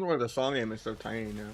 wonder why the song name is so tiny now.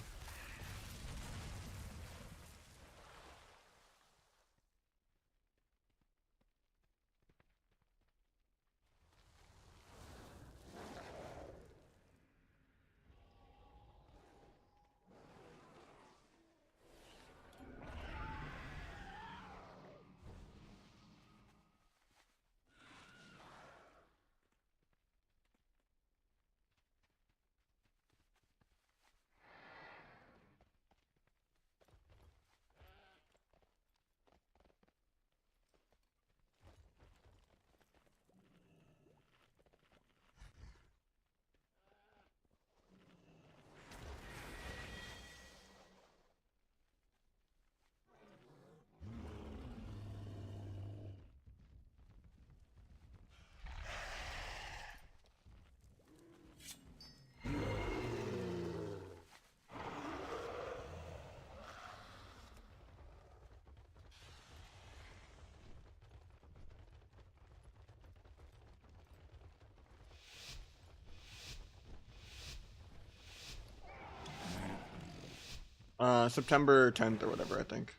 September 10th or whatever, I think.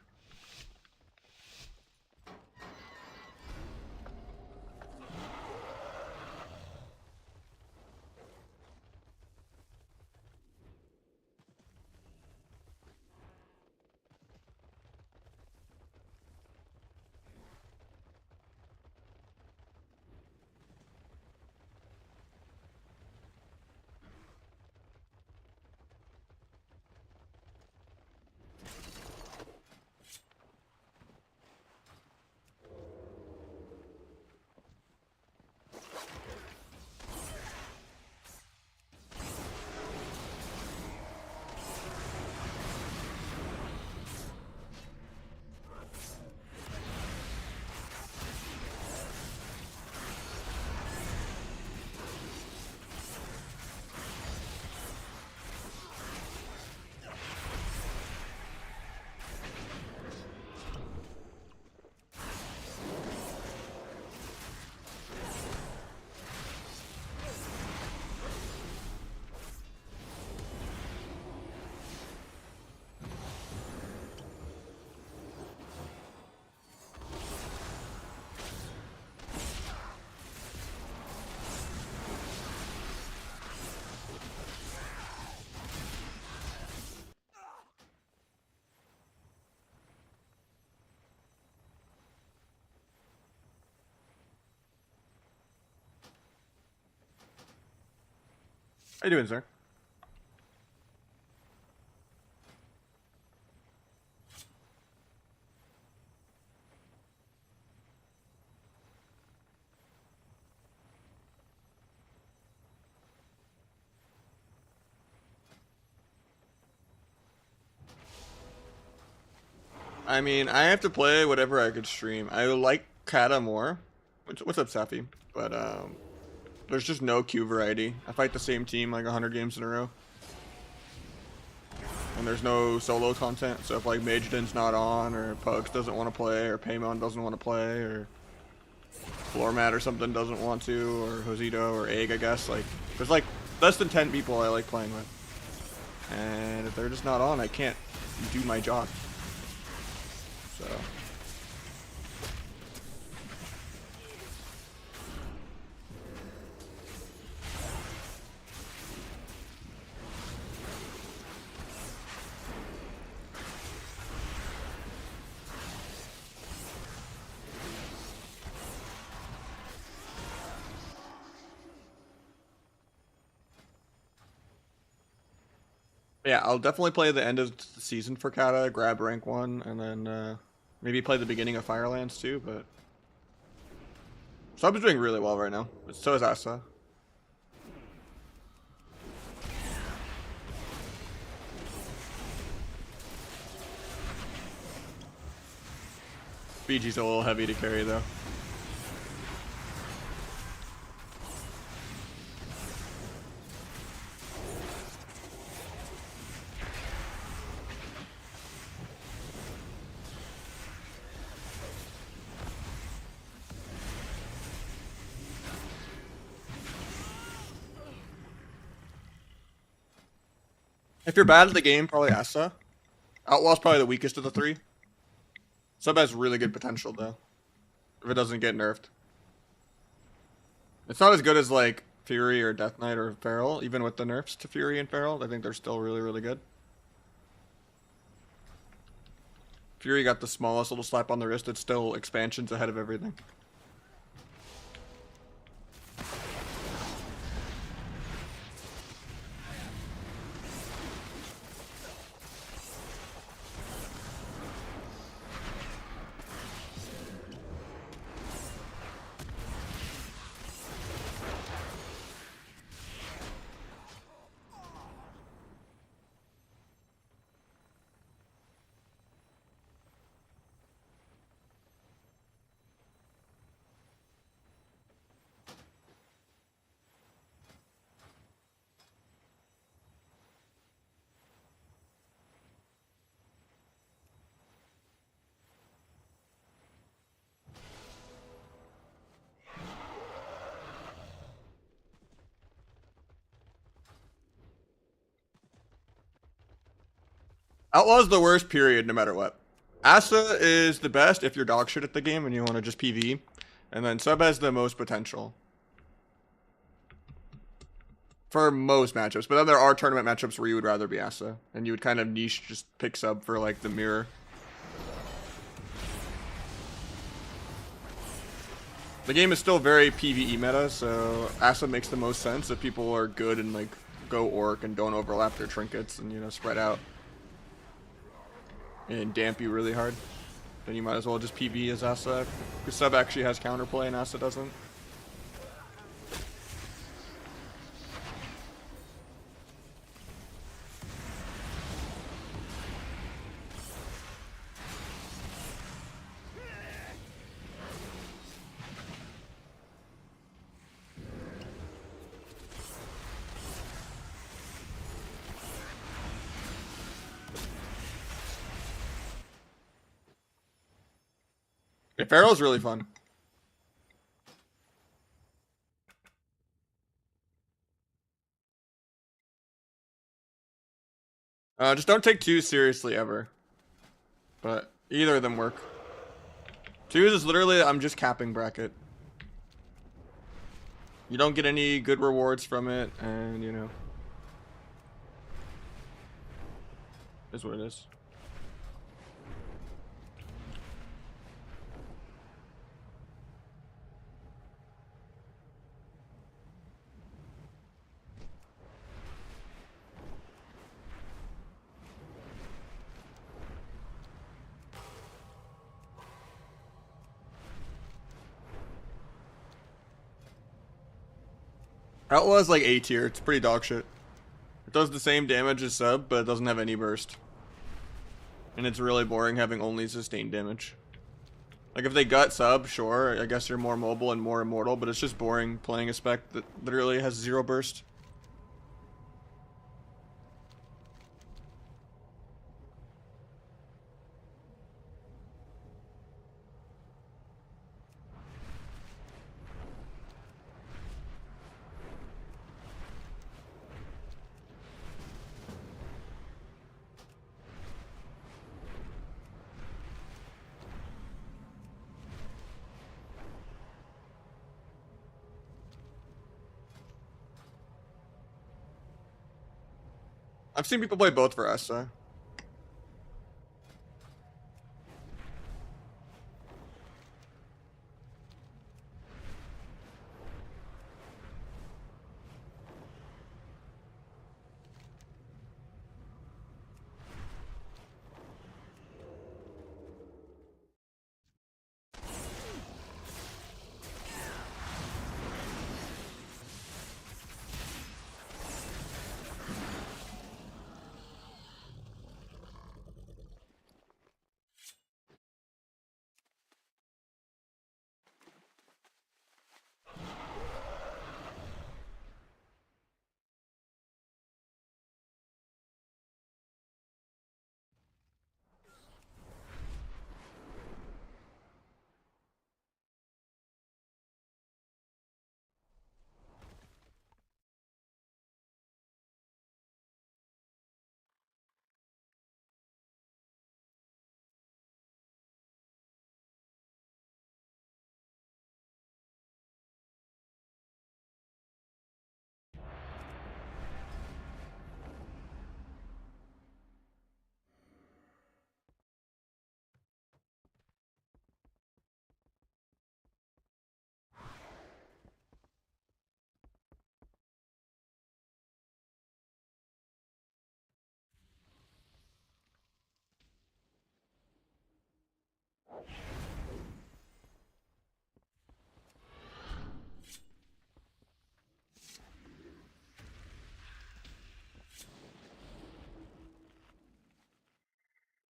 How you doing, sir? I mean, I have to play whatever I could stream. I like Kata more. What's up, Safi? But there's just no queue variety. I fight the same team like 100 games in a row. And there's no solo content, so if like Majidin's not on, or Pugs doesn't want to play, or Paimon doesn't want to play, or Floormat or something doesn't want to, or Josito, or Egg, I guess, like, there's like less than 10 people I like playing with. And if they're just not on, I can't do my job. So... yeah, I'll definitely play the end of the season for Kata, grab rank 1, and then maybe play the beginning of Firelands too, but... Sub's doing really well right now. So is Asa. BG's a little heavy to carry though. If you're bad at the game, probably Asa. Outlaw's probably the weakest of the three. Sub has really good potential though, if it doesn't get nerfed. It's not as good as like Fury or Death Knight or Feral, even with the nerfs to Fury and Feral. I think they're still really, really good. Fury got the smallest little slap on the wrist. It's still expansions ahead of everything. Outlaw's the worst, period, no matter what. Asa is the best if you're dog shit at the game and you want to just PV. And then Sub has the most potential. For most matchups. But then there are tournament matchups where you would rather be Asa. And you would kind of niche just pick Sub for like the mirror. The game is still very PvE meta, so Asa makes the most sense if people are good and like go orc and don't overlap their trinkets and, you know, spread out. And damp you really hard. Then you might as well just PvE as Asa. Because Sub actually has counterplay and Asa doesn't. Yeah, Feral's really fun. Just don't take twos seriously ever. But either of them work. Twos is literally, I'm just capping bracket. You don't get any good rewards from it, and you know. Is what it is. Outlaw's like A tier. It's pretty dog shit. It does the same damage as Sub, but it doesn't have any burst. And it's really boring having only sustained damage. Like if they gut Sub, sure, I guess you're more mobile and more immortal, but it's just boring playing a spec that literally has 0 burst. I've seen people play both for us, so.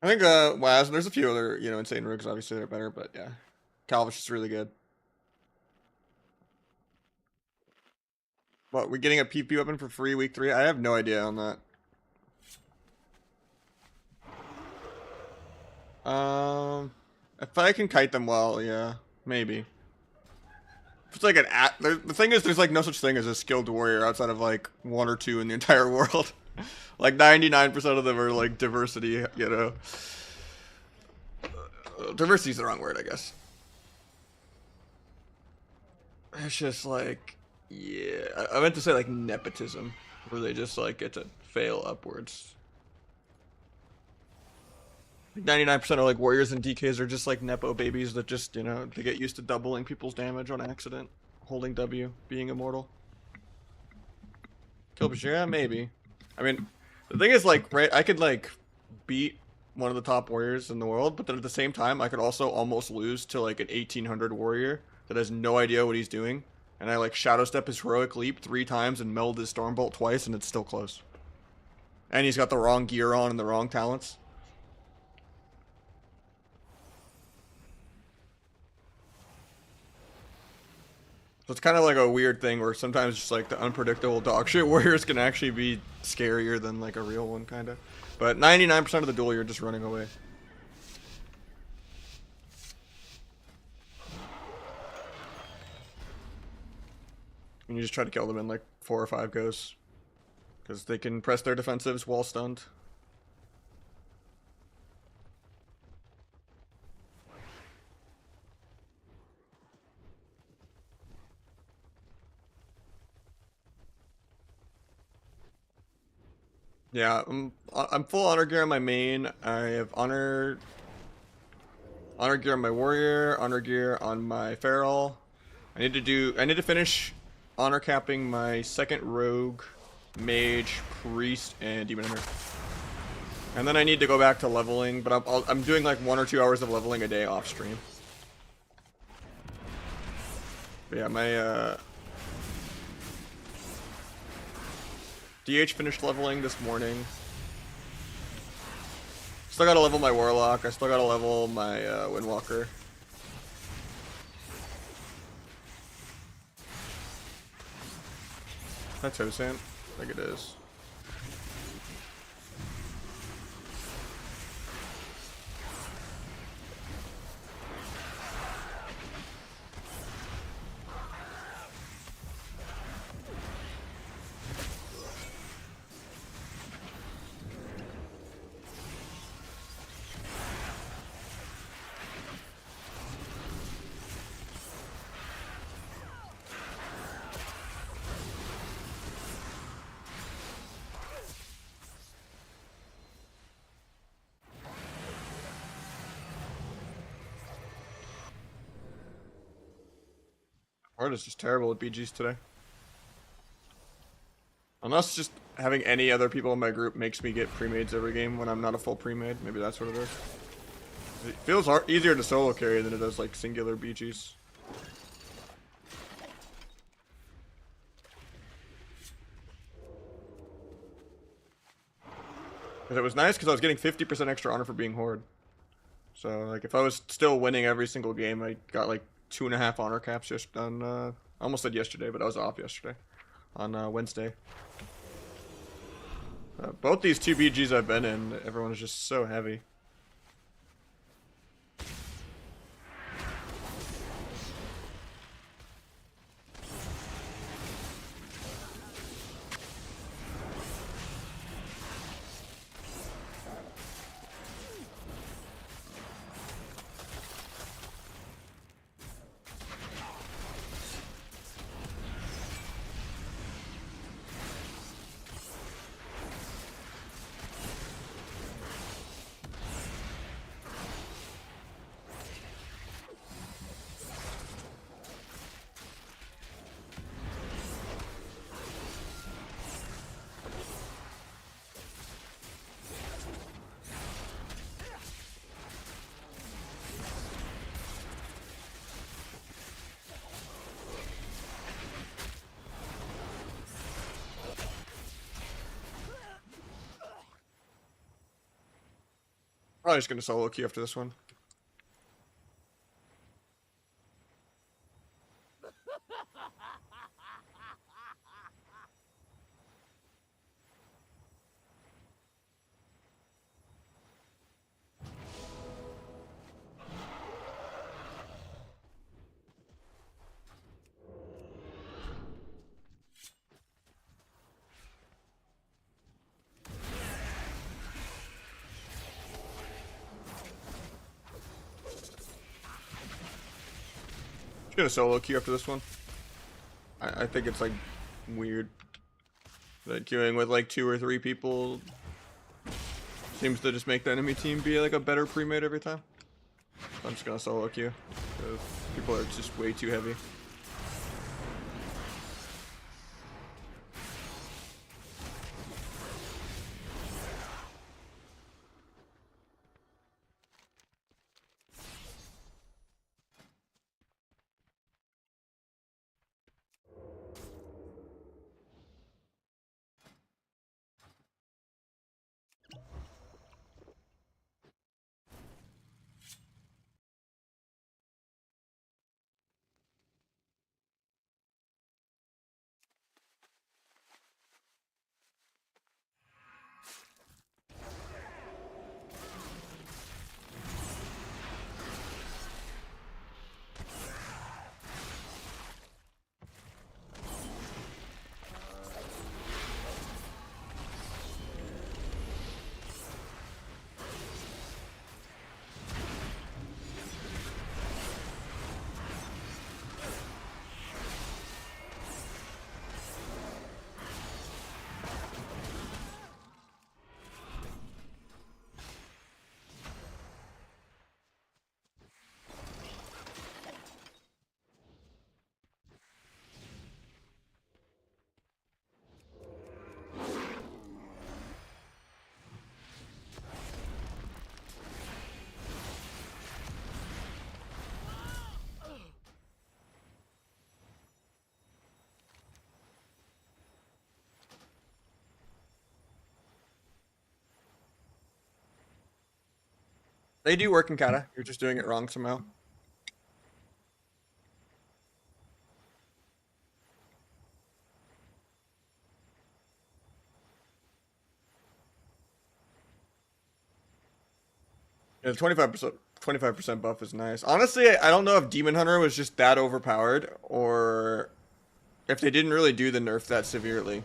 I think Waz, there's a few other, you know, insane rigs obviously that are better, but yeah. Calvish is really good. What, we getting a PP weapon for free week 3? I have no idea on that. If I can kite them well, yeah, maybe. If it's like the thing is, there's like no such thing as a skilled warrior outside of like 1 or 2 in the entire world. Like 99% of them are like diversity, you know. Diversity is the wrong word, I guess. It's just like, yeah, I meant to say like nepotism, where they just like get to fail upwards. 99% of like warriors and DKs are just like nepo babies that just, you know, they get used to doubling people's damage on accident, holding W, being immortal. Kilbish, yeah, maybe. I mean, the thing is like, right, I could like beat one of the top warriors in the world, but then at the same time, I could also almost lose to like an 1800 warrior that has no idea what he's doing. And I like shadow step his heroic leap 3 times and meld his stormbolt twice, and it's still close. And he's got the wrong gear on and the wrong talents. So it's kind of like a weird thing where sometimes just like the unpredictable dogshit warriors can actually be scarier than like a real one, kind of. But 99% of the duel, you're just running away. And you just try to kill them in like 4 or 5 goes. Because they can press their defensives while stunned. Yeah, I'm full honor gear on my main. I have honor gear on my warrior, honor gear on my feral. I need to finish honor capping my second rogue, mage, priest, and demon hunter. And then I need to go back to leveling, but I'm doing like 1 or 2 hours of leveling a day off stream. But yeah, my DH finished leveling this morning. Still gotta level my Warlock. I still gotta level my Windwalker. That's Tosan. I think it is. Hard is just terrible at BGs today. Unless just having any other people in my group makes me get pre-mades every game when I'm not a full pre-made. Maybe that's what it is. It feels easier to solo carry than it does like singular BGs. Because it was nice because I was getting 50% extra honor for being Horde. So like if I was still winning every single game, I got like 2.5 honor caps just on, I almost said yesterday, but I was off yesterday. On Wednesday. Both these 2 BGs I've been in, everyone is just so heavy. Probably just gonna solo queue after this one. Just gonna solo queue after this one. I think it's like weird that queuing with like 2 or 3 people seems to just make the enemy team be like a better pre-made every time. So I'm just gonna solo queue because people are just way too heavy. They do work in kata. You're just doing it wrong somehow. Yeah, the 25% buff is nice. Honestly, I don't know if Demon Hunter was just that overpowered or if they didn't really do the nerf that severely.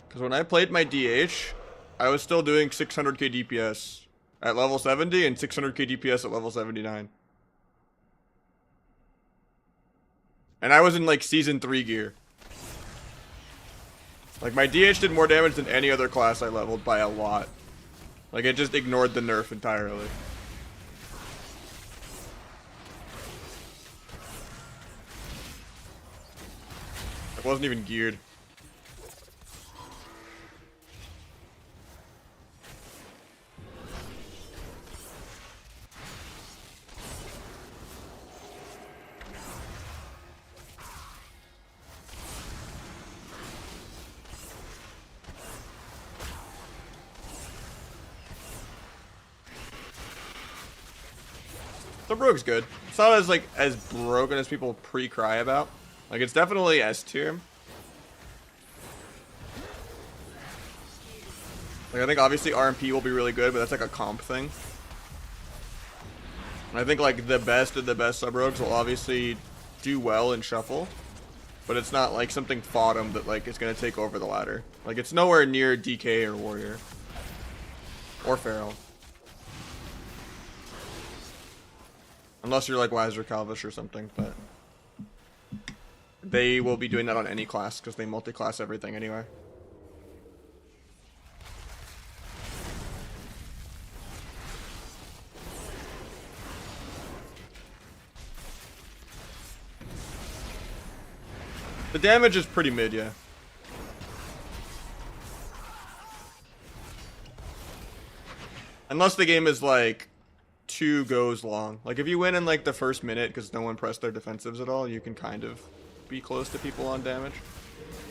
Because when I played my DH, I was still doing 600k DPS at level 70 and 600k DPS at level 79. And I was in like season 3 gear. Like my DH did more damage than any other class I leveled by a lot. Like it just ignored the nerf entirely. It wasn't even geared. The Rogue's good. It's not as like as broken as people pre-cry about. Like it's definitely S tier. Like I think obviously RMP will be really good, but that's like a comp thing. And I think like the best of the best sub rogues will obviously do well in shuffle, but it's not like something Fodom that like is gonna take over the ladder. Like it's nowhere near DK or Warrior or Feral. Unless you're like Wiser Calvish or something, but they will be doing that on any class because they multi-class everything anyway. The damage is pretty mid, yeah. Unless the game is like 2 goes long. Like if you win in like the first minute because no one pressed their defensives at all, you can kind of be close to people on damage.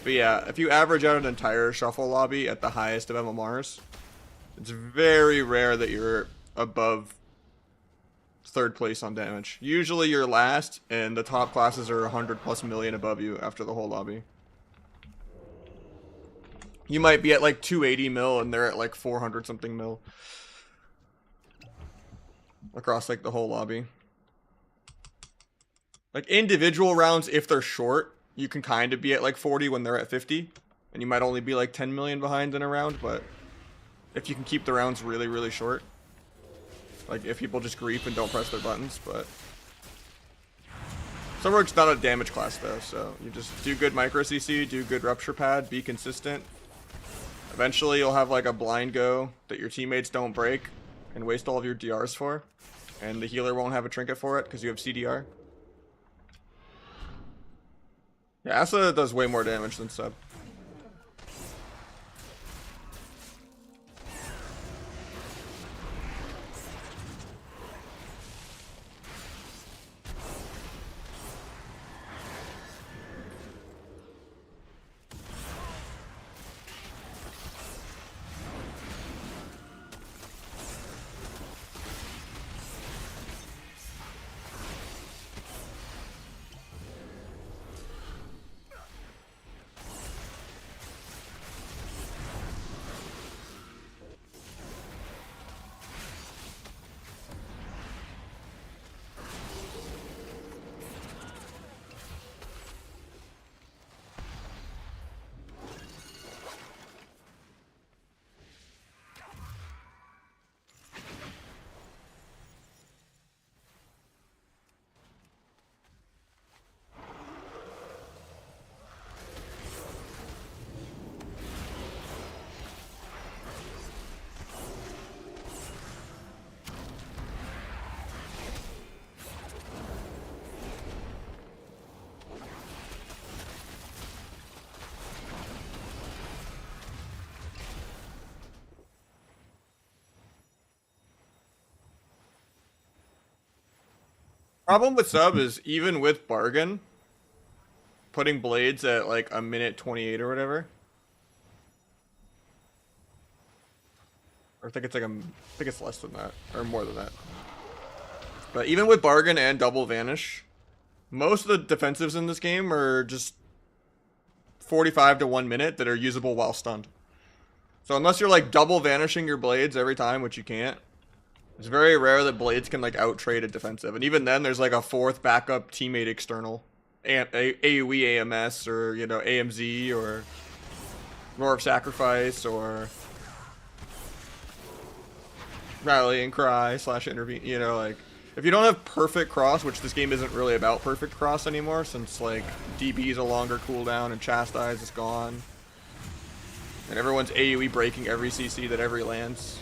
But yeah, if you average out an entire shuffle lobby at the highest of MMRs, it's very rare that you're above third place on damage. Usually you're last, and the top classes are 100+ million above you after the whole lobby. You might be at like 280 mil, and they're at like 400 something mil. Across like the whole lobby. Like individual rounds, if they're short, you can kind of be at like 40 when they're at 50. And you might only be like 10 million behind in a round, but if you can keep the rounds really, really short. Like if people just grief and don't press their buttons, but Subrogue's not a damage class though, so you just do good micro CC, do good rupture pad, be consistent. Eventually you'll have like a blind go that your teammates don't break and waste all of your DRs for. And the healer won't have a trinket for it because you have CDR. Yeah, Asa does way more damage than Sub. Problem with Sub is even with Bargain, putting blades at like a minute 28 or whatever. Or I think it's like I think it's less than that or more than that. But even with Bargain and Double Vanish, most of the defensives in this game are just 45 to 1 minute that are usable while stunned. So unless you're like double vanishing your blades every time, which you can't, it's very rare that blades can like out trade a defensive. And even then there's like a fourth backup teammate external. AoE AMS or, you know, AMZ or Roar of Sacrifice or Rallying Cry / intervene, you know, like if you don't have perfect cross, which this game isn't really about perfect cross anymore since like DB is a longer cooldown and Chastise is gone. And everyone's AoE breaking every CC that every lands.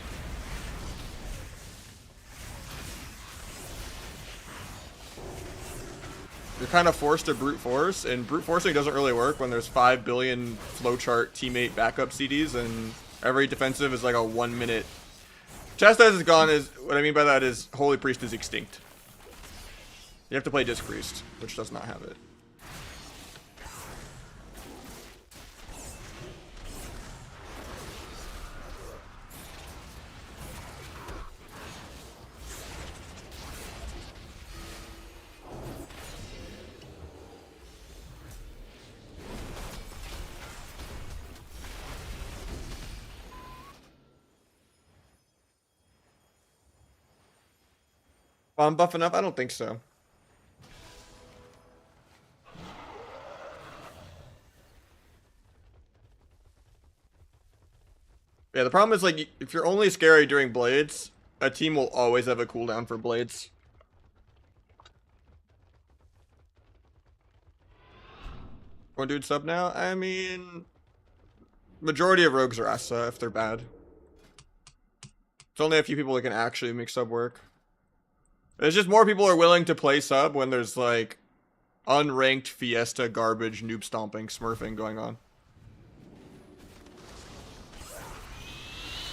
You're kind of forced to brute force, and brute forcing doesn't really work when there's 5 billion flowchart teammate backup CDs and every defensive is like a 1 minute. Chastise is gone is, what I mean by that is Holy Priest is extinct. You have to play Disc Priest, which does not have it. I'm buffing up? I don't think so. Yeah, the problem is like if you're only scary during blades, a team will always have a cooldown for blades. One dude sub now? I mean, majority of rogues are Asa if they're bad. It's only a few people that can actually make sub work. It's just more people are willing to play sub when there's like unranked Fiesta garbage noob stomping smurfing going on.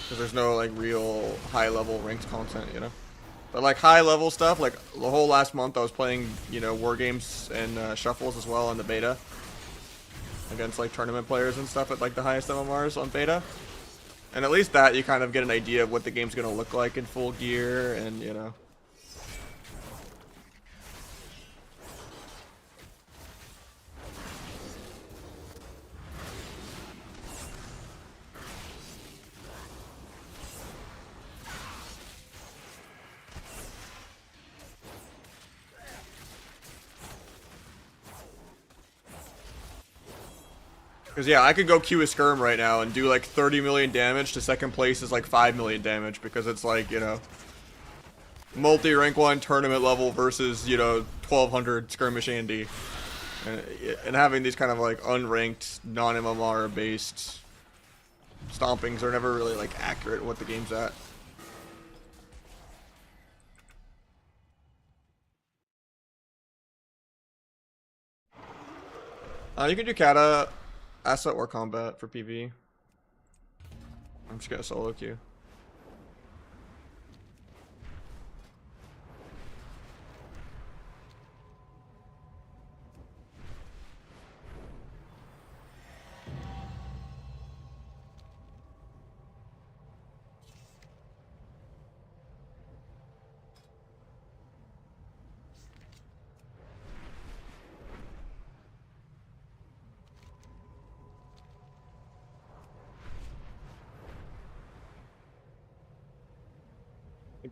Because there's no like real high level ranked content, you know. But like high level stuff, like the whole last month I was playing, you know, war games and shuffles as well in the beta. Against like tournament players and stuff at like the highest MMRs on beta. And at least that you kind of get an idea of what the game's gonna look like in full gear, and you know. Because, yeah, I could go Q a Skirm right now and do like 30 million damage to second place is like 5 million damage because it's like, you know, multi-rank 1 tournament level versus, you know, 1200 Skirmish Andy. And having these kind of like unranked, non-MMR based stompings are never really like accurate what the game's at. You can do Kata, Asa, or Combat for PV. I'm just gonna solo queue.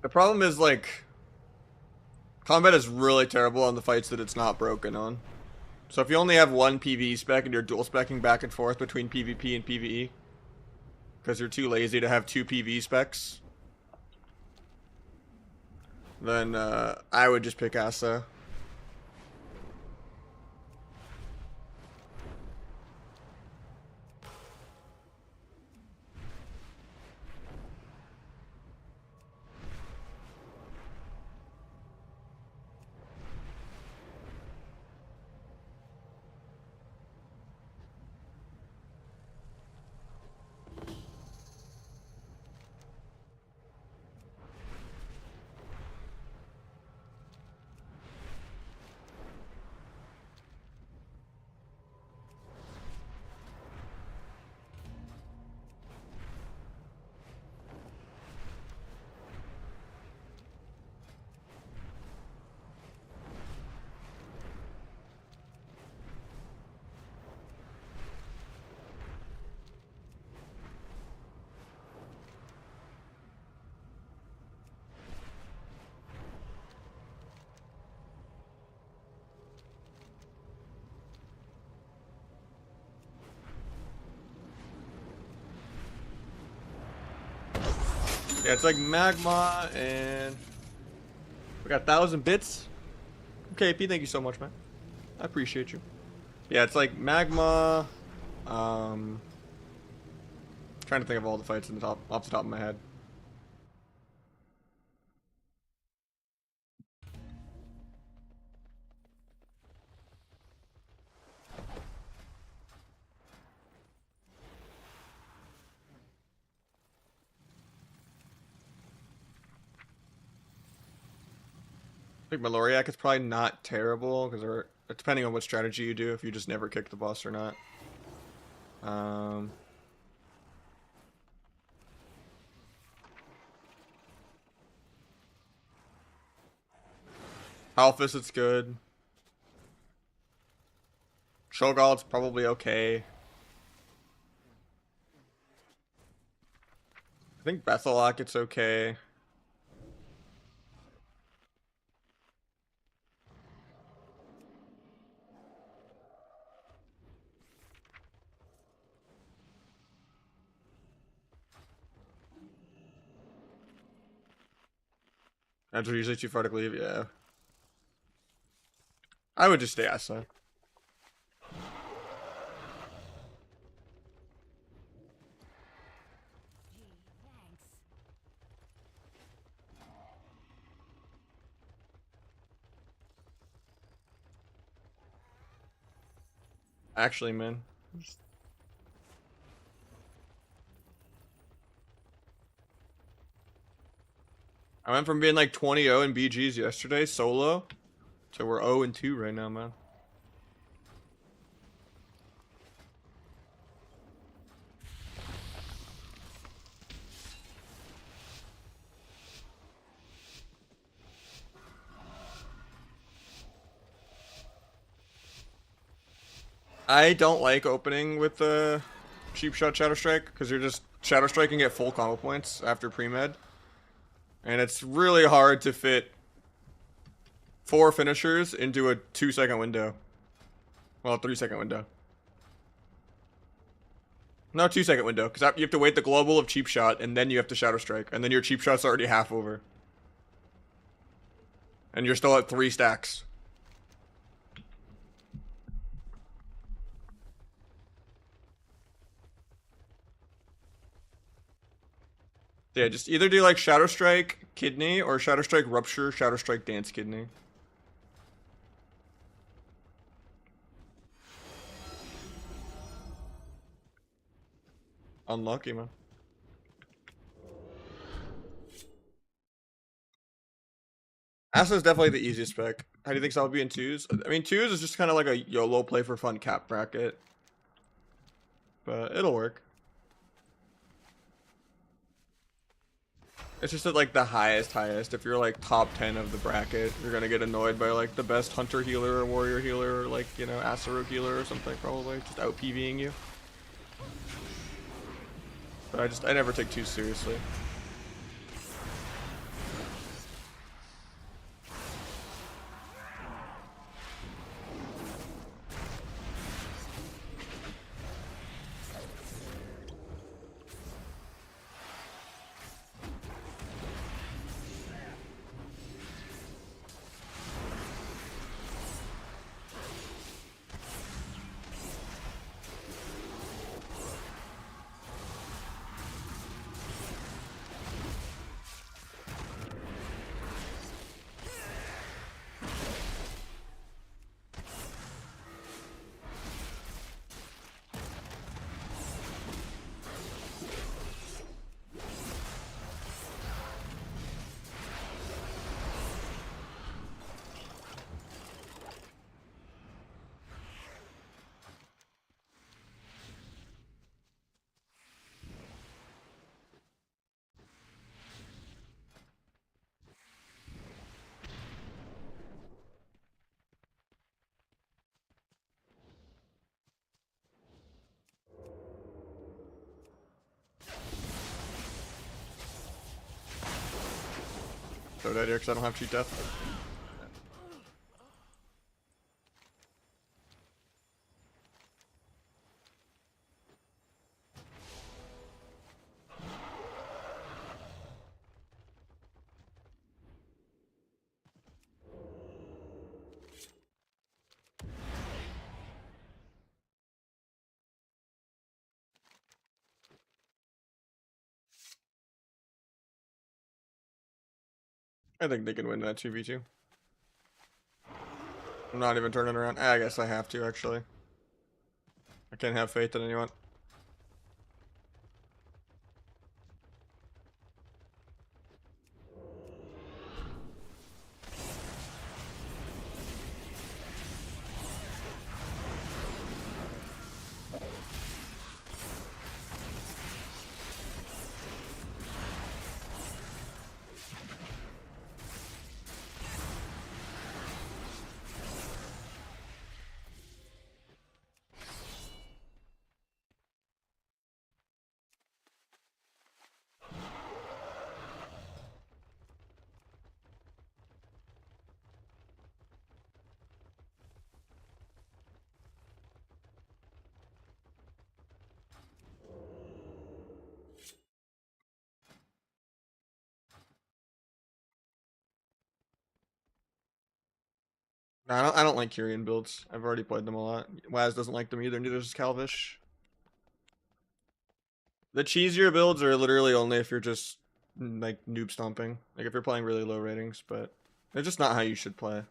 The problem is, like, combat is really terrible on the fights that it's not broken on. So if you only have one PvE spec and you're dual specking back and forth between PvP and PvE, because you're too lazy to have two PvE specs, then I would just pick Asa. Yeah, it's like Magma, and we got 1,000 bits. KP, thank you so much, man. I appreciate you. Yeah, it's like Magma. Trying to think of all the fights in the top off the top of my head. I think Maloriak is probably not terrible because depending on what strategy you do, if you just never kick the boss or not. Alphys, it's good. Shogal's probably okay. I think Bethelok, it's okay. That's usually too far to leave, yeah. I would just stay Asa. Actually, man. I went from being like 20-0 in BGs yesterday, solo, to we're 0-2 right now, man. I don't like opening with the cheap shot Shadow Strike because you're just Shadow Striking at full combo points after pre-med. And it's really hard to fit 4 finishers into a 2-second window. Well, 3-second window. No, 2-second window, because you have to wait the global of cheap shot, and then you have to Shadow Strike, and then your cheap shot's already half over. And you're still at 3 stacks. Yeah, just either do like Shadow Strike Kidney, or Shadow Strike Rupture, Shadow Strike Dance Kidney. Unlucky, man. Asa is definitely the easiest pick. How do you think so? I'll be in 2s? I mean, 2s is just kind of like a YOLO play for fun cap bracket. But it'll work. It's just at like the highest. If you're like top 10 of the bracket, you're gonna get annoyed by like the best hunter healer or warrior healer or like, you know, Asaru healer or something probably. Just out PvEing you. But I never take 2s seriously. So dead here because I don't have cheat death. I think they can win that 2v2. I'm not even turning around. I guess I have to, actually. I can't have faith in anyone. No, I don't like Kyrian builds. I've already played them a lot. Waz doesn't like them either, neither does Calvish. The cheesier builds are literally only if you're just like noob stomping. Like if you're playing really low ratings, but they're just not how you should play.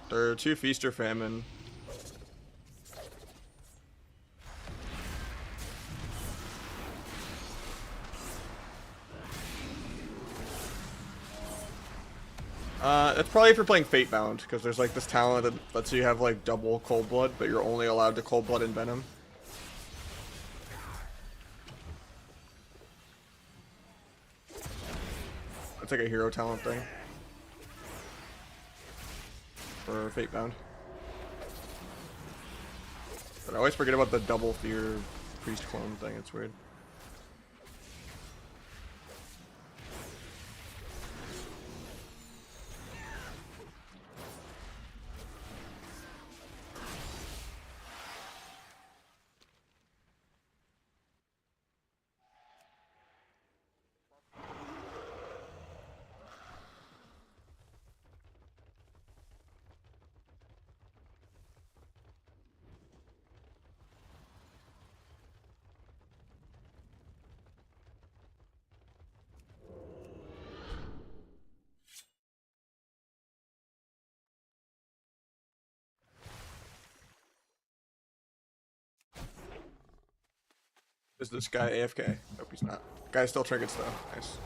They're 2 Feast or Famine. It's probably if you're playing Fatebound, because there's like this talent that lets you have like double Cold Blood, but you're only allowed to Cold Blood and Venom. It's like a hero talent thing. For Fatebound. But I always forget about the double fear priest clone thing. It's weird. Is this guy AFK? Nope, he's not. Guy still trinkets though. Nice.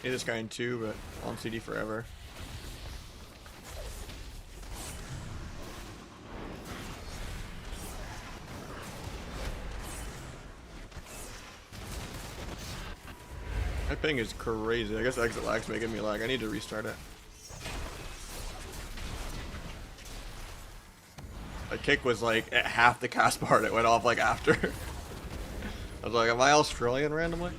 Need this guy in 2, but on CD forever. My ping is crazy. I guess exit lag's making me lag. I need to restart it. My kick was like at half the cast bar. It went off like after. I was like, am I Australian randomly?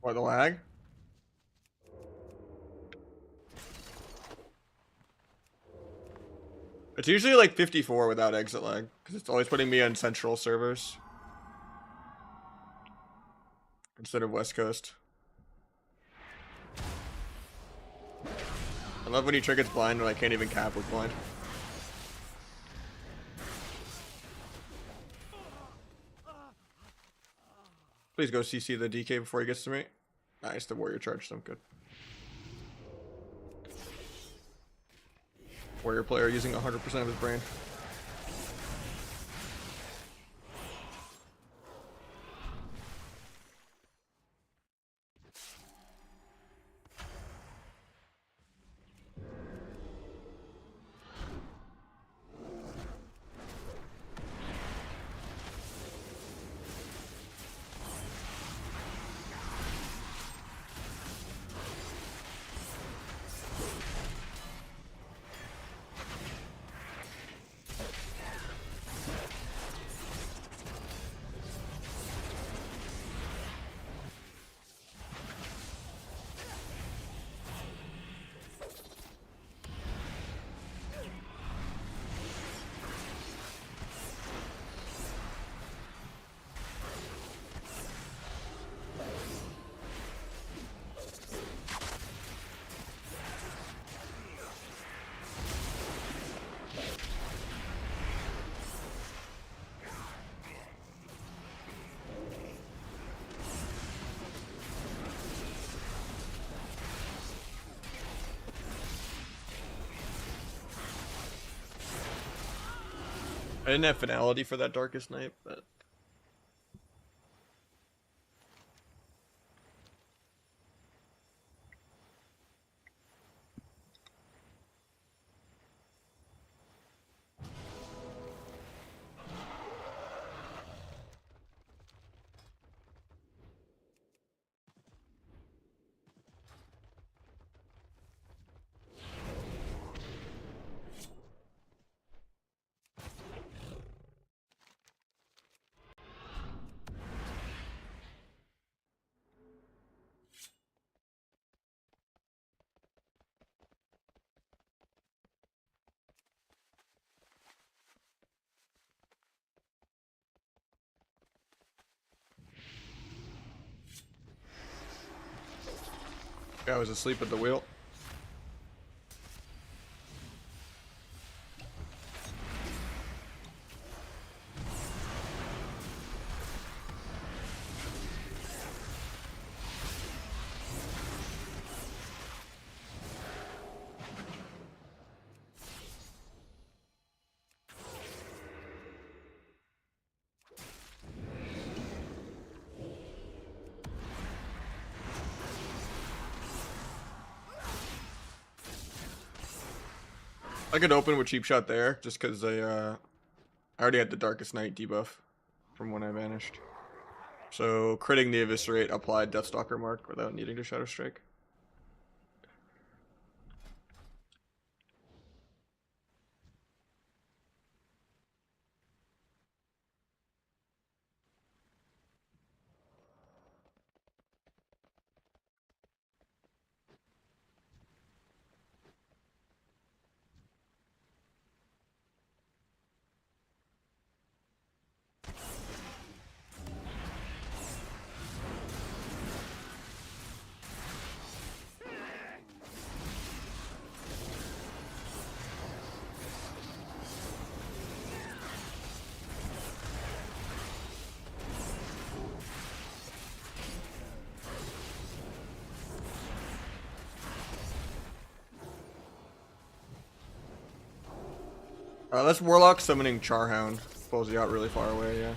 Or the lag? It's usually like 54 without exit lag, because it's always putting me on central servers instead of West Coast. I love when he triggers blind when I can't even cap with blind. Please go CC the DK before he gets to me. Nice, the warrior charged him. Good. Warrior player using 100% of his brain. didn't have finality for that Darkest Night, but I was asleep at the wheel. I could open with Cheap Shot there, just because I already had the Darkest Night debuff from when I vanished. So critting the Eviscerate applied Deathstalker Mark without needing to Shadow Strike. That's Warlock summoning Charhound. Pulls you out really far away, yeah.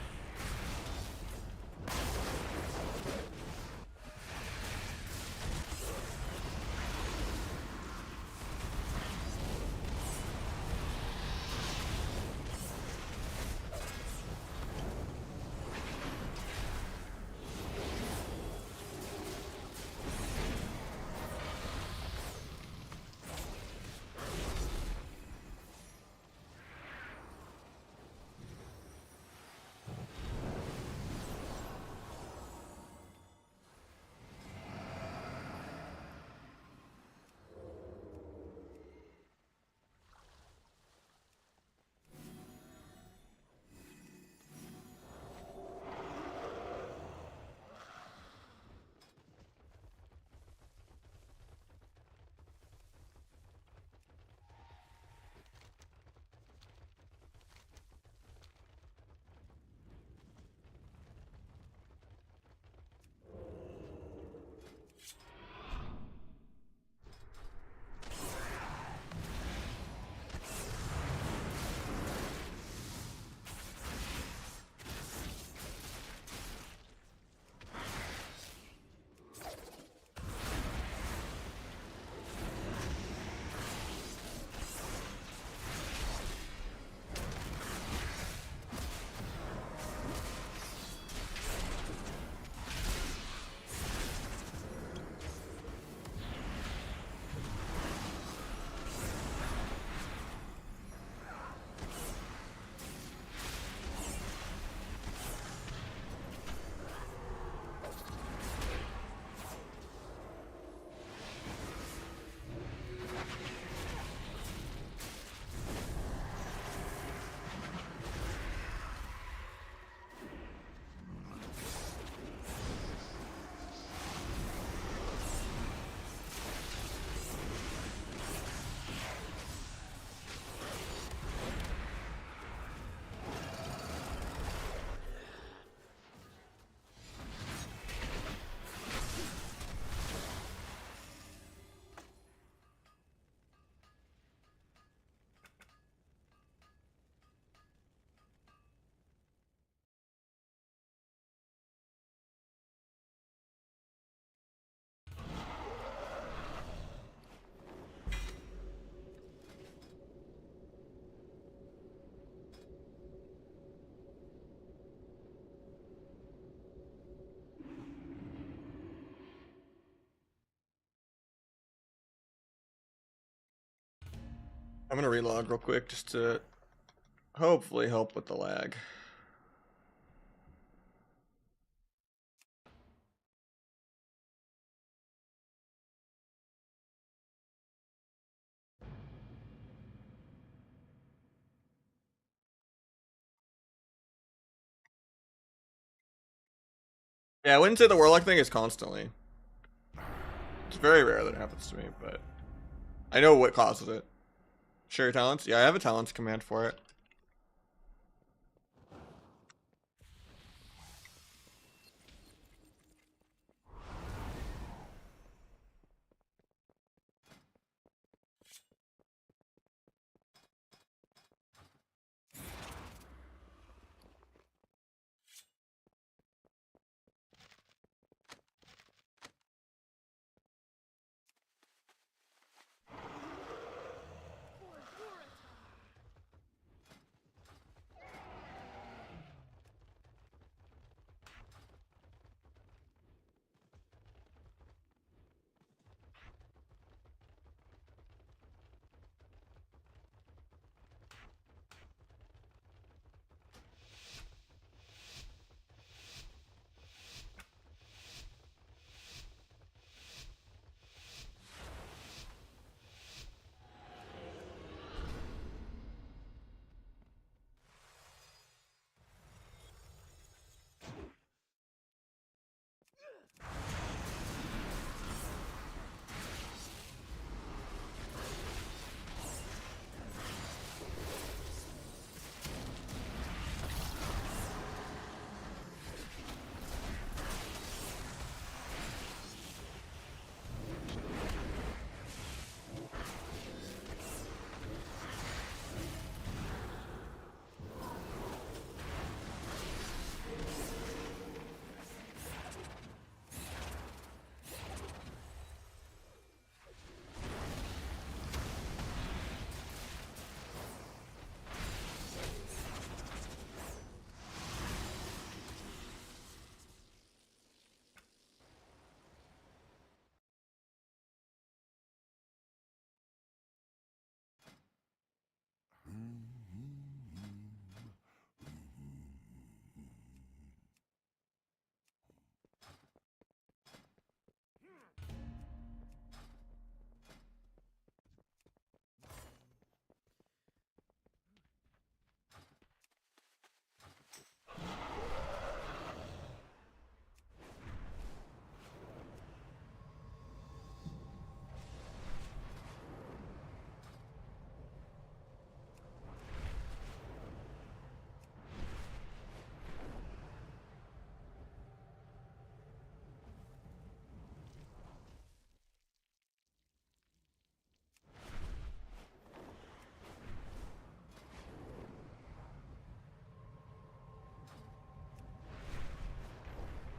I'm gonna relog real quick just to hopefully help with the lag. Yeah, I wouldn't say the Warlock thing is constantly. It's very rare that it happens to me, but I know what causes it. Share your talents? Yeah, I have a talents command for it.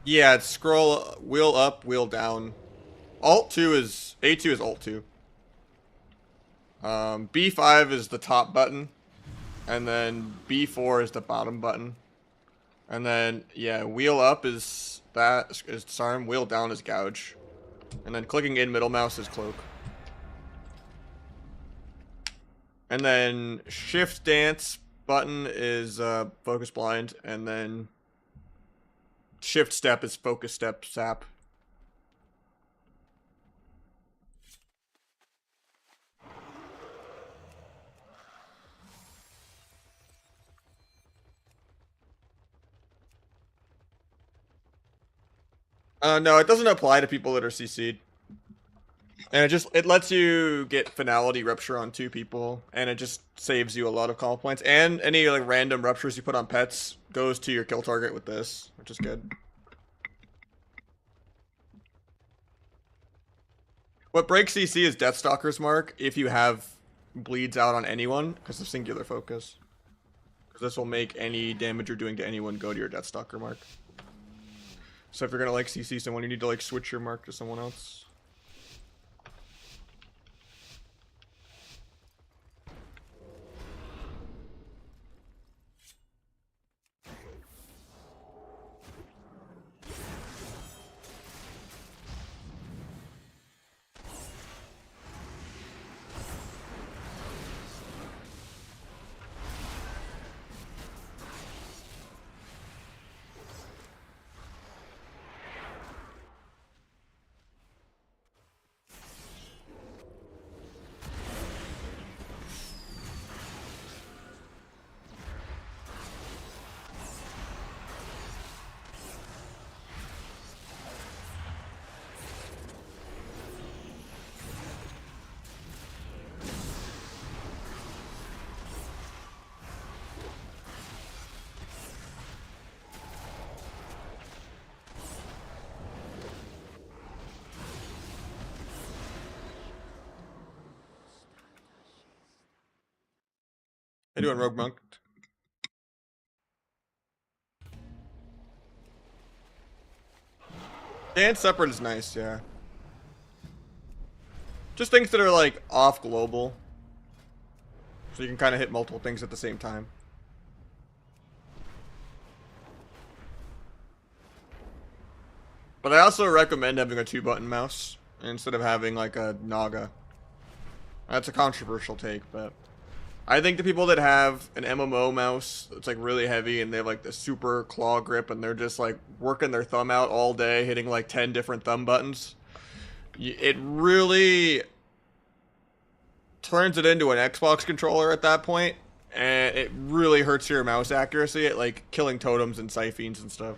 Yeah, it's scroll wheel up, wheel down. Alt 2 is A2 is Alt 2. B5 is the top button, and then B4 is the bottom button. And then yeah, wheel up is disarm, wheel down is gouge. And then clicking in middle mouse is cloak. And then shift dance button is focus blind, and then shift step is focus step sap. No, it doesn't apply to people that are CC'd. And it lets you get finality rupture on 2 people, and it just saves you a lot of call points. And any like random ruptures you put on pets goes to your kill target with this, which is good. What breaks CC is Deathstalker's Mark if you have bleeds out on anyone, because of singular focus. Because this will make any damage you're doing to anyone go to your Deathstalker Mark. So if you're gonna like CC someone, you need to like switch your mark to someone else. How you doing, Rogue Monk? Dance separate is nice, yeah. Just things that are like off global. So you can kind of hit multiple things at the same time. But I also recommend having a 2-button mouse instead of having like a Naga. That's a controversial take, but I think the people that have an MMO mouse that's like really heavy and they have like the super claw grip and they're just like working their thumb out all day, hitting like 10 different thumb buttons, it really turns it into an Xbox controller at that point, and it really hurts your mouse accuracy at like killing totems and Siphons and stuff.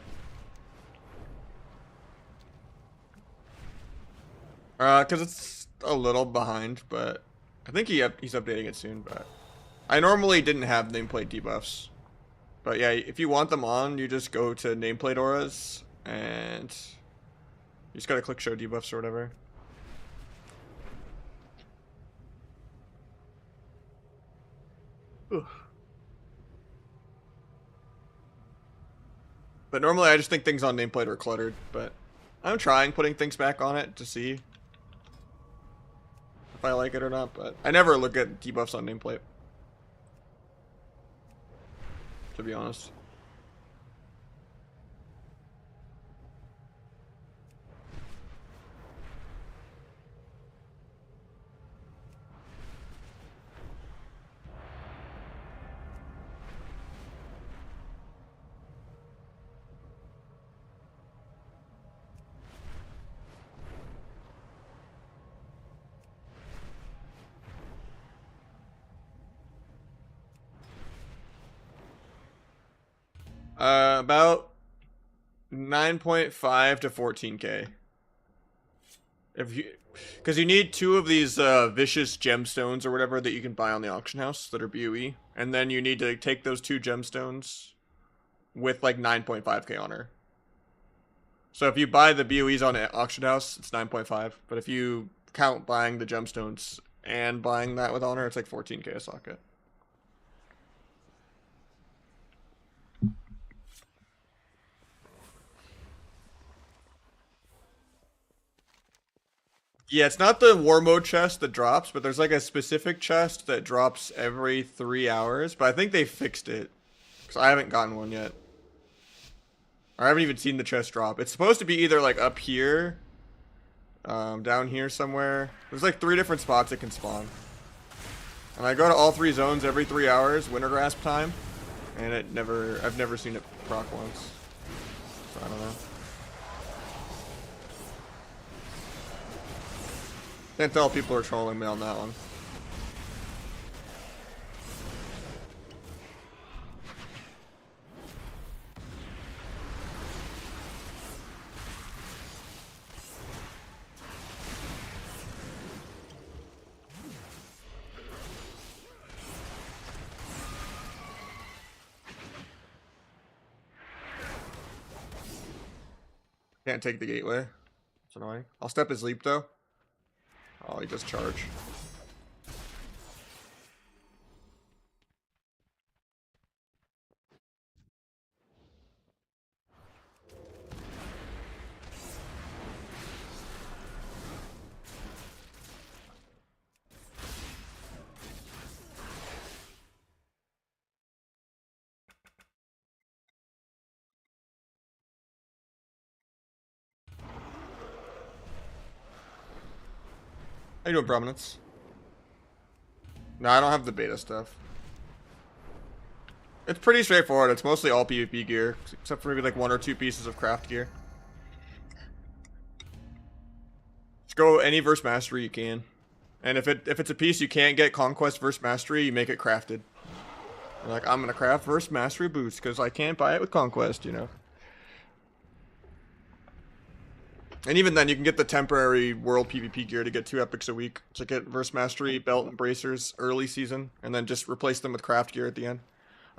Because it's a little behind, but I think he's updating it soon. But I normally didn't have nameplate debuffs, but yeah, if you want them on, you just go to nameplate auras and you just gotta click show debuffs or whatever. Ugh. But normally I just think things on nameplate are cluttered, but I'm trying putting things back on it to see if I like it or not, but I never look at debuffs on nameplate, to be honest. About 9.5 to 14k. If you, because you need 2 of these vicious gemstones or whatever that you can buy on the auction house that are BOE, and then you need to take those 2 gemstones with like 9.5k honor. So if you buy the BOEs on auction house, it's 9.5, but if you count buying the gemstones and buying that with honor, it's like 14k a socket. Yeah, it's not the war mode chest that drops, but there's like a specific chest that drops every 3 hours. But I think they fixed it, because I haven't gotten one yet. Or I haven't even seen the chest drop. It's supposed to be either like up here, down here somewhere. There's like 3 different spots it can spawn. And I go to all 3 zones every 3 hours, winter grasp time, and I've never seen it proc once. So I don't know. Can't tell if people are trolling me on that one. Can't take the gateway. It's annoying. I'll step his leap though. Oh, he does charge. How you doing, Prominence? No, I don't have the beta stuff. It's pretty straightforward. It's mostly all PvP gear, except for maybe like 1 or 2 pieces of craft gear. Just go any verse mastery you can. And if it's a piece you can't get conquest verse mastery, you make it crafted. You're like, I'm gonna craft verse mastery boots because I can't buy it with conquest, you know. And even then, you can get the temporary world PvP gear to get 2 epics a week. To get verse mastery, belt, and bracers early season, and then just replace them with craft gear at the end.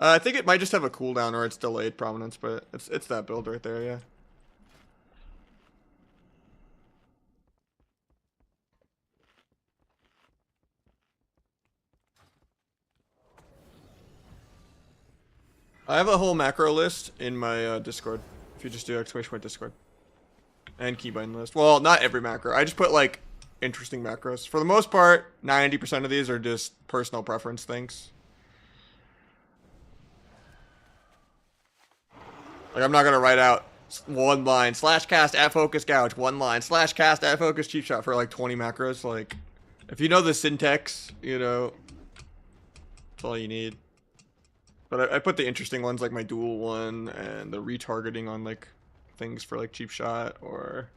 I think it might just have a cooldown or it's delayed prominence, but it's that build right there, yeah. I have a whole macro list in my Discord. If you just do !Discord. And keybind list. Well, not every macro. I just put like interesting macros. For the most part, 90% of these are just personal preference things. Like, I'm not gonna write out one line /cast at focus gouge, one line /cast at focus cheap shot for like 20 macros. Like, if you know the syntax, you know, that's all you need. But I put the interesting ones like my dual one and the retargeting on like things for like cheap shot or.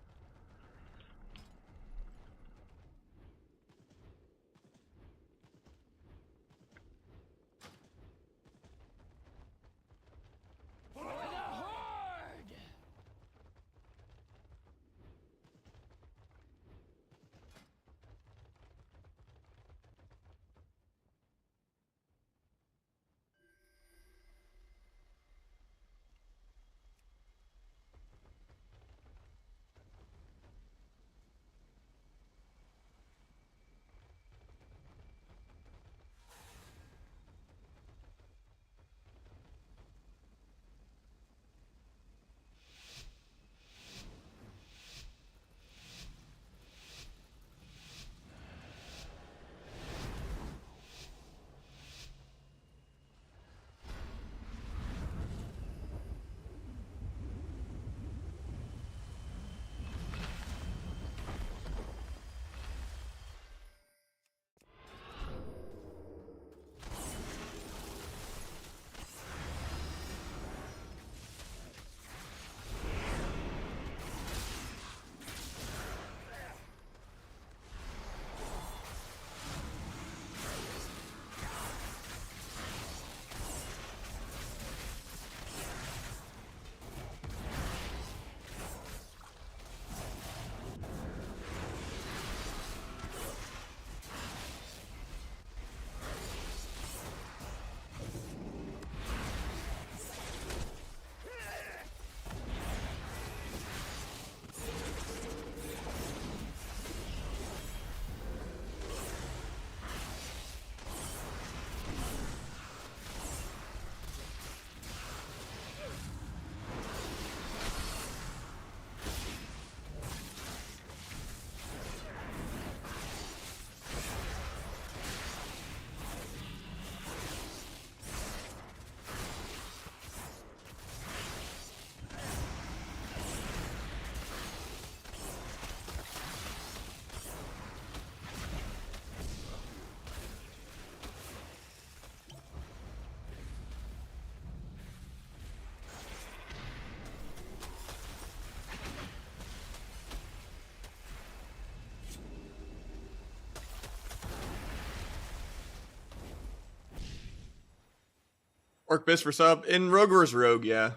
Orc Biss for sub. In Rogue vs. Rogue, yeah.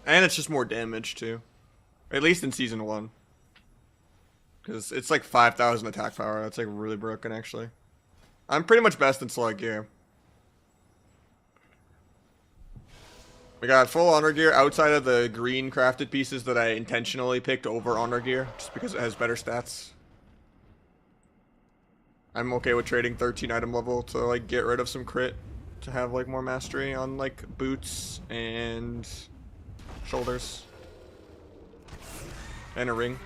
And it's just more damage, too. At least in Season 1. Because it's like 5,000 attack power. That's like really broken, actually. I'm pretty much best in Slug Gear. We got full Honor Gear outside of the green crafted pieces that I intentionally picked over Honor Gear. Just because it has better stats. I'm okay with trading 13 item level to like get rid of some crit. To have like more mastery on like boots and shoulders. And a ring.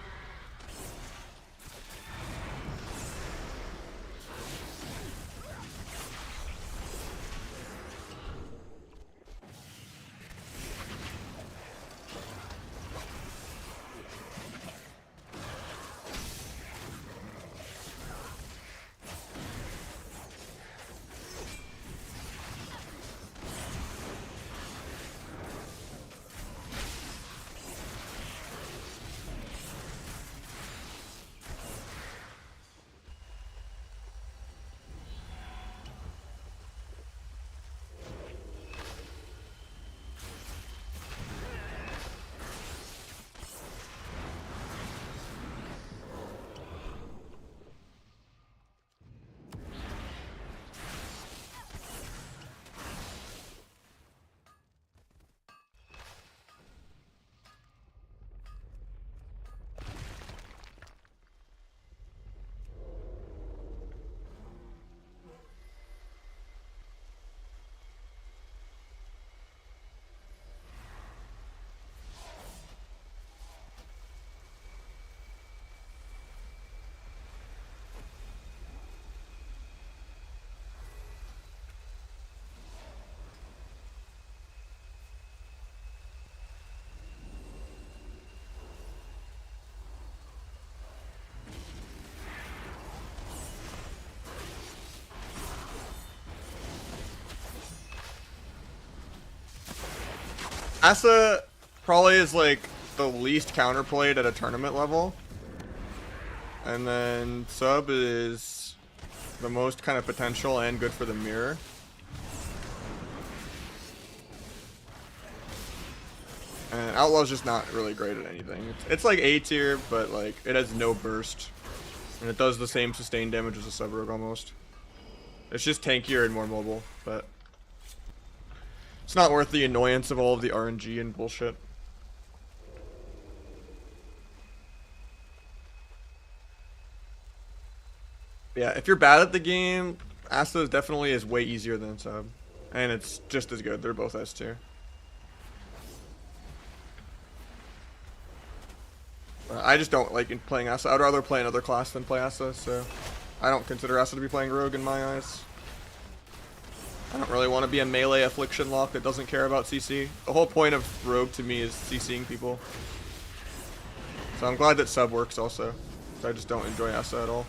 Asa probably is like the least counterplayed at a tournament level. And then Sub is the most kind of potential and good for the mirror. And Outlaw's just not really great at anything. It's like A tier, but like it has no burst. And it does the same sustained damage as a Sub-Rogue almost. It's just tankier and more mobile, but it's not worth the annoyance of all of the RNG and bullshit. Yeah, if you're bad at the game, Asta definitely is way easier than Sub. And it's just as good. They're both S tier. I just don't like playing Asa. I'd rather play another class than play Asa, so I don't consider Asa to be playing Rogue in my eyes. I don't really want to be a melee affliction lock that doesn't care about CC. The whole point of Rogue to me is CCing people. So I'm glad that Sub works also. I just don't enjoy Asa at all.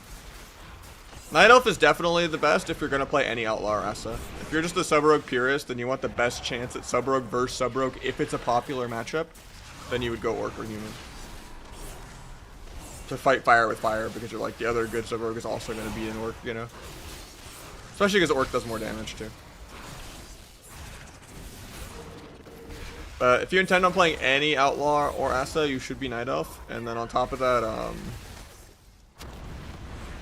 Night Elf is definitely the best if you're going to play any Outlaw or Asa. If you're just a Sub-Rogue purist and you want the best chance at Sub-Rogue versus Sub-Rogue if it's a popular matchup, then you would go Orc or Human. To fight fire with fire, because you're like, the other good Sub-Rogue is also going to be an Orc, you know? Especially because Orc does more damage too. But if you intend on playing any Outlaw or Asa, you should be Night Elf. And then on top of that,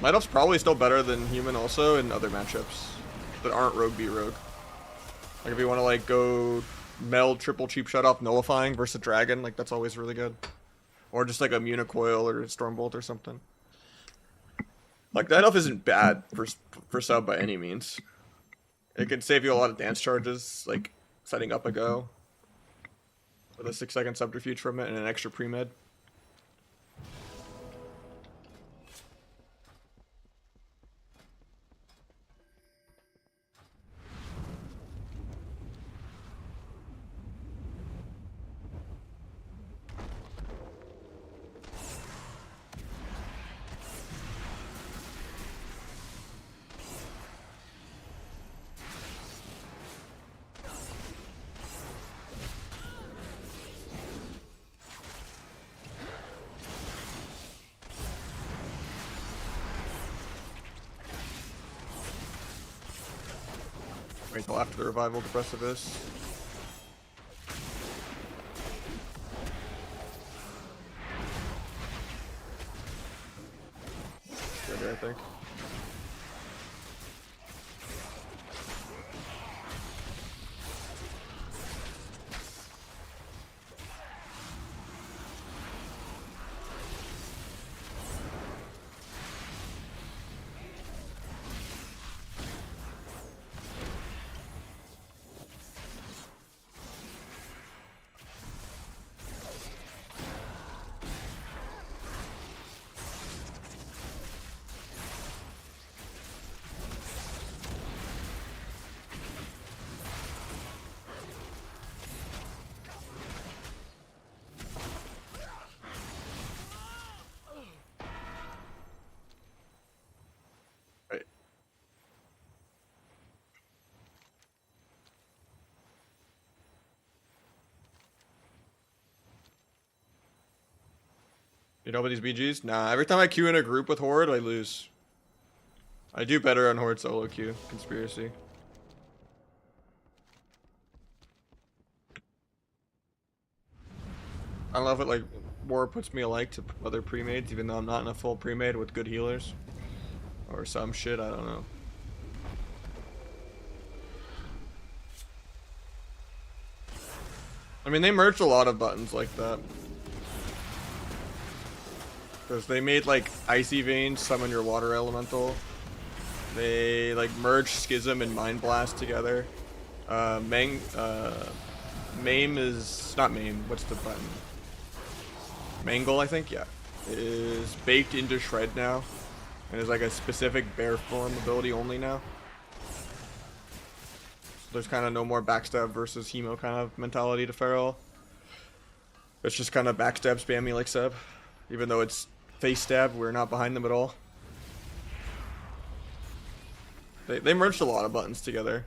Night Elf's probably still better than Human also in other matchups that aren't Rogue beat Rogue. Like if you want to like go meld triple cheap shut off nullifying versus a dragon, like that's always really good. Or just like a Municoil or a Stormbolt or something. Like Night Elf isn't bad for Sub by any means. It can save you a lot of dance charges, like setting up a go with a 6-second subterfuge from it and an extra pre-med. Wait till after the revival to Precipice. Good, I think. Right. You know about these BGs? Nah, every time I queue in a group with Horde, I lose. I do better on Horde solo queue. Conspiracy. I love it, like, War puts me alike to other pre-mades, even though I'm not in a full pre-made with good healers. Or some shit, I don't know. I mean, they merged a lot of buttons like that. Because they made, like, Icy Veins summon your water elemental. They, like, merged Schism and Mind Blast together. Maim is... not Maim, what's the button? Mangle, I think, yeah. Is baked into Shred now. And is like a specific bear form ability only now. So there's kind of no more backstab versus Hemo kind of mentality to Feral. It's just kind of backstab spammy like Seb. Even though it's face stab, we're not behind them at all. They merged a lot of buttons together.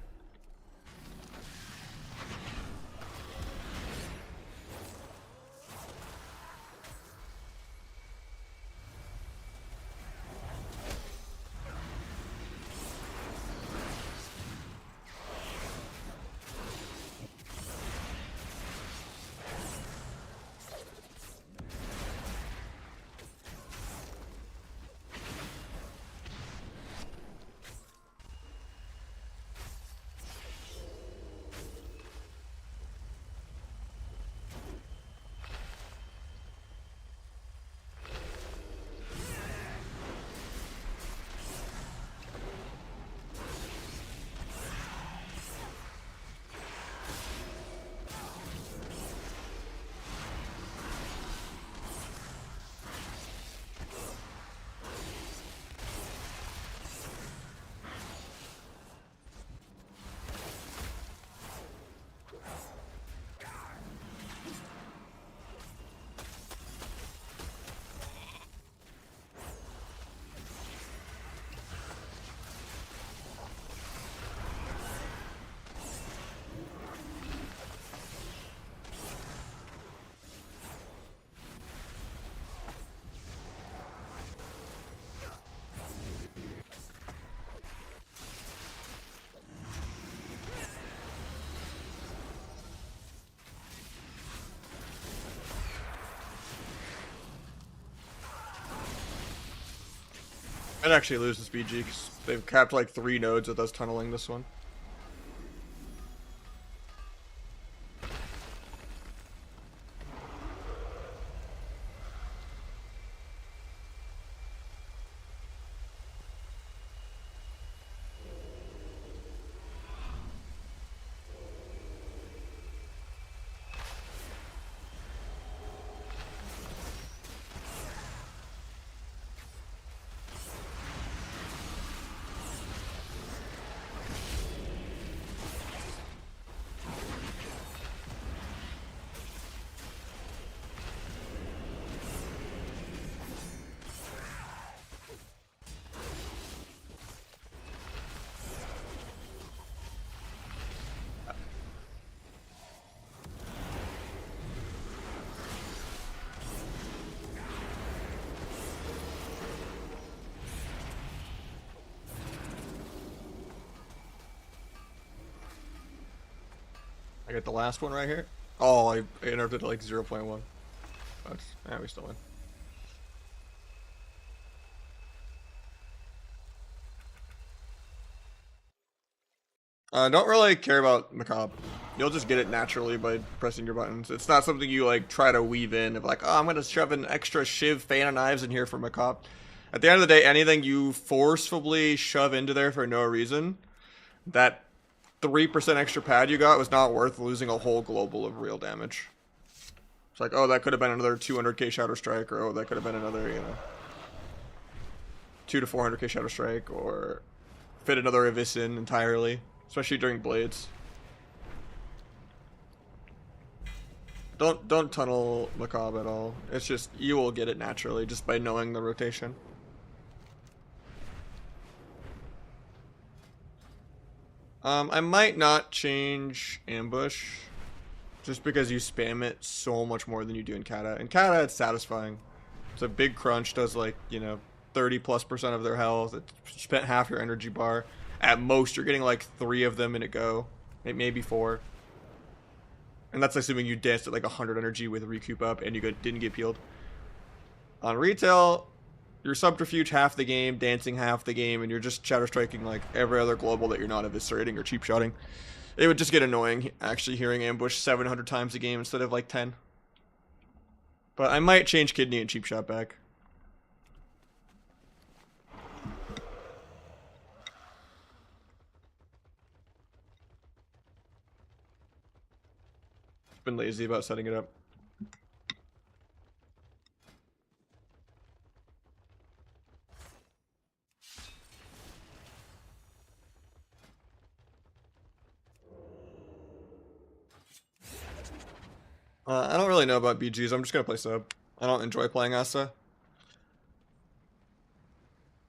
I'd actually lose this BG because they've capped like 3 nodes with us tunneling this one. I get the last one right here. Oh, I interrupted like 0.1. But yeah, we still win. Don't really care about Macabre. You'll just get it naturally by pressing your buttons. It's not something you like try to weave in of like, oh, I'm gonna shove an extra Shiv Fan of Knives in here for Macabre. At the end of the day, anything you forcefully shove into there for no reason, that 3% extra pad you got was not worth losing a whole global of real damage. It's like, oh, that could have been another 200k Shadow Strike, or oh, that could have been another, you know, 2 to 400k Shadow Strike, or fit another Abyss in entirely, especially during Blades. Don't tunnel Macabre at all. It's just, you will get it naturally just by knowing the rotation. I might not change Ambush, just because you spam it so much more than you do in Kata. In Kata, it's satisfying. It's a big crunch, does like, you know, 30+% of their health. It spent half your energy bar. At most, you're getting like 3 of them in a go, maybe 4. And that's assuming you danced at like 100 energy with recoup up and you didn't get peeled. On retail, you're subterfuge half the game, dancing half the game, and you're just shadow striking like every other global that you're not eviscerating or cheap shotting. It would just get annoying actually hearing ambush 700 times a game instead of like 10. But I might change kidney and cheap shot back. Been lazy about setting it up. I don't really know about BGs. I'm just gonna play sub. I don't enjoy playing Asa.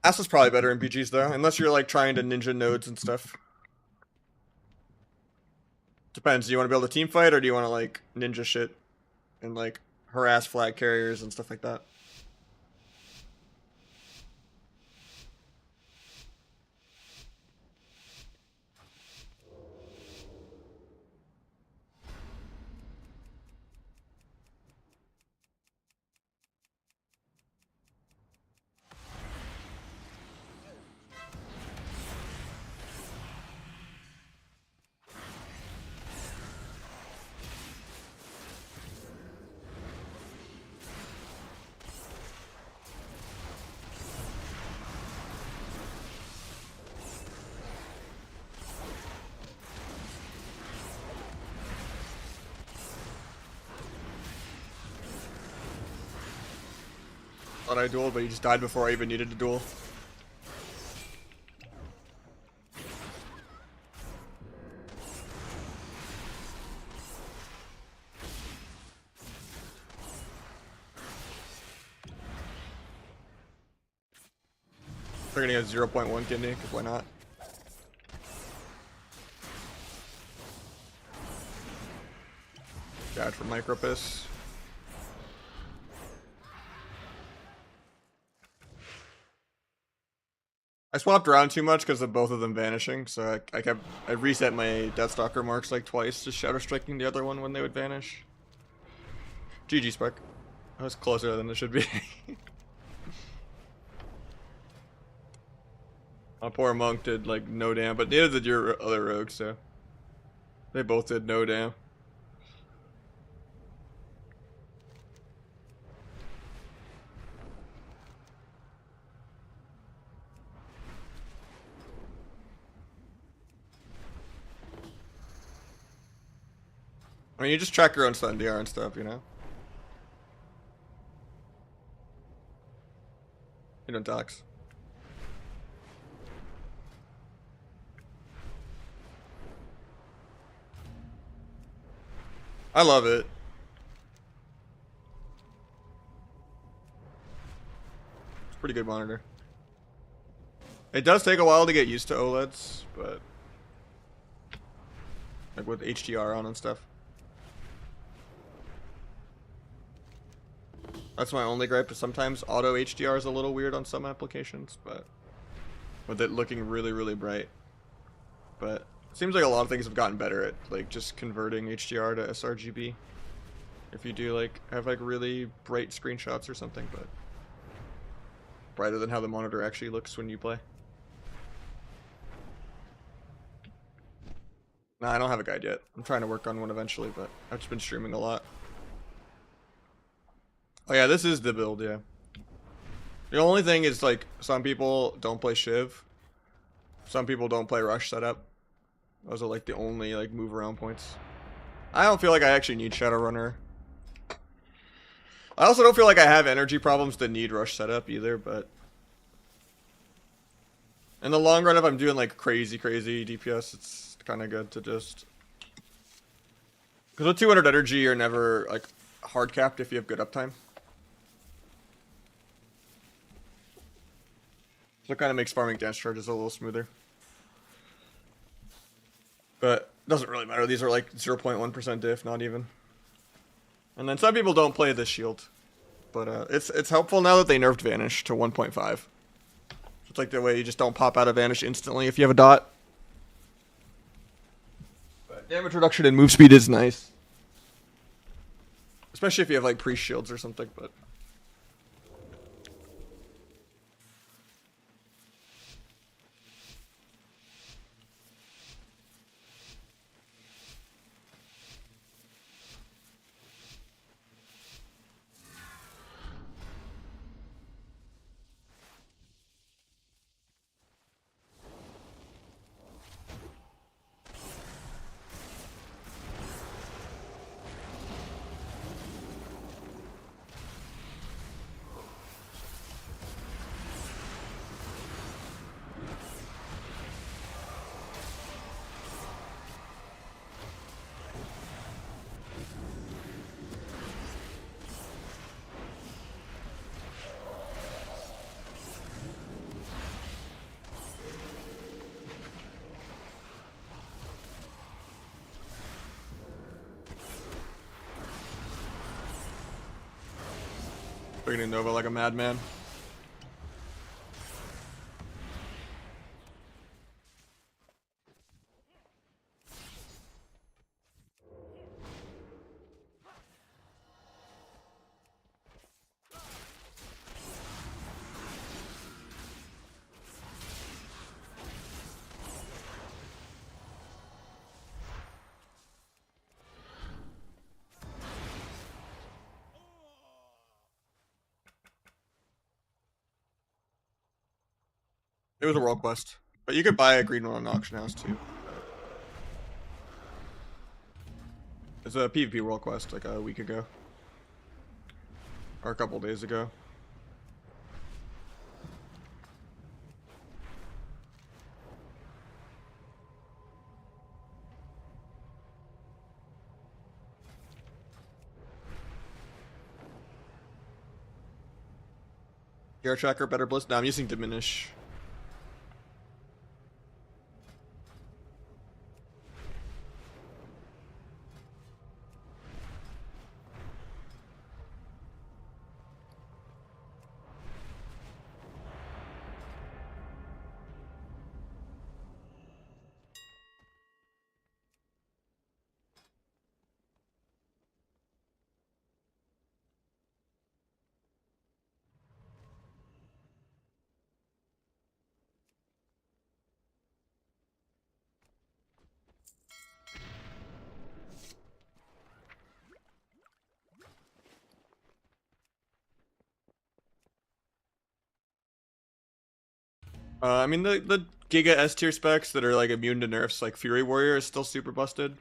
Asa's probably better in BGs though, unless you're like trying to ninja nodes and stuff. Depends. Do you want to build a team fight or do you want to like ninja shit and like harass flag carriers and stuff like that? Thought I dueled, but he just died before I even needed to duel. They're gonna get 0.1 kidney, because why not? Dad for Micropus. I swapped around too much because of both of them vanishing, so I reset my Deathstalker marks like twice, just Shadow Striking the other one when they would vanish. GG Spark. That was closer than it should be. My poor monk did like no damn, but neither did your other rogue, so they both did no damn. I mean, you just track your own stun DR and stuff, you know? You don't dox. I love it. It's a pretty good monitor. It does take a while to get used to OLEDs, but like with HDR on and stuff. That's my only gripe, is sometimes auto HDR is a little weird on some applications, but with it looking really, really bright. But it seems like a lot of things have gotten better at like just converting HDR to sRGB. If you do like have like really bright screenshots or something, but brighter than how the monitor actually looks when you play. Nah, I don't have a guide yet. I'm trying to work on one eventually, but I've just been streaming a lot. Oh yeah, this is the build, yeah. The only thing is like some people don't play Shiv. Some people don't play Rush setup. Those are like the only like move around points. I don't feel like I actually need Shadowrunner. I also don't feel like I have energy problems that need Rush setup either, but in the long run, if I'm doing like crazy DPS, it's kind of good to just... Because with 200 energy, you're never like hard capped if you have good uptime. So it kind of makes farming dance charges a little smoother. But it doesn't really matter. These are like 0.1% diff, not even. And then some people don't play this shield. But it's helpful now that they nerfed Vanish to 1.5. It's like the way you just don't pop out of Vanish instantly if you have a dot. But damage reduction and move speed is nice. Especially if you have like priest shields or something, but... Bringing Nova like a madman. It was a world quest. But you could buy a green one on auction house too. It's a PvP world quest like a week ago. Or a couple days ago. Gear tracker, better bliss. No, I'm using diminish. I mean the Giga S tier specs that are like immune to nerfs, like Fury Warrior, is still super busted.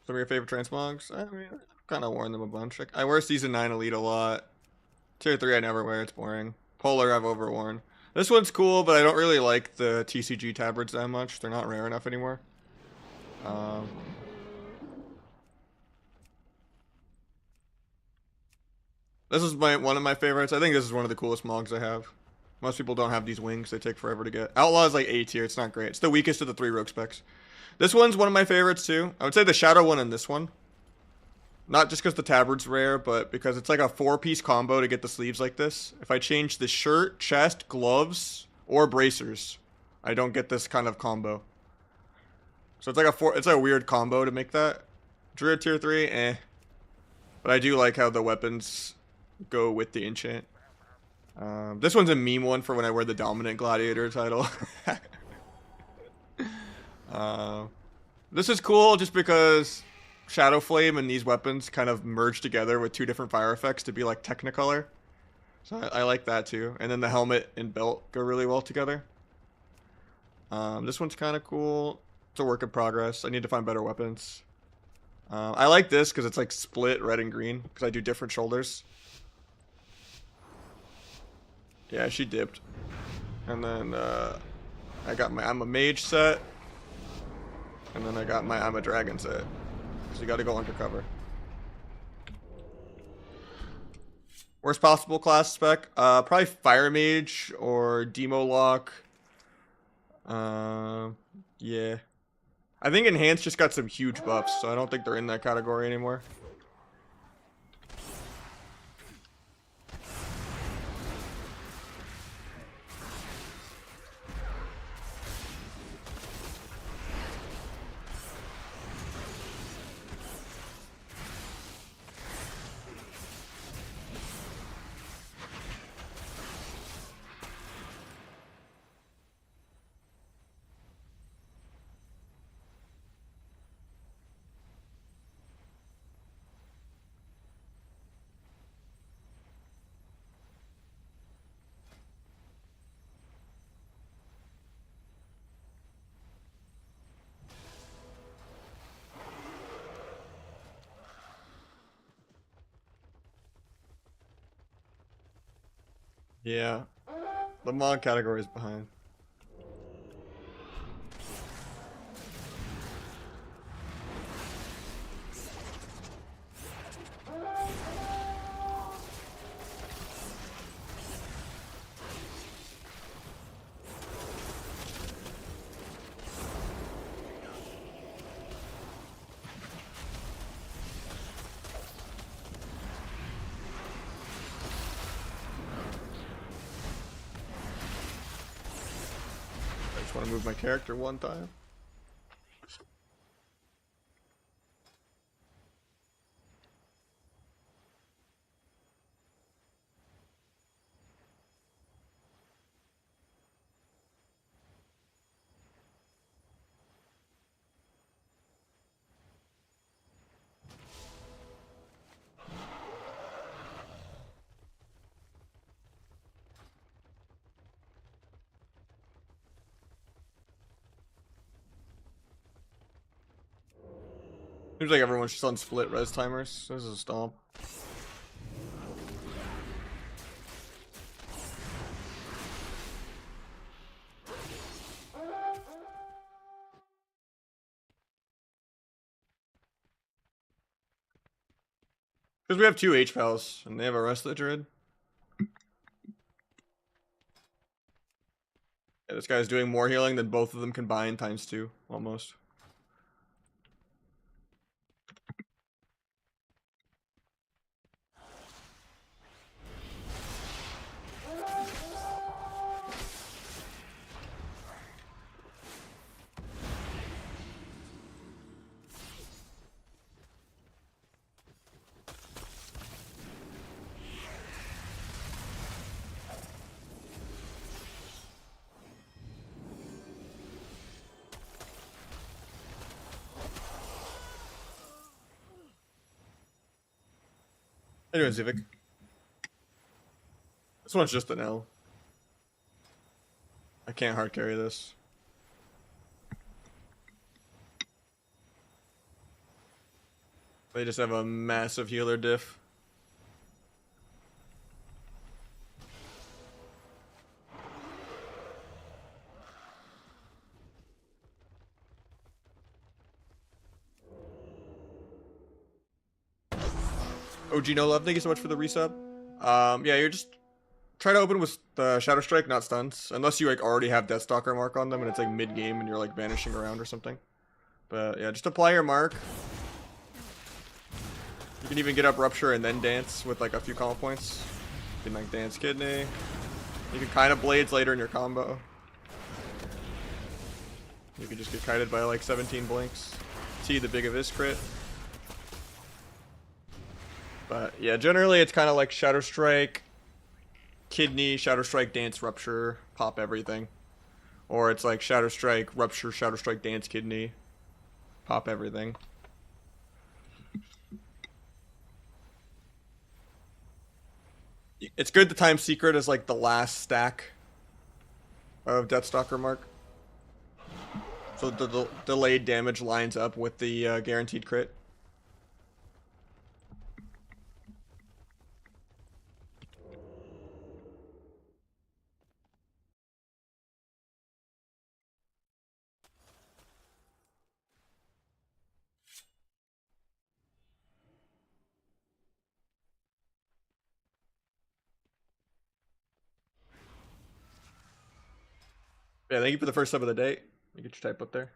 Some of your favorite transmogs? I mean, I've kind of worn them a bunch. I wear Season 9 Elite a lot. Tier 3 I never wear, it's boring. Polar I've overworn. This one's cool, but I don't really like the TCG tabards that much. They're not rare enough anymore. Um, this is one of my favorites. I think this is one of the coolest mogs I have. Most people don't have these wings. They take forever to get. Outlaw is like A tier. It's not great. It's the weakest of the 3 rogue specs. This one's one of my favorites too. I would say the Shadow one and this one. Not just because the tabard's rare, but because it's like a 4-piece combo to get the sleeves like this. If I change the shirt, chest, gloves, or bracers, I don't get this kind of combo. So it's like it's like a weird combo to make that. Druid tier 3, eh. But I do like how the weapons go with the enchant. This one's a meme one for when I wear the Dominant Gladiator title. This is cool just because Shadow Flame and these weapons kind of merge together with 2 different fire effects to be like Technicolor. So I like that too. And then the helmet and belt go really well together. This one's kind of cool. It's a work in progress. I need to find better weapons. I like this because it's like split red and green because I do different shoulders. Yeah, she dipped. And then I got my I'm a mage set. And then I got my I'm a dragon set. So you gotta go undercover. Worst possible class spec? Probably Fire Mage or Demo Lock. Yeah. I think Enhanced just got some huge buffs, so I don't think they're in that category anymore. Yeah. The mod category is behind. I just want to move my character one time. Seems like everyone's just on split res timers. This is a stomp. Because we have 2 H-Pals, and they have a Restless Druid. Yeah, this guy's doing more healing than both of them combined times 2, almost. How you doing, Zivik? This one's just an L. I can't hard carry this. They just have a massive healer diff. OG No Love, thank you so much for the resub. Yeah, you're just try to open with the Shadow Strike, not stuns, unless you like already have Deathstalker mark on them and it's like mid game and you're like vanishing around or something. But yeah, just apply your mark. You can even get up Rupture and then dance with like a few combo points. You can like dance Kidney. You can kind of blades later in your combo. You can just get kited by like 17 blinks. T the big Abyss crit. But yeah, generally it's kind of like Shadow Strike, Kidney, Shadow Strike, Dance, Rupture, pop everything. Or it's like Shadow Strike, Rupture, Shadow Strike, Dance, Kidney, pop everything. It's good to time Secret as like the last stack of Deathstalker mark. So the delayed damage lines up with the guaranteed crit. Yeah, thank you for the first sub of the day. You get your type up there.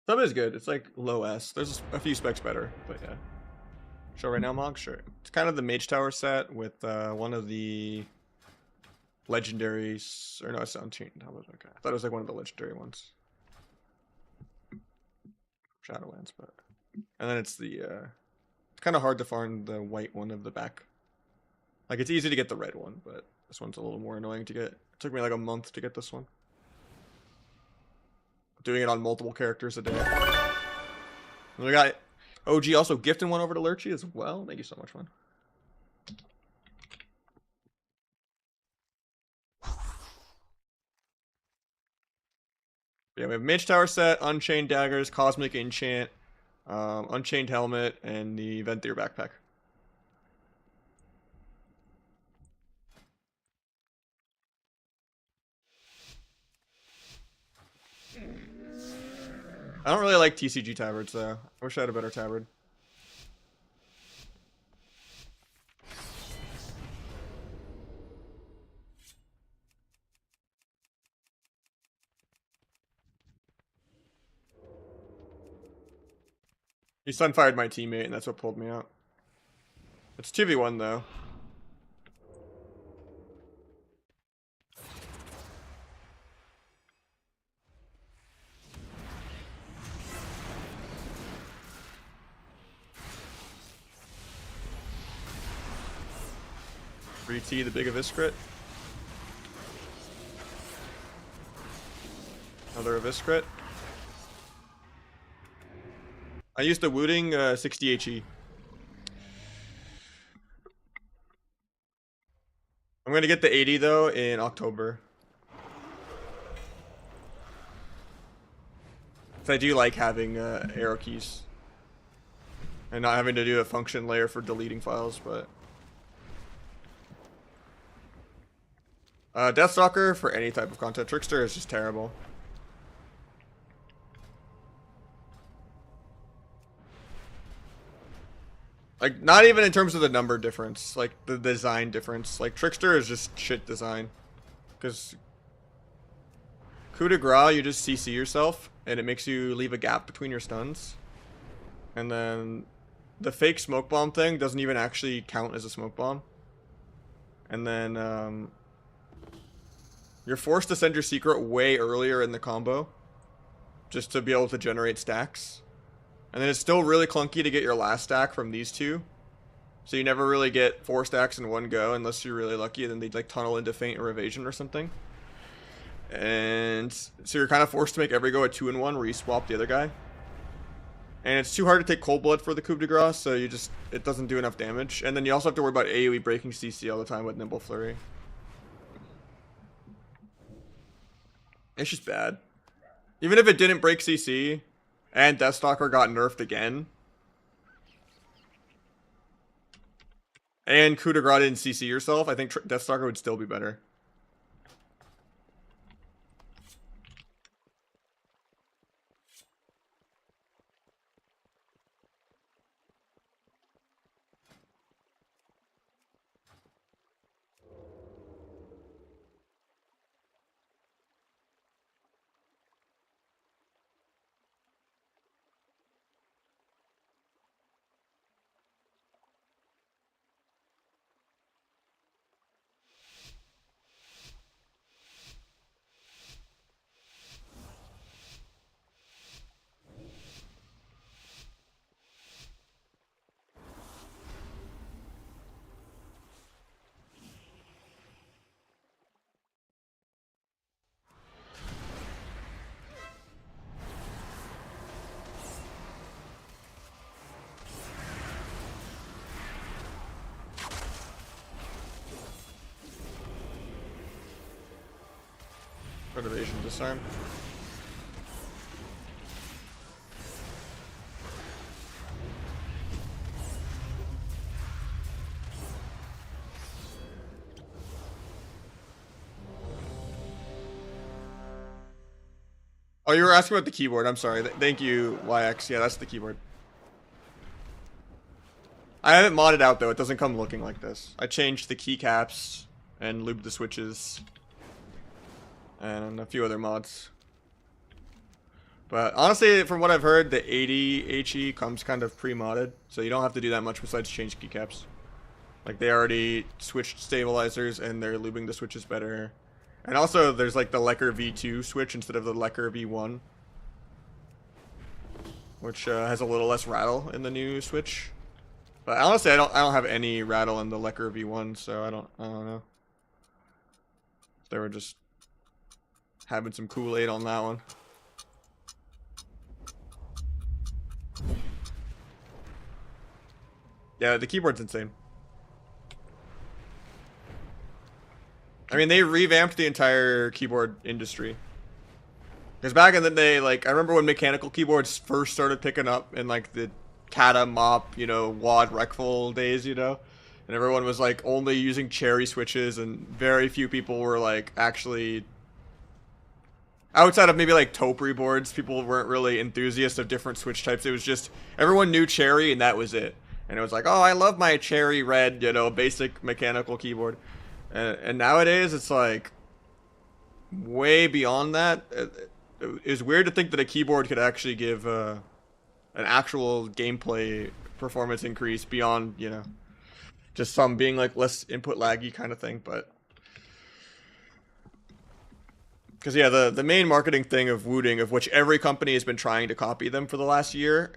Sub is good. It's like low S. There's a few specs better, but yeah. Show right now, Mog? Sure. It's kind of the Mage Tower set with one of the legendaries. Or no, it's Unchained. Okay. I thought it was like one of the legendary ones. Shadowlands, but. And then it's the. It's kind of hard to find the white one of the back. Like, it's easy to get the red one, but this one's a little more annoying to get. It took me like a month to get this one. Doing it on multiple characters a day. And we got OG also gifting one over to Lurchy as well. Thank you so much, man. Yeah, we have Mage Tower set, Unchained Daggers, Cosmic Enchant, Unchained Helmet, and the Venthyr Backpack. I don't really like TCG tabards though. I wish I had a better tabard. He sunfired my teammate and that's what pulled me out. It's 2v1 though. T the big Abyss crit. Another Abyss crit. I used the Wooting 60 HE. I'm gonna get the 80 though in October. I do like having arrow keys. And not having to do a function layer for deleting files, but... Deathstalker for any type of content. Trickster is just terrible. Like, not even in terms of the number difference. Like, the design difference. Like, Trickster is just shit design. Because... Coup de Grace, you just CC yourself, and it makes you leave a gap between your stuns. And then... The fake smoke bomb thing doesn't even actually count as a smoke bomb. And then, you're forced to send your secret way earlier in the combo. Just to be able to generate stacks. And then it's still really clunky to get your last stack from these two. So you never really get 4 stacks in one go unless you're really lucky. And then they'd like tunnel into Feint or Evasion or something. And so you're kind of forced to make every go a 2-in-1 where you swap the other guy. And it's too hard to take Cold Blood for the coup de grace, so it doesn't do enough damage. And then you also have to worry about AoE breaking CC all the time with Nimble Flurry. It's just bad. Even if it didn't break CC, and Deathstalker got nerfed again, and coup de grace didn't CC yourself, I think Deathstalker would still be better. Evasion disarm. Oh, you were asking about the keyboard. I'm sorry. Thank you, YX. Yeah, that's the keyboard. I haven't modded out, though. It doesn't come looking like this. I changed the keycaps and lubed the switches. And a few other mods. But honestly, from what I've heard, the 80 HE comes kind of pre-modded. So you don't have to do that much besides change keycaps. Like, they already switched stabilizers and they're lubing the switches better. And also, there's like the Lecker V2 switch instead of the Lecker V1. Which has a little less rattle in the new switch. But honestly, I don't have any rattle in the Lecker V1, so I don't know. They were just having some Kool-Aid on that one. Yeah, the keyboard's insane. I mean, they revamped the entire keyboard industry. Because back in the day, like, I remember when mechanical keyboards first started picking up in, like, the Kata, Mop, you know, WAD, Recful days, you know? And everyone was, like, only using cherry switches, and very few people were, like, actually... Outside of maybe, like, Topri boards, people weren't really enthusiasts of different switch types. It was just, everyone knew cherry, and that was it. And it was like, oh, I love my cherry red, you know, basic mechanical keyboard. And nowadays, it's like way beyond that. It's weird to think that a keyboard could actually give an actual gameplay performance increase beyond, you know, just some being like less input laggy kind of thing. But because yeah, the main marketing thing of Wooting, of which every company has been trying to copy them for the last year.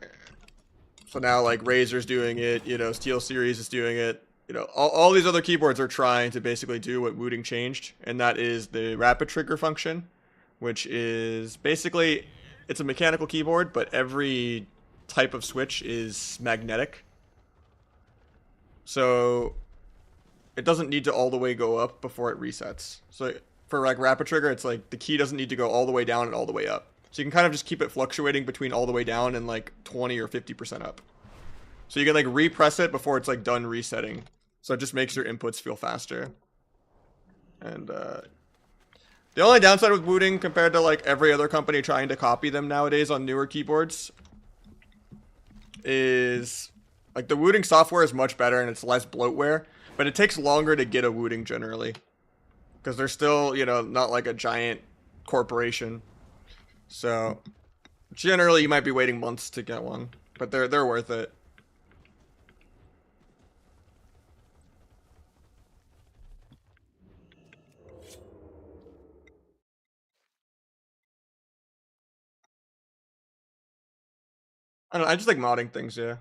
So now like Razer's doing it, you know, SteelSeries is doing it. You know, all these other keyboards are trying to basically do what Wooting changed, and that is the rapid trigger function, which is basically, it's a mechanical keyboard, but every type of switch is magnetic. So it doesn't need to all the way go up before it resets. So for like rapid trigger, it's like the key doesn't need to go all the way down and all the way up. So you can kind of just keep it fluctuating between all the way down and like 20 or 50% up. So you can like repress it before it's like done resetting. So it just makes your inputs feel faster. And the only downside with Wooting compared to like every other company trying to copy them nowadays on newer keyboards is like the Wooting software is much better and it's less bloatware, but it takes longer to get a Wooting generally. Because they're still, you know, not like a giant corporation. So generally you might be waiting months to get one, but they're worth it. I don't know, I just like modding things, yeah.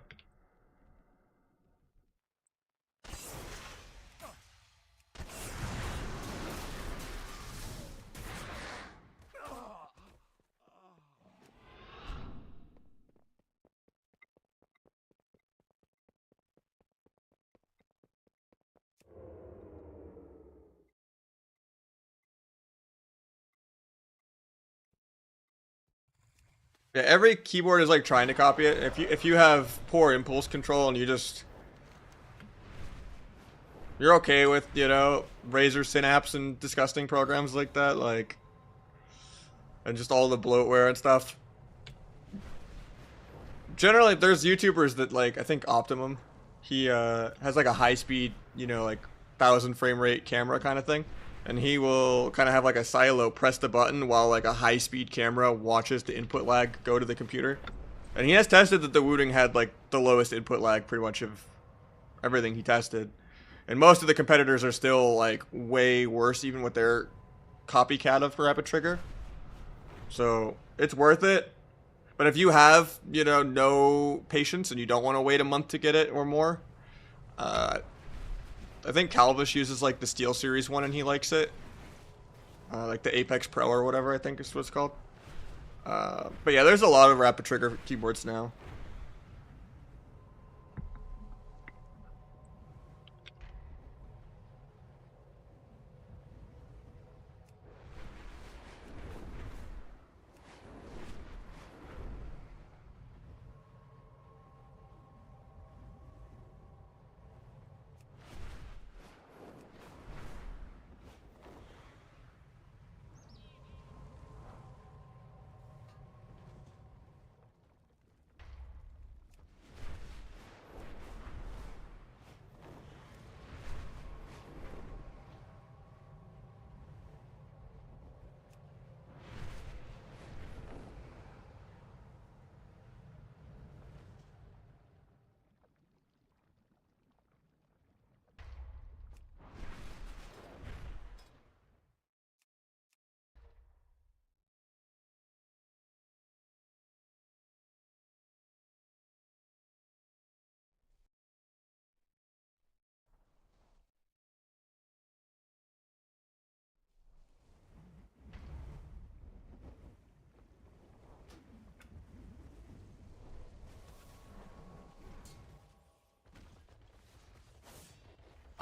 Yeah, every keyboard is like trying to copy it. If you have poor impulse control and you're okay with, you know, Razer Synapse and disgusting programs like that, like, and just all the bloatware and stuff. Generally, there's YouTubers that, like, I think Optimum, he has like a high speed, you know, like 1,000 frame rate camera kind of thing. And he will kind of have like a silo press the button while like a high speed camera watches the input lag go to the computer. And he has tested that the Wooting had like the lowest input lag pretty much of everything he tested. And most of the competitors are still like way worse even with their copycat of Rapid Trigger. So it's worth it. But if you have, you know, no patience and you don't want to wait a month to get it or more, uh, I think Calvish uses like the Steel Series one and he likes it. Like the Apex Pro or whatever I think is what it's called. But yeah, there's a lot of Rapid Trigger keyboards now.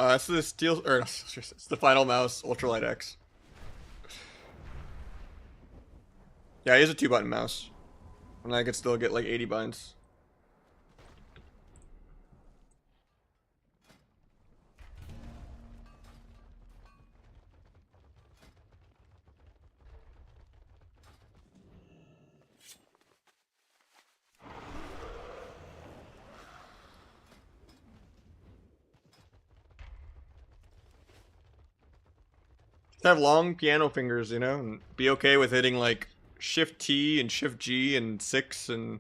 It's the Steel, or it's the Final Mouse Ultralight X. Yeah, he has a 2-button mouse. And I could still get like 80 buttons. Just have long piano fingers, you know, and be okay with hitting like Shift T and Shift G and 6 and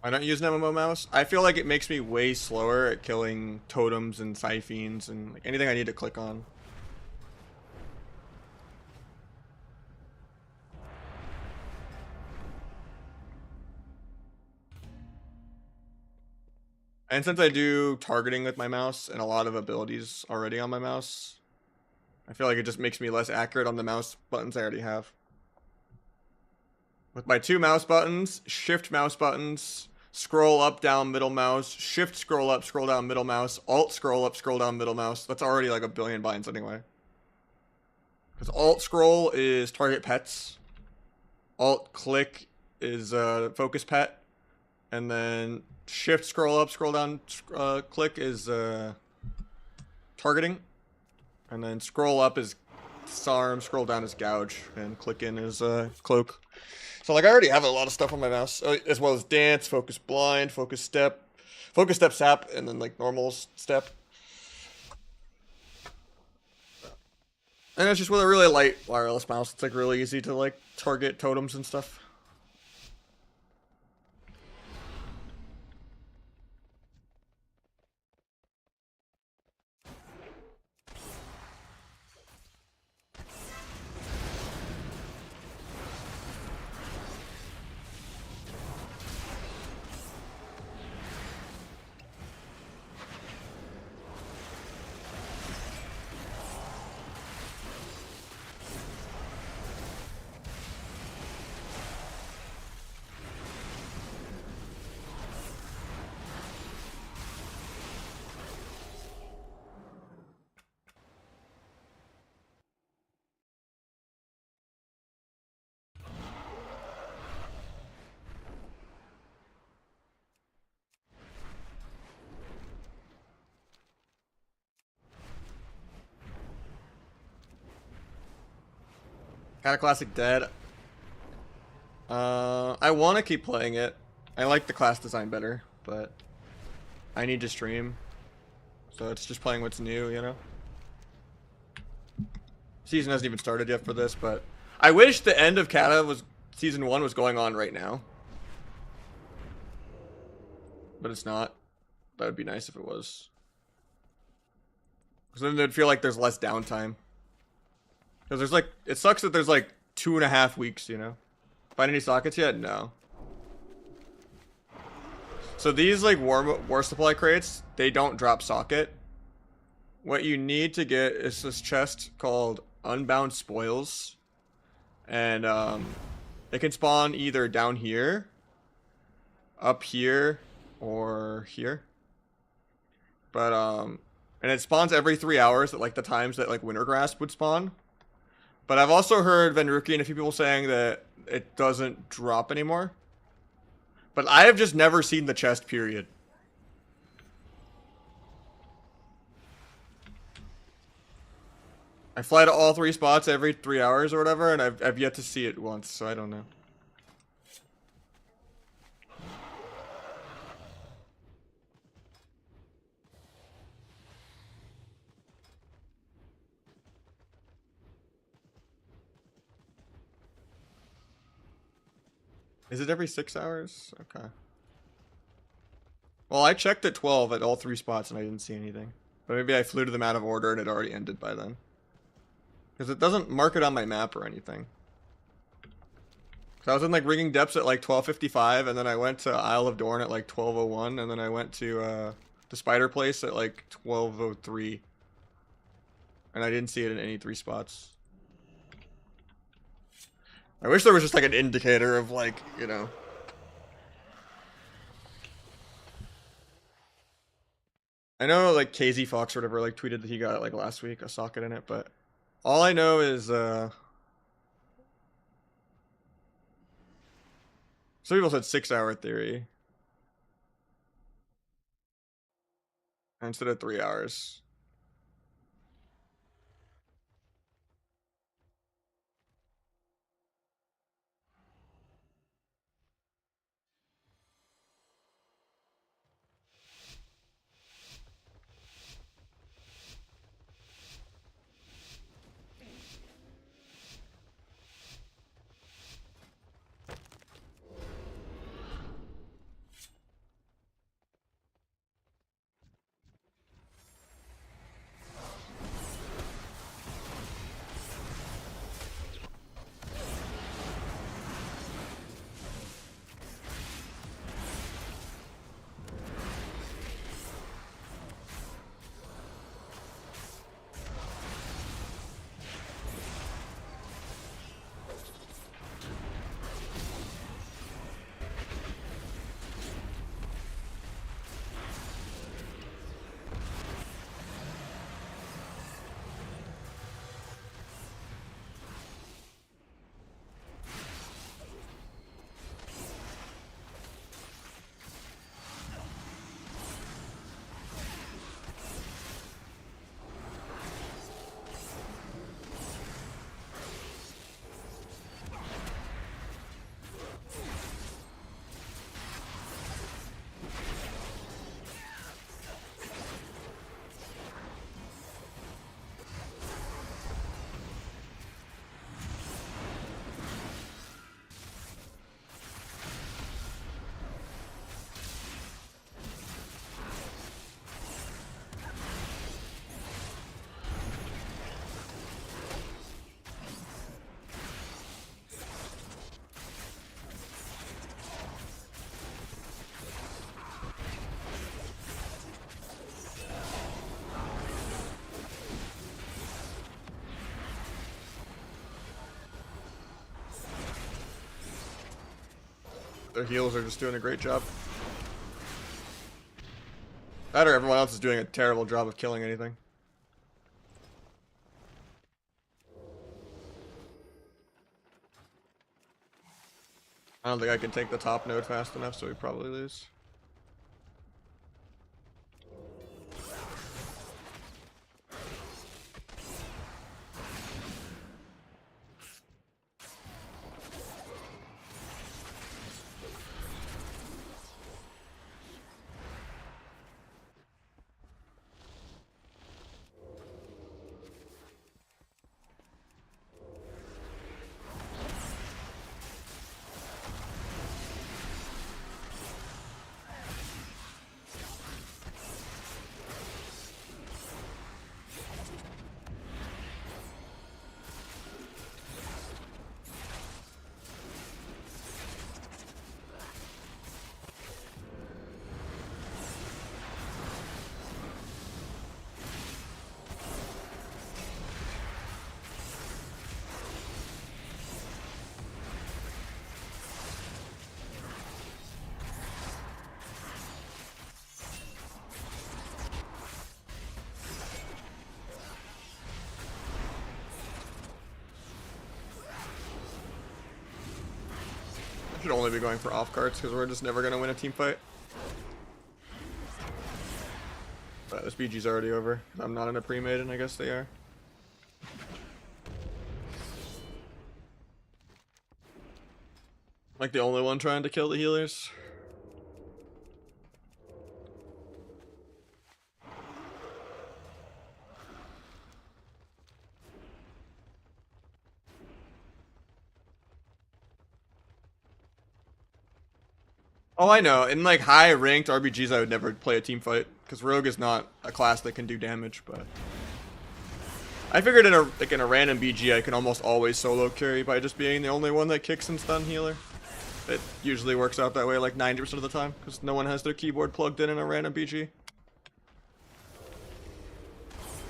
I don't use an MMO mouse. I feel like it makes me way slower at killing totems and Siphines and like anything I need to click on. And since I do targeting with my mouse and a lot of abilities already on my mouse, I feel like it just makes me less accurate on the mouse buttons I already have. With my 2 mouse buttons, shift mouse buttons, scroll up, down, middle mouse, shift, scroll up, scroll down, middle mouse, alt, scroll up, scroll down, middle mouse. That's already like a billion binds anyway. Because alt scroll is target pets. Alt click is focus pet. And then shift, scroll up, scroll down, click is targeting. And then scroll up is disarm, scroll down is gouge, and click in is cloak. So like I already have a lot of stuff on my mouse, as well as dance, focus blind, focus step sap, and then like normal step. And it's just with a really light wireless mouse. It's like really easy to like target totems and stuff. Kind of classic dead. I want to keep playing it. I like the class design better, but I need to stream. So it's just playing what's new, you know? Season hasn't even started yet for this, but I wish the end of Kata was season 1 was going on right now. But it's not. That would be nice if it was. Because then it'd feel like there's less downtime. Because there's like, it sucks that there's like 2.5 weeks, you know? Find any sockets yet? No. So these like war supply crates, they don't drop socket. What you need to get is this chest called Unbound Spoils. And it can spawn either down here, up here, or here. But and it spawns every 3 hours at like the times that like Wintergrasp would spawn. But I've also heard Venruki and a few people saying that it doesn't drop anymore. But I have just never seen the chest, period. I fly to all 3 spots every 3 hours or whatever, and I've yet to see it once, so I don't know. Is it every 6 hours? Okay. Well, I checked at 12 at all 3 spots and I didn't see anything. But maybe I flew to them out of order and it already ended by then. Because it doesn't mark it on my map or anything. So I was in like Ringing Depths at like 12:55, and then I went to Isle of Dorn at like 12:01, and then I went to the Spider Place at like 12:03. And I didn't see it in any 3 spots. I wish there was just like an indicator of like, you know. I know like KZ Fox or whatever like tweeted that he got like last week a socket in it, but all I know is some people said 6-hour theory instead of 3 hours. Their healers are just doing a great job. That or everyone else is doing a terrible job of killing anything. I don't think I can take the top node fast enough, so we probably lose. Should only be going for off cards because we're just never gonna win a team fight. But this BG's already over. I'm not in a pre-made, and I guess they are. Like the only one trying to kill the healers. Oh, I know. In like high ranked RBGs, I would never play a team fight because Rogue is not a class that can do damage. But I figured in a random BG, I can almost always solo carry by just being the only one that kicks and stun healer. It usually works out that way like 90% of the time because no one has their keyboard plugged in a random BG.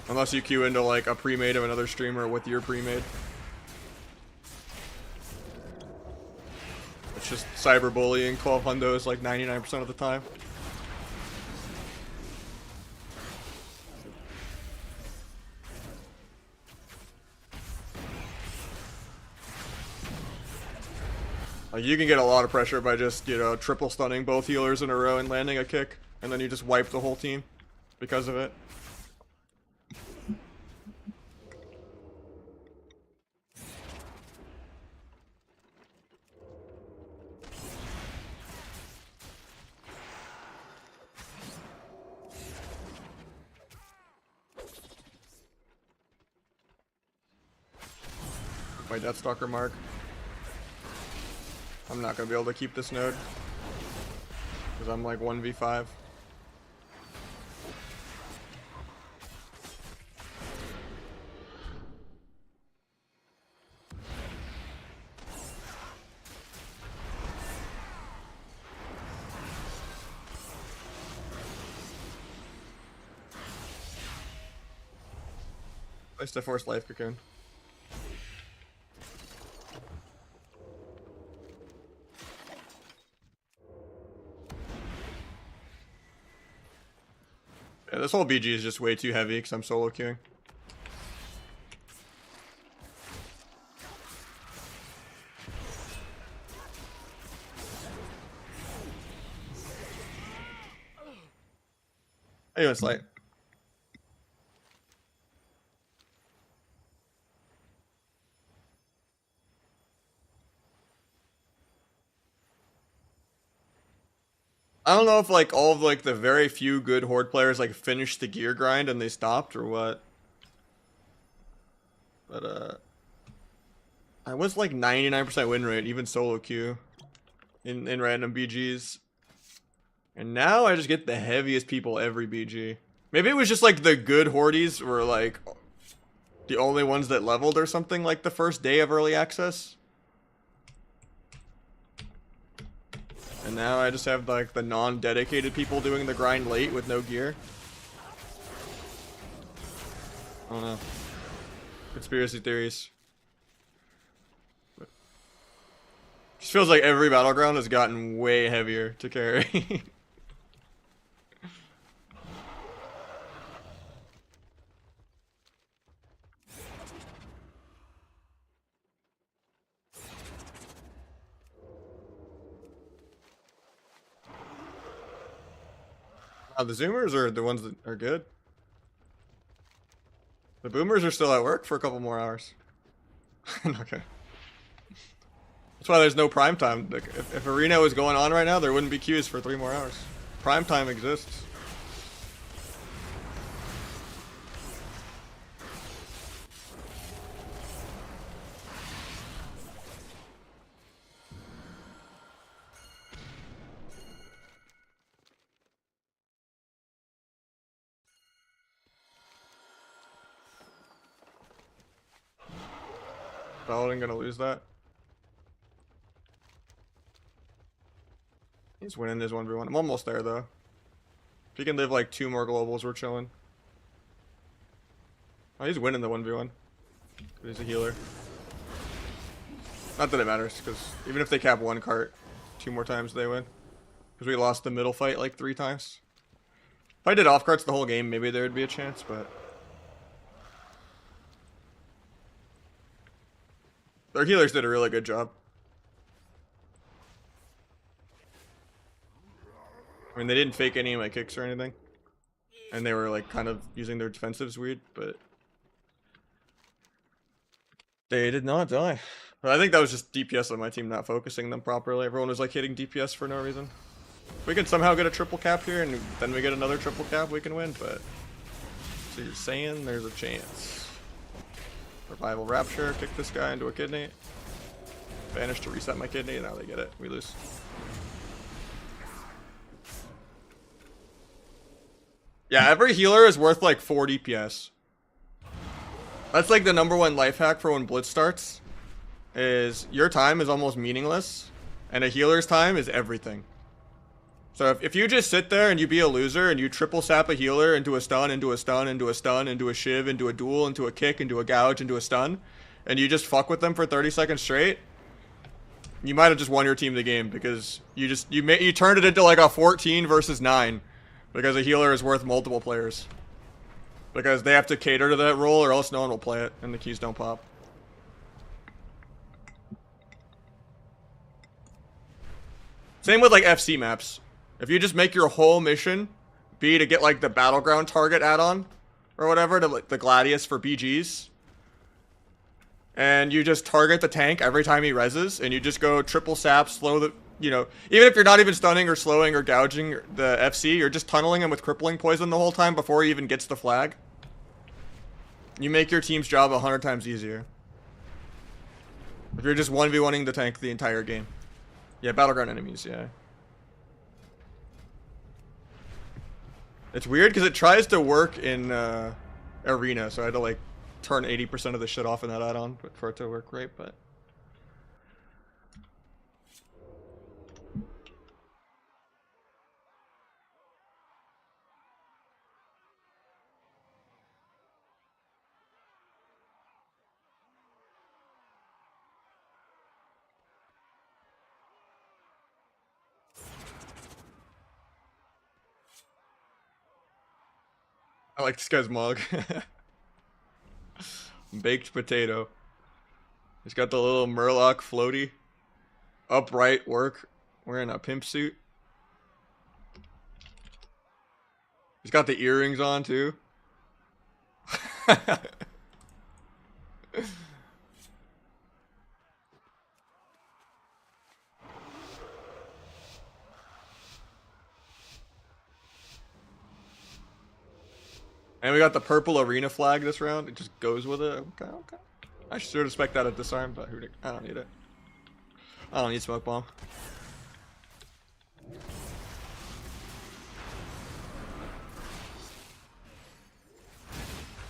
Unless you queue into like a pre-made of another streamer with your pre-made. It's just cyberbullying 12 hundos like 99% of the time. Like you can get a lot of pressure by just, you know, triple stunning both healers in a row and landing a kick, and then you just wipe the whole team because of it. My Deathstalker mark. I'm not gonna be able to keep this node because I'm like 1v5. Place to force life cocoon. Yeah, this whole BG is just way too heavy because I'm solo queuing. Anyway, it's like I don't know if like all of like the very few good Horde players like finished the gear grind and they stopped or what. But I was like 99% win rate, even solo queue in random BGs. And now I just get the heaviest people every BG. Maybe it was just like the good Hordes were like the only ones that leveled or something like the first day of early access. And now I just have like the non-dedicated people doing the grind late with no gear. I don't know. Conspiracy theories. Just feels like every battleground has gotten way heavier to carry. The Zoomers are the ones that are good. The Boomers are still at work for a couple more hours. Okay. That's why there's no prime time. Like, if Arena was going on right now, there wouldn't be queues for 3 more hours. Prime time exists. Paladin gonna lose that. He's winning his 1v1. I'm almost there though. If he can live like 2 more globals, we're chilling. Oh, he's winning the 1v1. He's a healer. Not that it matters, because even if they cap 1 cart 2 more times, they win. Because we lost the middle fight like 3 times. If I did off carts the whole game, maybe there would be a chance, but... Their healers did a really good job. I mean, they didn't fake any of my kicks or anything. And they were like kind of using their defensives weird, but... They did not die. But I think that was just DPS on my team not focusing them properly. Everyone was like hitting DPS for no reason. If we can somehow get a triple cap here and then we get another triple cap, we can win, but... So you're saying there's a chance. Revival Rapture, kick this guy into a kidney. Vanish to reset my kidney, and now they get it. We lose. Yeah, every healer is worth like 4 DPS. That's like the #1 life hack for when Blitz starts. Is your time is almost meaningless, and a healer's time is everything. So if you just sit there and you be a loser and you triple sap a healer into a stun, into a stun, into a stun, into a shiv, into a duel, into a kick, into a gouge, into a stun, and you just fuck with them for 30 seconds straight, you might have just won your team the game because you turned it into like a 14 versus 9 because a healer is worth multiple players. Because they have to cater to that role or else no one will play it and the keys don't pop. Same with like FC maps. If you just make your whole mission be to get like the battleground target add-on or whatever, to like the Gladius for BGs, and you just target the tank every time he reses, and you just go triple sap, slow the, you know, even if you're not even stunning or slowing or gouging the FC, you're just tunneling him with crippling poison the whole time before he even gets the flag. You make your team's job 100 times easier. If you're just 1v1ing the tank the entire game. Yeah, battleground enemies, yeah. It's weird because it tries to work in Arena, so I had to like turn 80% of the shit off in that add-on for it to work right, but... I like this guy's mug. Baked potato. He's got the little Murloc floaty. Upright work. Wearing a pimp suit. He's got the earrings on too. And we got the purple arena flag this round. It just goes with it. Okay, okay. I should expect that at disarm, but I don't need it. I don't need smoke bomb.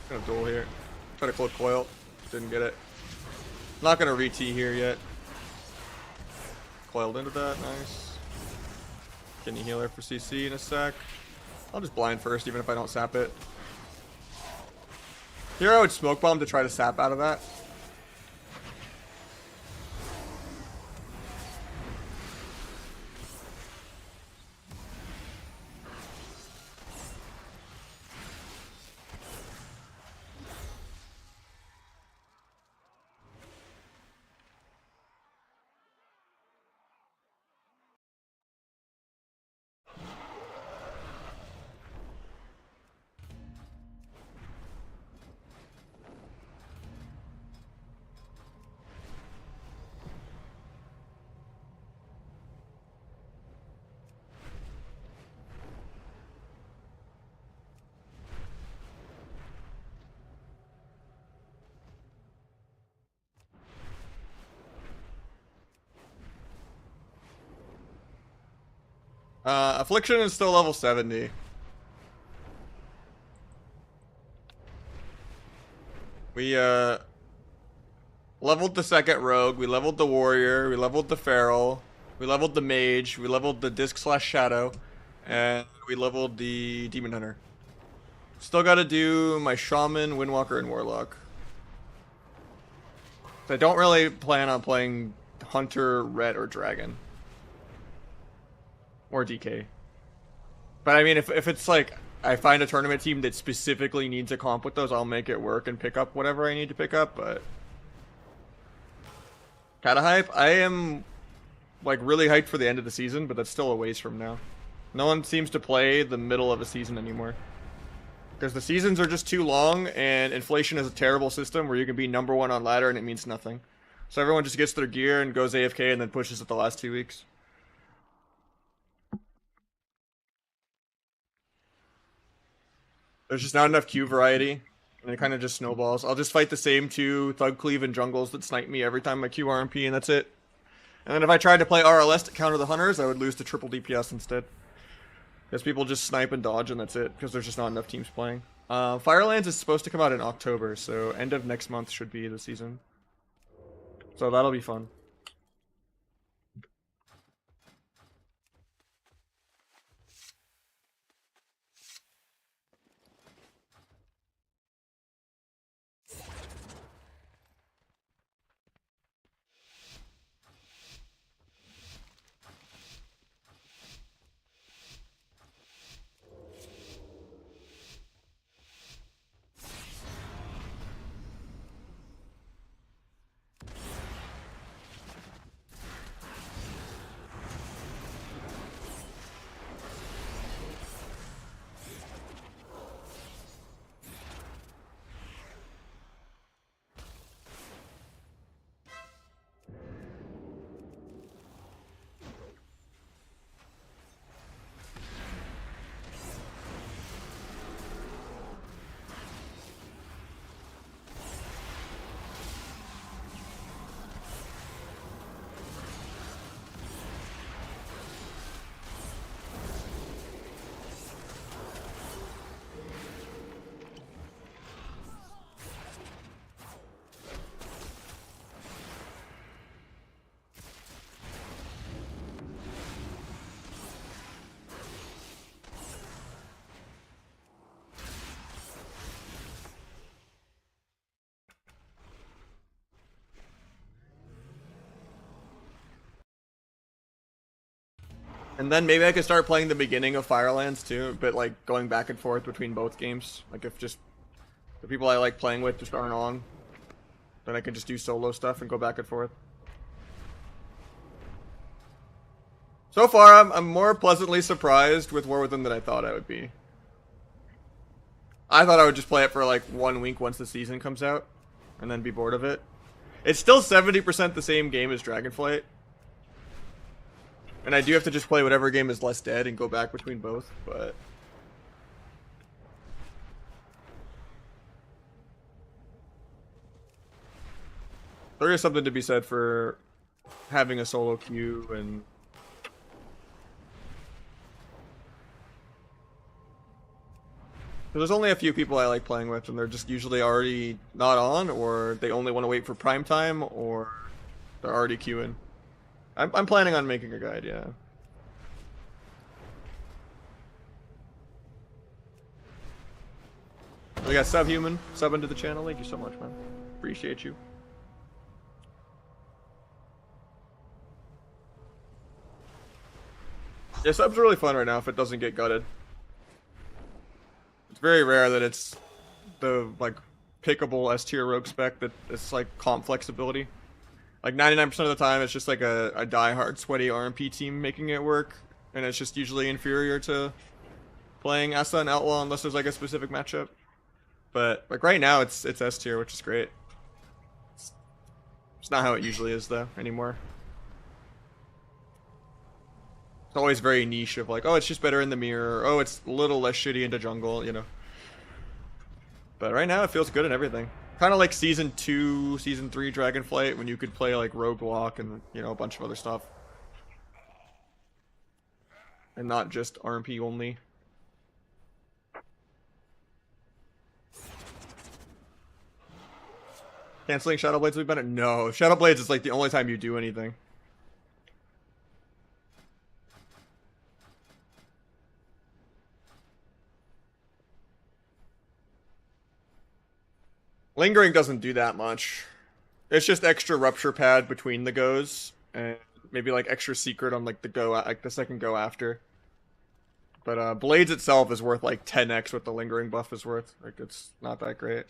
Gonna duel here. Try to cloak coil. Didn't get it. Not gonna re-T here yet. Coiled into that. Nice. Kidney healer for CC in a sec. I'll just blind first, even if I don't sap it. Here I would smoke bomb to try to sap out of that. Affliction is still level 70. We, leveled the second rogue, we leveled the warrior, we leveled the feral, we leveled the mage, we leveled the disc/shadow, and we leveled the demon hunter. Still gotta do my shaman, windwalker, and warlock. I don't really plan on playing hunter, ret, or dragon. Or DK. But I mean, if it's like, I find a tournament team that specifically needs a comp with those, I'll make it work and pick up whatever I need to pick up, but... Kinda hype? I am, like, really hyped for the end of the season, but that's still a ways from now. No one seems to play the middle of a season anymore. Because the seasons are just too long, and inflation is a terrible system where you can be #1 on ladder and it means nothing. So everyone just gets their gear and goes AFK and then pushes it the last 2 weeks. There's just not enough Q variety, and it kind of just snowballs. I'll just fight the same 2 Thug Cleave and jungles that snipe me every time I Q RMP, and that's it. And then if I tried to play RLS to counter the hunters, I would lose to triple DPS instead. Because people just snipe and dodge, and that's it, because there's just not enough teams playing. Firelands is supposed to come out in October, so end of next month should be the season. So that'll be fun. And then maybe I could start playing the beginning of Firelands too, but like going back and forth between both games. Like if just the people I like playing with just aren't on, then I can just do solo stuff and go back and forth. So far, I'm more pleasantly surprised with War Within than I thought I would be. I thought I would just play it for like 1 week once the season comes out, and then be bored of it. It's still 70% the same game as Dragonflight. And I do have to just play whatever game is less dead and go back between both, but... There is something to be said for having a solo queue and... There's only a few people I like playing with, and they're just usually already not on, or they only want to wait for prime time, or they're already queuing. I'm planning on making a guide, yeah. We got Subhuman, sub into the channel. Thank you so much, man. Appreciate you. Yeah, subs are really fun right now if it doesn't get gutted. It's very rare that it's the, like, pickable S tier rogue spec that it's, like, comp flexibility. Like 99% of the time, it's just like a die-hard sweaty RMP team making it work, and it's just usually inferior to playing Asa and Outlaw unless there's like a specific matchup. But like right now, it's S tier, which is great. It's not how it usually is though anymore. It's always very niche of like, oh, it's just better in the mirror. Or, oh, it's a little less shitty into jungle, you know. But right now, it feels good in everything. Kind of like Season 2, Season 3 Dragonflight, when you could play like Rogue Walk and, you know, a bunch of other stuff. and not just RMP only. Canceling Shadow Blades would be better? No, Shadow Blades is like the only time you do anything. Lingering doesn't do that much. It's just extra rupture pad between the goes, and maybe like extra secret on like the go, like the second go after. But Blades itself is worth like 10x what the lingering buff is worth. Like it's not that great.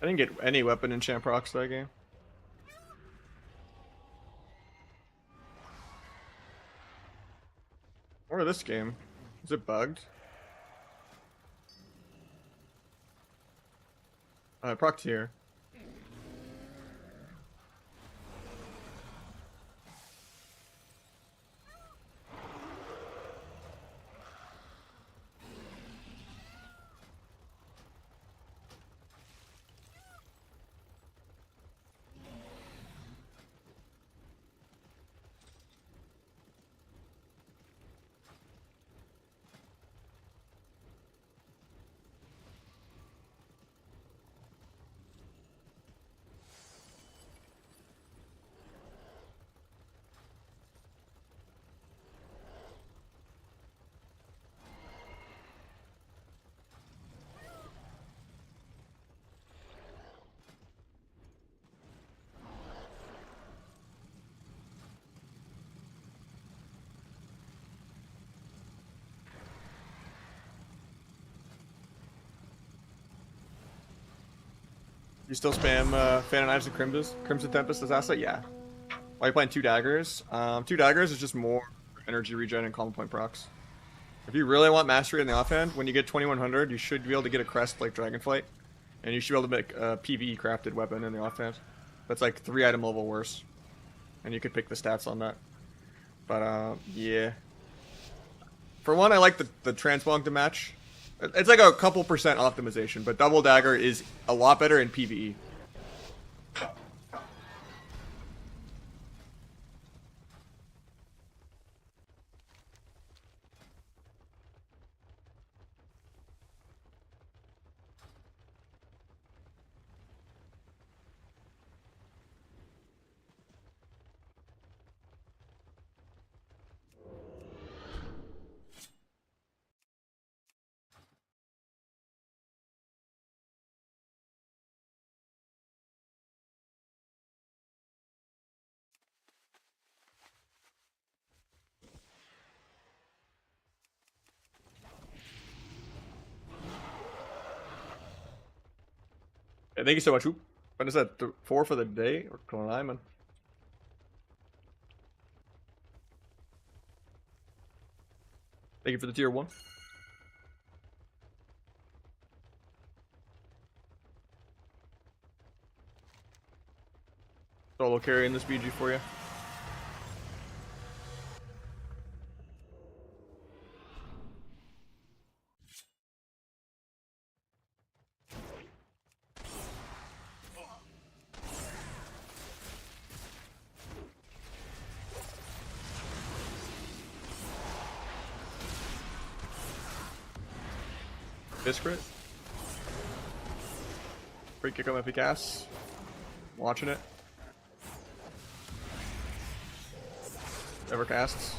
I didn't get any weapon in Champ Rocks that game. Or this game. Is it bugged? Proc here. You still spam Fan of Knives and Crimson Tempest as asset? Yeah. Why are you playing 2 daggers? 2 daggers is just more energy regen and common point procs. If you really want mastery in the offhand, when you get 2100, you should be able to get a crest like Dragonflight. And you should be able to make a PvE crafted weapon in the offhand. That's like 3 item level worse. And you could pick the stats on that. But yeah. For one, I like the Transmog to match. It's like a couple percent optimization, but Double Dagger is a lot better in PvE. Hey, thank you so much, Hoop. When is that? 4 for the day? Or 29, man? Thank you for the tier 1. dual carrying this BG for you. Biscrit. Free kick on Epicass. Watching it. Ever casts.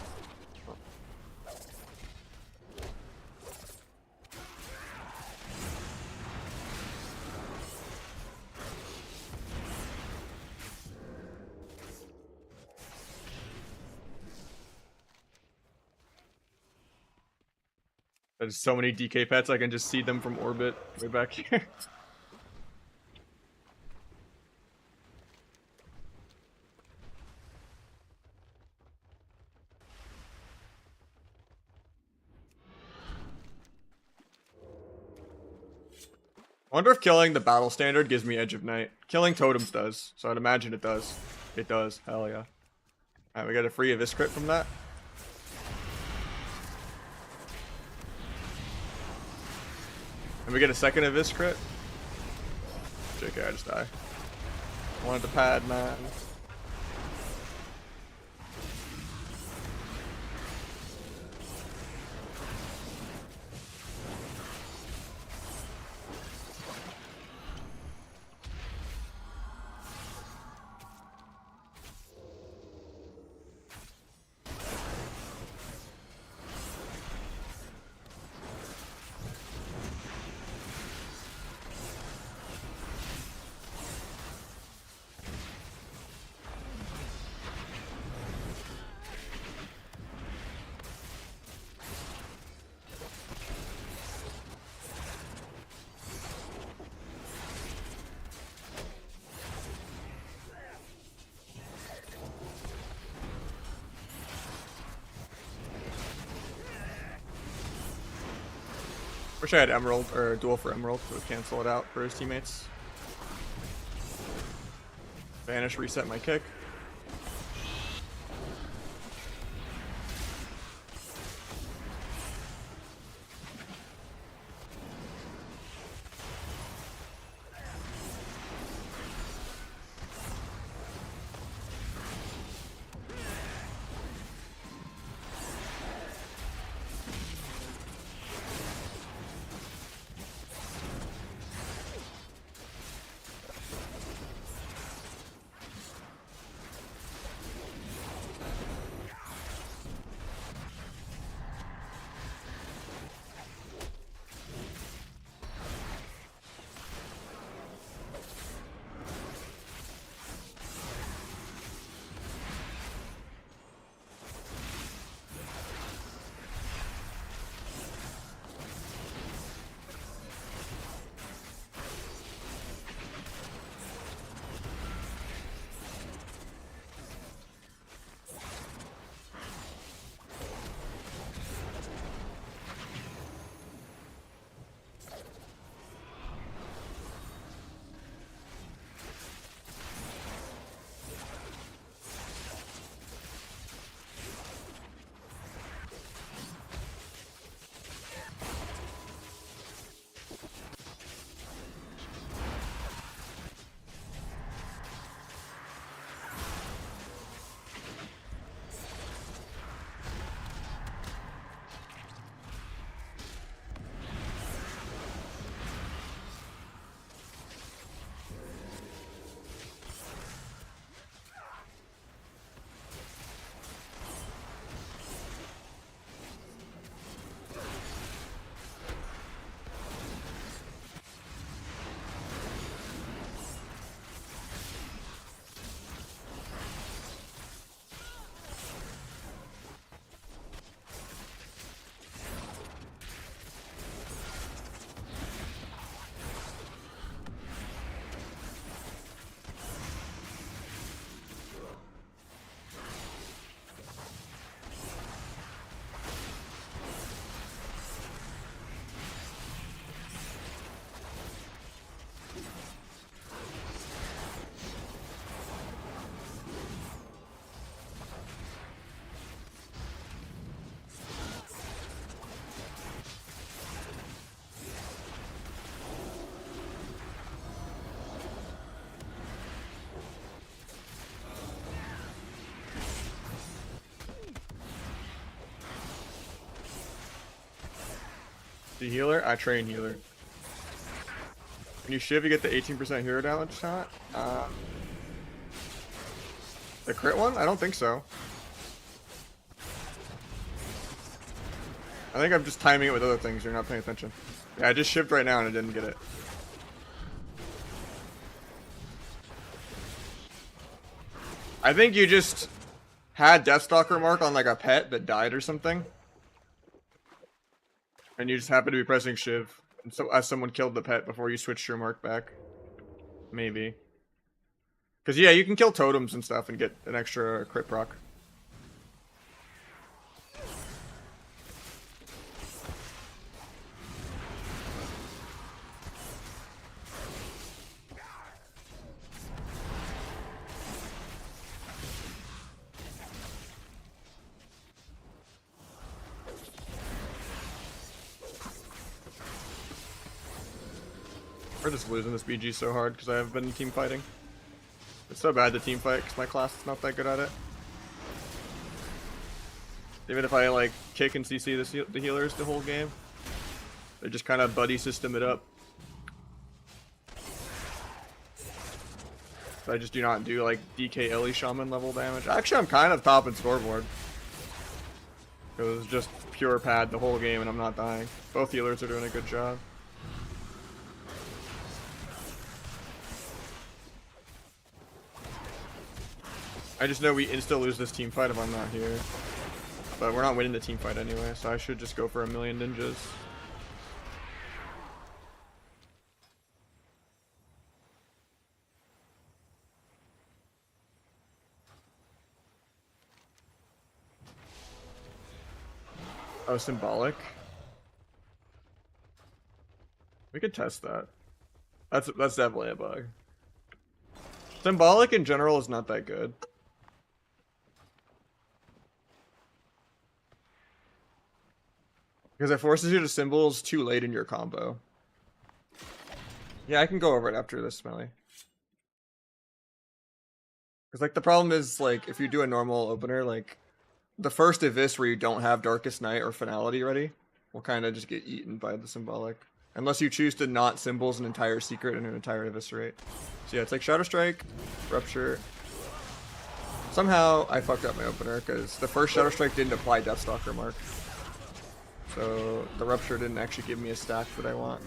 There's so many DK pets, I can just see them from orbit way back here. I wonder if killing the battle standard gives me Edge of Night. Killing totems does, so I'd imagine it does. It does, hell yeah. Alright, we got a free Abyss crit from that. And we get a second Abyss crit. JK, I just die. Wanted the pad, man. Wish I had Emerald, or Duel for Emerald, to cancel it out for his teammates. Vanish, reset my kick. The healer? I train healer. When you shiv, you get the 18% hero damage shot. The crit one? I don't think so. I think I'm just timing it with other things. You're not paying attention. Yeah, I just shivved right now and I didn't get it. I think you just had Deathstalker mark on like a pet that died or something. And you just happened to be pressing shiv. And so as someone killed the pet before you switched your mark back. Maybe. Because yeah, you can kill totems and stuff and get an extra crit proc. We're just losing this BG so hard because I have been team fighting. It's so bad to team fight because my class is not that good at it. Even if I like kick and CC the healers the whole game, they just kind of buddy system it up. So I just do not do like DK Ellie Shaman level damage. Actually, I'm kind of top in scoreboard. Because it's just pure pad the whole game and I'm not dying. Both healers are doing a good job. I just know we insta lose this team fight if I'm not here. But we're not winning the team fight anyway, so I should just go for a million ninjas. Oh, symbolic? We could test that. That's definitely a bug. Symbolic in general is not that good. Because it forces you to symbols too late in your combo. Yeah, I can go over it after this, Smelly. Because, like, the problem is, like, if you do a normal opener, like, the first Evis where you don't have Darkest Night or Finality ready will kind of just get eaten by the symbolic. Unless you choose to not symbols an entire secret and an entire Eviscerate. So yeah, it's like Shadow Strike, Rupture. Somehow I fucked up my opener because the first Shadow Strike didn't apply Deathstalker mark. So the Rupture didn't actually give me a stack that I want.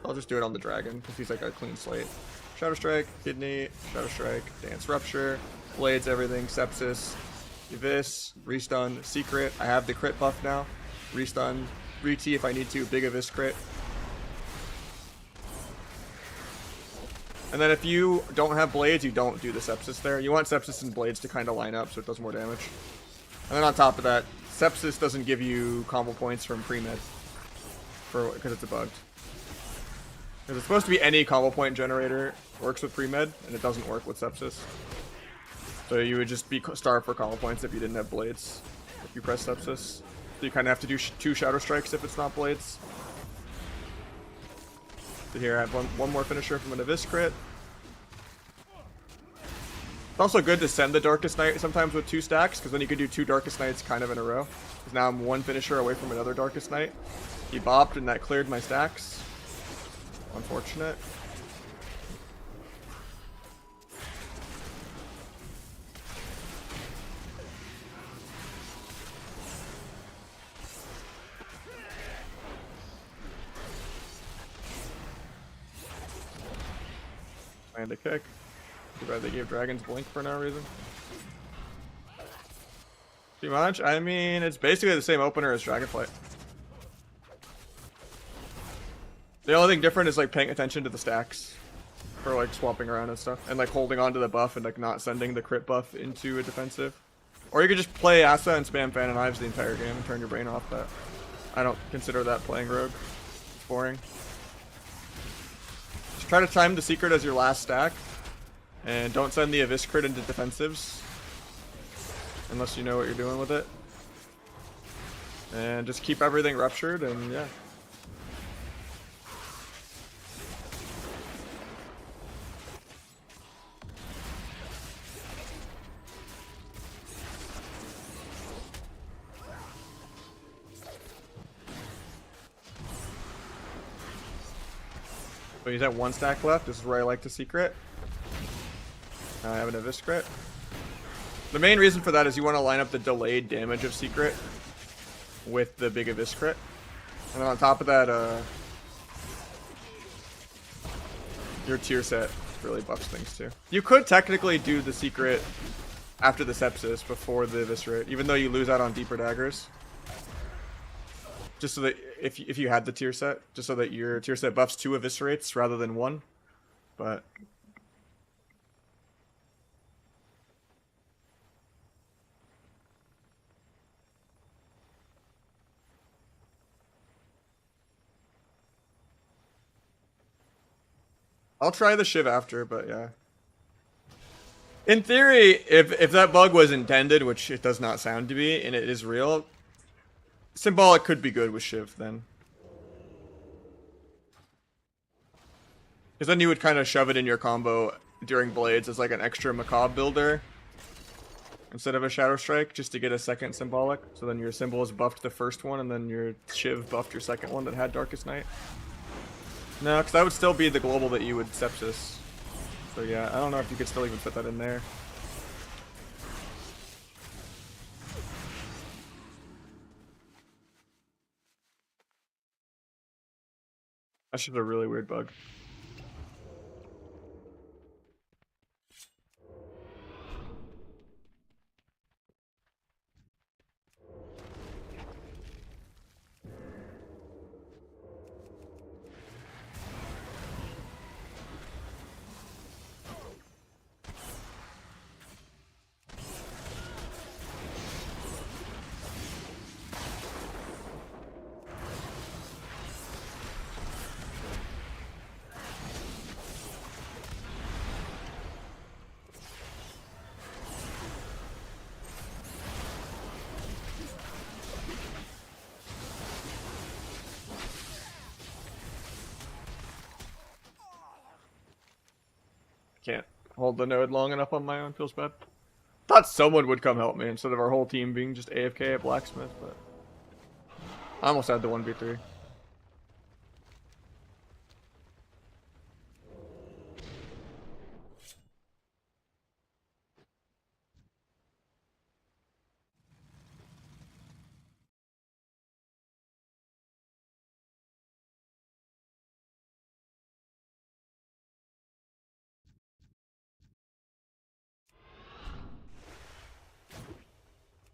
I'll just do it on the dragon because he's like a clean slate. Shadow Strike, Kidney, Shadow Strike, Dance Rupture, Blades everything, Sepsis, Evis, Restun, Secret. I have the crit buff now. Restun, Re-T if I need to, big Evis crit. And then if you don't have Blades, you don't do the Sepsis there. You want Sepsis and Blades to kind of line up so it does more damage. And then on top of that, Sepsis doesn't give you combo points from pre-med because it's a bugged. Because it's supposed to be any combo point generator works with pre-med, and it doesn't work with Sepsis. So you would just be starved for combo points if you didn't have Blades, if you press Sepsis. So you kind of have to do 2 Shadow Strikes if it's not Blades. So here I have one more finisher from an Evis crit. It's also good to send the Darkest Night sometimes with 2 stacks, because then you can do 2 Darkest Nights kind of in a row. Because now I'm 1 finisher away from another Darkest Night. He bopped and that cleared my stacks. Unfortunate. And a kick. Too bad they gave Dragons Blink for no reason. Too much? I mean, it's basically the same opener as Dragonflight. The only thing different is like paying attention to the stacks for like swapping around and stuff, and like holding on to the buff and like not sending the crit buff into a defensive. Or you could just play Asa and spam Fan and Hives the entire game and turn your brain off that. I don't consider that playing Rogue. It's boring. Just try to time the secret as your last stack. And don't send the Evis crit into defensives. Unless you know what you're doing with it. And just keep everything ruptured and yeah. So he's at 1 stack left. This is where I like to secret. Now I have an Abyss crit. The main reason for that is you want to line up the delayed damage of secret with the big Abyss crit. And then on top of that, your tier set really buffs things too. You could technically do the secret after the Sepsis before the Eviscerate, even though you lose out on deeper daggers. Just so that if you had the tier set, just so that your tier set buffs 2 Eviscerates rather than 1. But I'll try the Shiv after, but yeah. In theory, if that bug was intended, which it does not sound to be, and it is real, Symbolic could be good with Shiv then. Because then you would kind of shove it in your combo during Blades as like an extra Macabre builder instead of a Shadow Strike, just to get a second Symbolic. So then your Symbol is buffed the first one, and then your Shiv buffed your second one that had Darkest Night. No, because that would still be the global that you would Sepsis. So yeah, I don't know if you could still even fit that in there. That's just a really weird bug. Can't hold the node long enough on my own, feels bad. Thought someone would come help me instead of our whole team being just AFK at Blacksmith, but I almost had the 1v3.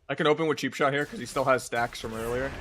I can open with Cheap Shot here because he still has stacks from earlier.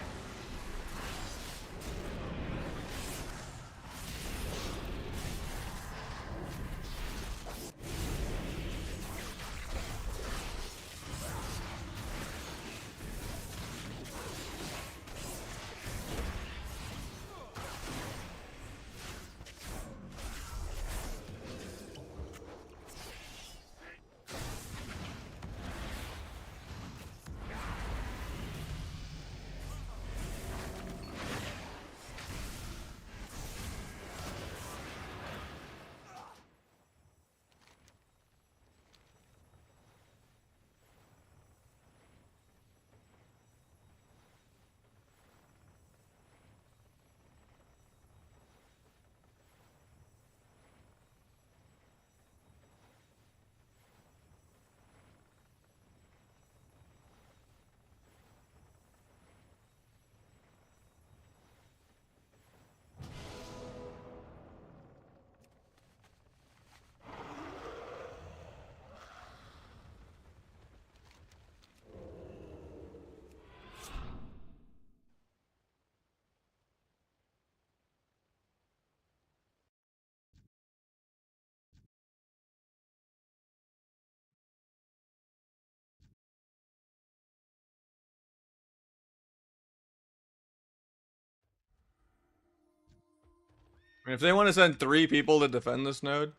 I mean, if they want to send 3 people to defend this node,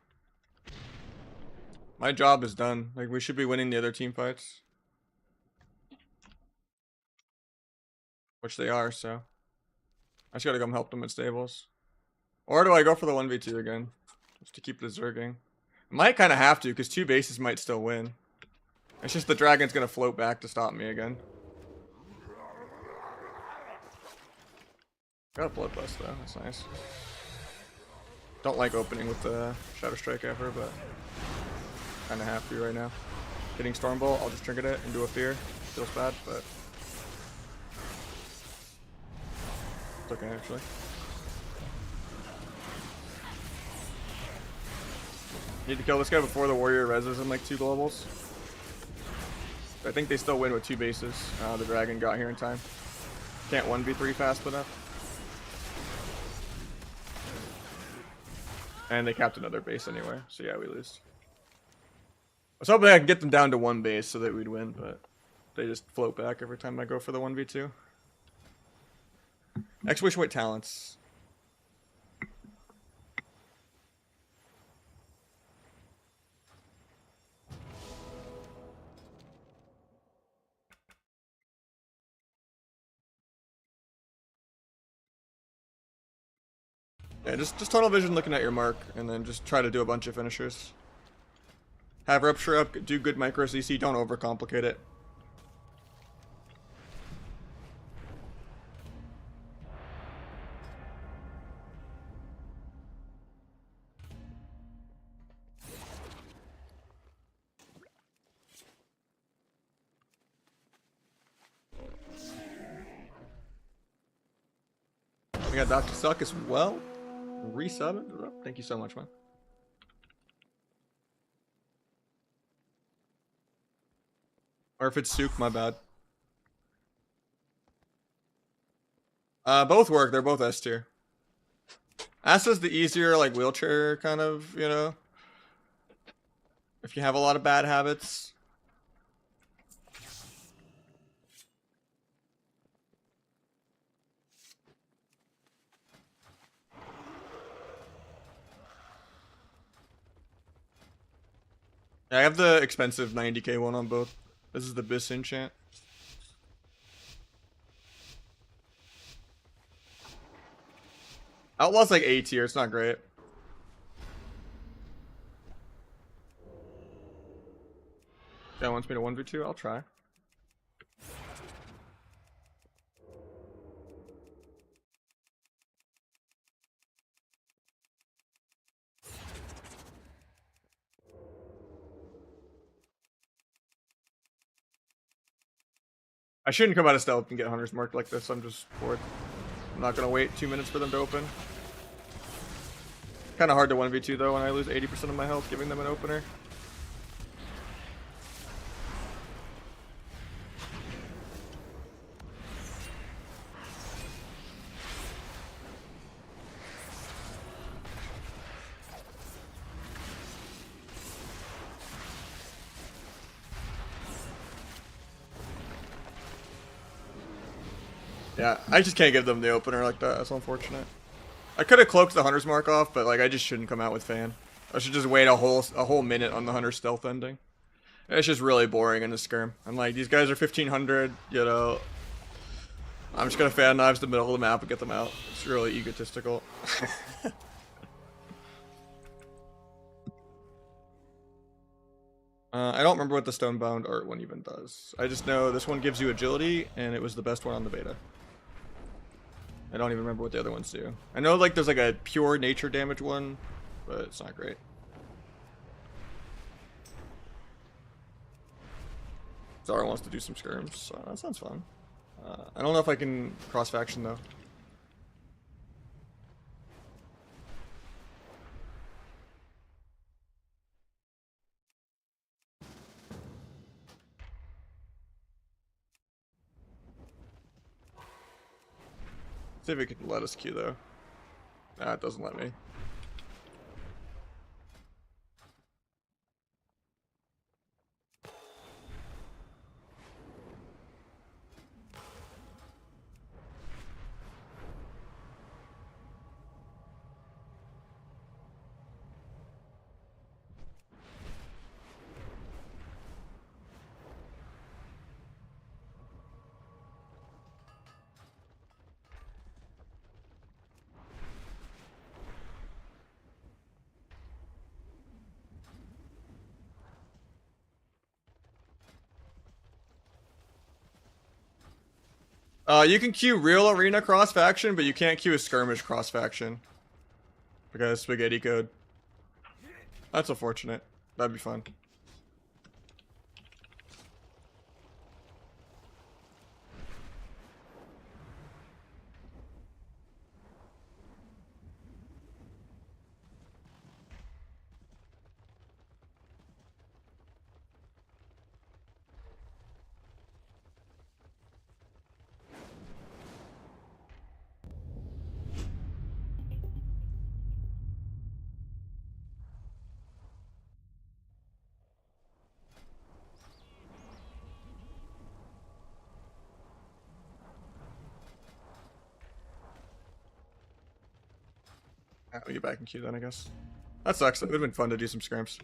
my job is done. Like, we should be winning the other team fights. Which they are, so. I just gotta come help them at stables. Or do I go for the 1v2 again? Just to keep the Zerging. I might kind of have to, because 2 bases might still win. It's just the dragon's gonna float back to stop me again. Got a Bloodlust though, that's nice. Don't like opening with the Shadow Strike ever, but kind of have to right now. Getting Stormbolt, I'll just trinket it and do a fear. Feels bad, but it's okay actually. Need to kill this guy before the warrior reses in like 2 globals. I think they still win with 2 bases. The dragon got here in time. Can't 1v3 fast enough. And they capped another base anyway, so yeah, we lose. I was hoping I could get them down to 1 base so that we'd win, but they just float back every time I go for the 1v2. X-Wish White Talents. Yeah, just tunnel vision looking at your mark, and then just try to do a bunch of finishers. Have Rupture up, do good micro CC, don't overcomplicate it. We got Dr. Suck as well. Resubbed. Thank you so much, man. Or if it's Sook, my bad. Both work. They're both S tier. Asta's the easier, like, wheelchair kind of, you know. If you have a lot of bad habits. Yeah, I have the expensive 90k one on both. This is the Bis enchant. Outlaw's like A tier, it's not great. Guy wants me to 1v2, I'll try. I shouldn't come out of stealth and get Hunter's Mark like this, I'm just bored. I'm not gonna wait 2 minutes for them to open. Kinda hard to 1v2 though when I lose 80% of my health giving them an opener. Yeah, I just can't give them the opener like that. That's unfortunate. I could have cloaked the Hunter's Mark off, but like I just shouldn't come out with Fan. I should just wait a whole minute on the Hunter stealth ending. It's just really boring in the skirm. I'm like, these guys are 1500, you know. I'm just gonna Fan Knives the middle of the map and get them out. It's really egotistical. I don't remember what the Stonebound art one even does. I just know this one gives you agility, and it was the best one on the beta. I don't even remember what the other ones do. I know like there's like a pure nature damage one, but it's not great. Zara wants to do some skirms, so that sounds fun. I don't know if I can cross faction though. See if it can let us queue though. Nah, it doesn't let me. You can queue real arena cross faction, but you can't queue a skirmish cross faction. Like a spaghetti code. That's unfortunate. That'd be fun. Alright, we get back in queue then, I guess. That sucks. It would have been fun to do some scrimps.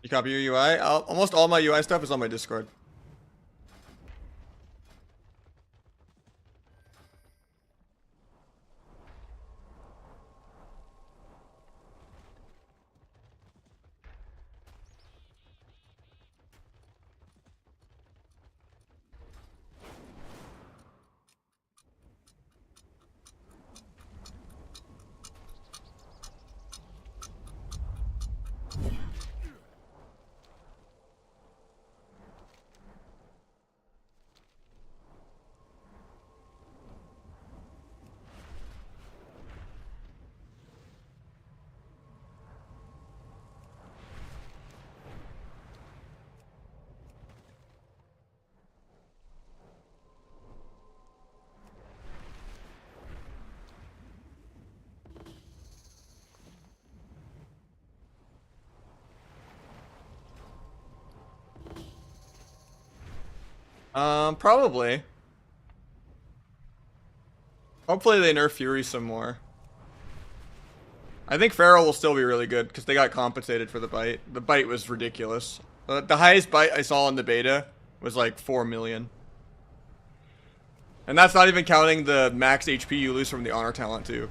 You copy your UI? Almost all my UI stuff is on my Discord. Probably. Hopefully they nerf Fury some more. I think Feral will still be really good because they got compensated for the bite. The bite was ridiculous. The highest bite I saw in the beta was like 4 million. And that's not even counting the max HP you lose from the honor talent too.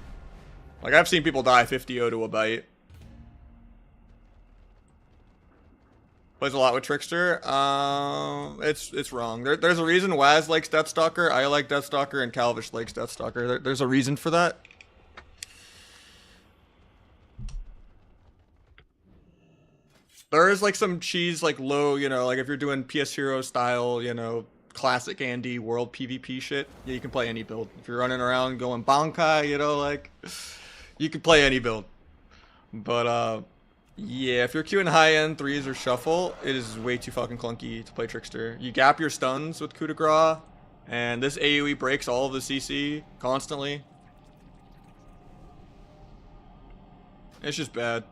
Like I've seen people die 50-0 to a bite. Plays a lot with Trickster. It's wrong. There's a reason Waz likes Deathstalker, I like Deathstalker, and Calvish likes Deathstalker. There's a reason for that. There is like some cheese, like low, you know, like if you're doing PS Hero style, you know, classic Andy world PvP shit, yeah, you can play any build. If you're running around going Bankai, you know, like, you can play any build. But, yeah, if you're queuing high-end threes or shuffle, it is way too fucking clunky to play Trickster. You gap your stuns with coup de grace, and this AoE breaks all of the CC constantly. It's just bad.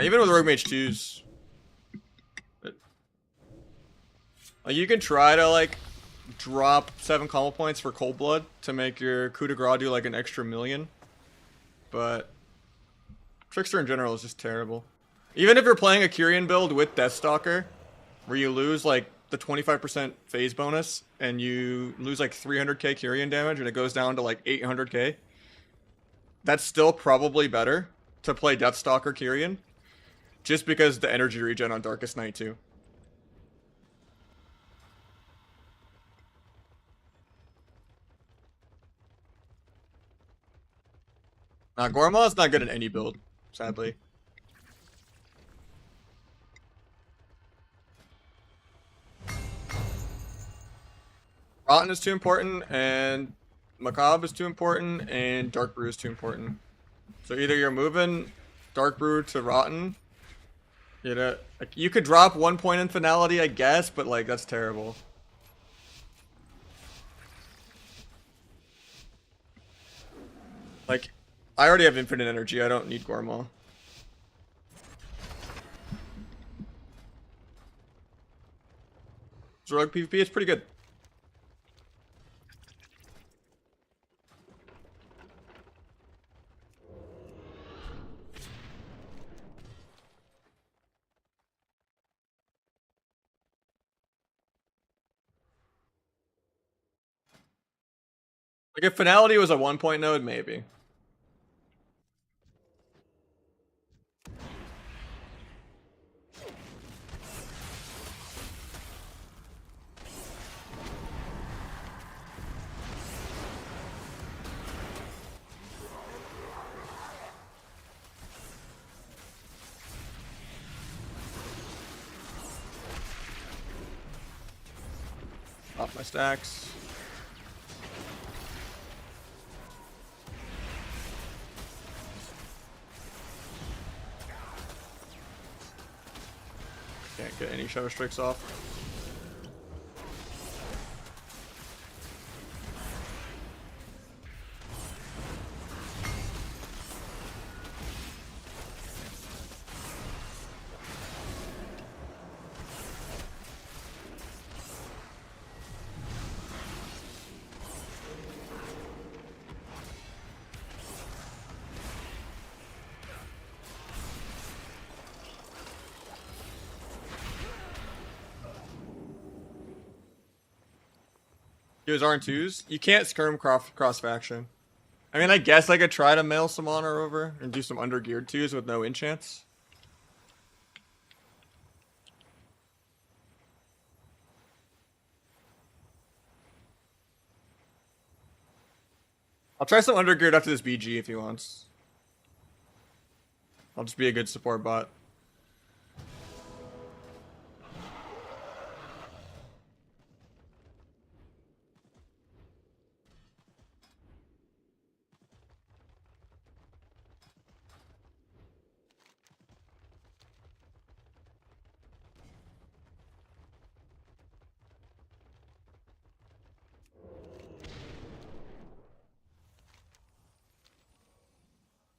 Even with Rogue Mage 2s, like, you can try to like drop 7 combo points for Cold Blood to make your coup de grace do like an extra million, but Trickster in general is just terrible. Even if you're playing a Kyrian build with Deathstalker, where you lose like the 25% phase bonus and you lose like 300k Kyrian damage and it goes down to like 800k, that's still probably better to play Deathstalker Kyrian. Just because the energy regen on Darkest Night too. Gorma is not good in any build, sadly. Rotten is too important, and Macabre is too important, and Dark Brew is too important. So either you're moving Dark Brew to Rotten, you know, like, you could drop 1 point in Finality, I guess, but like that's terrible. Like, I already have infinite energy. I don't need Gorma. Rogue PvP, it's pretty good. Like, if Finality was a 1 point node, maybe. Off my stacks. Can't get any Shadow Strikes off. Those aren't twos. You can't skirm cross faction. I mean, I guess I could try to mail some honor over and do some undergeared twos with no enchants. I'll try some undergeared after this BG if he wants. I'll just be a good support bot.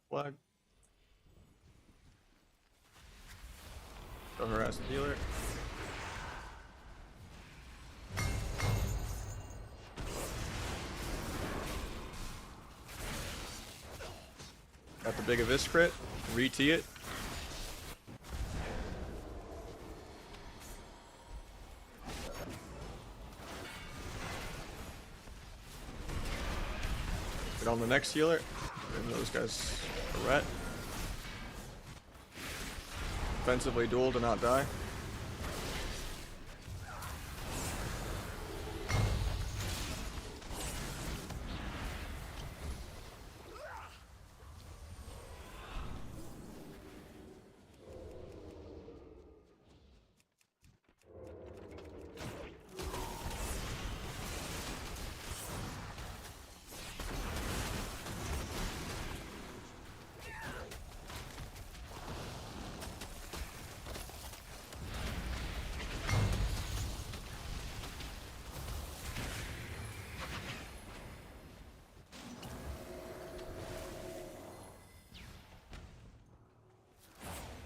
Flag. Go harass the dealer. Got the big Abyss crit. Re-tee it. Get on the next healer. And those guys are ret. Defensively duel to not die.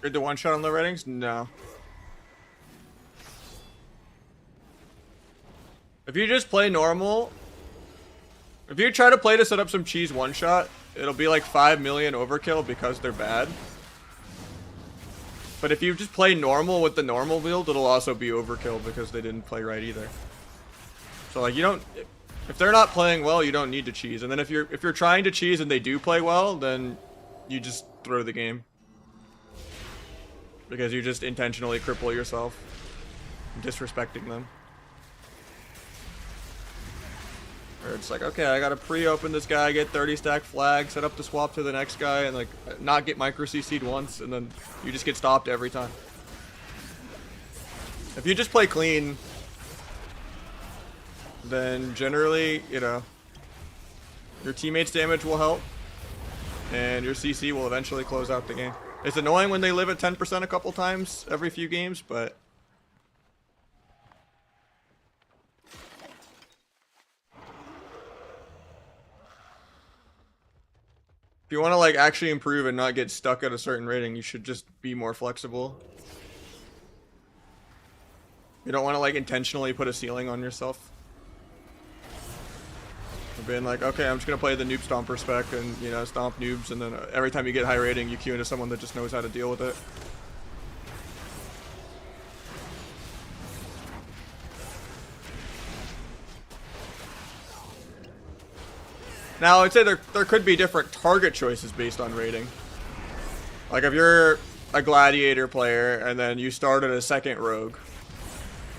Good to one shot on low ratings? No. If you just play normal, if you try to play to set up some cheese one shot, it'll be like 5 million overkill because they're bad. But if you just play normal with the normal build, it'll also be overkill because they didn't play right either. So like you don't, if they're not playing well, you don't need to cheese. And then if you're trying to cheese and they do play well, then you just throw the game. Because you just intentionally cripple yourself, disrespecting them. Or it's like, okay, I gotta pre-open this guy, get 30 stack flag, set up the swap to the next guy, and like not get micro CC'd once, and then you just get stopped every time. If you just play clean, then generally, you know, your teammates' damage will help, and your CC will eventually close out the game. It's annoying when they live at 10% a couple times every few games, but if you want to like actually improve and not get stuck at a certain rating, you should just be more flexible. You don't want to like intentionally put a ceiling on yourself. Being like, okay, I'm just gonna play the noob stomper spec and, you know, stomp noobs, and then every time you get high rating, you queue into someone that just knows how to deal with it. Now, I'd say there could be different target choices based on rating. Like if you're a gladiator player and then you started a second rogue,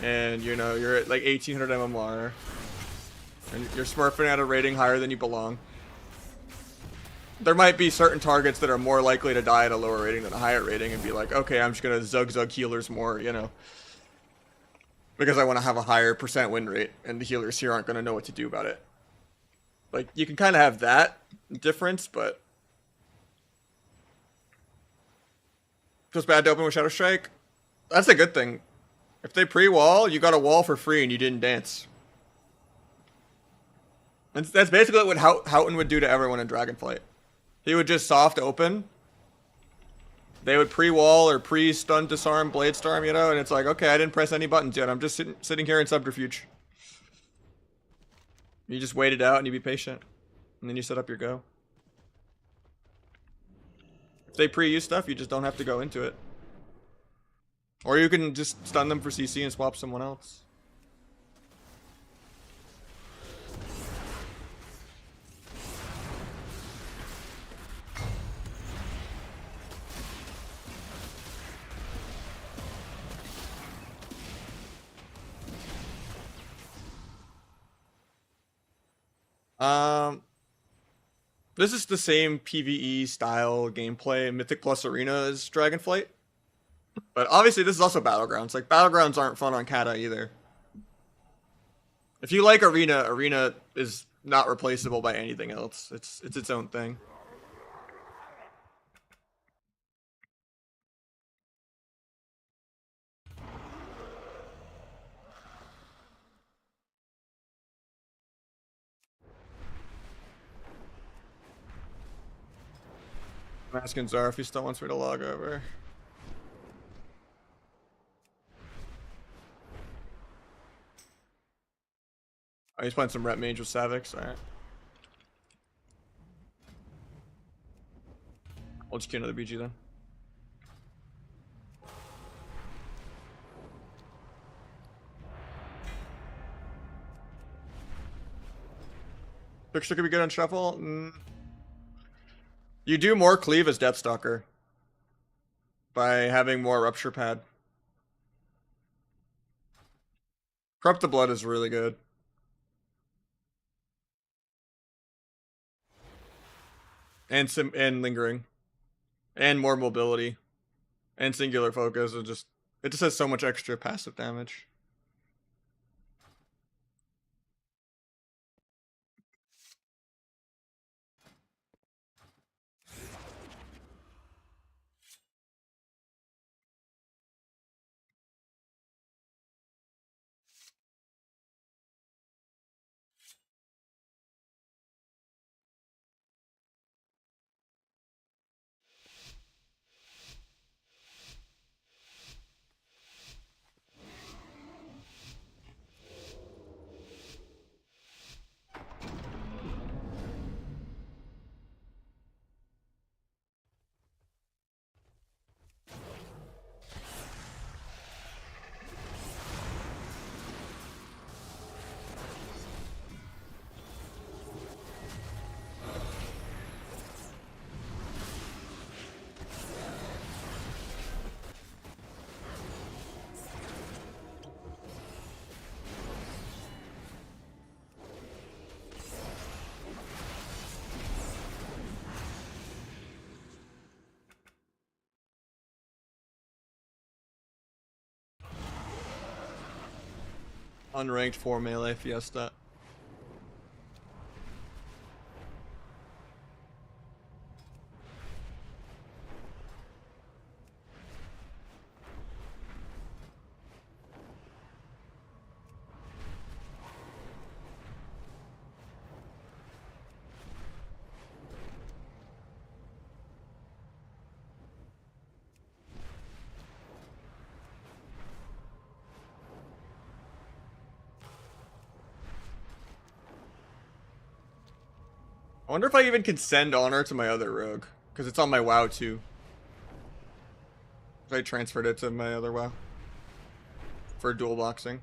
and you know you're at like 1800 MMR. And you're smurfing at a rating higher than you belong. There might be certain targets that are more likely to die at a lower rating than a higher rating and be like, okay, I'm just gonna zug healers more, you know. because I want to have a higher percent win rate, and the healers here aren't going to know what to do about it. Like, you can kind of have that difference, but feels bad to open with Shadow Strike. That's a good thing. If they pre-wall, you got a wall for free and you didn't dance. That's basically what Houghton would do to everyone in Dragonflight. He would just soft open. They would pre-wall or pre-stun, disarm, blade storm, you know, and it's like, okay, I didn't press any buttons yet. I'm just sitting here in subterfuge. You just wait it out and you be patient. And then you set up your go. If they pre-use stuff, you just don't have to go into it. Or you can just stun them for CC and swap someone else. This is the same PvE style gameplay Mythic Plus Arena as Dragonflight. But obviously this is also Battlegrounds. Like, Battlegrounds aren't fun on Kata either. If you like Arena, Arena is not replaceable by anything else. It's its own thing. I'm asking Zara if he still wants me to log over. Oh, he's playing some Rep Mage with Savix, alright. I'll just kill another BG then. Trickster could be good on Shuffle. You do more cleave as Deathstalker by having more Rupture Pad. Corrupt the Blood is really good. And Lingering. And more mobility. And Singular Focus. It just has so much extra passive damage. Unranked 4 melee Fiesta. I wonder if I even can send Honor to my other rogue, because it's on my WoW too. I transferred it to my other WoW for dual boxing.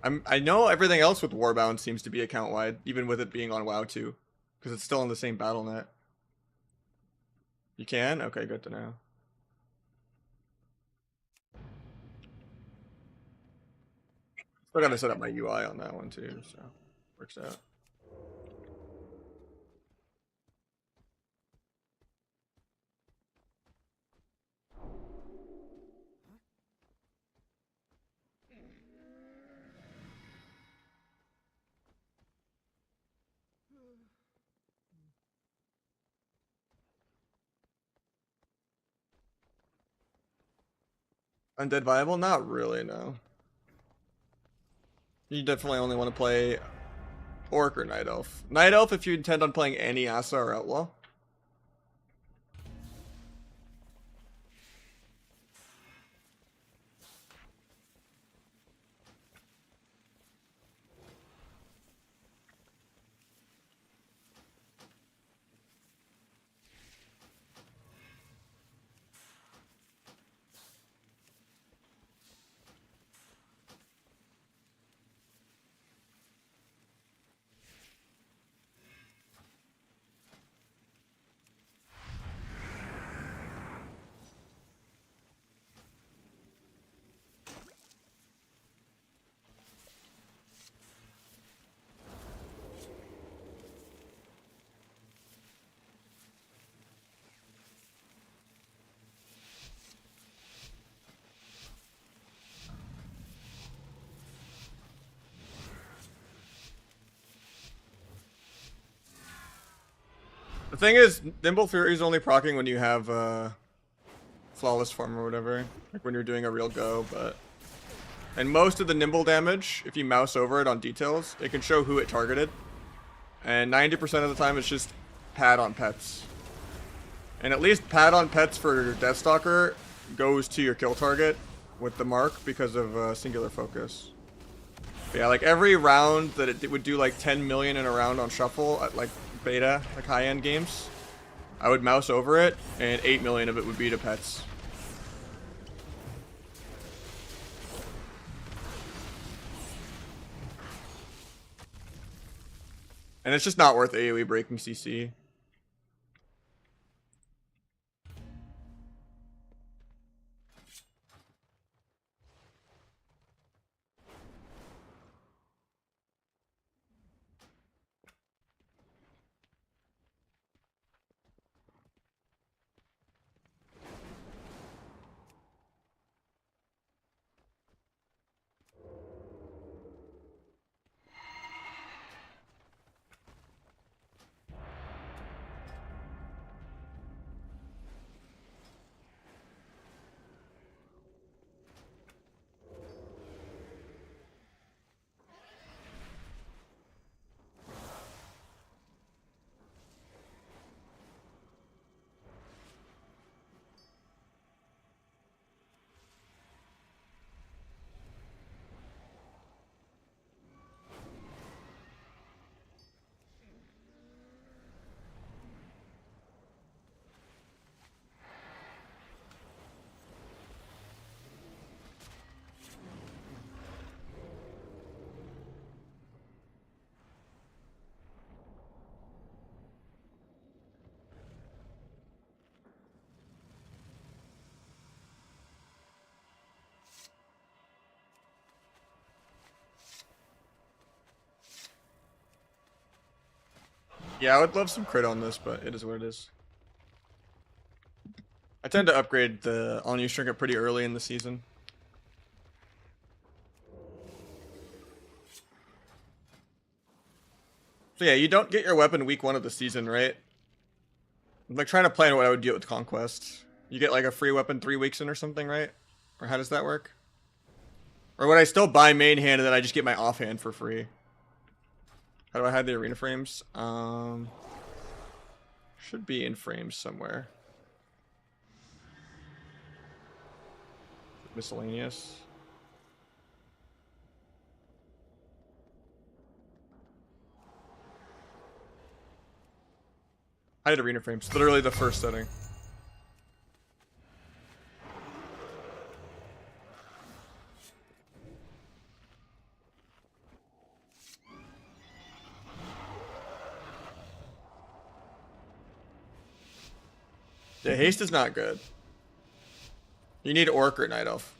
I know everything else with Warbound seems to be account wide, even with it being on WoW too, because it's still on the same battle net. You can? Okay, good to know. Still gotta set up my UI on that one too, so works out. Undead viable? Not really, no. You definitely only want to play Orc or Night Elf. Night Elf if you intend on playing any Asa or Outlaw. The thing is, Nimble Fury is only proccing when you have Flawless Form or whatever. Like when you're doing a real go, but... And most of the Nimble damage, if you mouse over it on details, it can show who it targeted. And 90% of the time it's just pad on pets. And at least pad on pets for Deathstalker goes to your kill target with the mark because of singular focus. But yeah, like every round that it would do like 10 million in a round on shuffle at like beta, like high-end games, I would mouse over it, and 8 million of it would be to pets. And it's just not worth AoE breaking CC. Yeah, I would love some crit on this, but it is what it is. I tend to upgrade the on-use trinket pretty early in the season. So yeah, you don't get your weapon week 1 of the season, right? I'm like trying to plan what I would do with Conquest. You get like a free weapon 3 weeks in or something, right? Or how does that work? Or would I still buy main hand and then I just get my offhand for free? How do I hide the arena frames? Should be in frames somewhere. Miscellaneous. Hide arena frames. Literally the first setting. Yeah, haste is not good. You need Orc or Night Elf.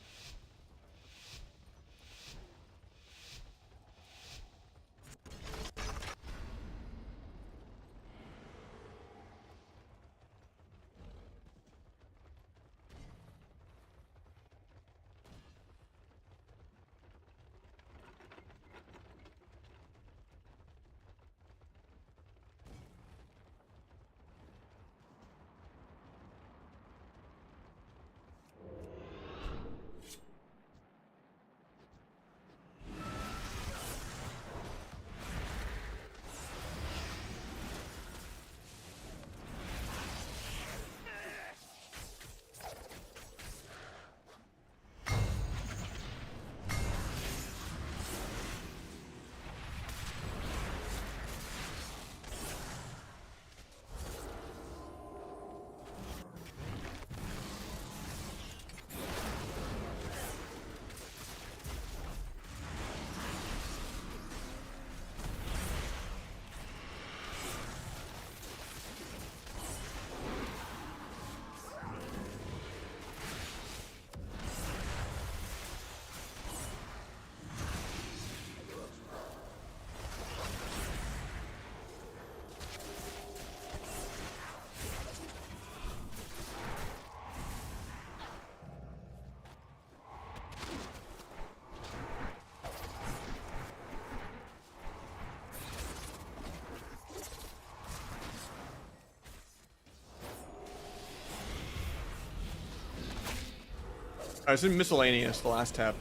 I was in miscellaneous, the last tab.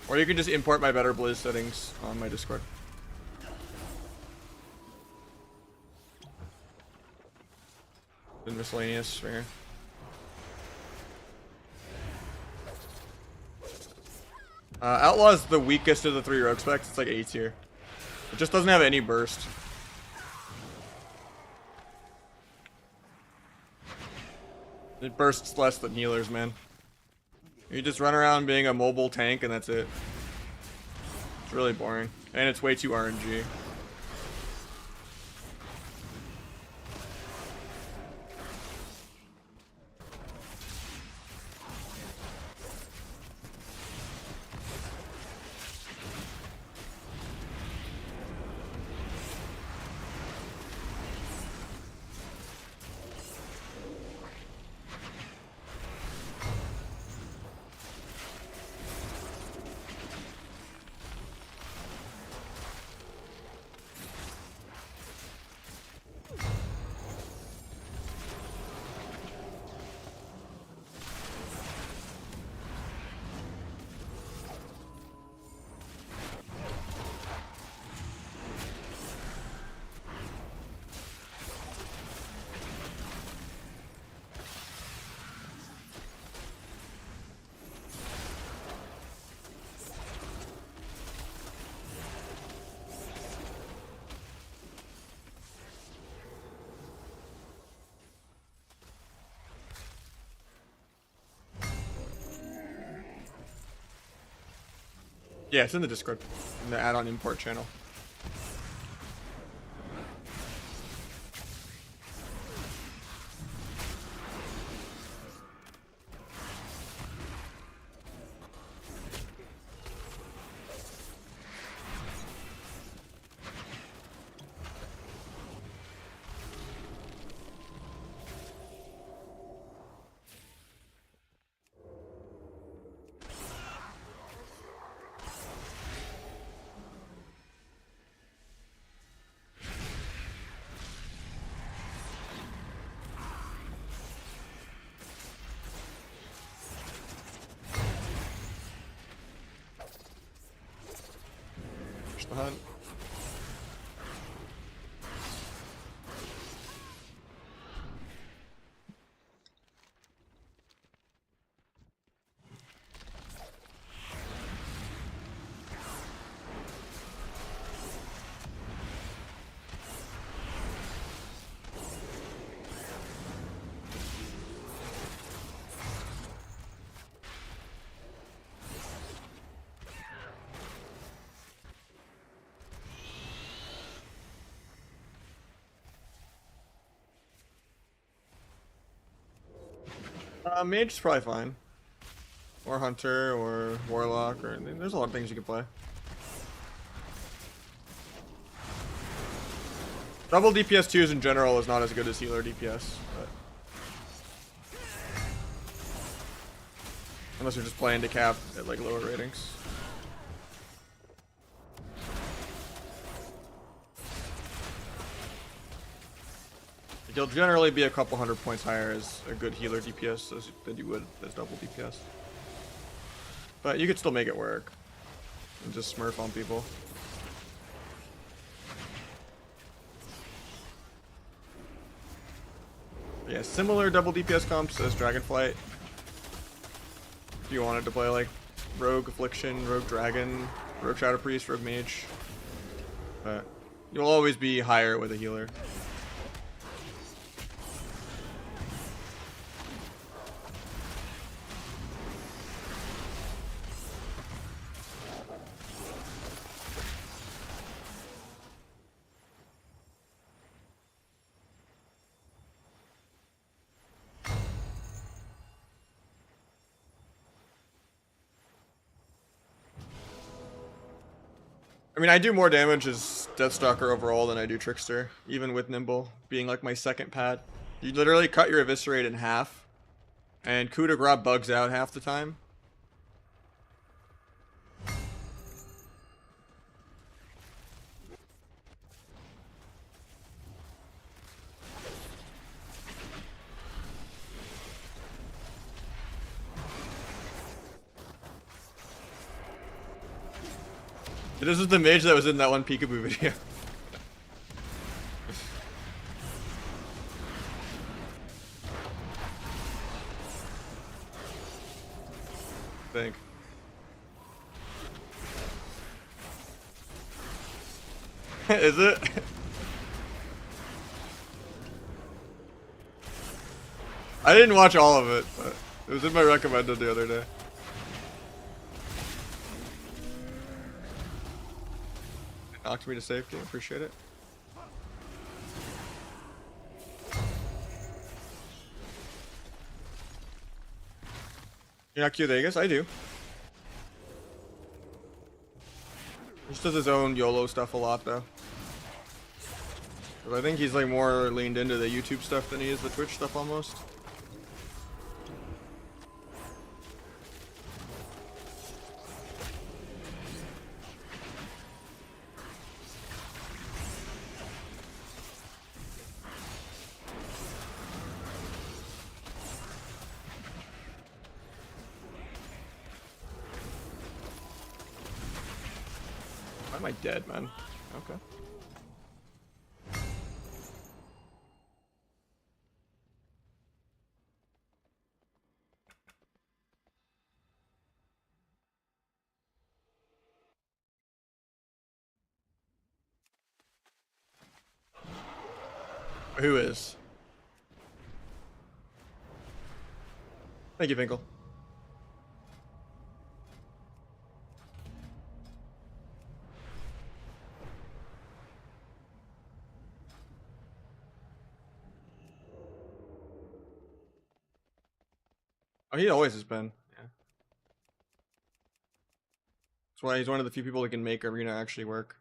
Or you can just import my better Blizz settings on my Discord. In miscellaneous right here. Outlaw is the weakest of the 3 rogue specs. It's like A tier. It just doesn't have any burst. It bursts less than healers, man. You just run around being a mobile tank and that's it. It's really boring. And it's way too RNG. Yeah, it's in the Discord, in the add-on import channel. Push the hunt. Mage is probably fine. Or Hunter, or Warlock, or there's a lot of things you can play. Double DPS 2s in general is not as good as healer DPS, but unless you're just playing to cap at like lower ratings. You'll generally be a couple hundred points higher as a good healer DPS than you would as double DPS. But you could still make it work. And just smurf on people. But yeah, similar double DPS comps as Dragonflight. If you wanted to play like Rogue Affliction, Rogue Dragon, Rogue Shadow Priest, Rogue Mage. But you'll always be higher with a healer. I mean, I do more damage as Deathstalker overall than I do Trickster, even with Nimble being like my second pad. You literally cut your Eviscerate in half, and Coup de Grace bugs out half the time. This is the mage that was in that one Peekaboo video. Think. Is it? I didn't watch all of it, but it was in my recommended the other day. Knocked me to safety, appreciate it. You're not cute, Vegas? I do. He just does his own YOLO stuff a lot, though. 'Cause I think he's like more leaned into the YouTube stuff than he is the Twitch stuff almost. Why am I dead, man? Okay. Who is? Thank you, Finkel. Oh, he always has been. Yeah. That's why he's one of the few people that can make Arena actually work.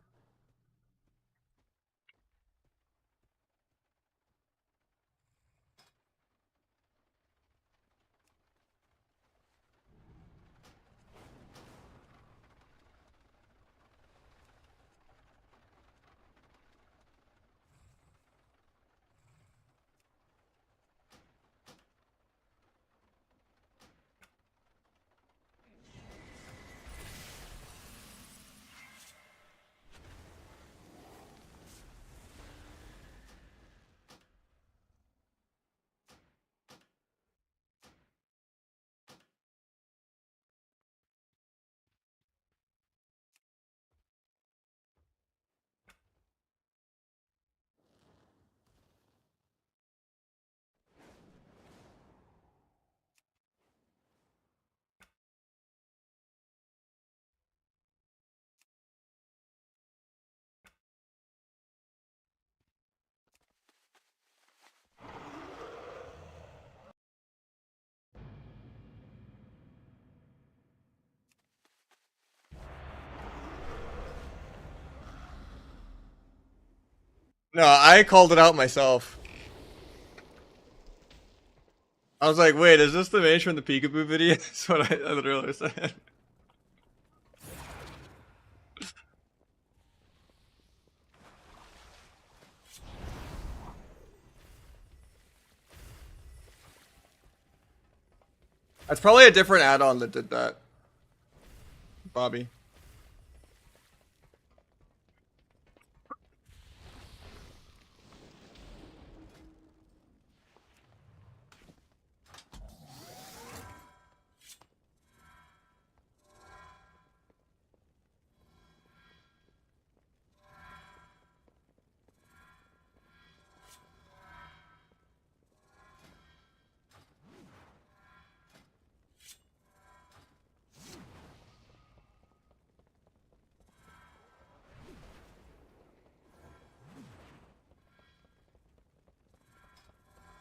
No, I called it out myself. I was like, wait, is this the mage from the Peekaboo video? That's what I literally said. That's probably a different add-on that did that. Bobby.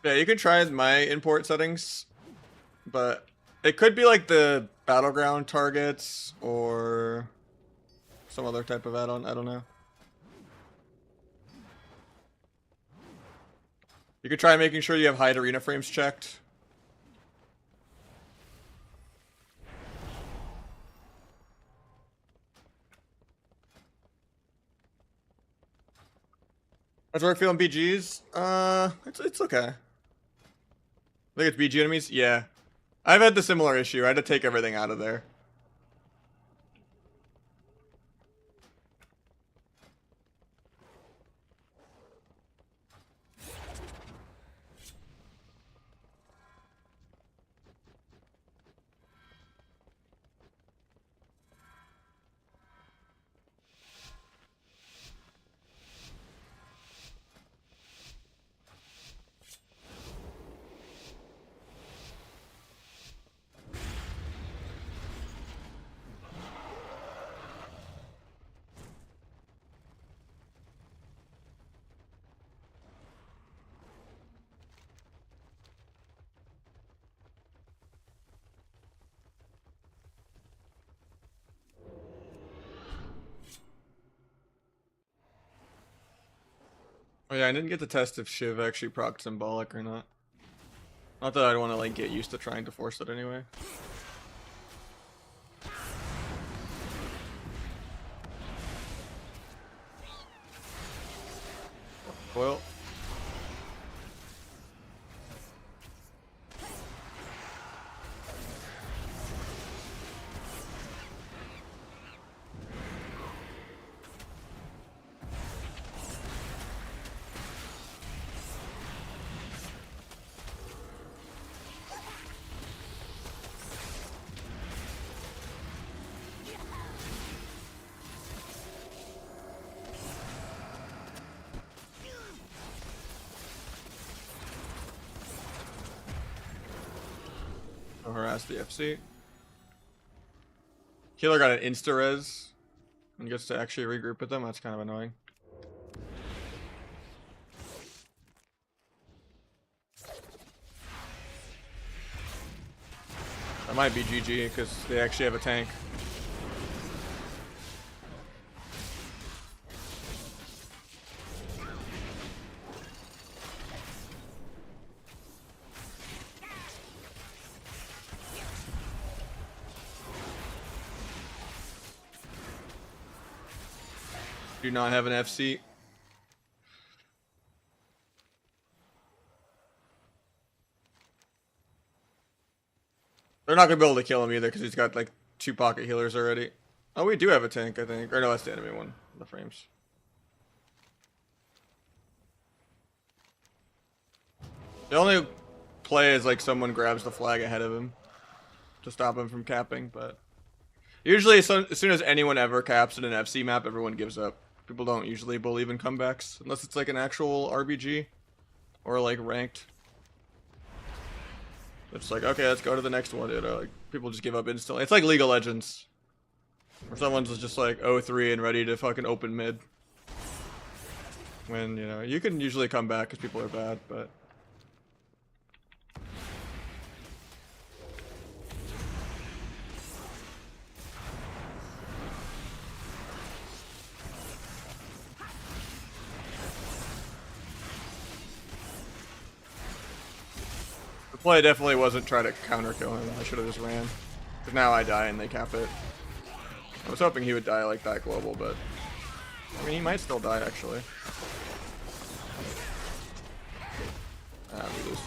Yeah, you can try my import settings, but it could be like the battleground targets or some other type of add-on. I don't know. You could try making sure you have hide arena frames checked. How's work feeling BGs? It's okay. I think it's BG enemies? Yeah. I've had the similar issue. I had to take everything out of there. Oh yeah, I didn't get to test if Shiv actually proc Symbolic or not. Not that I'd want to like get used to trying to force it anyway. Coil. I'll harass the FC. Healer got an insta-res and gets to actually regroup with them. That's kind of annoying. That might be GG because they actually have a tank. Do not have an FC. They're not gonna be able to kill him either because he's got like 2 pocket healers already. Oh, we do have a tank, I think. Or no, that's the enemy one. The frames. The only play is like someone grabs the flag ahead of him to stop him from capping, but usually as soon as anyone ever caps in an FC map, everyone gives up. People don't usually believe in comebacks unless it's like an actual RBG or like ranked. It's like, okay, let's go to the next one. You know, like people just give up instantly. It's like League of Legends, where someone's just like 0-3 and ready to fucking open mid. When you know you can usually come back because people are bad, but. The play definitely wasn't try to counter kill him. I should have just ran. But now I die and they cap it. I was hoping he would die like that global, but I mean he might still die actually. We lose.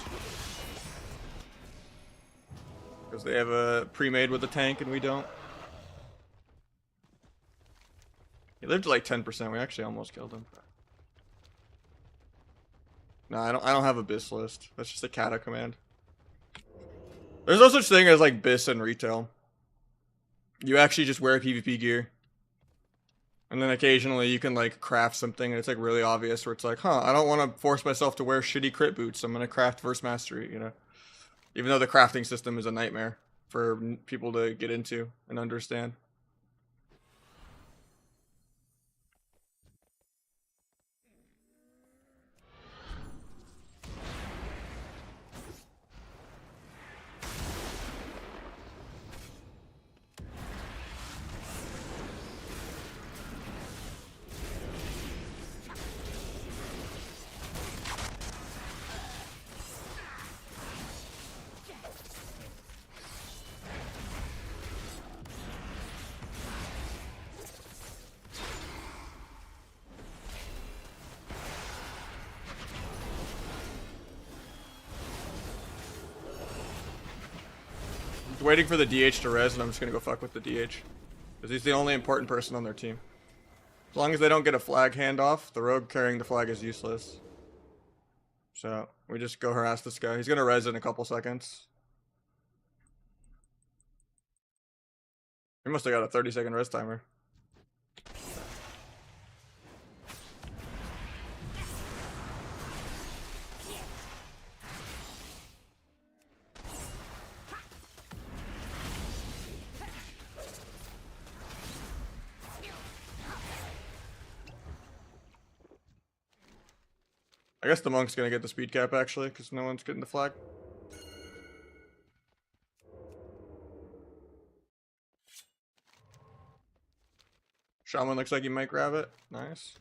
Because they have a pre-made with a tank and we don't. He lived to like 10%. We actually almost killed him. No, I don't have a BIS list. That's just a kata command. There's no such thing as like BIS in retail. You actually just wear PvP gear. And then occasionally you can like craft something and it's like really obvious where it's like, huh, I don't want to force myself to wear shitty crit boots. I'm going to craft Verse Mastery, you know. Even though the crafting system is a nightmare for people to get into and understand. Waiting for the DH to res, and I'm just gonna go fuck with the DH. Because he's the only important person on their team. As long as they don't get a flag handoff, the rogue carrying the flag is useless. So, we just go harass this guy. He's gonna res in a couple seconds. He must have got a 30-second res timer. I guess the monk's gonna get the speed cap actually, because no one's getting the flag. Shaman looks like he might grab it. Nice.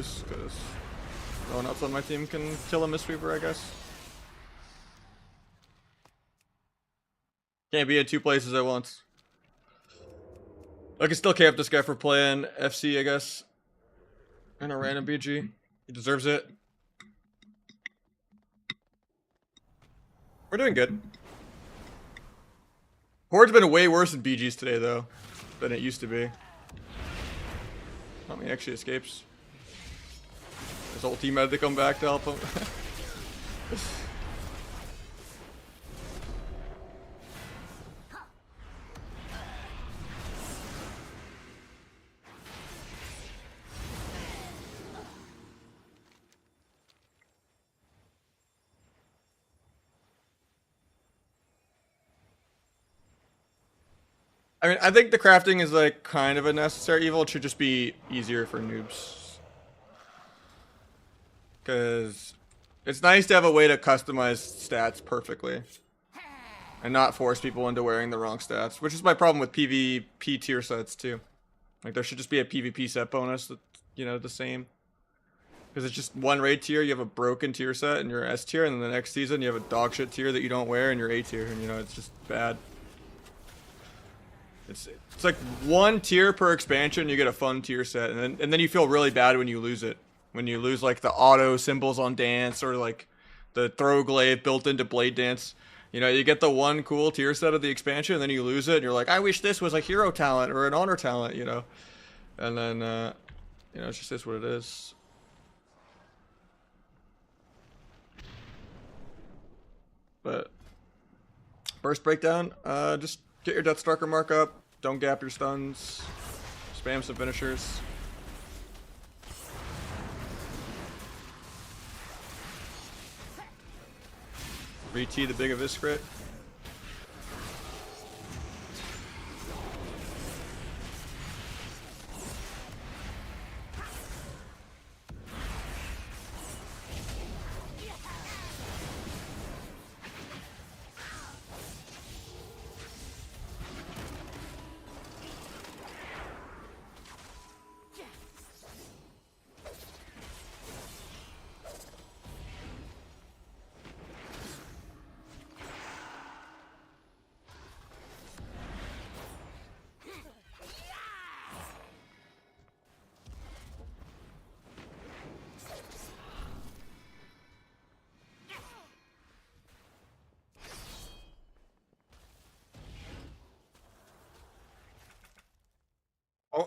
lose, because no one else on my team can kill a Mistweaver, I guess. Can't be in 2 places at once. I can still camp this guy for playing FC, I guess. And a random BG. He deserves it. We're doing good. Horde's been way worse than BGs today, though, than it used to be. How many actually escapes? His whole team had to come back to help him. I mean, I think the crafting is like kind of a necessary evil. It should just be easier for noobs. Because it's nice to have a way to customize stats perfectly. And not force people into wearing the wrong stats. Which is my problem with PvP tier sets too. Like there should just be a PvP set bonus that's, you know, the same. Because it's just one raid tier, you have a broken tier set and you're S tier, and then the next season you have a dog shit tier that you don't wear and you're A tier, and you know, it's just bad. It's like 1 tier per expansion, you get a fun tier set, and then you feel really bad when you lose it. When you lose like the auto symbols on dance, or like the throw glaive built into blade dance. You know, you get the 1 cool tier set of the expansion, and then you lose it, and you're like, I wish this was a hero talent or an honor talent, you know. And then you know, it's just is what it is. But burst breakdown, just get your Deathstalker mark up, don't gap your stuns, spam some finishers. Re-T the big Abyss crit.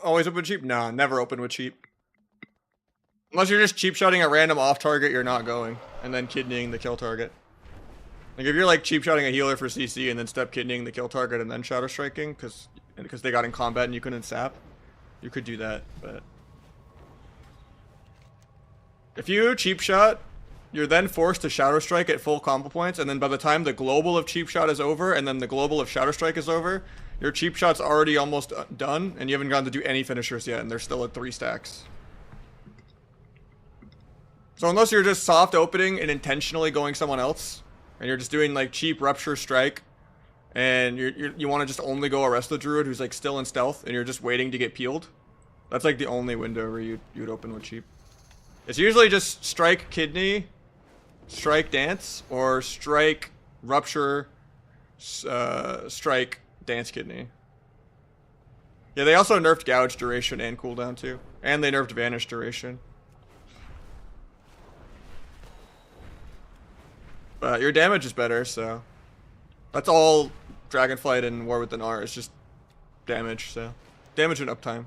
Always open cheap? Nah, never open with cheap. Unless you're just cheap shotting a random off target you're not going, and then kidneying the kill target. Like if you're like cheap shotting a healer for CC and then step kidneying the kill target and then shadow striking because they got in combat and you couldn't sap, you could do that. But if you cheap shot, you're then forced to shadow strike at full combo points, and then by the time the global of cheap shot is over and then the global of shadow strike is over, your cheap shot's already almost done, and you haven't gotten to do any finishers yet, and they're still at 3 stacks. So unless you're just soft opening and intentionally going someone else, and you're just doing like cheap rupture strike, and you want to just only go arrest the druid who's like still in stealth, and you're just waiting to get peeled, that's like the only window where you'd open with cheap. It's usually just strike kidney, strike dance, or strike rupture, strike dance kidney. Yeah, they also nerfed gouge duration and cooldown too. And they nerfed vanish duration. But your damage is better, so that's all Dragonflight and War Within are. It's just damage, so damage and uptime.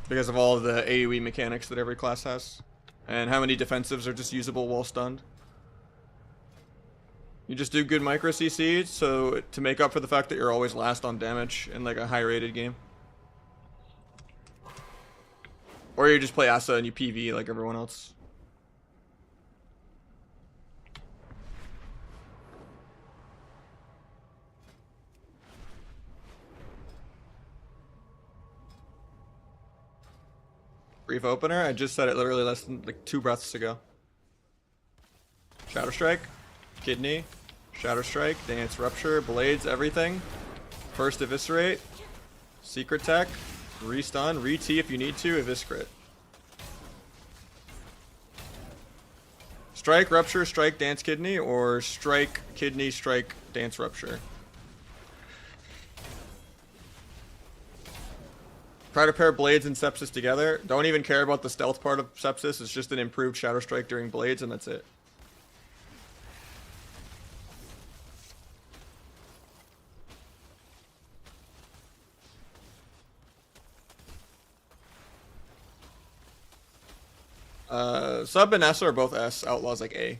Because of all of the AoE mechanics that every class has. And how many defensives are just usable while stunned. You just do good micro CC, so to make up for the fact that you're always last on damage in like a high rated game. Or you just play Asa and you PV like everyone else. Brief opener, I just said it literally less than like 2 breaths ago. Shadow Strike. Kidney, Shadow Strike, Dance, Rupture, Blades, everything. First Eviscerate, Secret Tech, Restun, re-T if you need to, Eviscerate. Strike, Rupture, Strike, Dance, Kidney, or Strike, Kidney, Strike, Dance, Rupture. Try to pair Blades and Sepsis together. Don't even care about the stealth part of Sepsis. It's just an improved Shadow Strike during Blades, and that's it. Sub and S are both S. Outlaw's like A.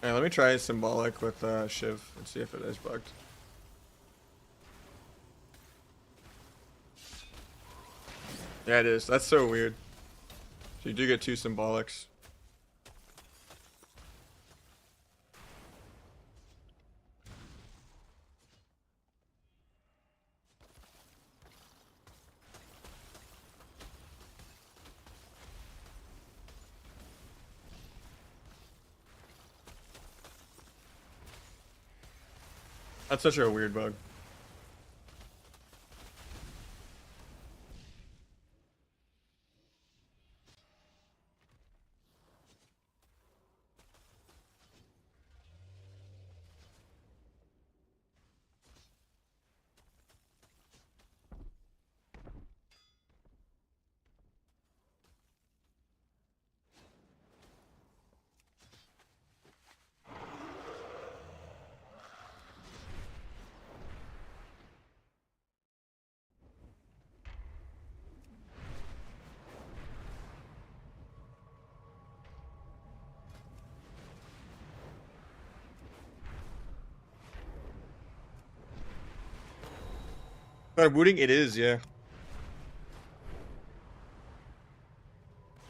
Alright, let me try Symbolic with Shiv and see if it is bugged. Yeah, it is. That's so weird. So you do get 2 Symbolics. That's such a weird bug. Booting it is, yeah.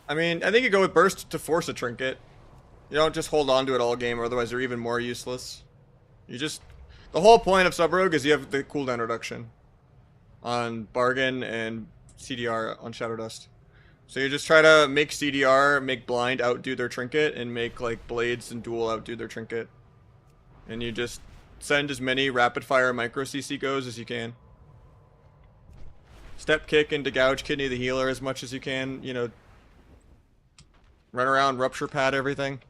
I mean, I think you go with Burst to force a Trinket. You don't just hold on to it all game, or otherwise they're even more useless. You just... The whole point of Sub-Rogue is you have the cooldown reduction on Bargain and CDR on Shadow Dust. So you just try to make CDR, make Blind outdo their Trinket, and make like Blades and Duel outdo their Trinket. And you just send as many rapid-fire micro CC goes as you can. Step kick into Gouge Kidney the healer as much as you can, you know. Run around, Rupture Pad everything.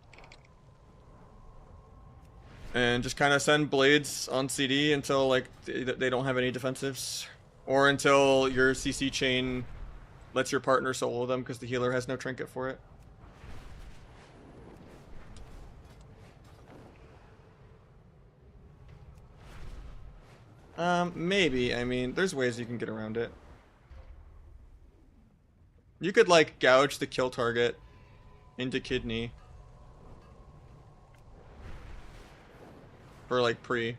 And just kind of send Blades on CD until like they don't have any defensives. Or until your CC chain lets your partner solo them because the healer has no trinket for it. Maybe. I mean, there's ways you can get around it. You could, like, gouge the kill target into Kidney. For, like, pre.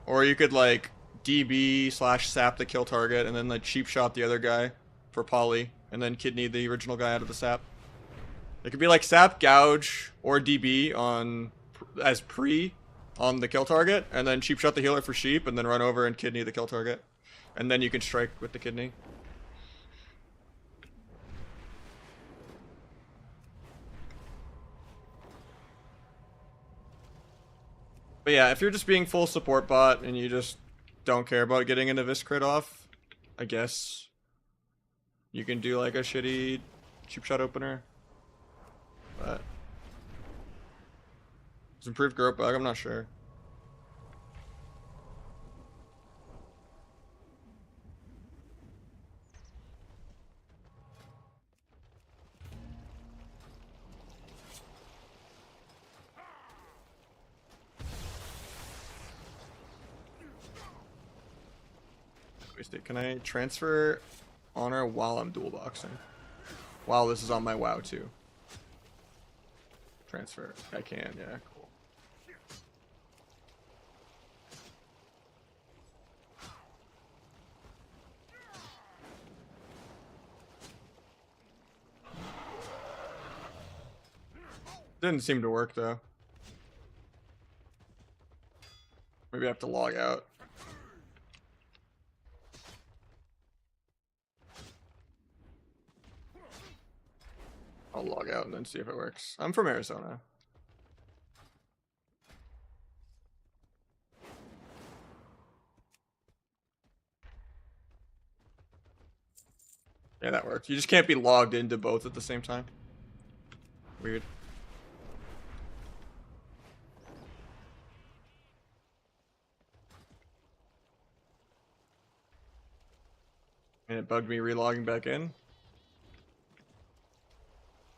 Or you could, like, DB/sap the kill target and then, like, cheap shot the other guy for poly. And then Kidney the original guy out of the sap. It could be, like, sap, gouge, or DB on as pre on the kill target. And then cheap shot the healer for sheep and then run over and Kidney the kill target. And then you can strike with the Kidney. But yeah, if you're just being full support bot and you just don't care about getting an Evis crit off, I guess you can do like a shitty cheap shot opener. But it's improved growth bug, I'm not sure. Can I transfer honor while I'm dual boxing? While this is on my WoW too. Transfer. I can, yeah, cool. Didn't seem to work though. Maybe I have to log out. I'll log out and then see if it works. I'm from Arizona. Yeah, that works. You just can't be logged into both at the same time. Weird. And it bugged me relogging back in.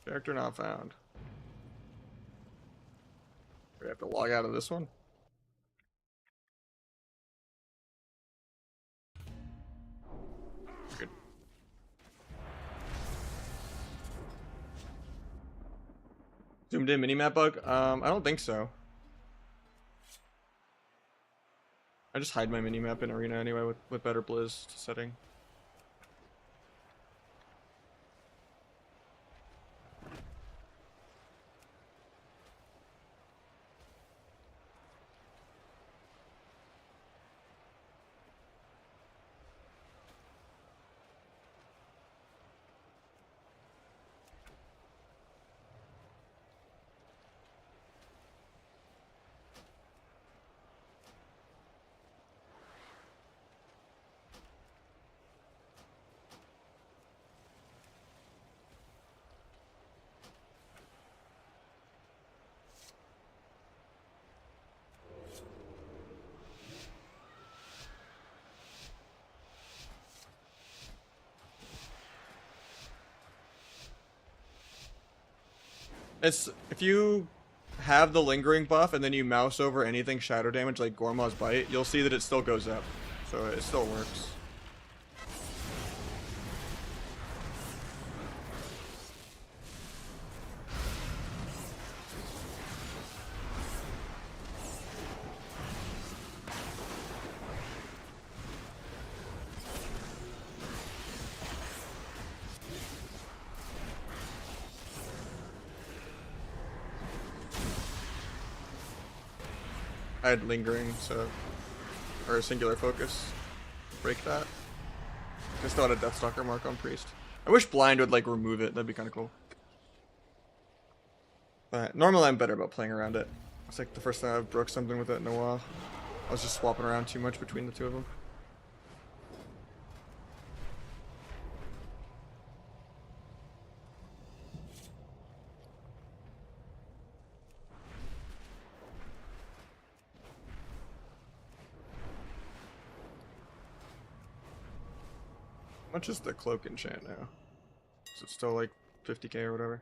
Character not found. We have to log out of this one. Good. Zoomed in minimap bug? I don't think so. I just hide my minimap in Arena anyway with better Blizz setting. It's if you have the lingering buff and then you mouse over anything shadow damage like Gorma's Bite, you'll see that it still goes up. So it still works. I had lingering, so or a singular focus. Break that. I still had a Deathstalker mark on Priest. I wish Blind would like remove it, that'd be kinda cool. But normally I'm better about playing around it. It's like the first time I've broke something with it in a while. I was just swapping around too much between the two of them. How much is the cloak enchant now? Is it still like 50k or whatever?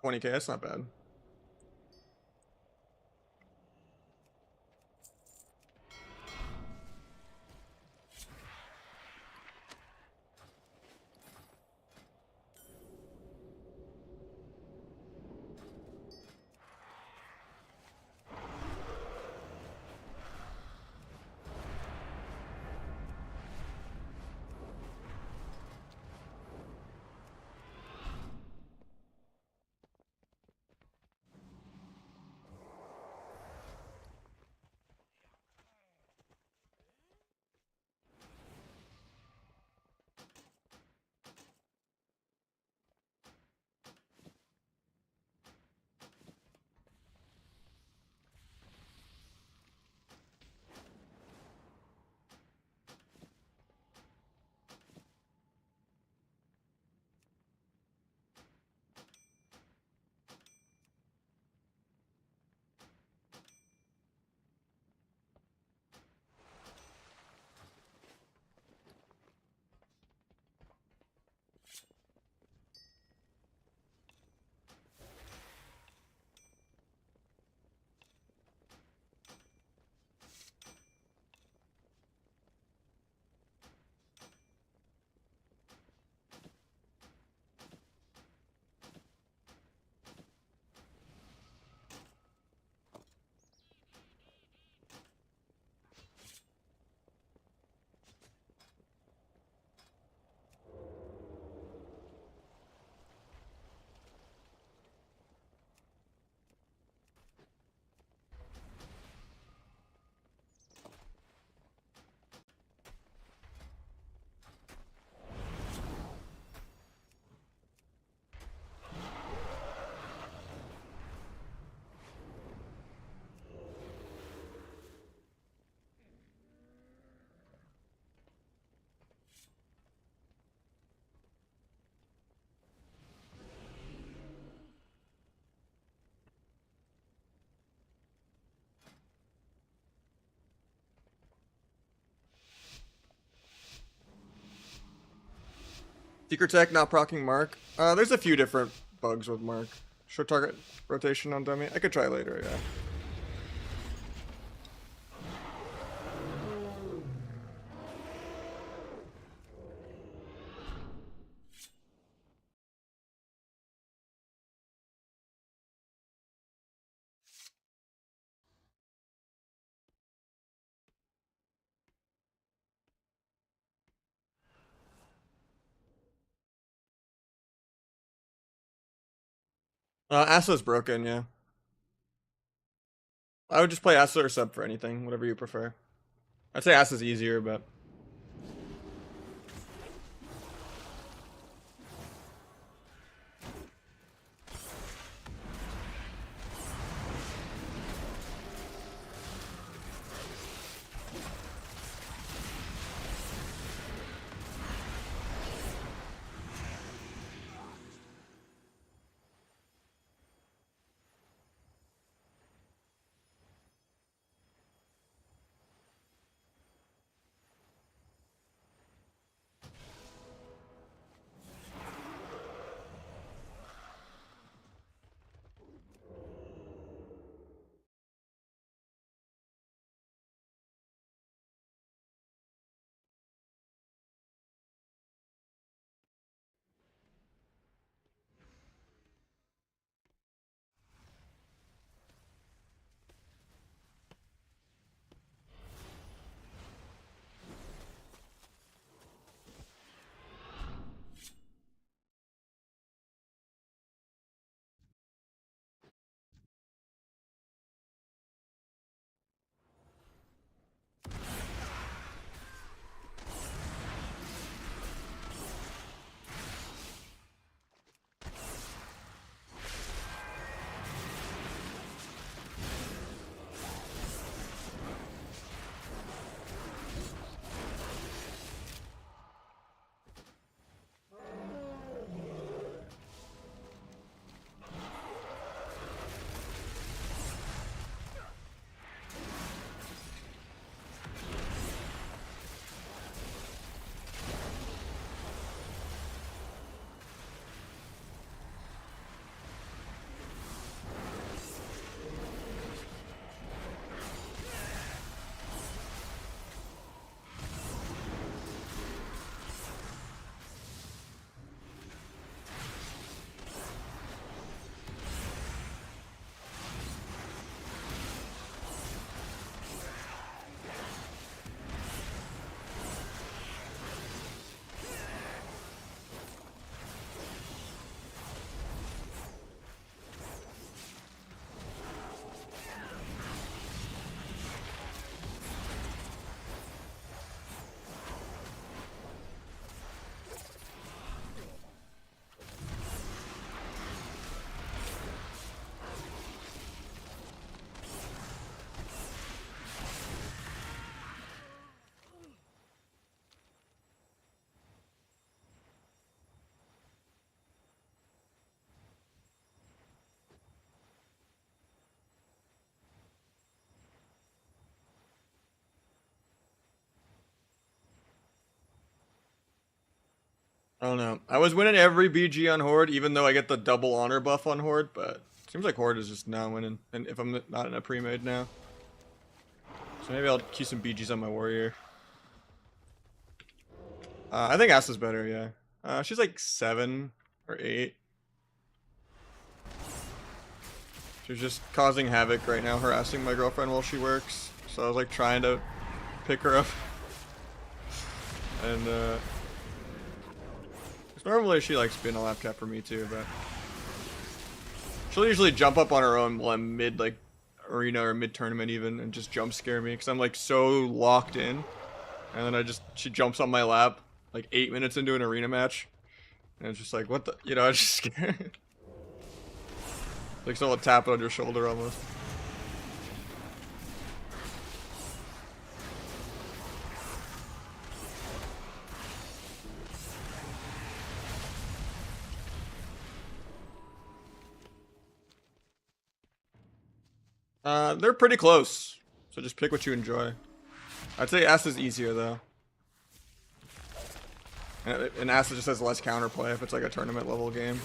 $20k, that's not bad. Secret Tech not proccing Mark. There's a few different bugs with Mark. Short target rotation on dummy. I could try later, yeah. Asa's broken, yeah. I would just play Asa or sub for anything, whatever you prefer. I'd say Asa's easier, but... I don't know. I was winning every BG on Horde, even though I get the double honor buff on Horde, but it seems like Horde is just now winning. And if I'm not in a pre-made now. So maybe I'll keep some BGs on my warrior. I think Asa's better, yeah. She's like 7 or 8. She's just causing havoc right now, harassing my girlfriend while she works. So I was like trying to pick her up. And normally she likes being a lap cap for me too, but she'll usually jump up on her own while I'm mid like arena or mid tournament even and just jump scare me because I'm like so locked in. And then she jumps on my lap like 8 minutes into an arena match. And it's just like, what the, you know, I just scared. Like someone tap it on your shoulder almost. They're pretty close, so just pick what you enjoy. I'd say S is easier though. And Acid just has less counterplay if it's like a tournament level game.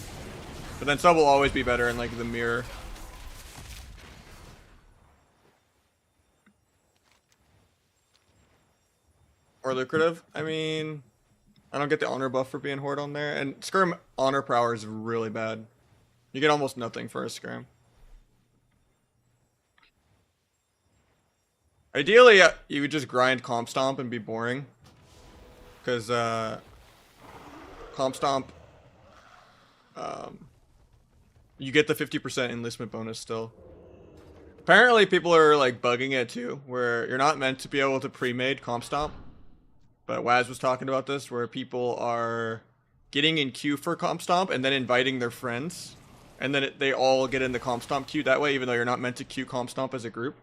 But then sub will always be better in like the mirror. Or lucrative. I mean, I don't get the honor buff for being Horde on there. And Skirm honor per hour is really bad. You get almost nothing for a Skirm. Ideally, you would just grind Comp Stomp and be boring. Because Comp Stomp, you get the 50% enlistment bonus still. Apparently people are like bugging it too, where you're not meant to be able to pre-made Comp Stomp. But Waz was talking about this, where people are getting in queue for Comp Stomp and then inviting their friends. And then they all get in the Comp Stomp queue that way, even though you're not meant to queue Comp Stomp as a group.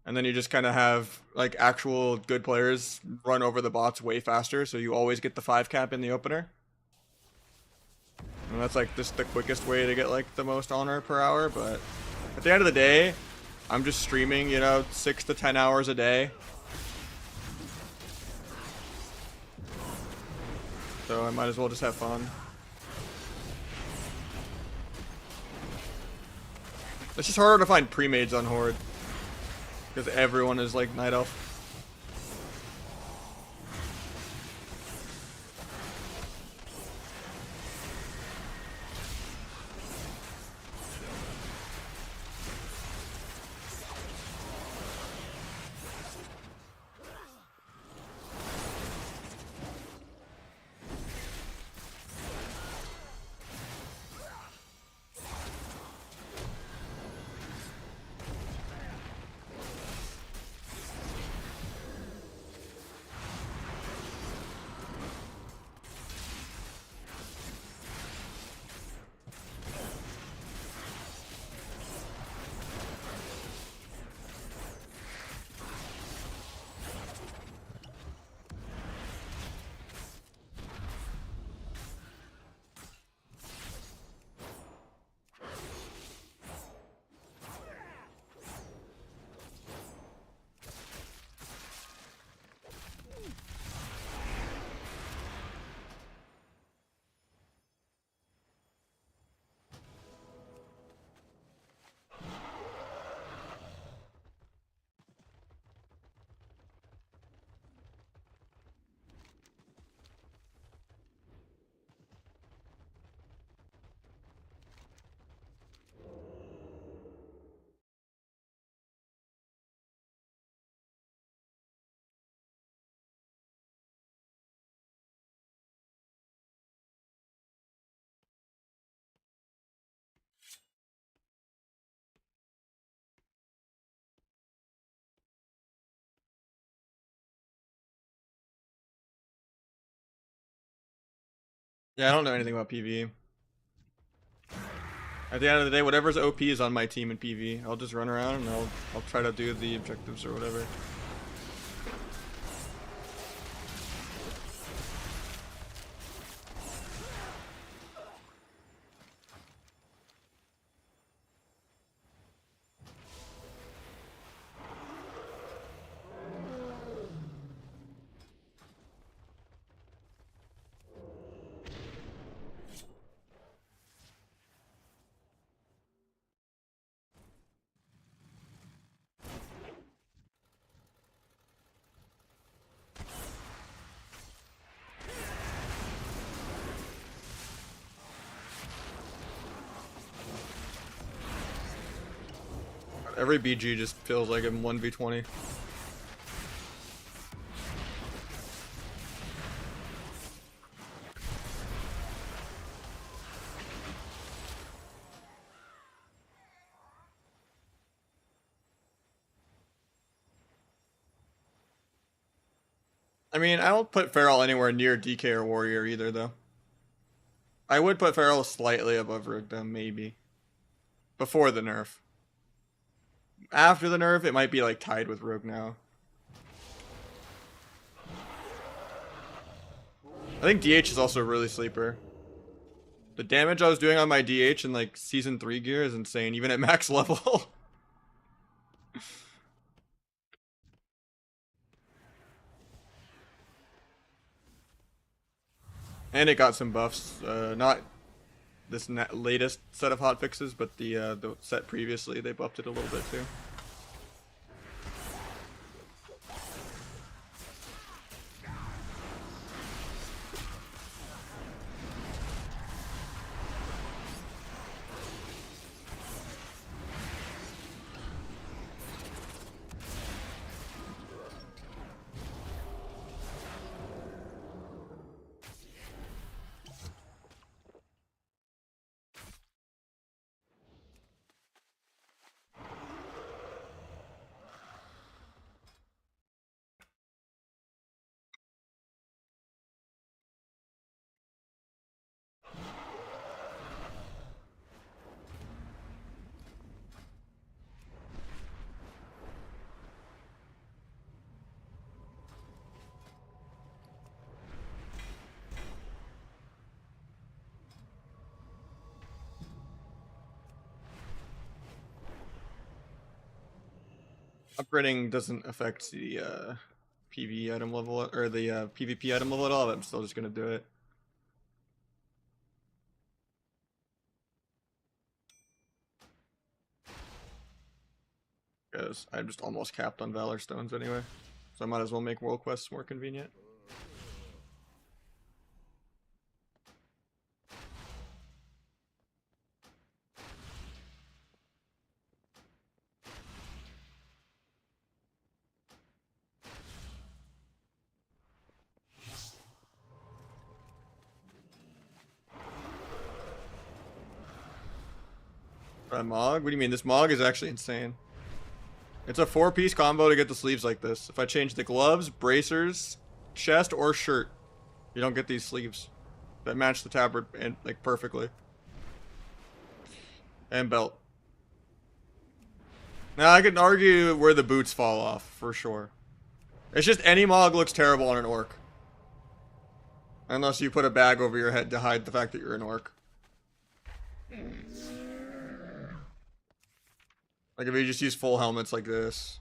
And then you just kind of have like actual good players run over the bots way faster, so you always get the 5 cap in the opener. And that's like just the quickest way to get like the most honor per hour, but at the end of the day, I'm just streaming, you know, 6 to 10 hours a day. So I might as well just have fun. It's just harder to find pre-mades on Horde. Because everyone is like Night Elf. Yeah, I don't know anything about PvE. At the end of the day, whatever's OP is on my team in PvE. I'll just run around and I'll try to do the objectives or whatever. Every BG just feels like I'm 1v20. I mean, I don't put Feral anywhere near DK or Warrior either, though. I would put Feral slightly above Rogue, though, maybe. Before the nerf. After the nerf, it might be like tied with Rogue now. I think DH is also really sleeper. The damage I was doing on my DH in like Season 3 gear is insane, even at max level. And it got some buffs. Not this latest set of hotfixes, but the set previously, they buffed it a little bit too. Upgrading doesn't affect the PvE item level or the PvP item level at all. But I'm still just gonna do it. Because I'm just almost capped on Valor Stones anyway. So I might as well make world quests more convenient. Mog? What do you mean? This Mog is actually insane. It's a 4-piece combo to get the sleeves like this. If I change the gloves, bracers, chest, or shirt, you don't get these sleeves that match the tabard and like perfectly. And belt. Now I can argue where the boots fall off for sure. It's just any Mog looks terrible on an orc. Unless you put a bag over your head to hide the fact that you're an orc. Like if you just use full helmets like this.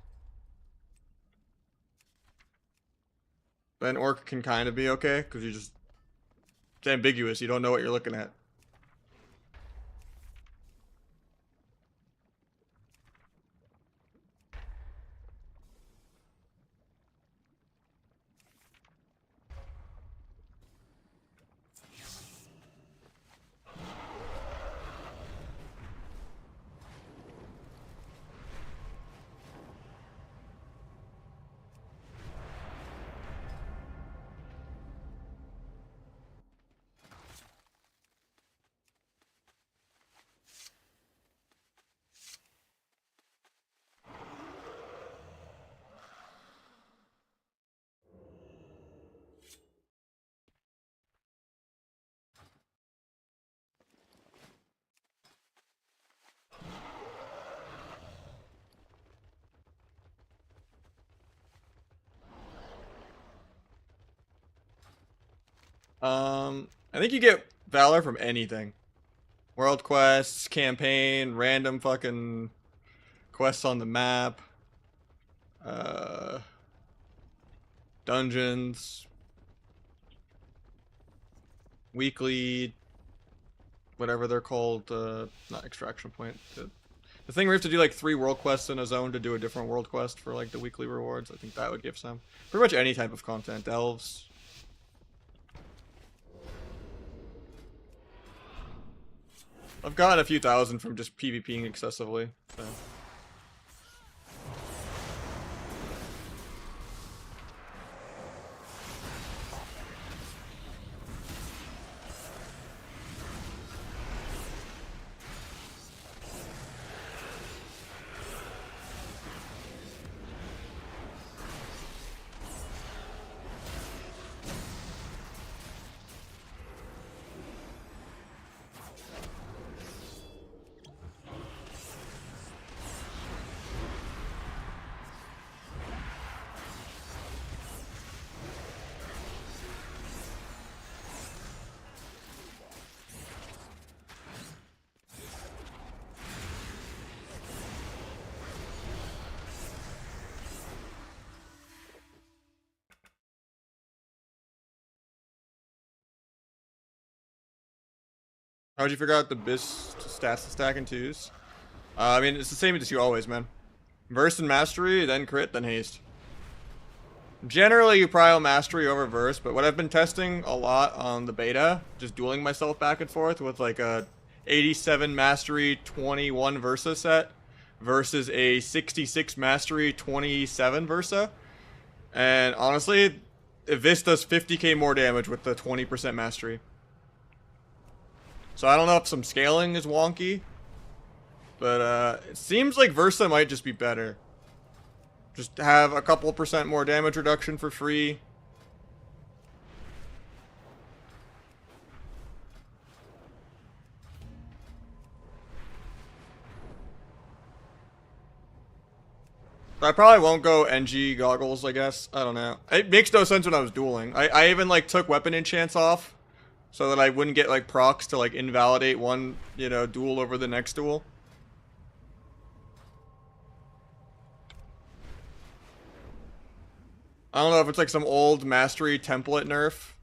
Then orc can kind of be okay, because you just... It's ambiguous, you don't know what you're looking at. I think you get Valor from anything. World quests, campaign, random fucking quests on the map, dungeons, weekly, whatever they're called, not extraction point. The thing where you have to do like 3 world quests in a zone to do a different world quest for like the weekly rewards. I think that would give some. Pretty much any type of content. Elves. I've gotten a few thousand from just PvPing excessively, so. How'd you figure out the BIS stats to stack in twos? I mean, it's the same as you always, man. Verse and mastery, then crit, then haste. Generally, you prio mastery over verse, but what I've been testing a lot on the beta, just dueling myself back and forth with like a 87 mastery 21 Versa set versus a 66 mastery 27 Versa. And honestly, this does 50k more damage with the 20% mastery. So I don't know if some scaling is wonky, but it seems like Versa might just be better. Just have a couple % more damage reduction for free. I probably won't go NG goggles, I guess. I don't know. It makes no sense when I was dueling. I even like took weapon enchants off so that I wouldn't get like procs to like invalidate one, you know, duel over the next duel. I don't know if it's like some old mastery template nerf.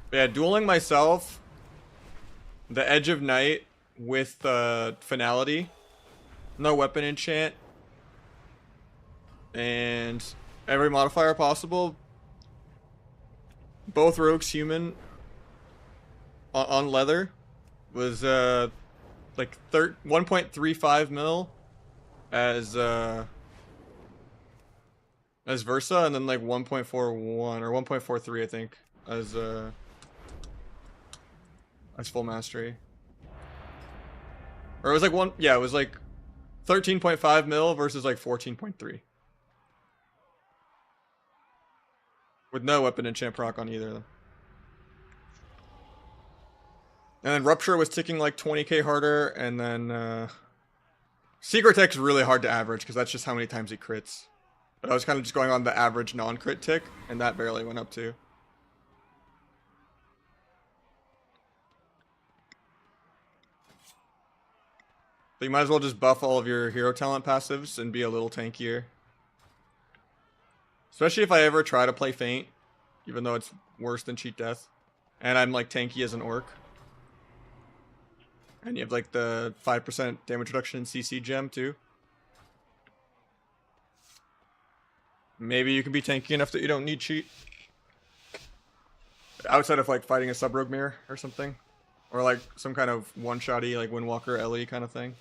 But yeah, dueling myself, the Edge of Night with Finality, no weapon enchant, and every modifier possible. Both rogues human on leather was like 1.35 mil as Versa, and then like 1.41 or 1.43 I think as full mastery. Or it was like it was like 13.5 mil versus like 14.3. With no weapon enchant proc on either of them. And then Rupture was ticking like 20k harder, and then Secret Tech's really hard to average because that's just how many times he crits. But I was kind of just going on the average non-crit tick, and that barely went up too. But you might as well just buff all of your hero talent passives and be a little tankier. Especially if I ever try to play Feint, even though it's worse than Cheat Death. And I'm like tanky as an orc. And you have like the 5% damage reduction in CC gem too. Maybe you can be tanky enough that you don't need cheat. Outside of like fighting a sub-rogue mirror or something. Or like some kind of one-shotty like Windwalker Ellie kind of thing.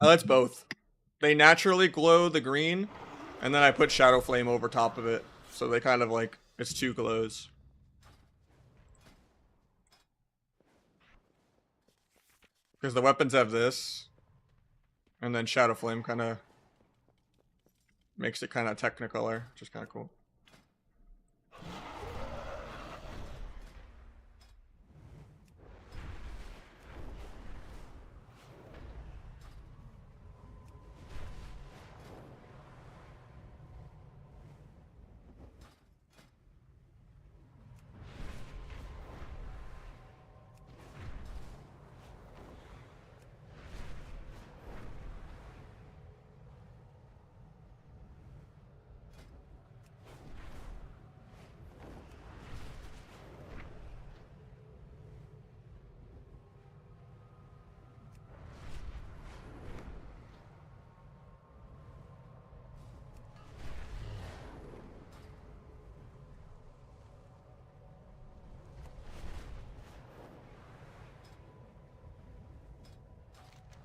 That's both. They naturally glow the green, and then I put Shadow Flame over top of it, so they kind of like, it's two glows. Because the weapons have this, and then Shadow Flame kind of makes it kind of Technicolor, which is kind of cool.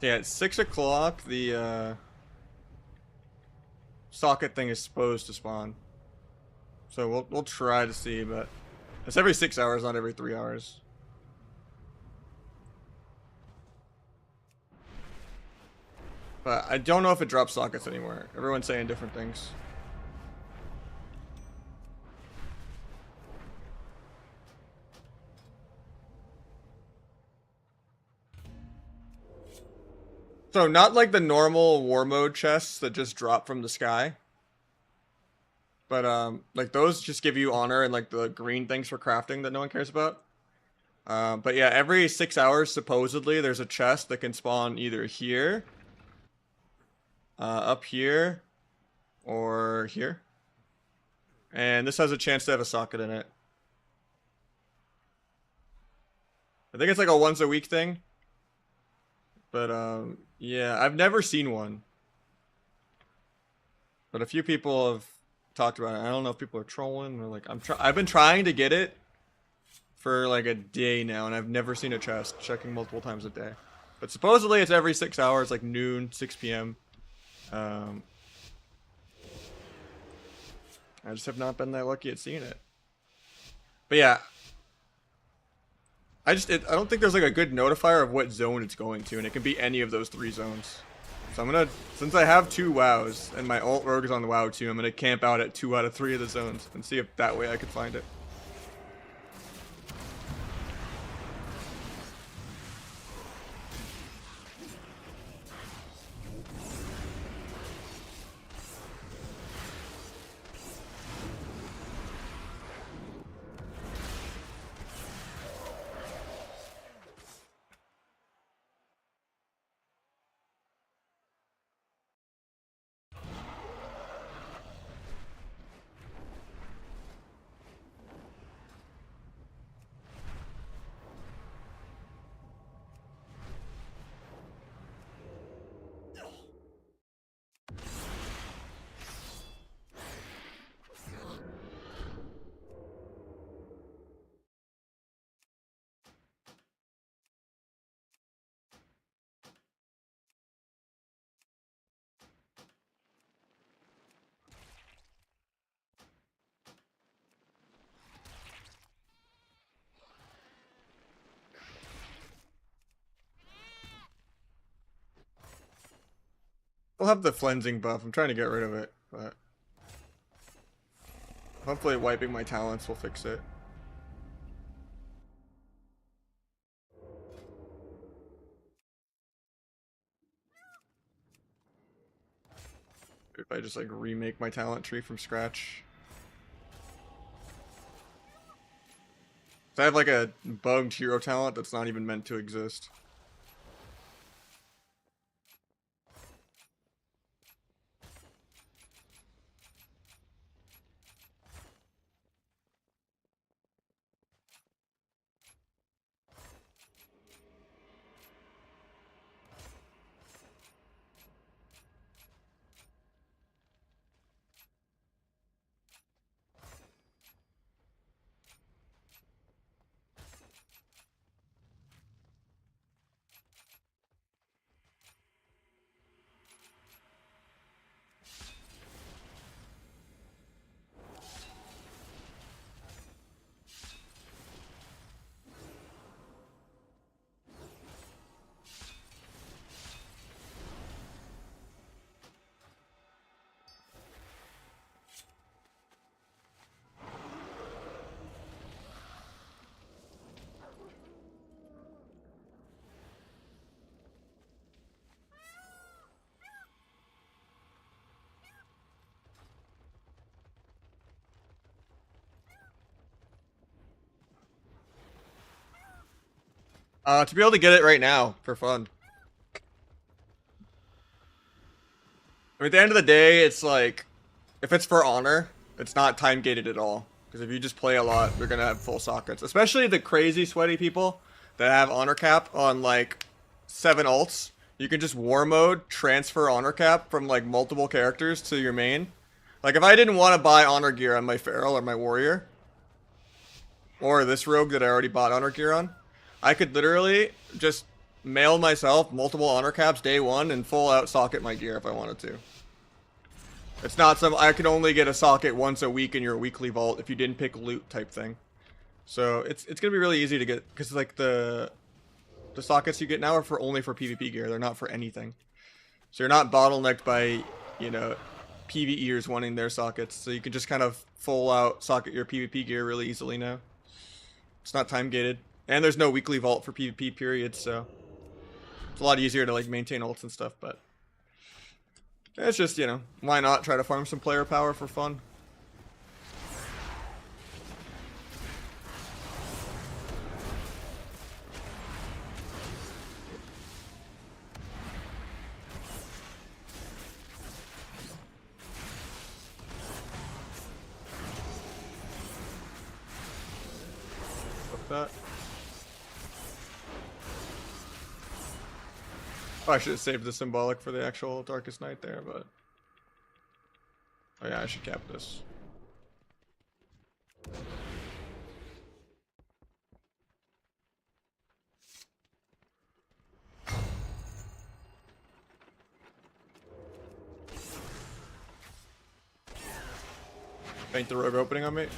Yeah, at 6 o'clock, the socket thing is supposed to spawn. So we'll try to see, but It's every 6 hours, not every 3 hours. But I don't know if it drops sockets anymore. Everyone's saying different things. So not like the normal war mode chests that just drop from the sky. But like those just give you honor and like the green things for crafting that no one cares about. But yeah, every 6 hours supposedly there's a chest that can spawn either here, up here, or here. And this has a chance to have a socket in it. I think it's like a once a week thing. But yeah, I've never seen one. But a few people have talked about it. I don't know if people are trolling or like I've been trying to get it for like a day now, and I've never seen a chest, checking multiple times a day. But supposedly it's every 6 hours, like noon, 6 p.m. I just have not been that lucky at seeing it. But yeah, I don't think there's like a good notifier of what zone it's going to, and it can be any of those 3 zones. So I'm gonna, since I have 2 wows and my alt rogue is on the wow too, I'm gonna camp out at 2 out of 3 of the zones and see if that way I can find it. I'll have the flensing buff. I'm trying to get rid of it, but hopefully wiping my talents will fix it. If I just like remake my talent tree from scratch. So I have like a bugged hero talent that's not even meant to exist. To be able to get it right now for fun. I mean, at the end of the day, it's like, if it's for honor, it's not time gated at all. Because if you just play a lot, you're gonna have full sockets. Especially the crazy sweaty people that have honor cap on like 7 ults. You can just war mode, transfer honor cap from like multiple characters to your main. Like if I didn't want to buy honor gear on my feral or my warrior, or this rogue that I already bought honor gear on, I could literally just mail myself multiple honor caps day 1 and full out socket my gear if I wanted to. It's not some I could only get a socket once a week in your weekly vault if you didn't pick loot type thing. So it's gonna be really easy to get, because like the sockets you get now are for only for PvP gear. They're not for anything. So you're not bottlenecked by, you know, PvEers wanting their sockets. So you can just kind of full out socket your PvP gear really easily now. It's not time gated. And there's no weekly vault for PvP periods, so it's a lot easier to like maintain ults and stuff, but it's just, you know, why not try to farm some player power for fun? That. Oh, I should have saved the symbolic for the actual Darkest Night there, but oh yeah, I should cap this. Paint the rogue opening on me.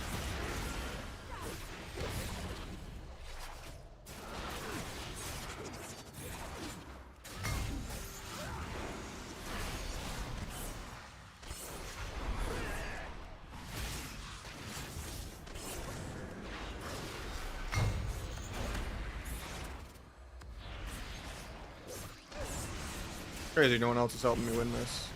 Crazy, no one else is helping me win this.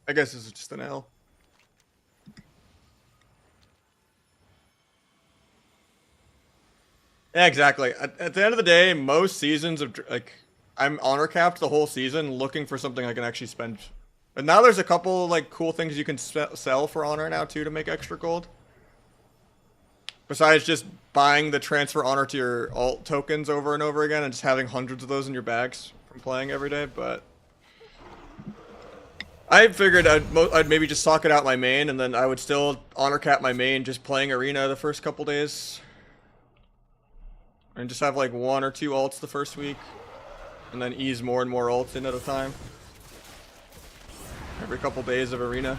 I guess this is just an L. Yeah, exactly. At the end of the day, most seasons of like, I'm honor capped the whole season looking for something I can actually spend. But now there's a couple like cool things you can sell for honor now too to make extra gold. Besides just buying the transfer honor to your alt tokens over and over again and just having hundreds of those in your bags from playing every day, but I figured I'd maybe just socket out my main and then I would still honor cap my main just playing arena the first couple days. And just have like 1 or 2 ults the first week. And then ease more and more ults in at a time. Every couple days of arena.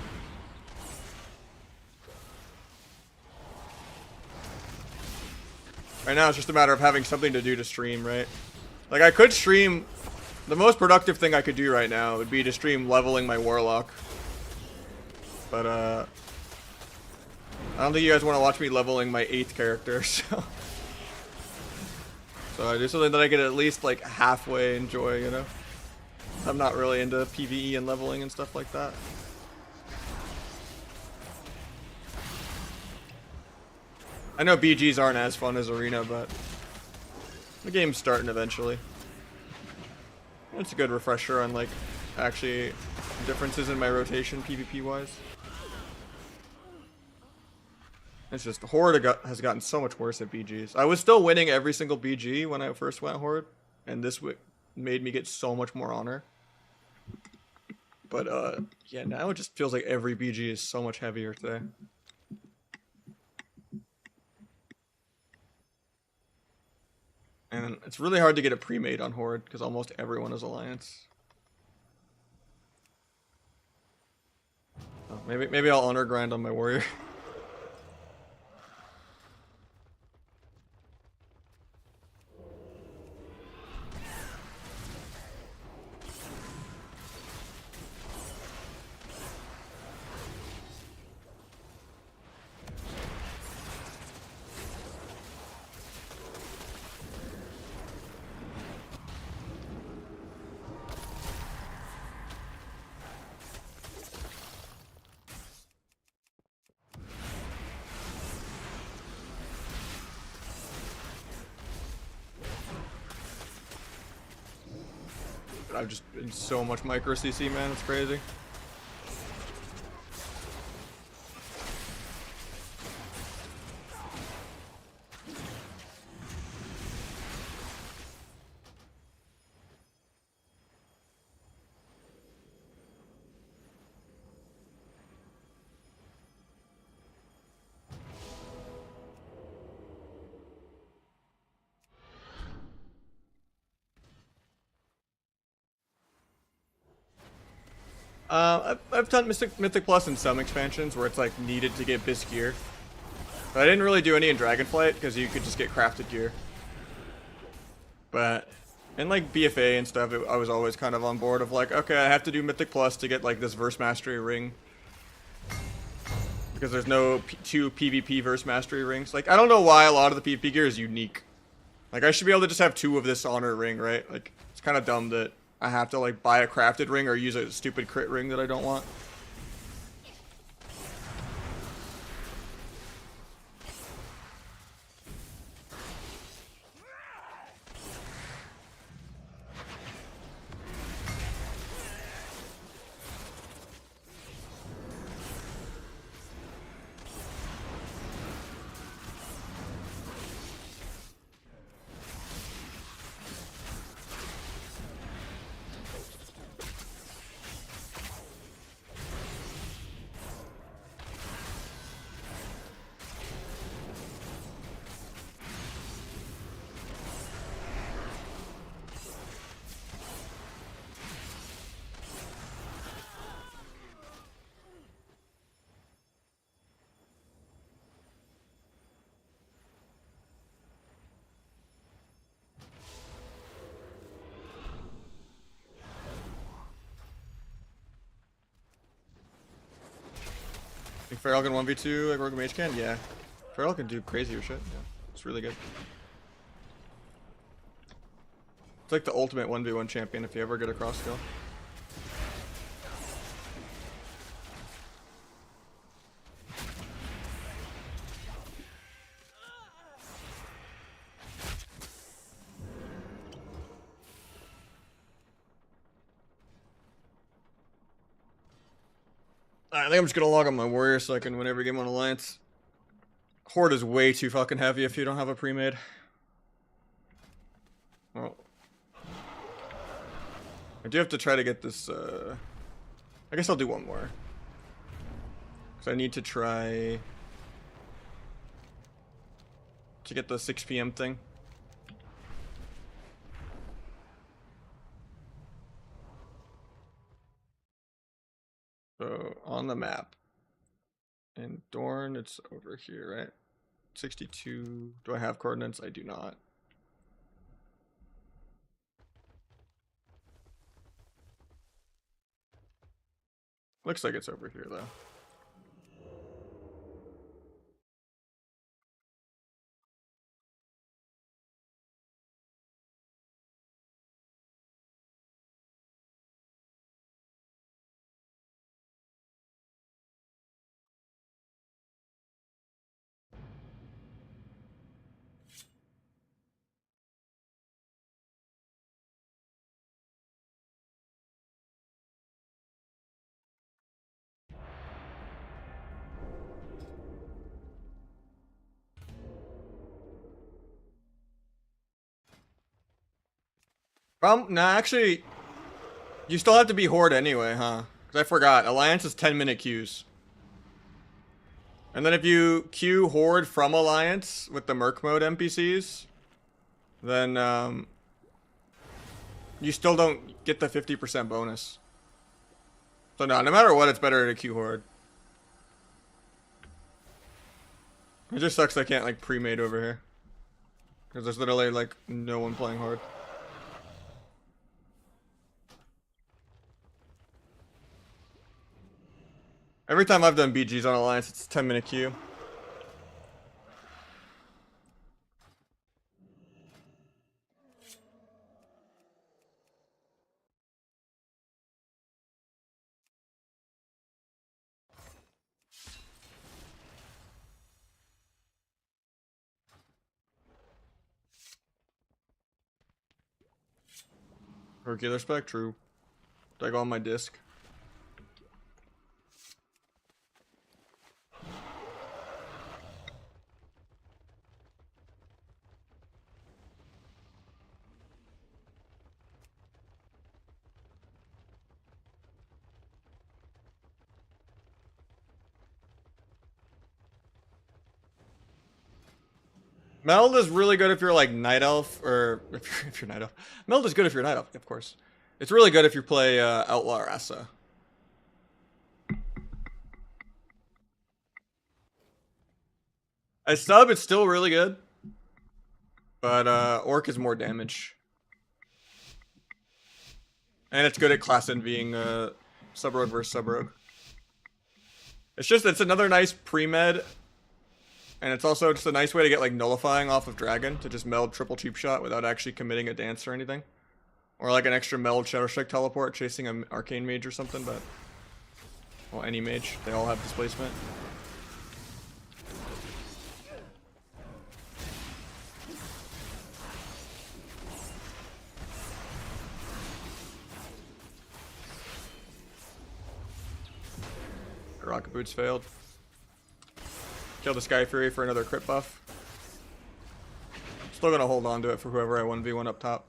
Right now it's just a matter of having something to do to stream, right? Like I could stream, the most productive thing I could do right now would be to stream leveling my warlock. But I don't think you guys want to watch me leveling my 8th character, so. So I do something that I could at least like halfway enjoy, you know? I'm not really into PvE and leveling and stuff like that. I know BGs aren't as fun as Arena, but the game's starting eventually. It's a good refresher on like actually differences in my rotation PvP wise. It's just Horde has gotten so much worse at BGs. I was still winning every single BG when I first went Horde, and this made me get so much more honor. But yeah, now it just feels like every BG is so much heavier today. And it's really hard to get a pre-made on Horde because almost everyone is Alliance. Oh, maybe I'll honor grind on my warrior. I've just been so much micro CC, man. It's crazy. I've done Mythic Plus in some expansions where it's like needed to get Bisque gear. But I didn't really do any in Dragonflight because you could just get crafted gear. But in like BFA and stuff, I was always kind of on board of like, okay, I have to do Mythic Plus to get like this Verse Mastery ring. Because there's no two PvP Verse Mastery rings. Like, I don't know why a lot of the PvP gear is unique. Like, I should be able to just have 2 of this Honor ring, right? Like, it's kind of dumb that I have to like buy a crafted ring or use a stupid crit ring that I don't want. Think Feral can 1v2 like Rogue Mage can? Yeah. Feral can do crazier shit. Yeah. It's really good. It's like the ultimate 1v1 champion if you ever get a cross skill. I think I'm just gonna log on my warrior so I can win every game on Alliance. Horde is way too fucking heavy if you don't have a pre-made. Well, I do have to try to get this, I guess I'll do one more. Because I need to try to get the 6 PM thing. So, on the map. In Dorne, it's over here, right? 62. Do I have coordinates? I do not. Looks like it's over here, though. Nah, actually, you still have to be Horde anyway, huh? Because I forgot. Alliance is 10-minute queues. And then if you queue Horde from Alliance with the Merc mode NPCs, then, you still don't get the 50% bonus. So no matter what, it's better to queue Horde. It just sucks I can't, like, pre-made over here. Because there's literally, like, no one playing Horde. Every time I've done BGs on Alliance, it's a 10-minute queue. Regular spec, true. Did I go on my disc? Meld is really good if you're like Night Elf, or if you're Night Elf. Meld is good if you're Night Elf, of course. It's really good if you play Outlaw Rasa. As sub, it's still really good. But Orc is more damage. And it's good at class envying Sub-Rogue versus Sub-Rogue. It's another nice pre-med. And it's also just a nice way to get like nullifying off of Dragon to just meld triple cheap shot without actually committing a dance or anything. Or like an extra meld Shadow Strike teleport chasing an Arcane Mage or something, but well, any mage, they all have displacement. Rocket Boots failed. Kill the Sky Fury for another crit buff. Still gonna hold on to it for whoever I 1v1 up top.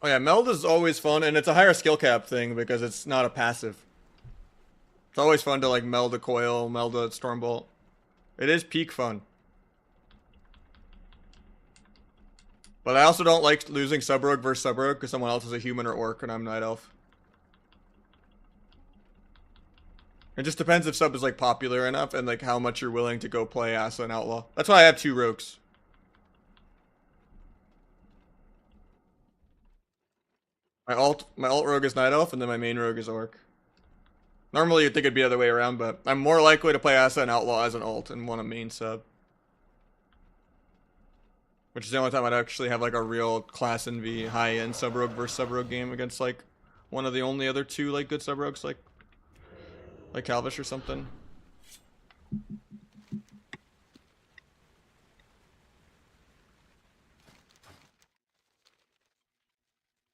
Oh yeah, meld is always fun, and it's a higher skill cap thing because it's not a passive. It's always fun to like meld a coil, meld a Stormbolt. It is peak fun. But I also don't like losing Sub-Rogue versus Sub-Rogue because someone else is a human or orc and I'm Night Elf. It just depends if sub is like popular enough and like how much you're willing to go play Asa and Outlaw. That's why I have 2 rogues. My alt rogue is Night Elf, and then my main rogue is Orc. Normally you'd think it'd be the other way around, but I'm more likely to play Asa and Outlaw as an alt and want a main sub. Which is the only time I'd actually have like a real class envy high-end sub-rogue versus sub-rogue game against like one of the only other 2 like good sub-rogues like Calvish or something.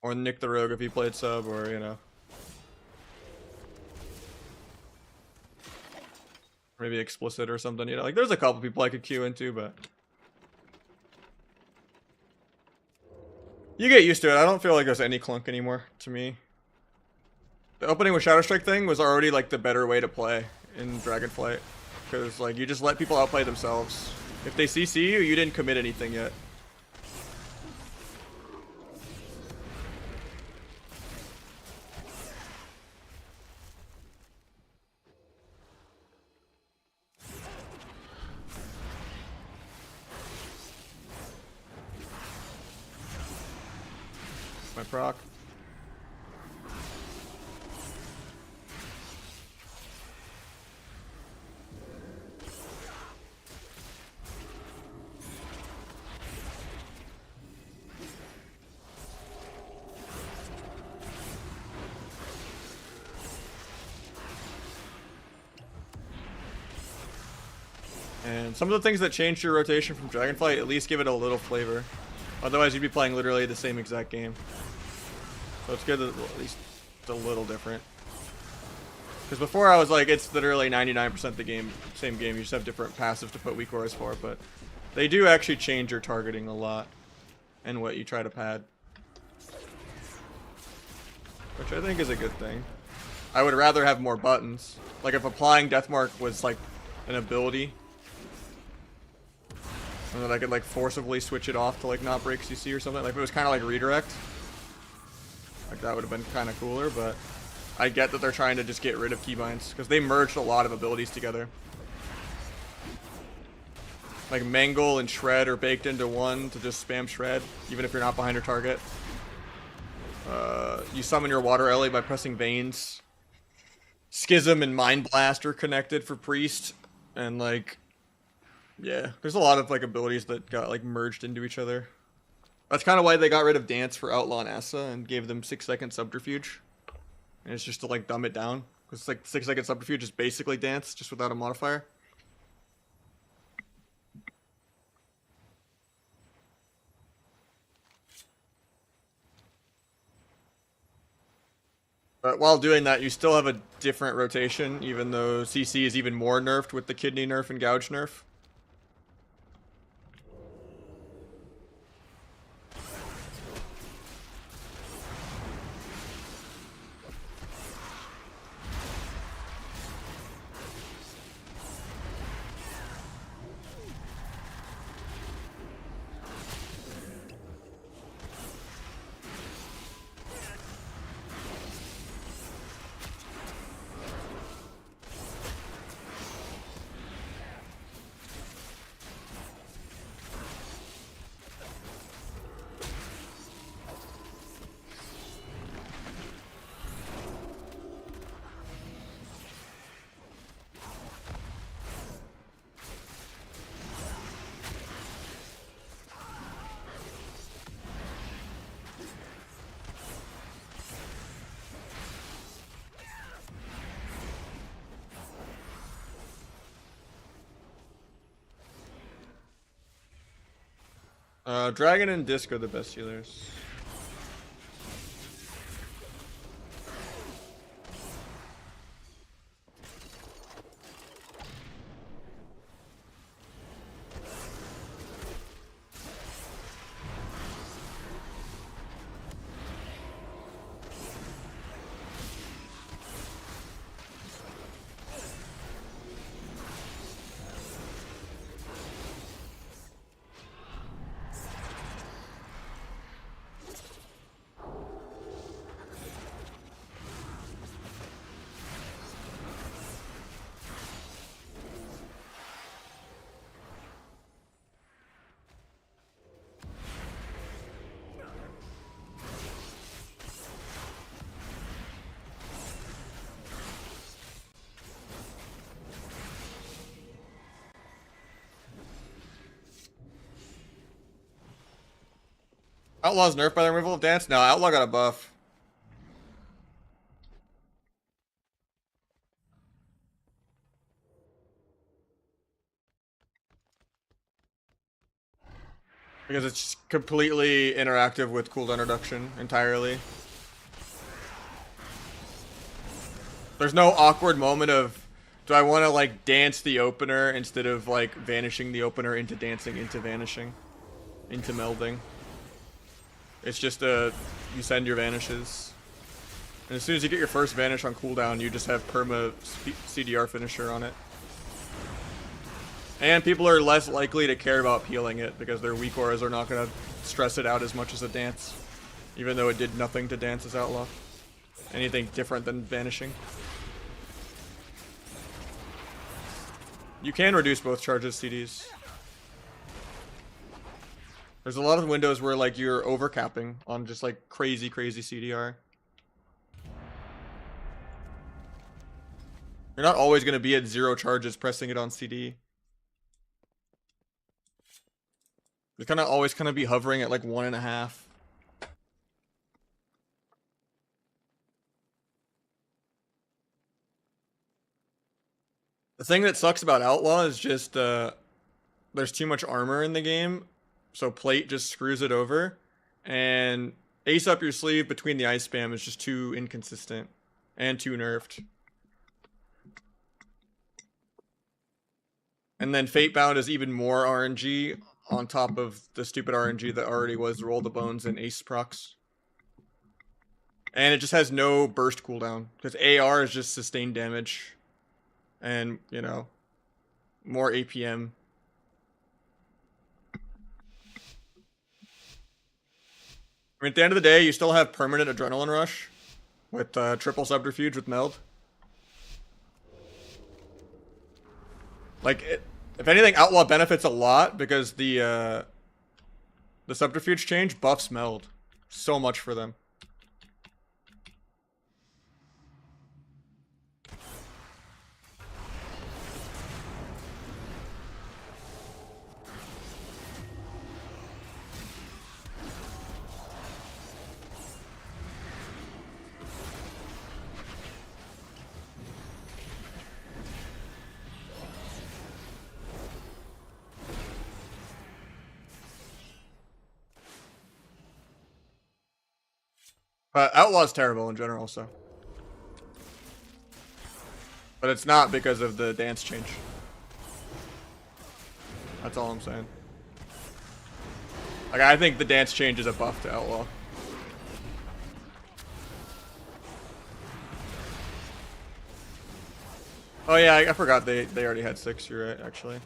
Or Nick the Rogue if he played sub, or, you know. Maybe Explicit or something, you know. Like, there's a couple people I could queue into, but... You get used to it. I don't feel like there's any clunk anymore, to me. The opening with Shadow Strike thing was already, like, the better way to play in Dragonflight. Because, like, you just let people outplay themselves. If they CC you, you didn't commit anything yet. My proc. And some of the things that changed your rotation from Dragonflight at least give it a little flavor. Otherwise you'd be playing literally the same exact game. So it's good that at least it's a little different. Because before I was like, it's literally 99% the game, same game, you just have different passives to put weak auras for, but they do actually change your targeting a lot and what you try to pad. Which I think is a good thing. I would rather have more buttons. Like if applying Deathmark was like an ability, and then I could like forcibly switch it off to like not break CC or something. Like if it was kind of like redirect. Like that would have been kind of cooler, but I get that they're trying to just get rid of keybinds because they merged a lot of abilities together. Like Mangle and Shred are baked into one to just spam Shred, even if you're not behind your target. You summon your Water Ellie by pressing Veins. Schism and Mind Blast are connected for Priest, and like, yeah, there's a lot of like abilities that got like merged into each other. That's kind of why they got rid of Dance for Outlaw and Asa and gave them 6-second Subterfuge. And it's just to like dumb it down. Because it's like 6-second Subterfuge is basically Dance, just without a modifier. But while doing that, you still have a different rotation, even though CC is even more nerfed with the Kidney nerf and Gouge nerf. Dragon and Disc are the best healers. Outlaw's nerfed by the removal of dance? No, Outlaw got a buff. Because it's completely interactive with cooldown reduction entirely. There's no awkward moment of, do I want to like dance the opener instead of like vanishing the opener into dancing into vanishing, into melding. It's just you send your vanishes. And as soon as you get your first vanish on cooldown, you just have perma CDR finisher on it. And people are less likely to care about peeling it because their weak auras are not going to stress it out as much as a dance. Even though it did nothing to dance as Outlaw. Anything different than vanishing. You can reduce both charges CDs. There's a lot of windows where like you're overcapping on just like crazy CDR. You're not always going to be at 0 charges pressing it on CD. You're kind of always be hovering at like 1.5. The thing that sucks about Outlaw is just there's too much armor in the game, so plate just screws it over, and ace up your sleeve between the ice spam is just too inconsistent and too nerfed. And then Fatebound is even more RNG on top of the stupid RNG that already was Roll the Bones and Ace procs. And it just has no burst cooldown, because AR is just sustained damage. And, you know, more APM. I mean, at the end of the day, you still have permanent Adrenaline Rush with triple Subterfuge with Meld. Like, if anything, Outlaw benefits a lot because the Subterfuge change buffs Meld so much for them. Outlaw's terrible in general, so. But it's not because of the dance change. That's all I'm saying. Like, I think the dance change is a buff to Outlaw. Oh yeah, I forgot they already had 6, you're right, actually.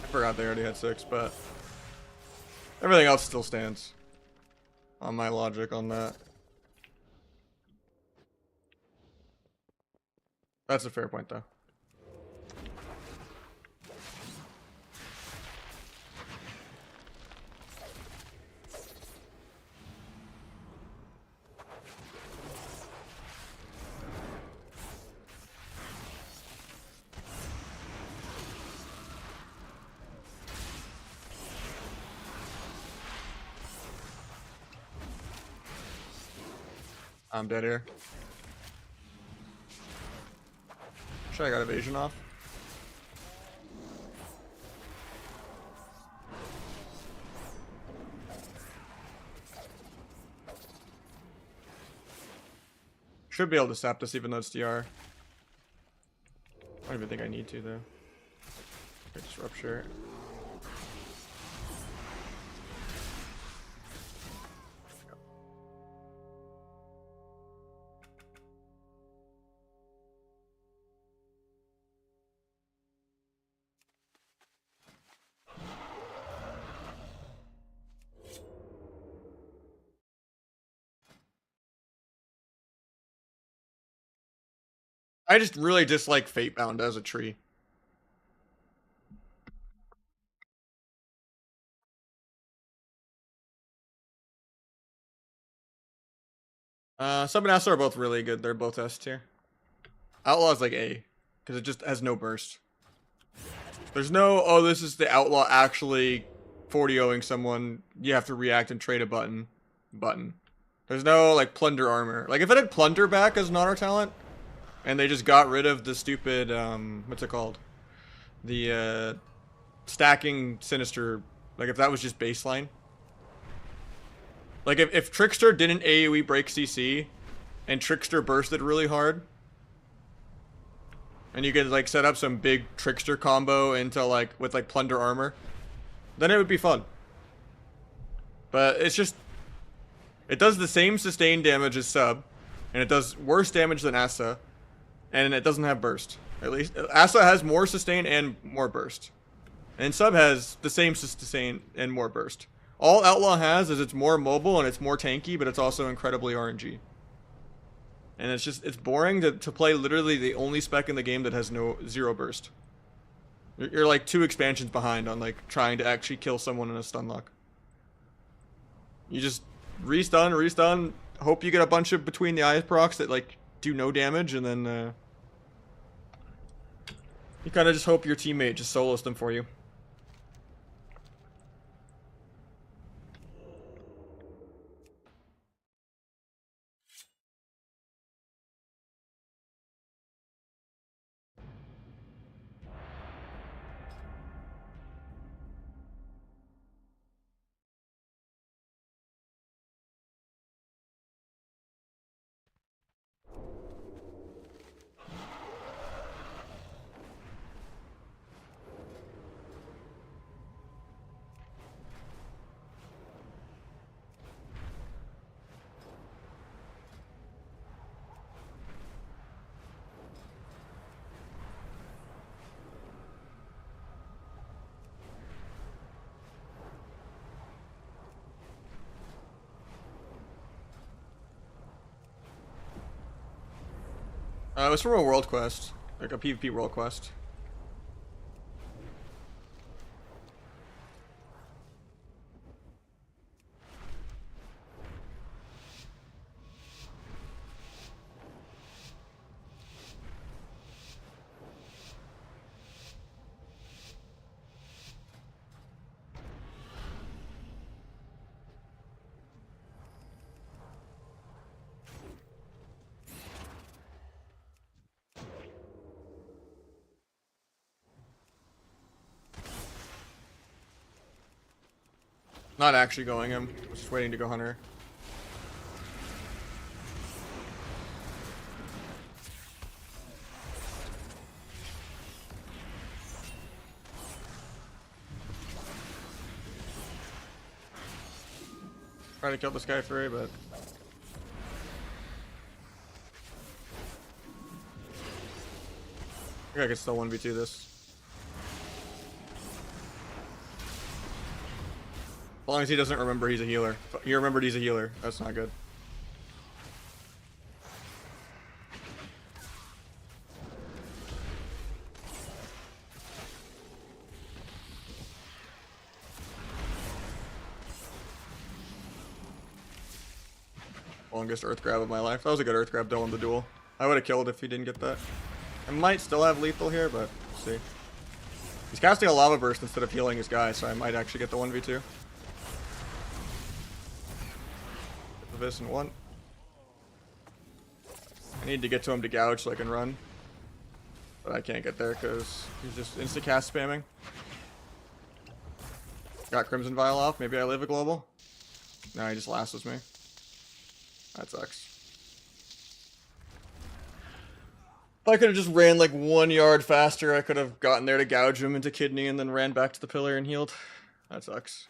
I forgot they already had 6, but everything else still stands on my logic on that. That's a fair point, though. I'm dead here. Sure, I got evasion off. Should be able to sap this even though it's DR. I don't even think I need to though. Okay, just rupture. I just really dislike Fatebound as a tree. Sub and Asa are both really good. They're both S tier. Outlaw is like A, because it just has no burst. There's no, oh, this is the Outlaw actually 40-0ing someone. You have to react and trade a button. There's no, like, Plunder armor. Like, if it had Plunder back as an honor talent, and they just got rid of the stupid, what's it called? The, stacking Sinister, like, if that was just baseline. Like, if Trickster didn't AoE break CC, and Trickster bursted really hard, and you could, like, set up some big Trickster combo into, like, with, like, Plunder armor, then it would be fun. But it's just, it does the same sustained damage as Sub, and it does worse damage than Asa, and it doesn't have burst. At least, Asa has more sustain and more burst. And Sub has the same sustain and more burst. All Outlaw has is it's more mobile and it's more tanky, but it's also incredibly RNG. And it's just, it's boring to play literally the only spec in the game that has zero burst. You're like 2 expansions behind on like trying to actually kill someone in a stun lock. You just restun, hope you get a bunch of between the eyes procs that like do no damage, and then you kind of just hope your teammate just solos them for you. It was from a world quest, like a PvP world quest. Not actually going him, I was just waiting to go Hunter. Try to kill this guy free, but I think I can still 1v2 this. As long as he doesn't remember he's a healer. He remembered he's a healer. That's not good. Longest earth grab of my life. That was a good earth grab though on the duel. I would have killed if he didn't get that. I might still have lethal here, but we'll see. He's casting a lava burst instead of healing his guy, so I might actually get the 1v2. This in one. I need to get to him to gouge so I can run, but I can't get there because he's just insta cast spamming. Got Crimson Vial off. Maybe I live a global. No, he just lassos me. That sucks. I could have just ran like 1 yard faster, I could have gotten there to gouge him into kidney and then ran back to the pillar and healed. That sucks.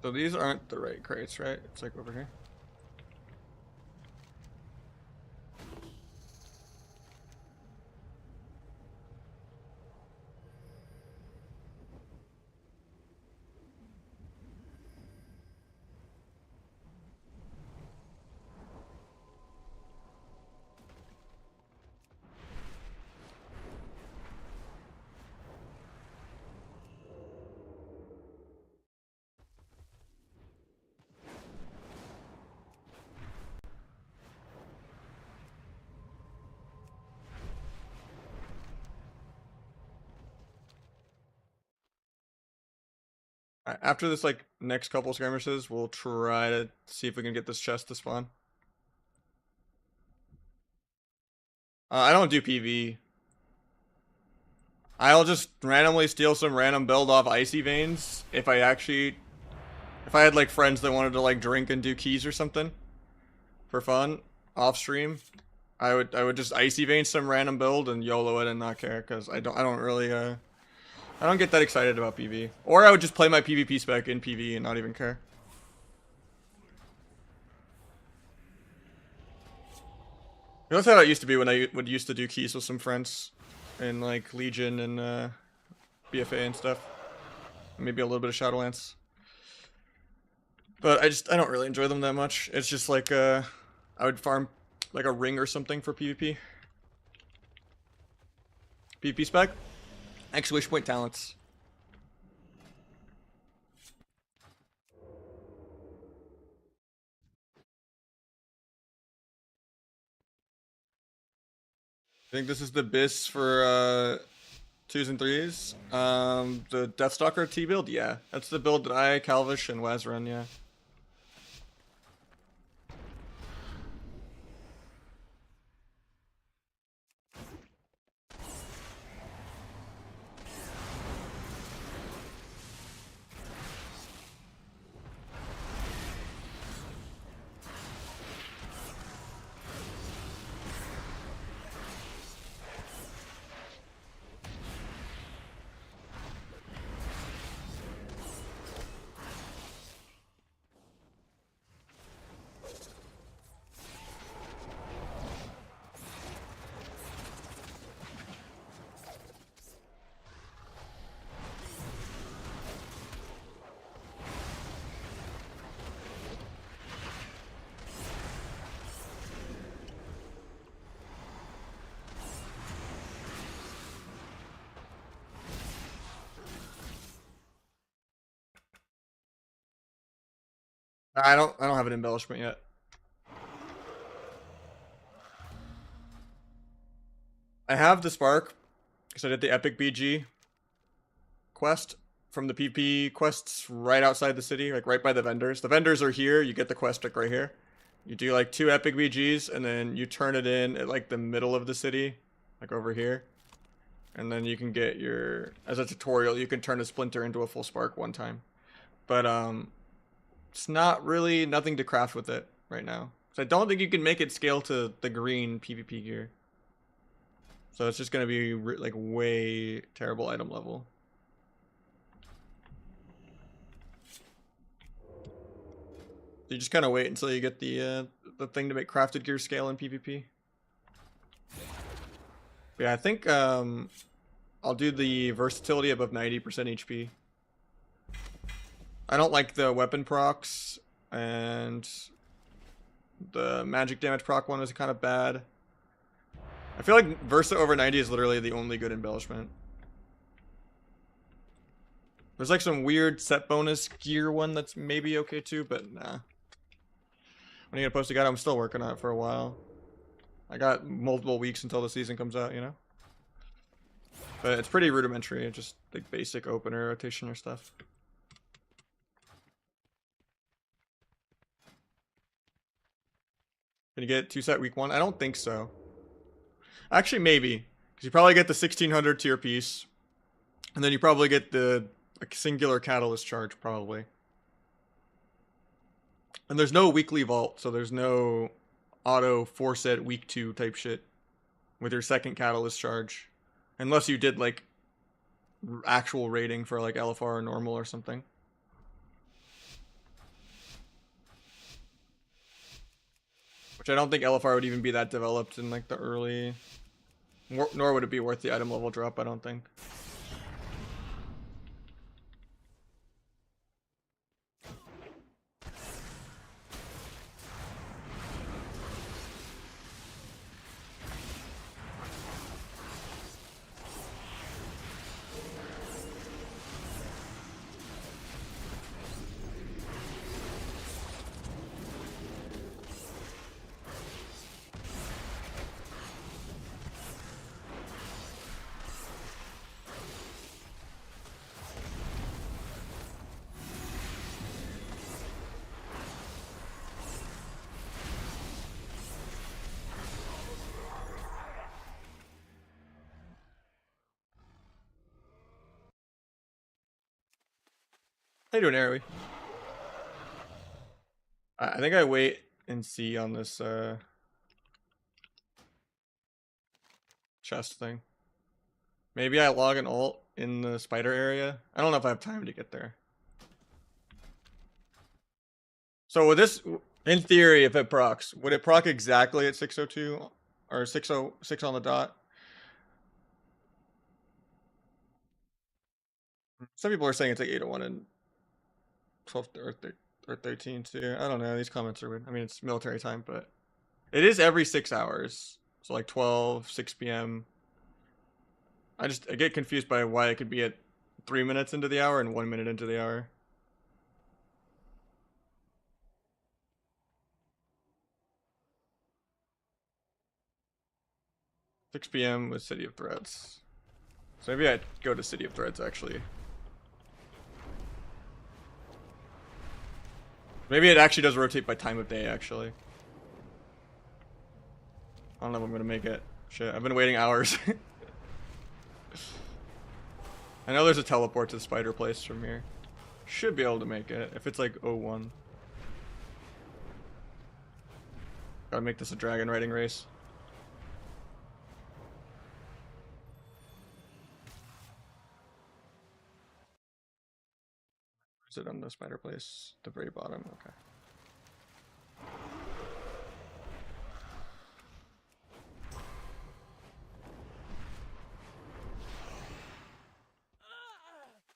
So these aren't the right crates, right? It's like over here. Alright, after this like next couple skirmishes, we'll try to see if we can get this chest to spawn. I don't do PV. I'll just randomly steal some random build off Icy Veins if I had like friends that wanted to like drink and do keys or something for fun off stream. I would just Icy Vein some random build and YOLO it and not care, because I don't really I don't get that excited about PV. Or I would just play my PvP spec in PV and not even care. That's how it used to be when I would used to do keys with some friends in like Legion and BFA and stuff. Maybe a little bit of Shadowlands. But I don't really enjoy them that much. It's just like I would farm like a ring or something for PvP. PvP spec? Exclamation point talents. I think this is the BIS for 2s and 3s. The Deathstalker T build, yeah. That's the build that I, Calvish, and Waz run, yeah. I don't have an embellishment yet. I have the spark because I did the epic BG quest from the PP quests right outside the city, like right by the vendors. The vendors are here, you get the quest like right here. You do like 2 epic BGs and then you turn it in at like the middle of the city, like over here. And then you can get your, as a tutorial, you can turn a splinter into a full spark one time. But it's not really nothing to craft with it right now. So I don't think you can make it scale to the green PvP gear. So it's just going to be like way terrible item level. You just kind of wait until you get the thing to make crafted gear scale in PvP. But yeah, I think I'll do the versatility above 90% HP. I don't like the weapon procs, and the magic damage proc one is kind of bad. I feel like Versa over 90 is literally the only good embellishment. There's like some weird set bonus gear one that's maybe okay too, but nah. When are you gonna post a guide? I'm still working on it for a while. I got multiple weeks until the season comes out, you know? But it's pretty rudimentary, just like basic opener, rotation, or stuff. Can you get 2-set week 1? I don't think so. Actually, maybe. Because you probably get the 1600 tier piece. And then you probably get the singular catalyst charge, probably. And there's no weekly vault, so there's no auto 4-set week 2 type shit with your second catalyst charge. Unless you did like actual rating for like LFR or normal or something. Which I don't think LFR would even be that developed in like the early... Nor would it be worth the item level drop, I don't think. How you doing, Airway? I think I wait and see on this chest thing. Maybe I log an ult in the spider area. I don't know if I have time to get there. So with this, in theory, if it procs, would it proc exactly at 602 or 606 on the dot? Some people are saying it's like 801 and 12 or 13 too. I don't know. These comments are weird. I mean, it's military time, but it is every 6 hours. So like 12, 6 p.m. I get confused by why it could be at 3 minutes into the hour and 1 minute into the hour. Six p.m. with City of Threads. So maybe I'd go to City of Threads actually. Maybe it actually does rotate by time of day actually. I don't know if I'm gonna make it. Shit, I've been waiting hours. I know there's a teleport to the spider place from here. Should be able to make it if it's like 01. Gotta make this a dragon riding race. Is it on the spider place? The very bottom, okay.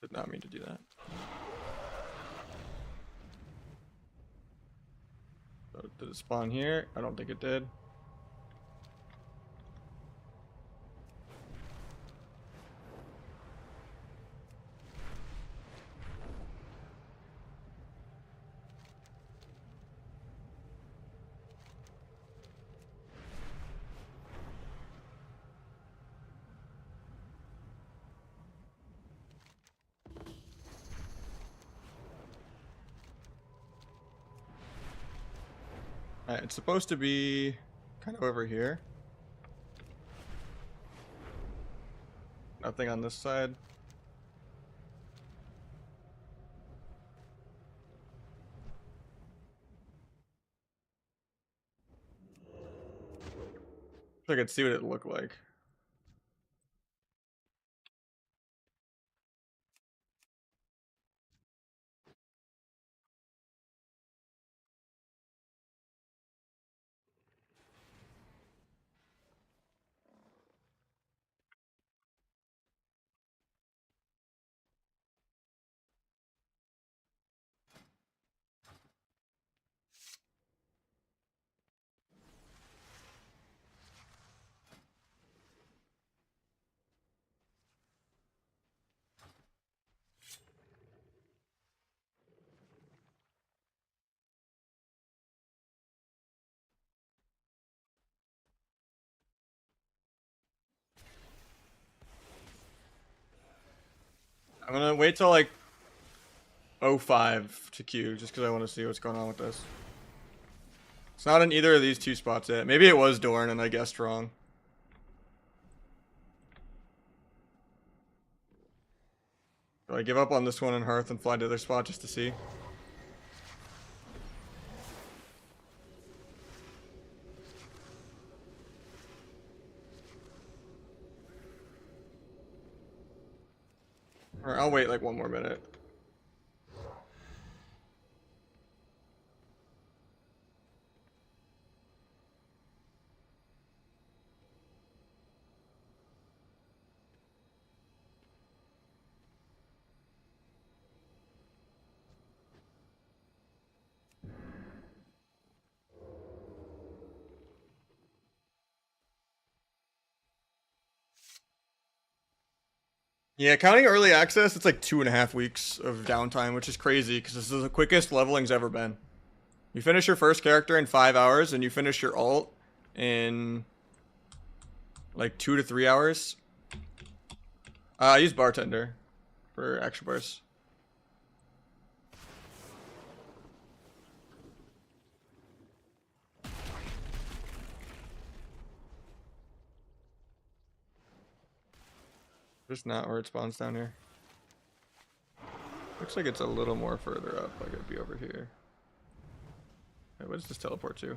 Did not mean to do that. So did it spawn here? I don't think it did. Alright, it's supposed to be kind of over here. Nothing on this side. I could see what it looked like. I'm gonna wait till like 05 to queue, just because I want to see what's going on with this. It's not in either of these two spots yet. Maybe it was Dorn and I guessed wrong. Do I give up on this one in Hearth and fly to their spot just to see? Or I'll wait like one more minute. Yeah, counting early access, it's like 2.5 weeks of downtime, which is crazy because this is the quickest leveling's ever been. You finish your first character in 5 hours, and you finish your ult in like 2 to 3 hours. I use Bartender for action bursts. Just not where it spawns down here. Looks like it's a little more further up. Like it'd be over here. Hey, what does this teleport to?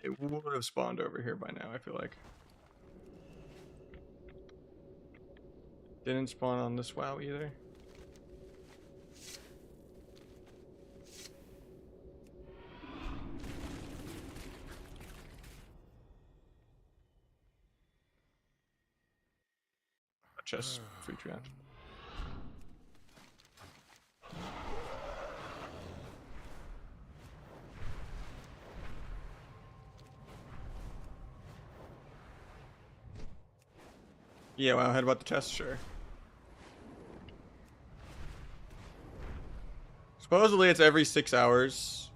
It would have spawned over here by now, I feel like. Didn't spawn on this WoW either. Chest free trap. Yeah, well, I heard about the chest, sure. Supposedly it's every 6 hours.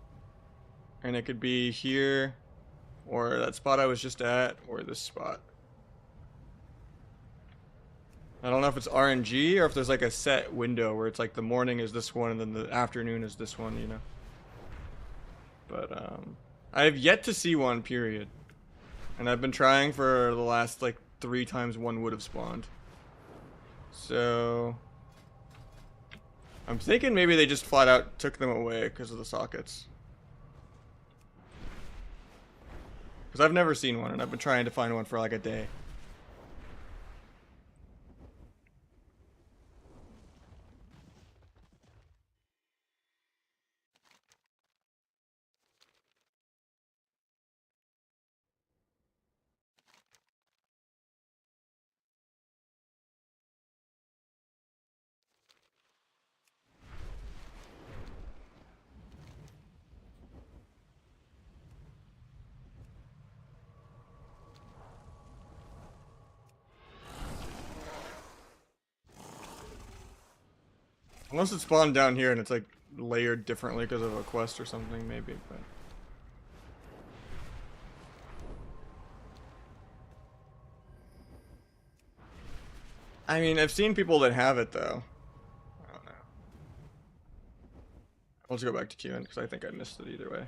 And it could be here, or that spot I was just at, or this spot. I don't know if it's RNG or if there's like a set window where it's like the morning is this one and then the afternoon is this one, you know. But I have yet to see one, period. And I've been trying for the last like 3 times one would have spawned. So I'm thinking maybe they just flat out took them away because of the sockets. Because I've never seen one and I've been trying to find one for like a day. Unless it spawned down here and it's like layered differently because of a quest or something, maybe. But I mean, I've seen people that have it though. I don't know. I'll just go back to queuing because I think I missed it either way.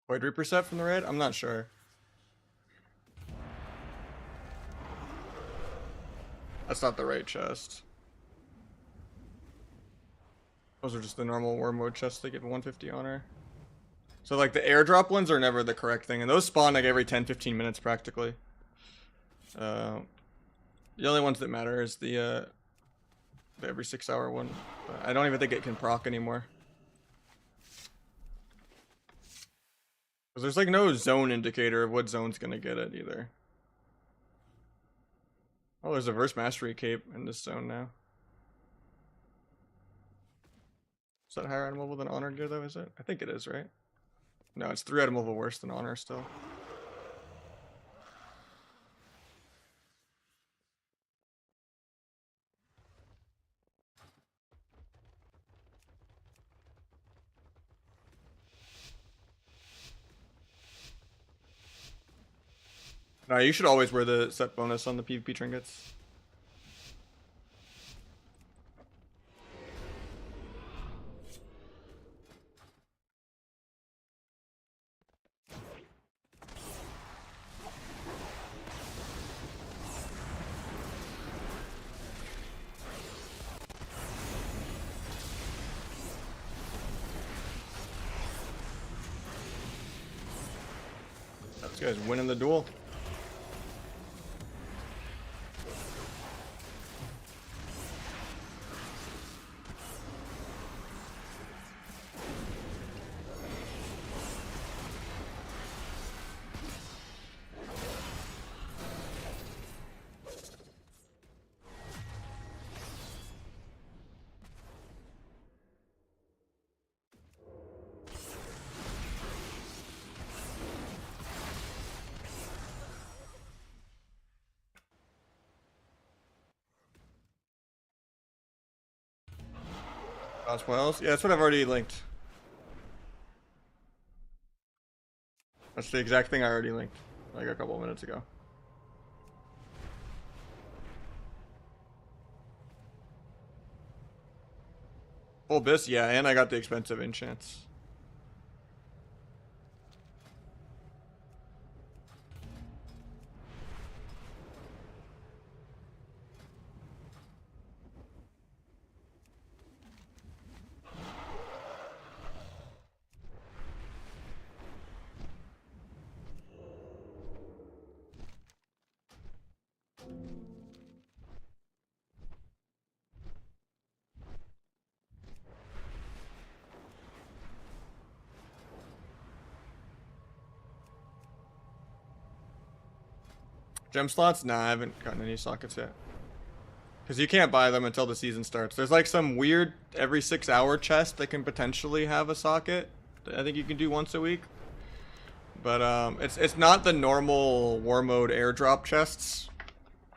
Void Reaper set from the raid? I'm not sure. That's not the right chest. Those are just the normal war mode chests that give 150 honor. So like the airdrop ones are never the correct thing, and those spawn like every 10-15 minutes practically. The only ones that matter is the every 6-hour one. But I don't even think it can proc anymore. Because there's like no zone indicator of what zone's gonna get it either. Oh, there's a Verse Mastery cape in this zone now. Is that higher item level than Honor gear though, is it? I think it is, right? No, it's 3 item level worse than Honor still. No, you should always wear the set bonus on the PvP trinkets. This guy's winning the duel. Wells? Yeah, that's what I've already linked. That's the exact thing I already linked, like a couple of minutes ago. Full bis, yeah, and I got the expensive enchants. Gem slots? Nah, I haven't gotten any sockets yet. Because you can't buy them until the season starts. There's like some weird every 6-hour chest that can potentially have a socket that I think you can do once a week. But it's not the normal war mode airdrop chests.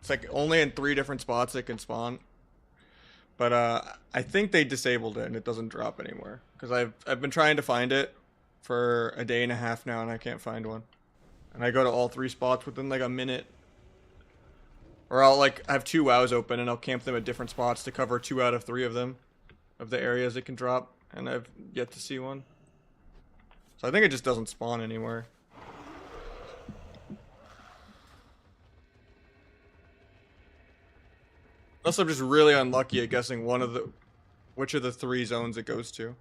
It's like only in 3 different spots it can spawn. But I think they disabled it and it doesn't drop anymore. Because I've been trying to find it for a day and a half now and I can't find one. And I go to all 3 spots within like a minute. Or I'll like have 2 WoWs open and I'll camp them at different spots to cover 2 out of 3 of them. Of the areas it can drop. And I've yet to see one. So I think it just doesn't spawn anymore. Unless I'm just really unlucky at guessing which of the 3 zones it goes to.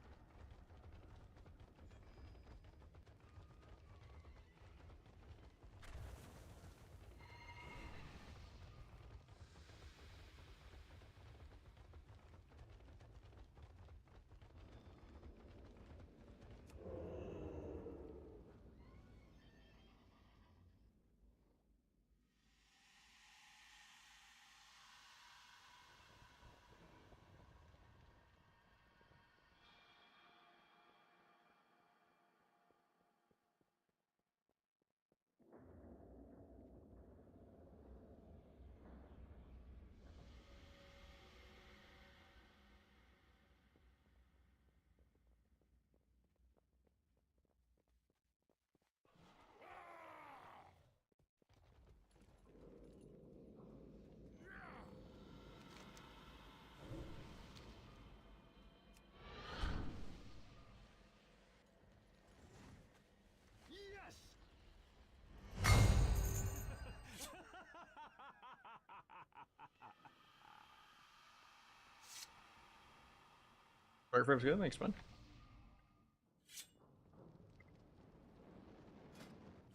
Target frame's good, thanks, man.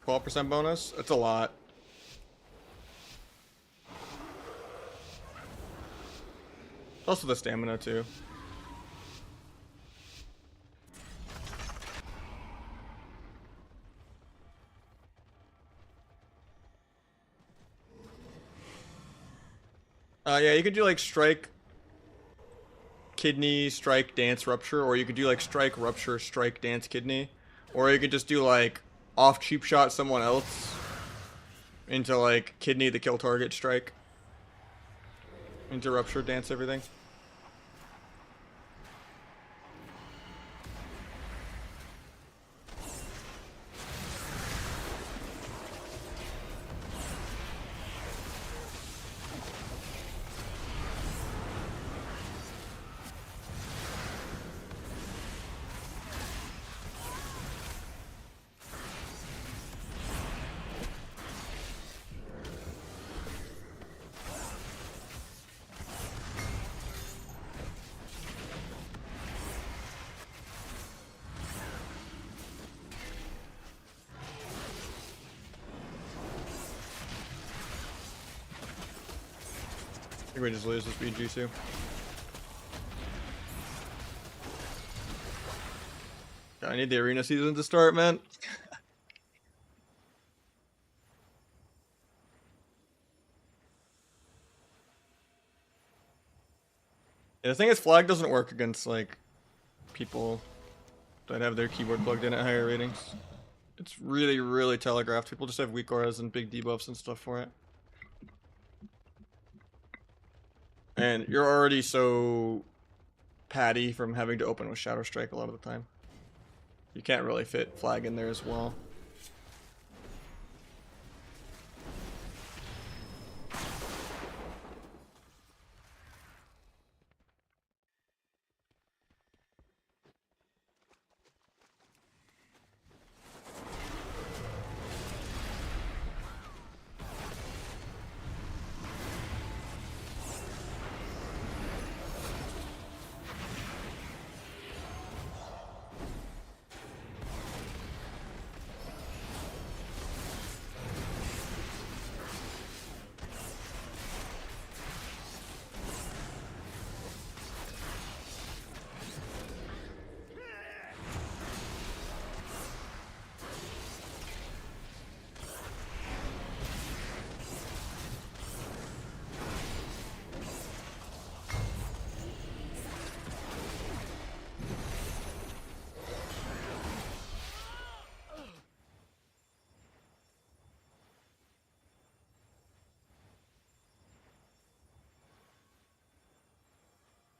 12% bonus? That's a lot. Also the stamina, too. Yeah, you could do like strike, kidney, strike, dance, rupture, or you could do like strike, rupture, strike, dance, kidney, or you could just do like off cheap shot someone else into like kidney the kill target strike, into rupture, dance, everything. I think we just lose this BG2. I need the arena season to start, man. Yeah, the thing is, flag doesn't work against like people that have their keyboard plugged in at higher ratings. It's really, really telegraphed. People just have weak auras and big debuffs and stuff for it. And you're already so patty from having to open with Shadow Strike a lot of the time. You can't really fit flag in there as well.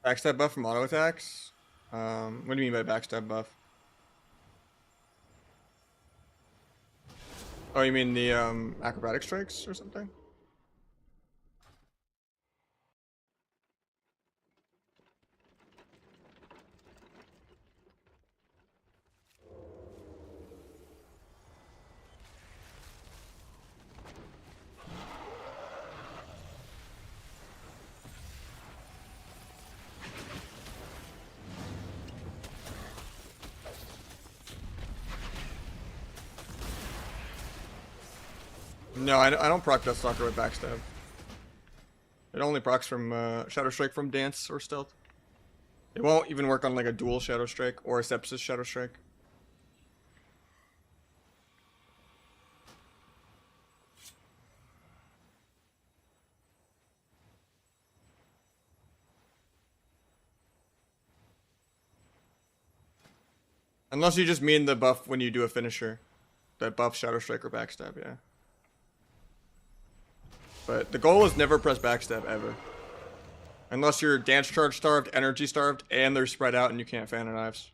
Backstab buff from auto attacks? What do you mean by backstab buff? Oh, you mean the acrobatic strikes or something? No, I don't proc Deathstalker with backstab. It only procs from Shadow Strike from dance or stealth. It won't even work on like a dual Shadow Strike or a Sepsis Shadow Strike. Unless you just mean the buff when you do a finisher. That buff Shadow Strike or backstab, yeah. But the goal is never press backstab ever. Unless you're dance charge starved, energy starved, and they're spread out and you can't fan of knives.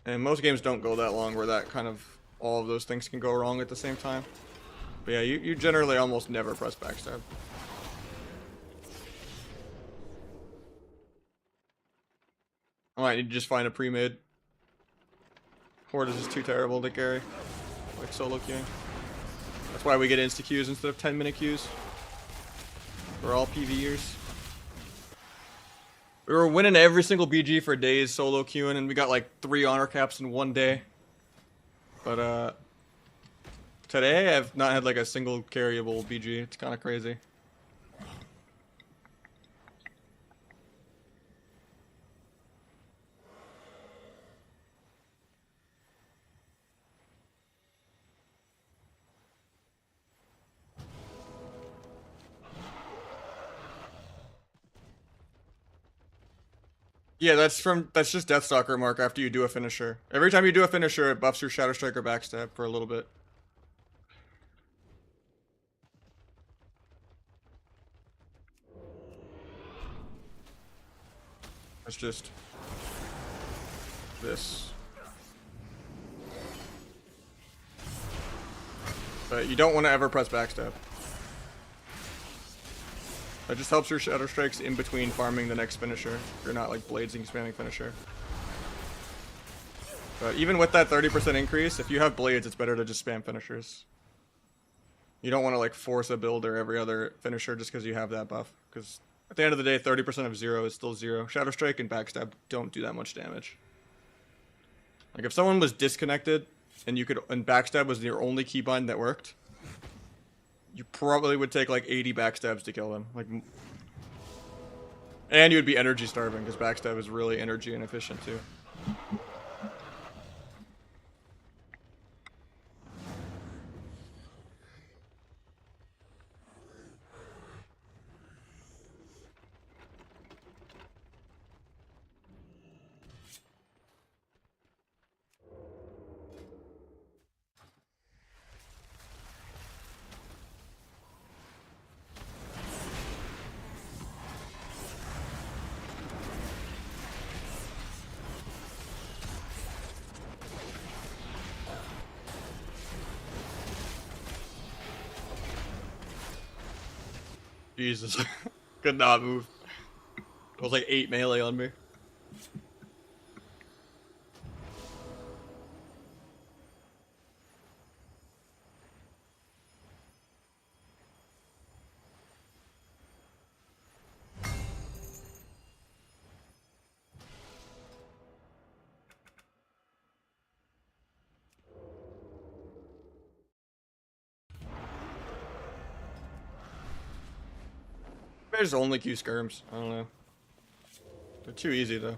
And most games don't go that long where that kind of all of those things can go wrong at the same time. But yeah, you generally almost never press backstab. Alright, you just find a pre-mid. Horde is just too terrible to carry. Like solo queuing. That's why we get insta queues instead of 10-minute queues. We're all PvEers. We were winning every single BG for days solo queuing, and we got like 3 honor caps in one day. But today I've not had like a single carryable BG. It's kind of crazy. Yeah, that's just Deathstalker mark after you do a finisher. Every time you do a finisher, it buffs your Shadow Strike or backstab for a little bit. That's just this. But you don't want to ever press backstab. That just helps your Shadow Strikes in between farming the next finisher. If you're not like bladesing spamming finisher. But even with that 30% increase, if you have blades, it's better to just spam finishers. You don't want to like force a build or every other finisher just because you have that buff. Because at the end of the day, 30% of 0 is still 0. Shadow Strike and backstab don't do that much damage. Like if someone was disconnected and backstab was your only keybind that worked, you probably would take like 80 backstabs to kill them. And you would be energy starving because backstab is really energy inefficient too. Jesus. Could not move. It was like 8 melee on me. I just only queue skirms. I don't know. They're too easy though.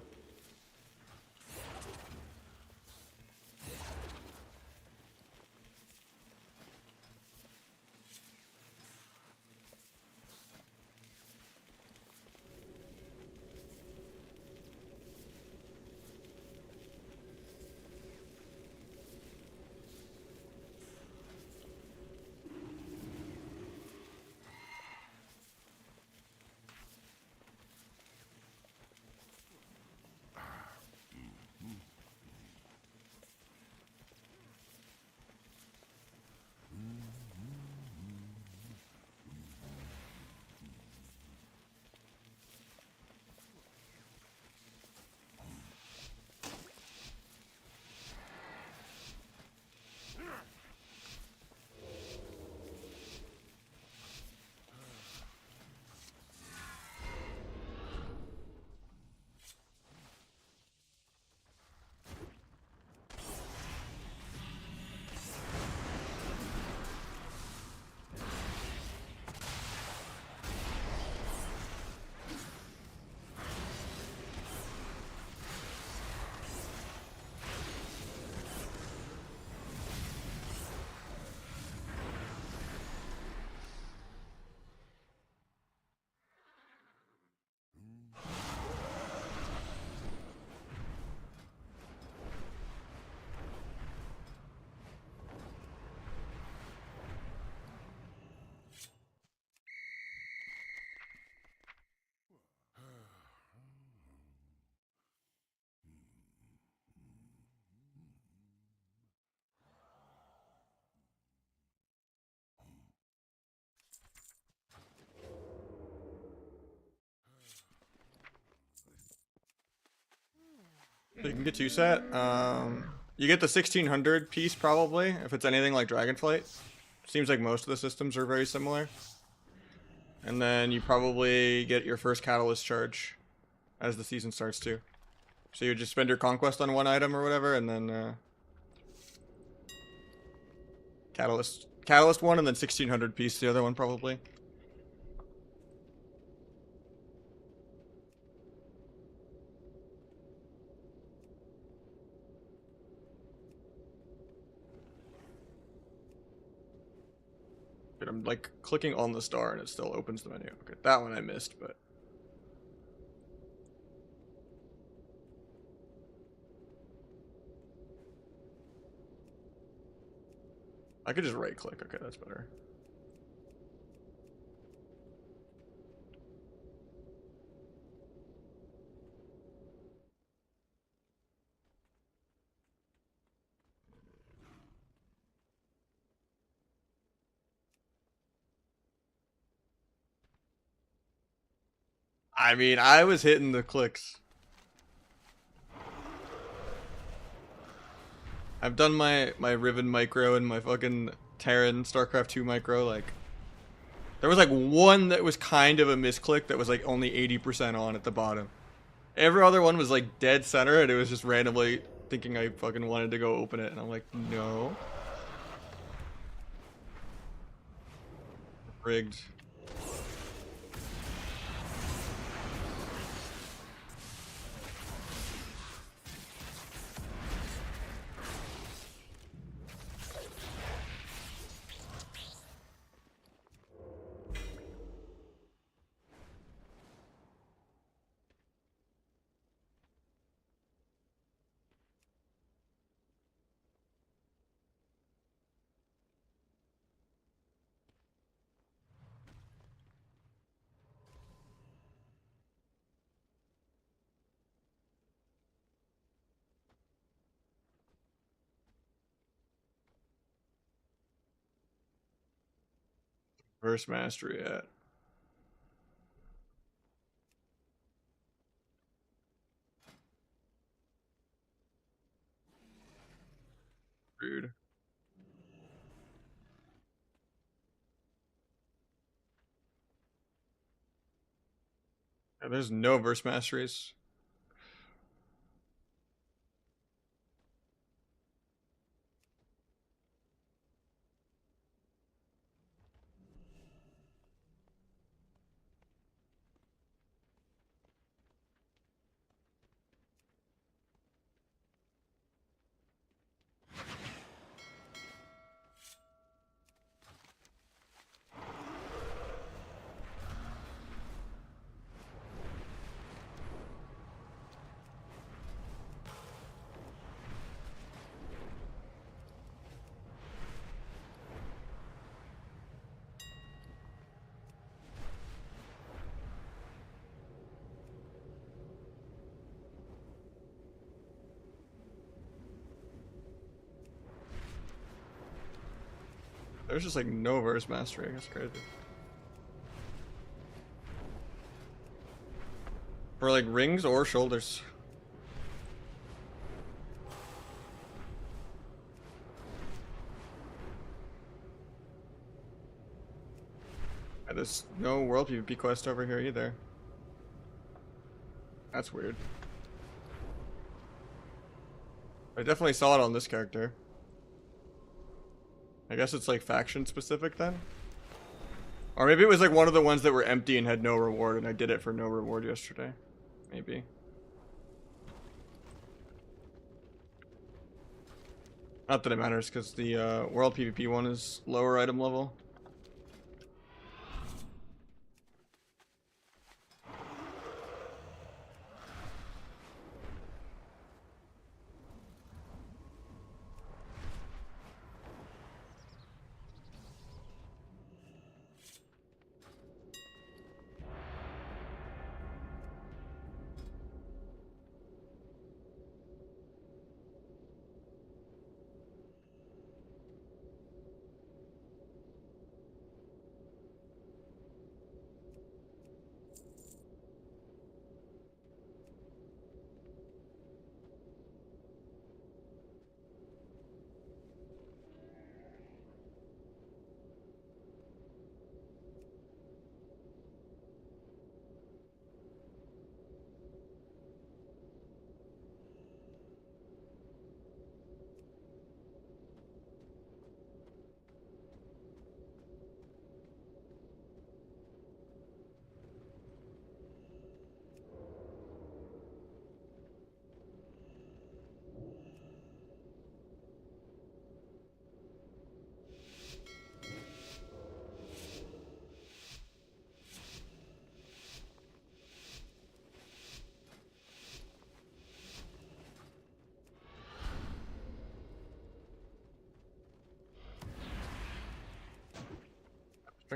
So you can get 2 set. You get the 1600 piece probably, if it's anything like Dragonflight. Seems like most of the systems are very similar. And then you probably get your first Catalyst charge. as the season starts too. So you just spend your conquest on one item or whatever, and then Catalyst one, and then 1600 piece the other one probably. But I'm like clicking on the star and it still opens the menu. Okay, that one I missed, but I could just right click. Okay, that's better. I mean, I was hitting the clicks. I've done my Riven micro and my fucking Terran StarCraft 2 micro. Like, there was like one that was kind of a misclick that was like only 80% on at the bottom. Every other one was like dead center, and it was just randomly thinking I fucking wanted to go open it, and I'm like, no. Rigged. Verse mastery at. Rude. Yeah, there's no verse masteries. There's just like no verse mastery. That's crazy. For like rings or shoulders. And there's no world PvP quest over here either. That's weird. I definitely saw it on this character. I guess it's like faction specific then? Or maybe it was like one of the ones that were empty and had no reward, and I did it for no reward yesterday. Maybe. Not that it matters, because the world PvP one is lower item level.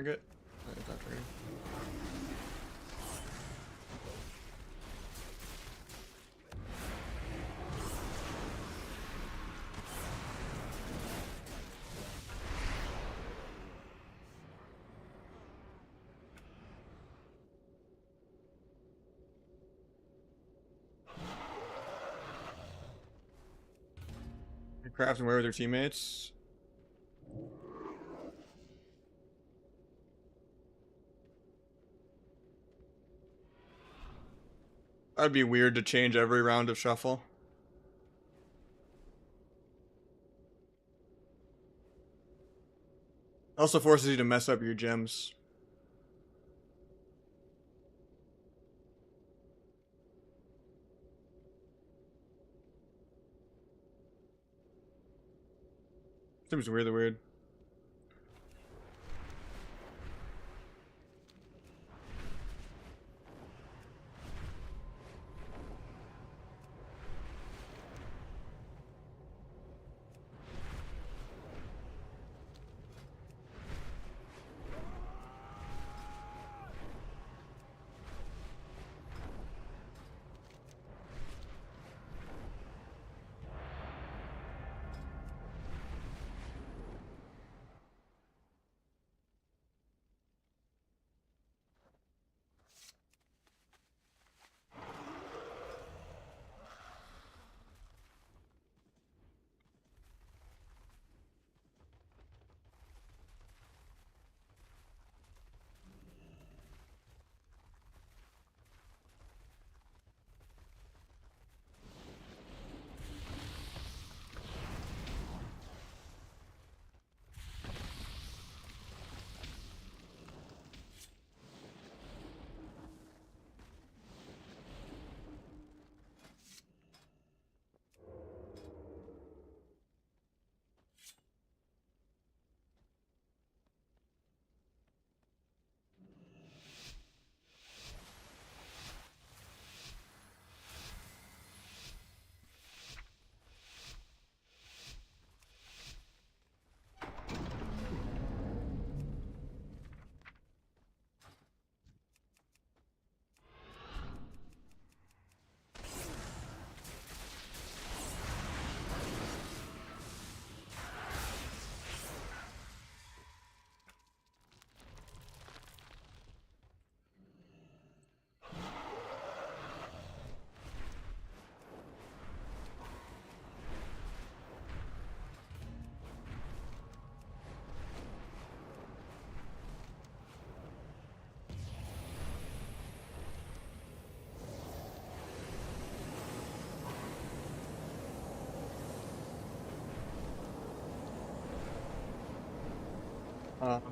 trinket? It's not trinket. Craft and where with their teammates. That'd be weird to change every round of shuffle. Also forces you to mess up your gems. Seems really weird.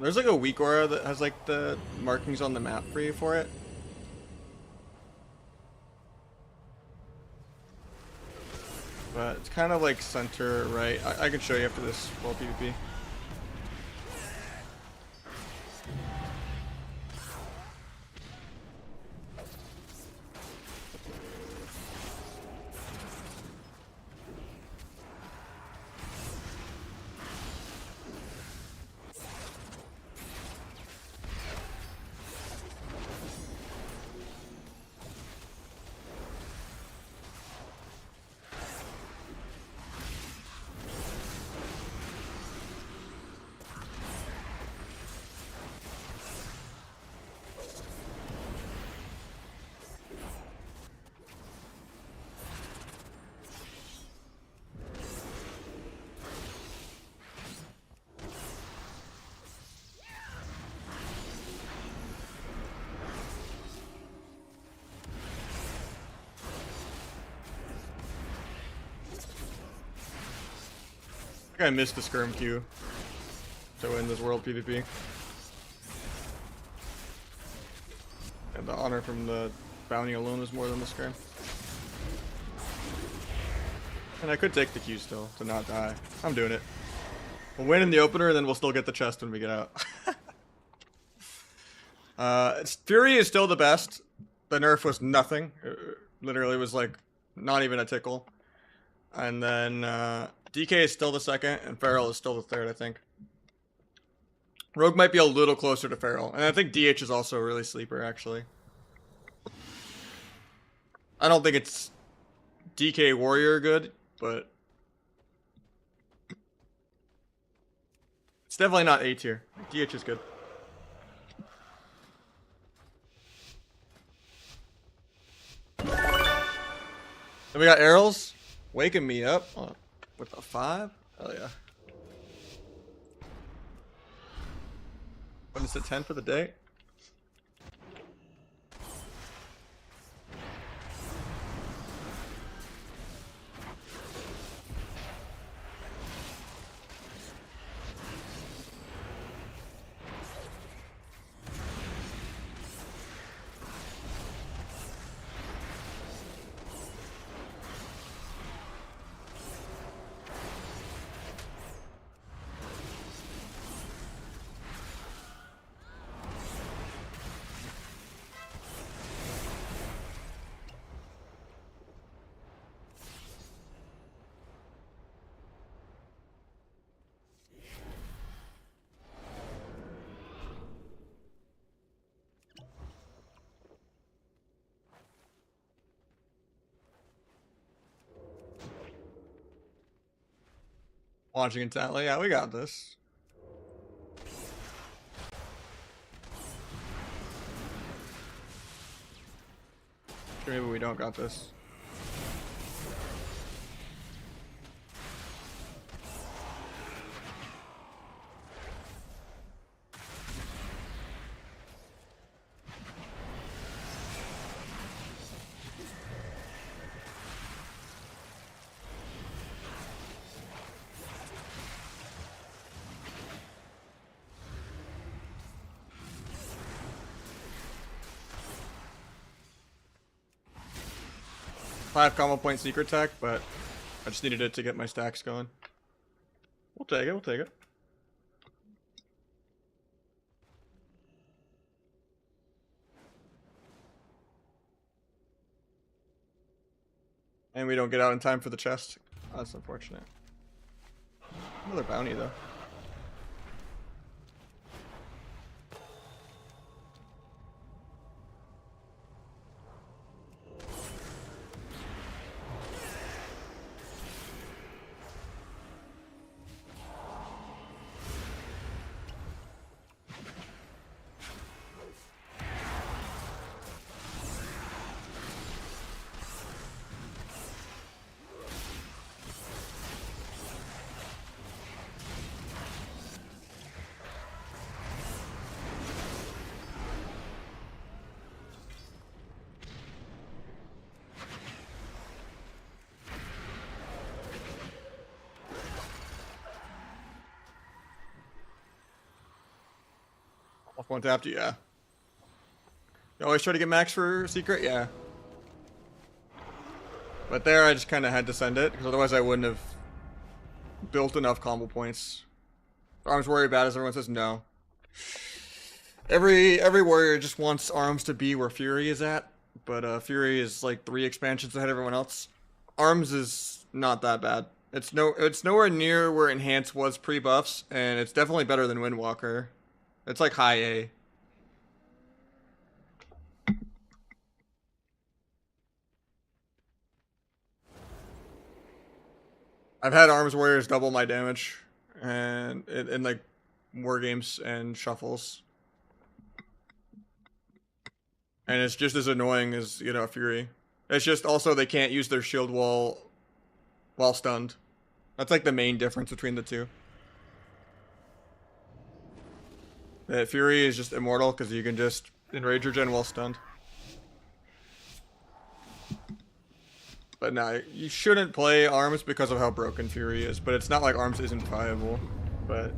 There's like a weak aura that has like the markings on the map for you for it. But it's kind of like center right. I can show you after this world PvP. I think I missed the skirm queue to win this world PvP. And the honor from the bounty alone is more than the skirm. And I could take the Q still to not die. I'm doing it. We'll win in the opener and then we'll still get the chest when we get out. Fury is still the best. The nerf was nothing. It literally was like not even a tickle. And then DK is still the second and Feral is still the third, I think. Rogue might be a little closer to Feral, and I think DH is also a really sleeper, actually. I don't think it's DK Warrior good, but it's definitely not A tier. DH is good. Then we got Errol's waking me up with a 5. Hell yeah. When is it 10 for the day? Watching intently. Yeah, we got this. Maybe we don't got this. Five combo point secret tech, but I just needed it to get my stacks going. We'll take it, we'll take it. And we don't get out in time for the chest. Oh, that's unfortunate. Another bounty though. Off one tapped, yeah. You always try to get max for secret, yeah. But there I just kind of had to send it, because otherwise I wouldn't have built enough combo points. Arms Warrior bad as everyone says? No. Every warrior just wants Arms to be where Fury is at, but Fury is like 3 expansions ahead of everyone else. Arms is not that bad. It's nowhere near where Enhance was pre-buffs, and it's definitely better than Windwalker. It's like high A. I've had Arms Warriors double my damage, and in like war games and shuffles, and it's just as annoying as, you know, Fury. It's just also they can't use their shield wall while stunned. That's like the main difference between the two. Fury is just immortal because you can just enrage regen while stunned. But no, you shouldn't play Arms because of how broken Fury is. But it's not like Arms isn't viable. But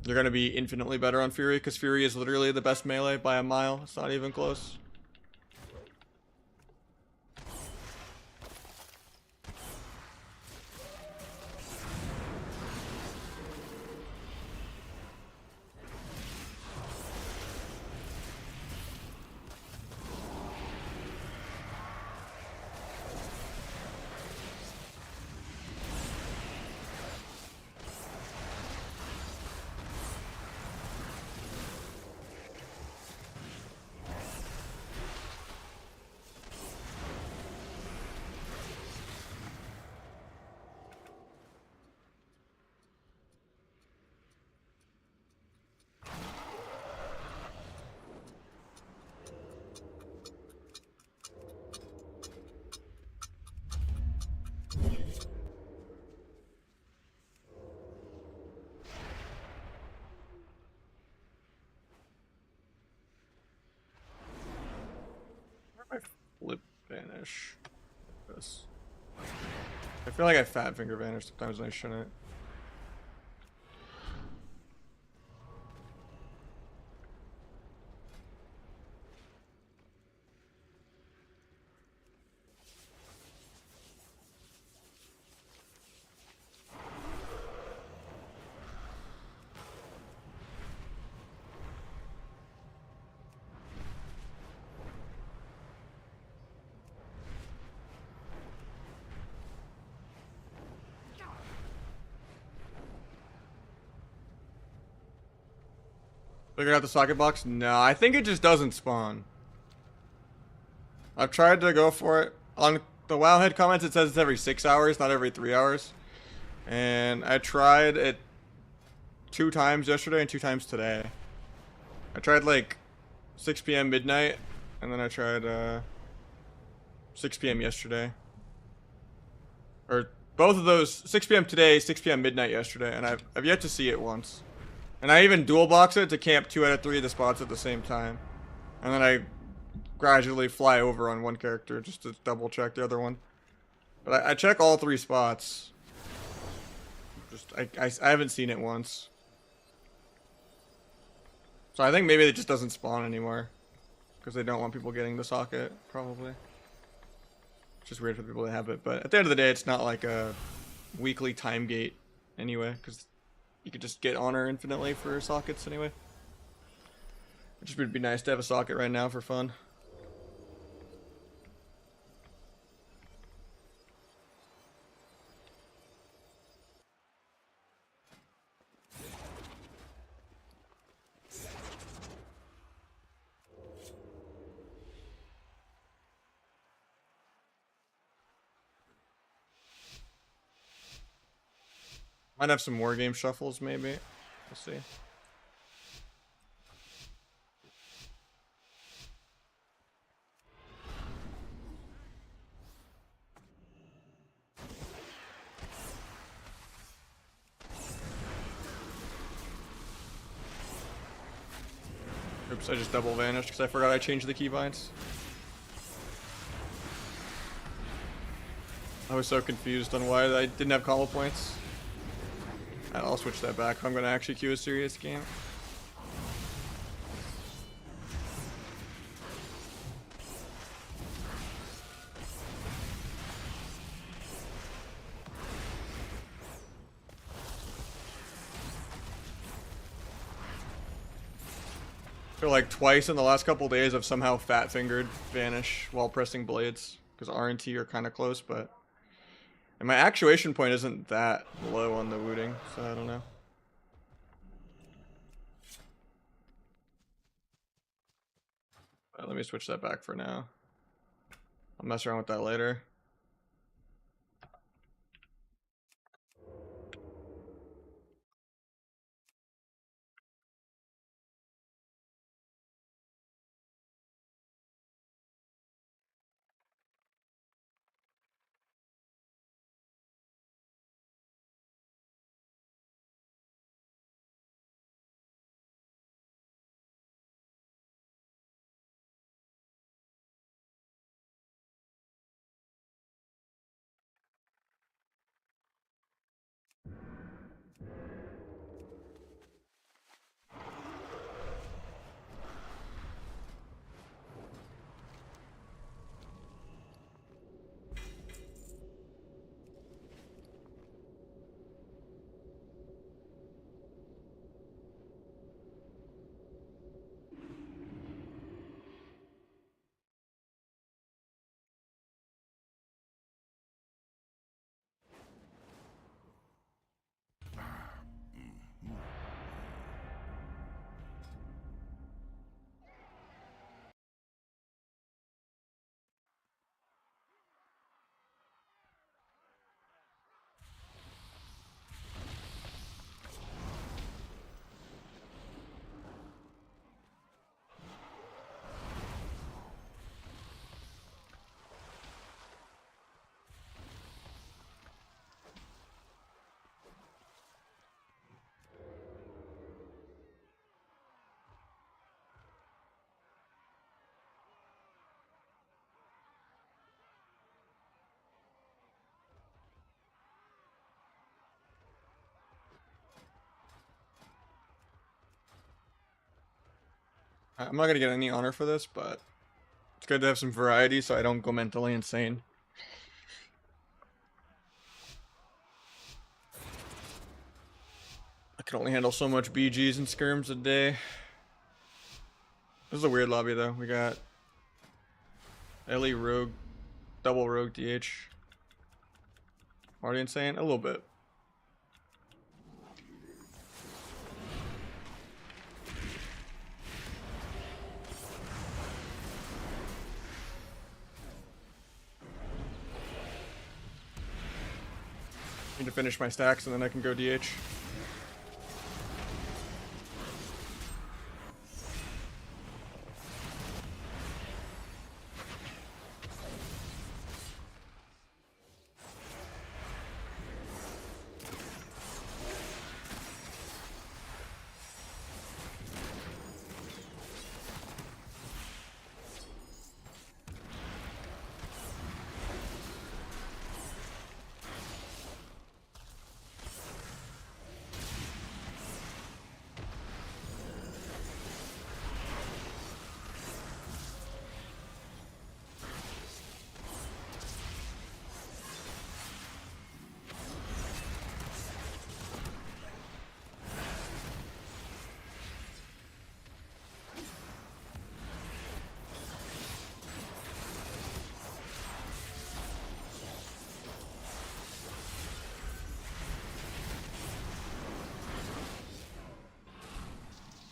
you're going to be infinitely better on Fury because Fury is literally the best melee by a mile. It's not even close. Vanish. This. I feel like I fat finger vanish sometimes and I shouldn't. Figured out the socket box? No, I think it just doesn't spawn. I've tried to go for it. On the Wowhead comments, it says it's every 6 hours, not every 3 hours. And I tried it 2 times yesterday and 2 times today. I tried like 6 p.m. midnight, and then I tried 6 p.m. yesterday. Or both of those, 6 p.m. today, 6 p.m. midnight yesterday, and I've yet to see it once. And I even dual box it to camp 2 out of 3 of the spots at the same time. And then I gradually fly over on one character just to double check the other one. But I check all 3 spots. Just I haven't seen it once. So I think maybe it just doesn't spawn anymore. Because they don't want people getting the socket, probably. It's just weird for the people that have it. But at the end of the day, it's not like a weekly time gate anyway. Because you could just get honor infinitely for sockets anyway. It just would be nice to have a socket right now for fun. Might have some war game shuffles, maybe. We'll see. Oops, I just double vanished because I forgot I changed the keybinds. I was so confused on why I didn't have combo points. I'll switch that back if I'm going to actually queue a serious game. I feel like twice in the last couple days I've somehow fat fingered Vanish while pressing blades. Because R and T are kind of close, but... And my actuation point isn't that low on the Wooting, so I don't know. Let me switch that back for now. I'll mess around with that later. I'm not gonna get any honor for this, but it's good to have some variety so I don't go mentally insane. I can only handle so much BGs and skirms a day. This is a weird lobby though. We got Ellie Rogue, double Rogue DH. Already insane? A little bit. Need to finish my stacks and then I can go DH.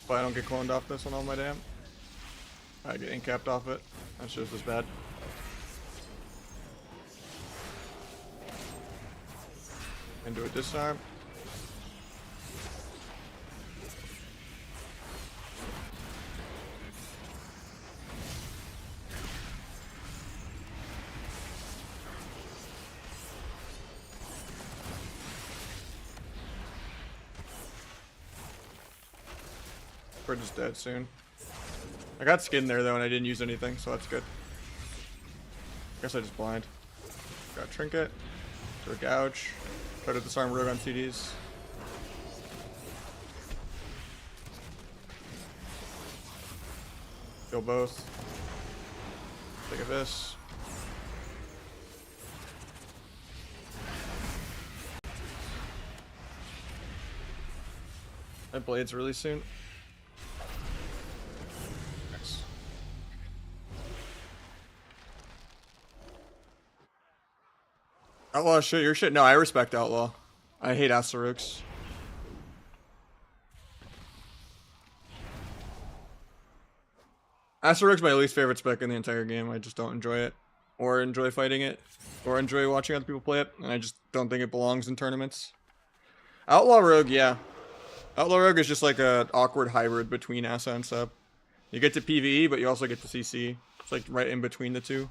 But I don't get cloned off this on all my damn. I get incapped off it. That's just as bad. And do it this time. We're just dead soon. I got skin there though and I didn't use anything, so that's good. Guess I just blind. Got trinket. Do a gouge. Try to disarm rogue on CDs. Kill both. Take a this. That blade's really soon. Nice. Outlaw shit, your shit. No, I respect Outlaw. I hate Asterix. Asterix my least favorite spec in the entire game. I just don't enjoy it. Or enjoy fighting it. Or enjoy watching other people play it. And I just don't think it belongs in tournaments. Outlaw Rogue, yeah. Outlaw Rogue is just like an awkward hybrid between Asa and Sub. You get to PvE, but you also get to CC. It's like right in between the two.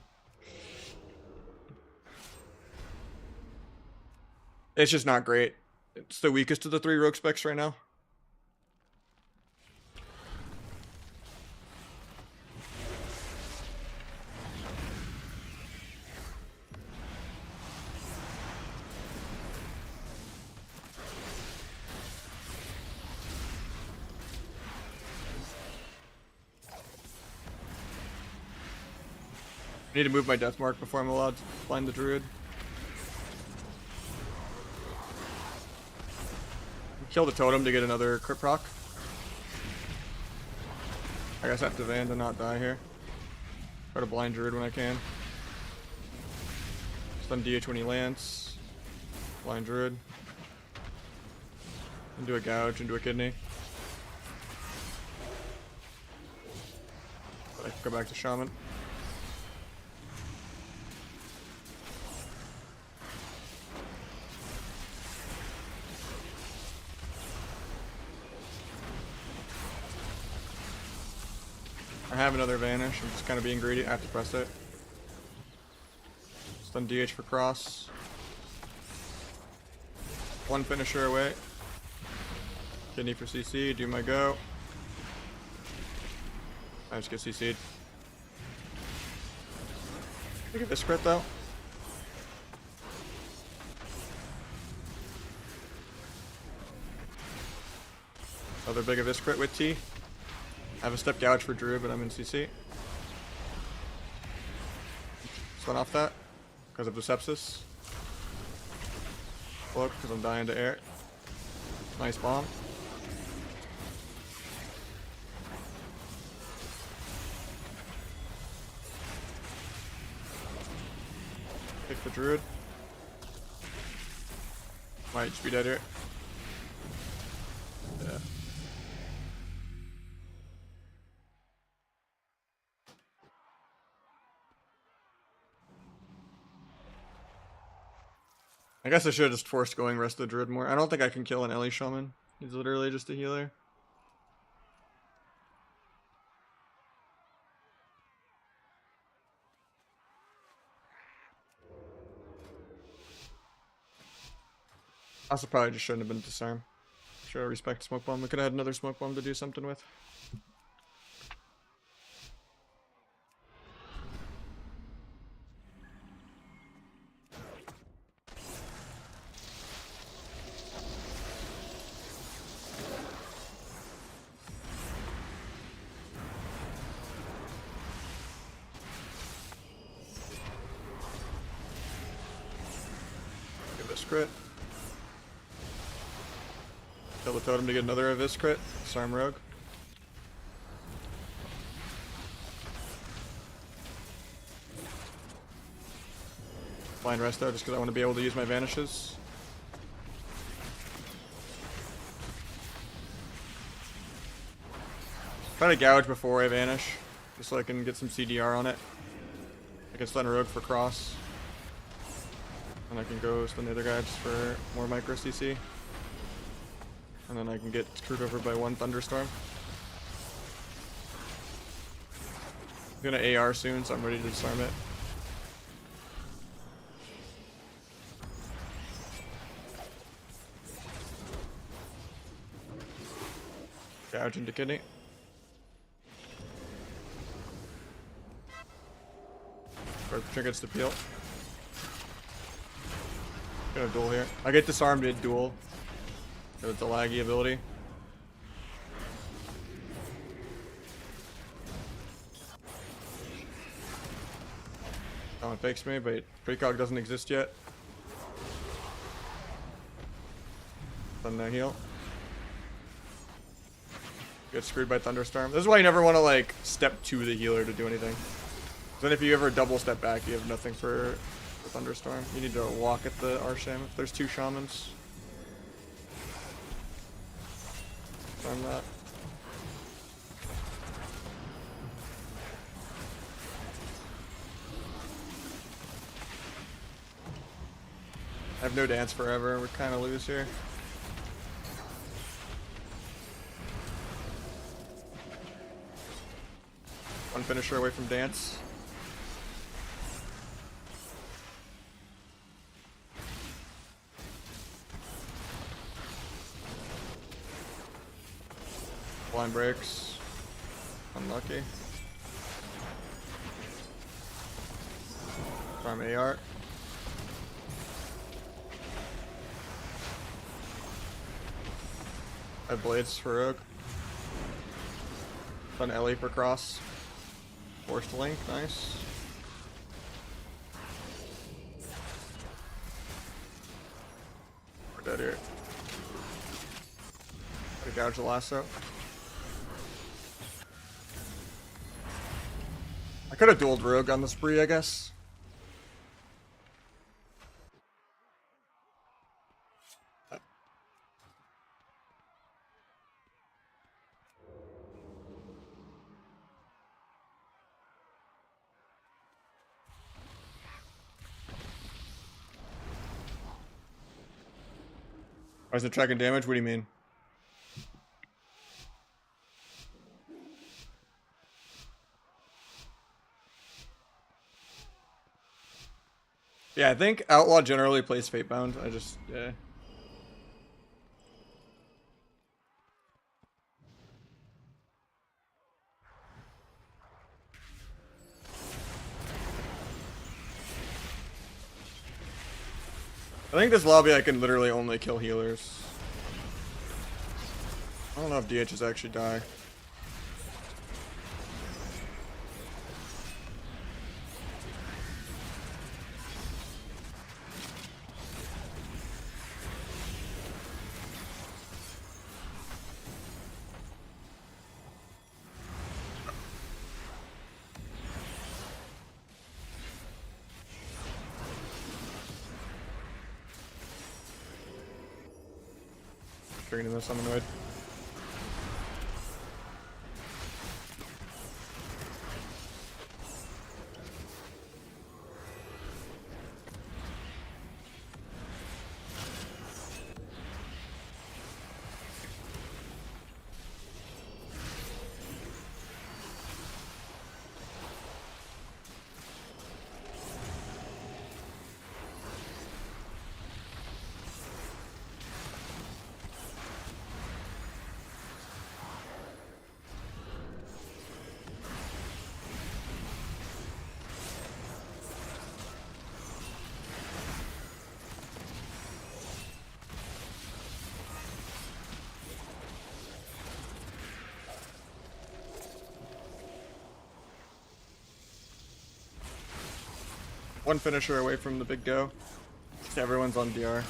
It's just not great. It's the weakest of the three Rogue specs right now. I need to move my death mark before I'm allowed to blind the druid. Kill the totem to get another crit proc. I guess I have to Van to not die here. Try to blind druid when I can. Stun DH when he lands. Blind druid. And do a gouge and do a kidney. But I can go back to shaman. I have another vanish. I'm just kind of being greedy. I have to press it. Stun DH for cross. One finisher away. Kidney for CC. Do my go. I just get CC'd. Look at this crit though. Another big abyss crit with T. I have a step gouge for Druid, but I'm in CC. Stun off that because of the sepsis. Cloak because I'm dying to air. Nice bomb. Pick the Druid. Might just be dead here. Yeah. I guess I should have just forced going rest of the Druid more. I don't think I can kill an Ellie Shaman. He's literally just a healer. Also probably just shouldn't have been disarm. Should have respect smoke bomb. We could have had another smoke bomb to do something with. Give this crit. Kill the totem to get another of this crit. Disarm rogue. Blind resto just because I want to be able to use my vanishes. Try to gouge before I vanish, just so I can get some CDR on it. I can stun a rogue for cross. And I can go stun the other guy just for more micro CC. And then I can get screwed over by one thunderstorm. I'm gonna AR soon, so I'm ready to disarm it. Gouge into kidney. Triggers to peel. Gonna duel here. I get disarmed mid duel. It's a laggy ability. No one fakes me, but precog doesn't exist yet. Then no heal. Get screwed by thunderstorm. This is why you never want to like step to the healer to do anything. Then if you ever double step back, you have nothing for the thunderstorm. You need to walk at the Arsham if there's two shamans. Farm that. I have no dance forever. We're kind of loose here. One finisher away from dance. Blind breaks. Unlucky. Farm AR. I have blades for Rogue. Fun Ellie for cross. Forced link, nice. We're dead here. Gotta gouge the lasso. I could have dueled Rogue on the spree, I guess. Why is it tracking damage? What do you mean? Yeah, I think Outlaw generally plays Fatebound. Yeah. I think this lobby I can literally only kill healers. I don't know if DHs actually die. figuring this. I'm annoyed. One finisher away from the big go. Everyone's on DR. I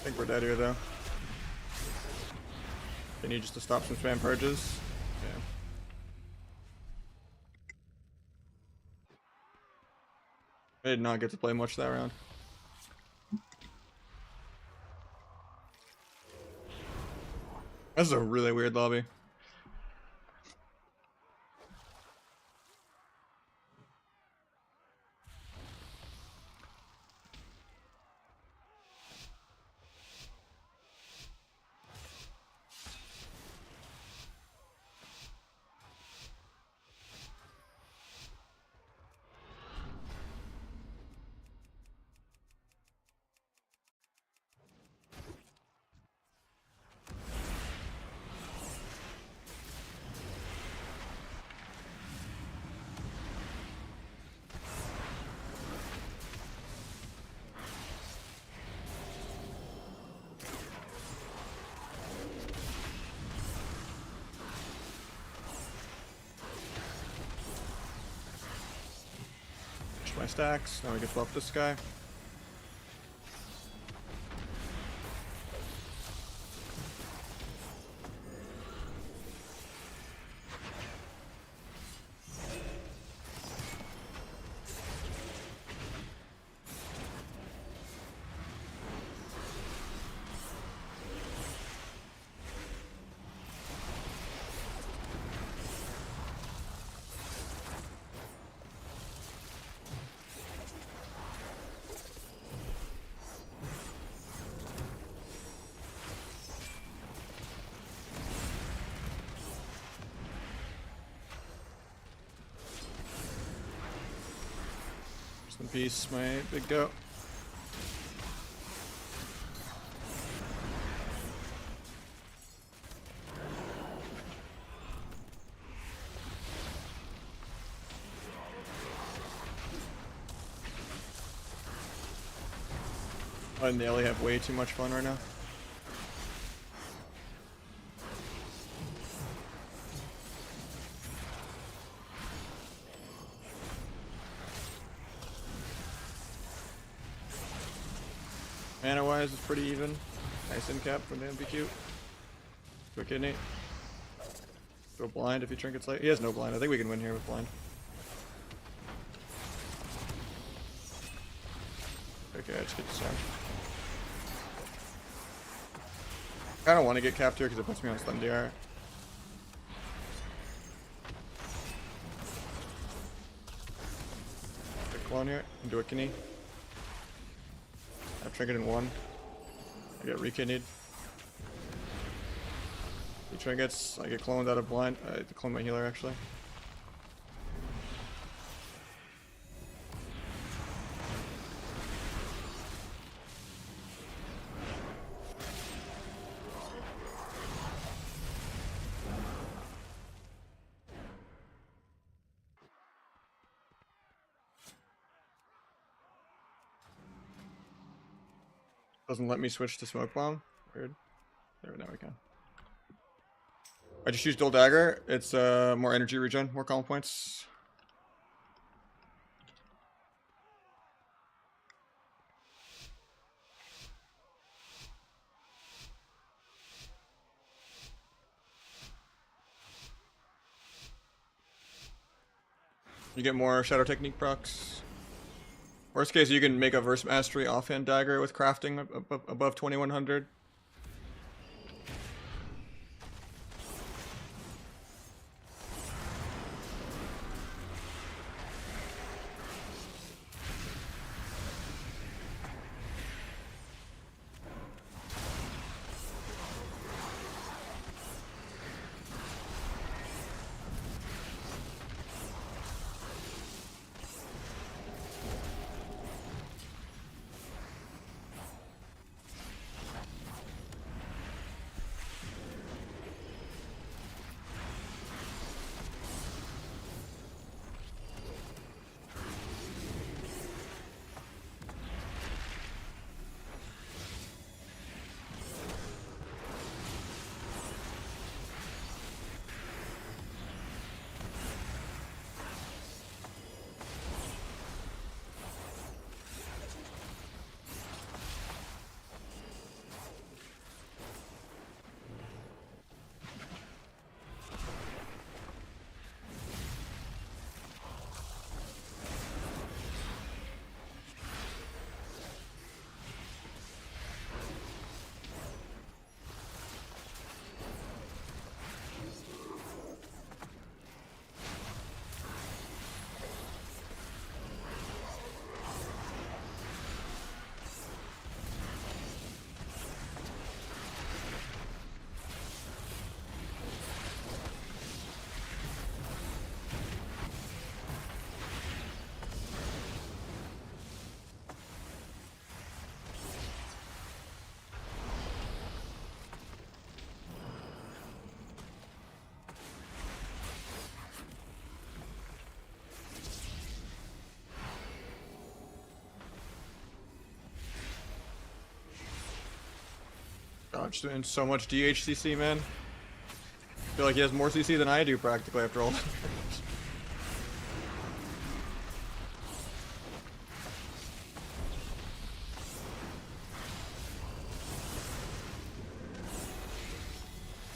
think we're dead here though. They need just to stop some spam purges. Yeah. I did not get to play much that round. This is a really weird lobby. My stacks. Now we get to buff this guy. Rest in peace, my big go. I and Naily have way too much fun right now. Mana wise, it's pretty even. Nice in cap from the MPQ. Quick kidney. Go blind if he trinkets late. He has no blind. I think we can win here with blind. Okay, I just get disarmed. I kind of want to get capped here because it puts me on stun DR. Get clone here and do a kidney. I have trinket in one. I get re-kidneyed. He trinkets. I get cloned out of blind. I have to clone my healer actually. Doesn't let me switch to smoke bomb. Weird. There, now we can. I just used dual dagger. It's more energy regen, more calm points. You get more shadow technique procs. Worst case, you can make a Verse Mastery offhand dagger with crafting above 2100. Dodge doing so much DHCC, man. I feel like he has more CC than I do practically after all.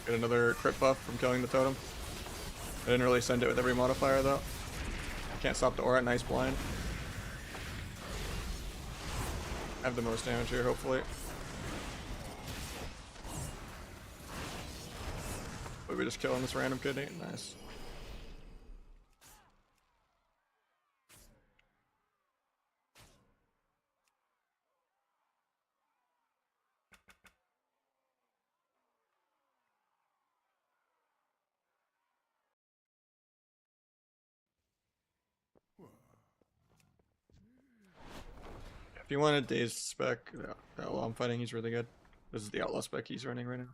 Get another crit buff from killing the totem. I didn't really send it with every modifier though. Can't stop the aura, nice blind. I have the most damage here, hopefully. But we just killing this random kidney? Nice. If you want a dazed spec, the outlaw I'm fighting, he's really good. This is the outlaw spec he's running right now.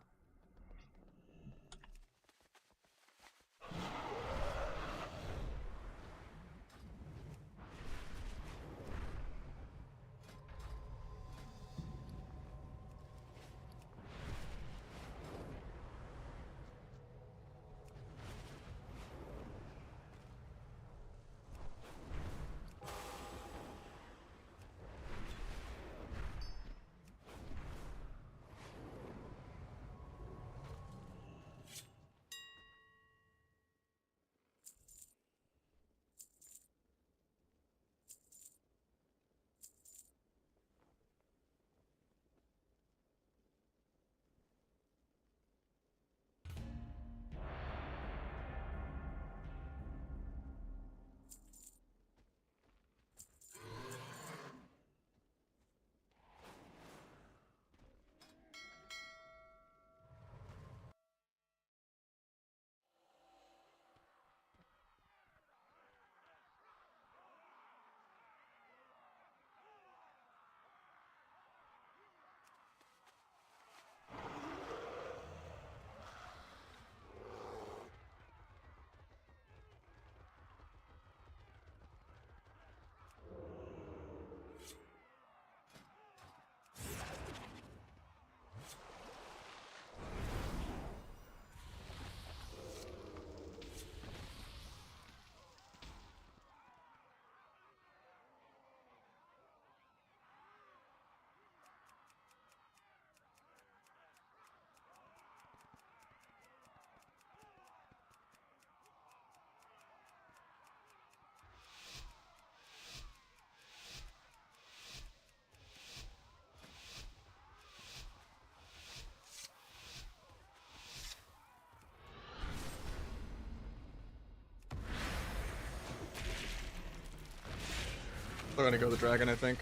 We're gonna go the dragon, I think.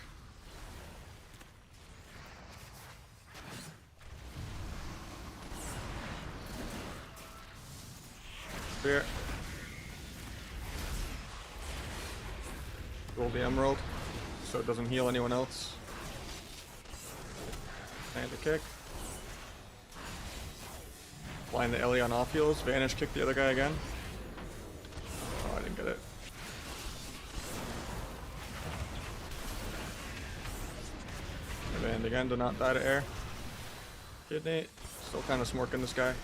Spear. Roll the emerald so it doesn't heal anyone else. And a kick. Blind the Ellie on off heals. Vanish kick the other guy again. Oh, I didn't get it. And again to not die to air. Kidney. Still kind of smorking this guy.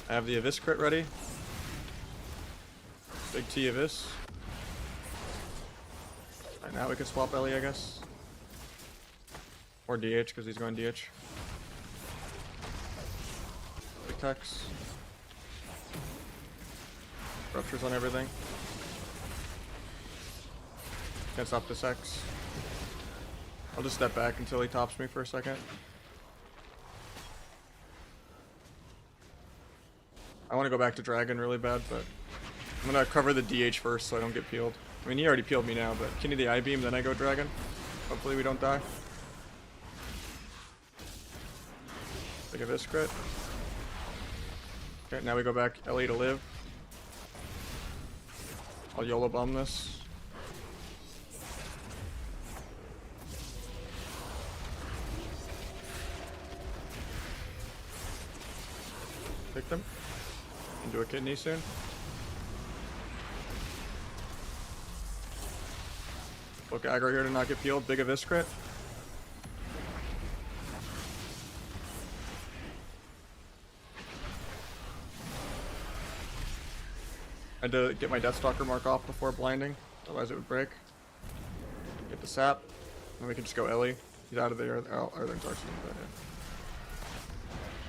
I have the Abyss crit ready. Big T Abyss. Alright, now we can swap Ellie, I guess. Or DH, because he's going DH. Big Tex. Ruptures on everything. Can't stop this X. I'll just step back until he tops me for a second. I want to go back to Dragon really bad, but I'm going to cover the DH first so I don't get peeled. I mean, he already peeled me now, but Kidney the I-Beam, then I go Dragon. Hopefully we don't die. Big Abyss crit. Okay, now we go back Ellie to live. I'll YOLO bomb this. Pick them. Into a kidney soon. Look aggro here to not get peeled. Big Abyss crit. I had to get my Deathstalker mark off before blinding, otherwise it would break. Get the sap, and we can just go Ellie. He's out of there. Oh, everything's arsenal, but yeah.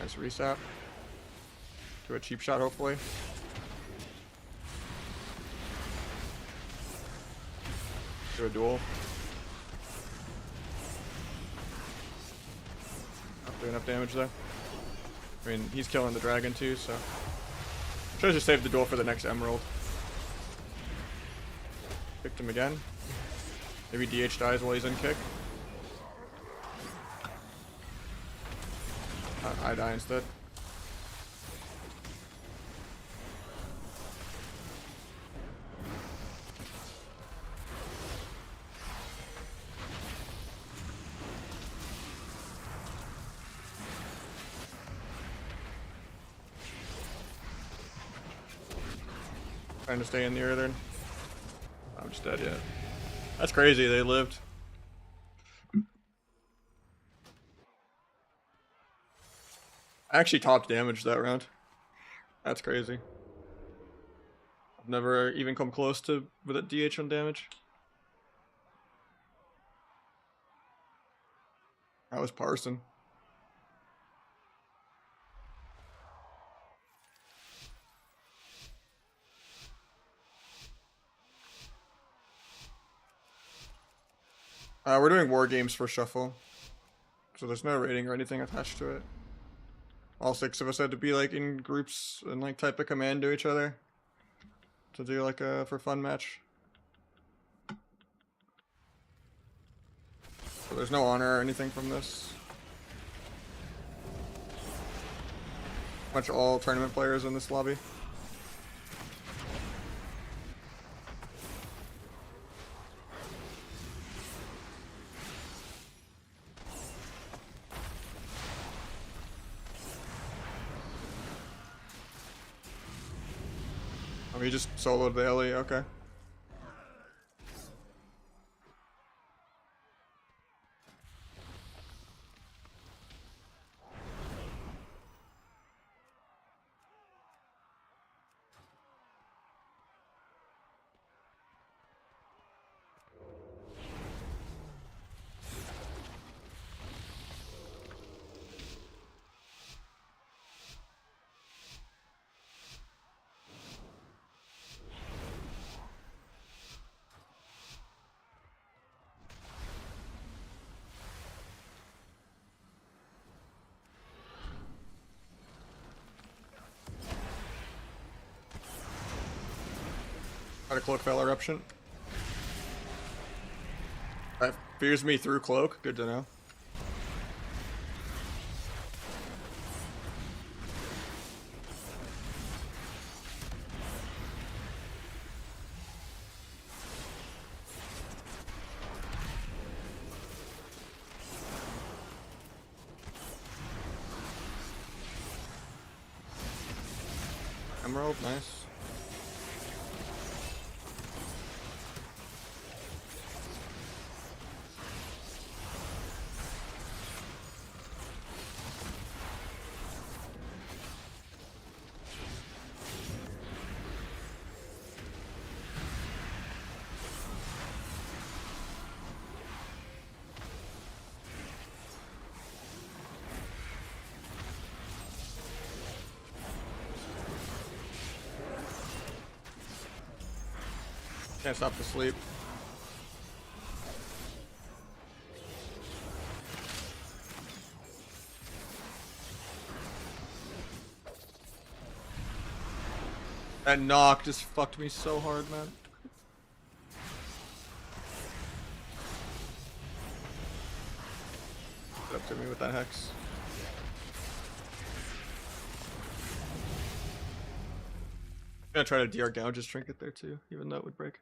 Nice resap. Do a cheap shot, hopefully. Do a duel. Not doing enough damage though. I mean, he's killing the dragon too, so. Should've just saved the duel for the next emerald. Kicked him again. Maybe DH dies while he's in kick. I die instead. Trying to stay in the earthen. I'm just dead yet. That's crazy, they lived. I actually topped damage that round. That's crazy. I've never even come close to with a DH on damage. That was Parson. We're doing war games for Shuffle. So there's no rating or anything attached to it. All 6 of us had to be like in groups and like type a command to each other. To do like a for fun match. So there's no honor or anything from this. Bunch of all tournament players in this lobby. Oh, he just soloed the Ellie, okay. Got a Cloak Veil Eruption. That fears me through cloak. Good to know. Emerald, nice. Can't stop the sleep. That knock just fucked me so hard, man. Get up to me with that hex. I'm gonna try to DR Gouge's trinket there too, even though it would break.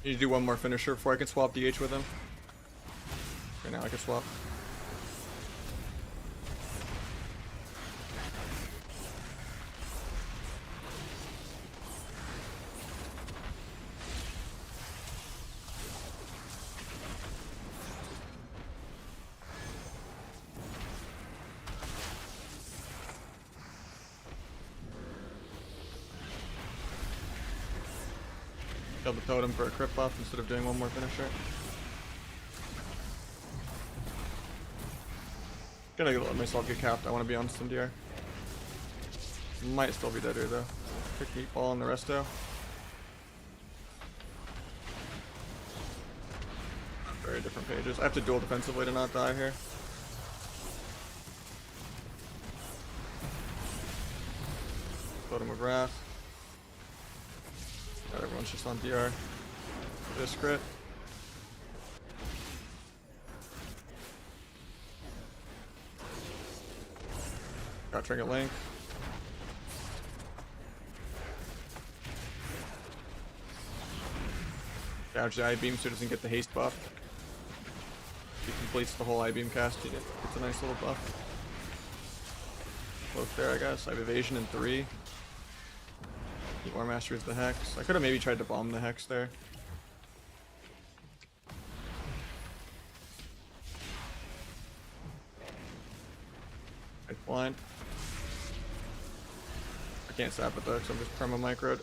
Need to do one more finisher before I can swap DH with him. Right now I can swap. Kill the totem for a crit buff instead of doing one more finisher. Gonna let myself get capped. I want to be on some DR. Might still be dead here though. Pick meatball and the resto. Very different pages. I have to duel defensively to not die here. Totem of Wrath. God, everyone's just on DR. This crit. Got Trinket Link. Gouge the I-beam so it doesn't get the haste buff. If he completes the whole I-beam cast, he gets a nice little buff. Close there, I guess. I have evasion in 3. War Master is the hex. I could have maybe tried to bomb the hex there. Right blind. I can't sap it though, so I'm just perma microed.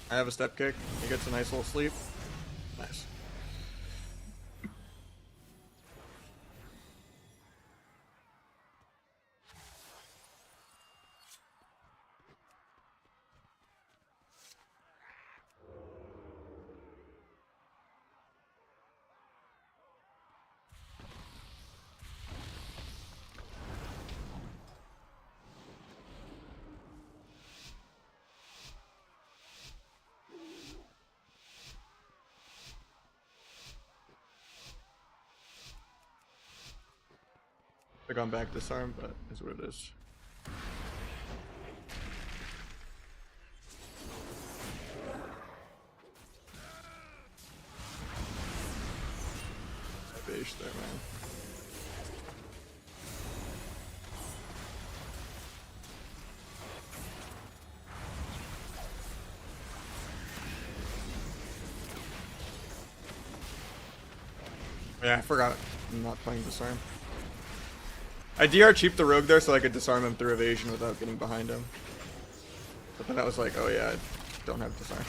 I have a step kick. He gets a nice little sleep. Nice. I've gone back disarm, but is what it is. Ashe there, man. Yeah, I forgot I'm not playing Disarm. I DR cheaped the Rogue there so I could disarm him through evasion without getting behind him. But then I was like, oh yeah, I don't have Disarm.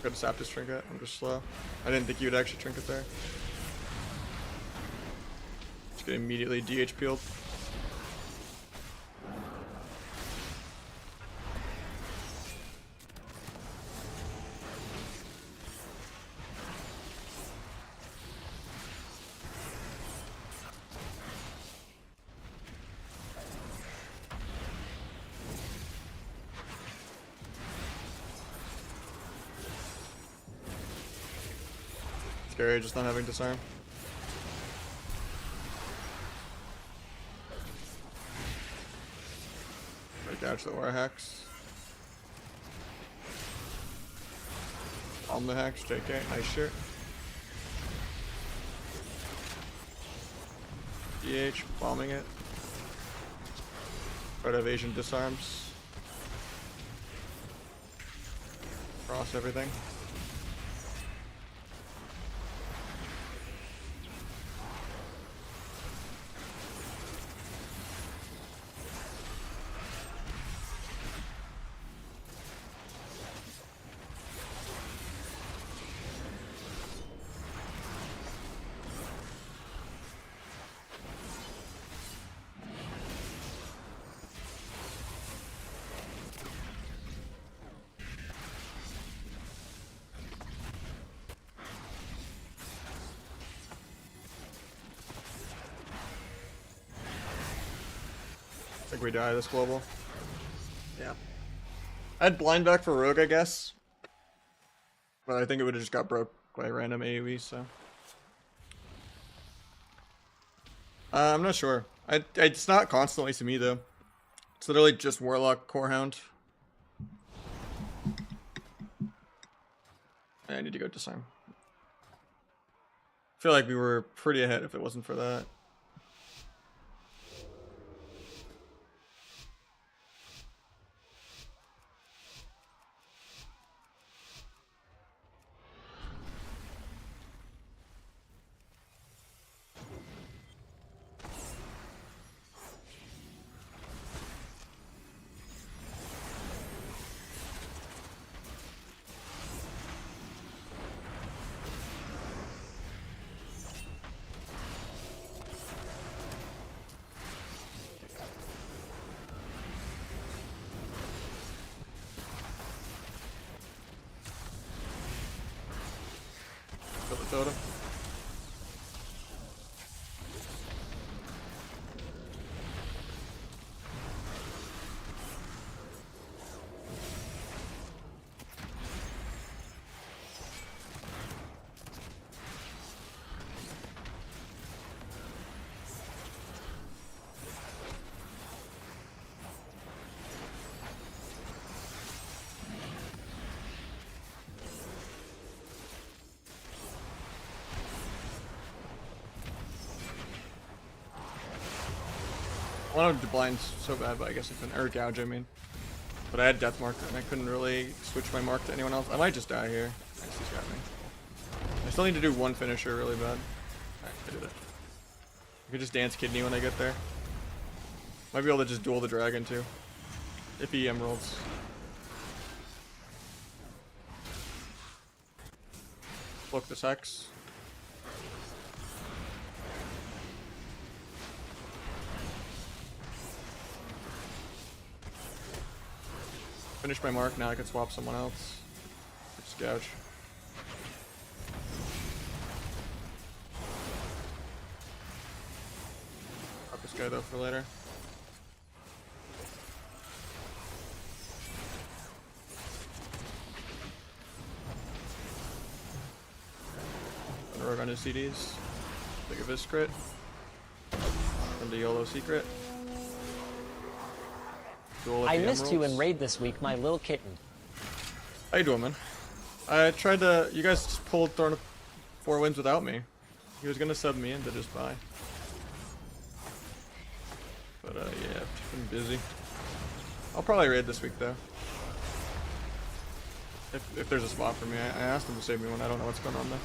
Could have sapped his trinket, I'm just slow. I didn't think you would actually trinket there. Just get immediately DH peeled. Scary just not having disarm. Right, dodge the aura hex. Bomb the hex, JK, nice shirt. DH, bombing it. Red evasion disarms. Cross everything. I think we die this global. Yeah. I'd blind back for Rogue, I guess. But I think it would have just got broke by random AoE, so. I'm not sure. It's not constantly to me, though. It's literally just Warlock, Core Hound. I need to go disarm. I feel like we were pretty ahead if it wasn't for that. Kill the totem. I wanted to blind so bad, but I guess I couldn't. Or gouge, I mean. But I had Death Mark, and I couldn't really switch my mark to anyone else. I might just die here. Nice, he's got me. I still need to do one finisher really bad. Alright, I did it. I could just dance Kidney when I get there. Might be able to just duel the dragon too. If he emeralds. Look this hex. Finish my mark, now I can swap someone else. Just gouge. Drop this guy though for later. Rogue on his CDs. Think of his crit. And the YOLO secret. Duel with I the missed you in Emeralds. raid this week, my little kitten. How you doing, man? I tried to. You guys just pulled Throne 4 wins without me. He was gonna sub me into just buy. But yeah, I've been busy. I'll probably raid this week though. If there's a spot for me, I asked him to save me one. I don't know what's going on though.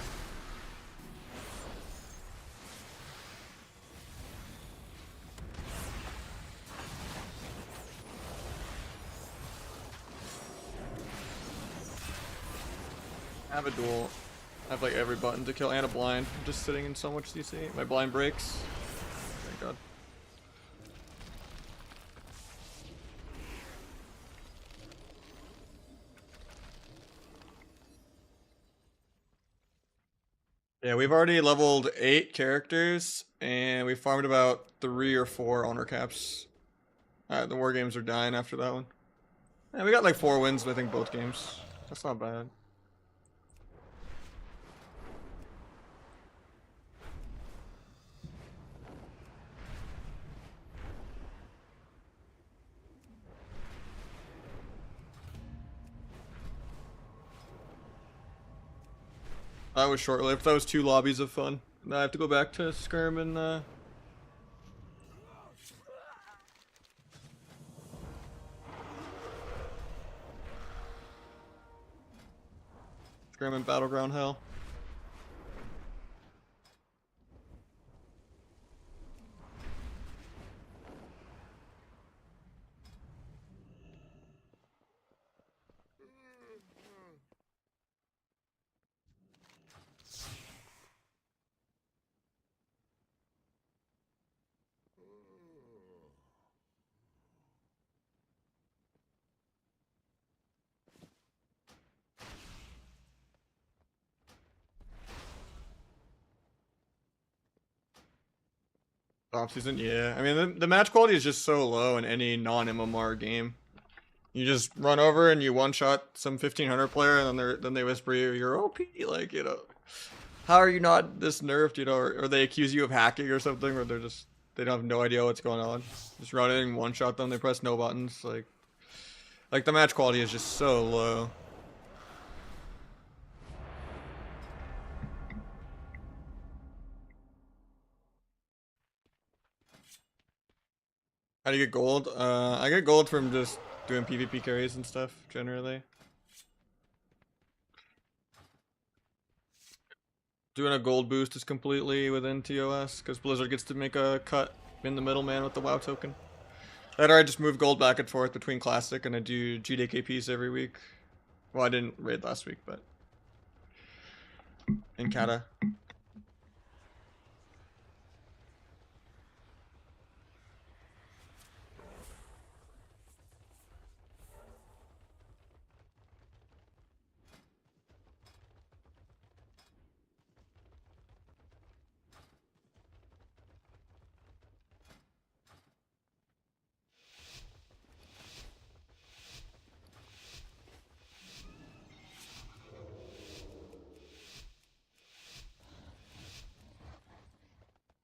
I have a duel. I have like every button to kill and a blind. I'm just sitting in so much CC. My blind breaks. Thank God. Yeah, we've already leveled 8 characters, and we farmed about 3 or 4 owner caps. The war games are dying after that one. Yeah, we got like 4 wins, I think, both games. That's not bad. That was short-lived. That was 2 lobbies of fun. Now I have to go back to Skirm and Skirm and Battleground Hell. Off season, yeah. I mean, the match quality is just so low in any non-MMR game. You just run over and you one-shot some 1500 player, and then they whisper you're OP, like, you know. How are you not this nerfed, you know? Or they accuse you of hacking or something, or they don't have no idea what's going on. Just run in and one-shot them. They press no buttons, like the match quality is just so low. How do you get gold? I get gold from just doing PvP carries and stuff, generally. Doing a gold boost is completely within TOS, because Blizzard gets to make a cut in the middleman with the WoW token. That or I just move gold back and forth between Classic, and I do GDKPs every week. Well, I didn't raid last week, but in Kata.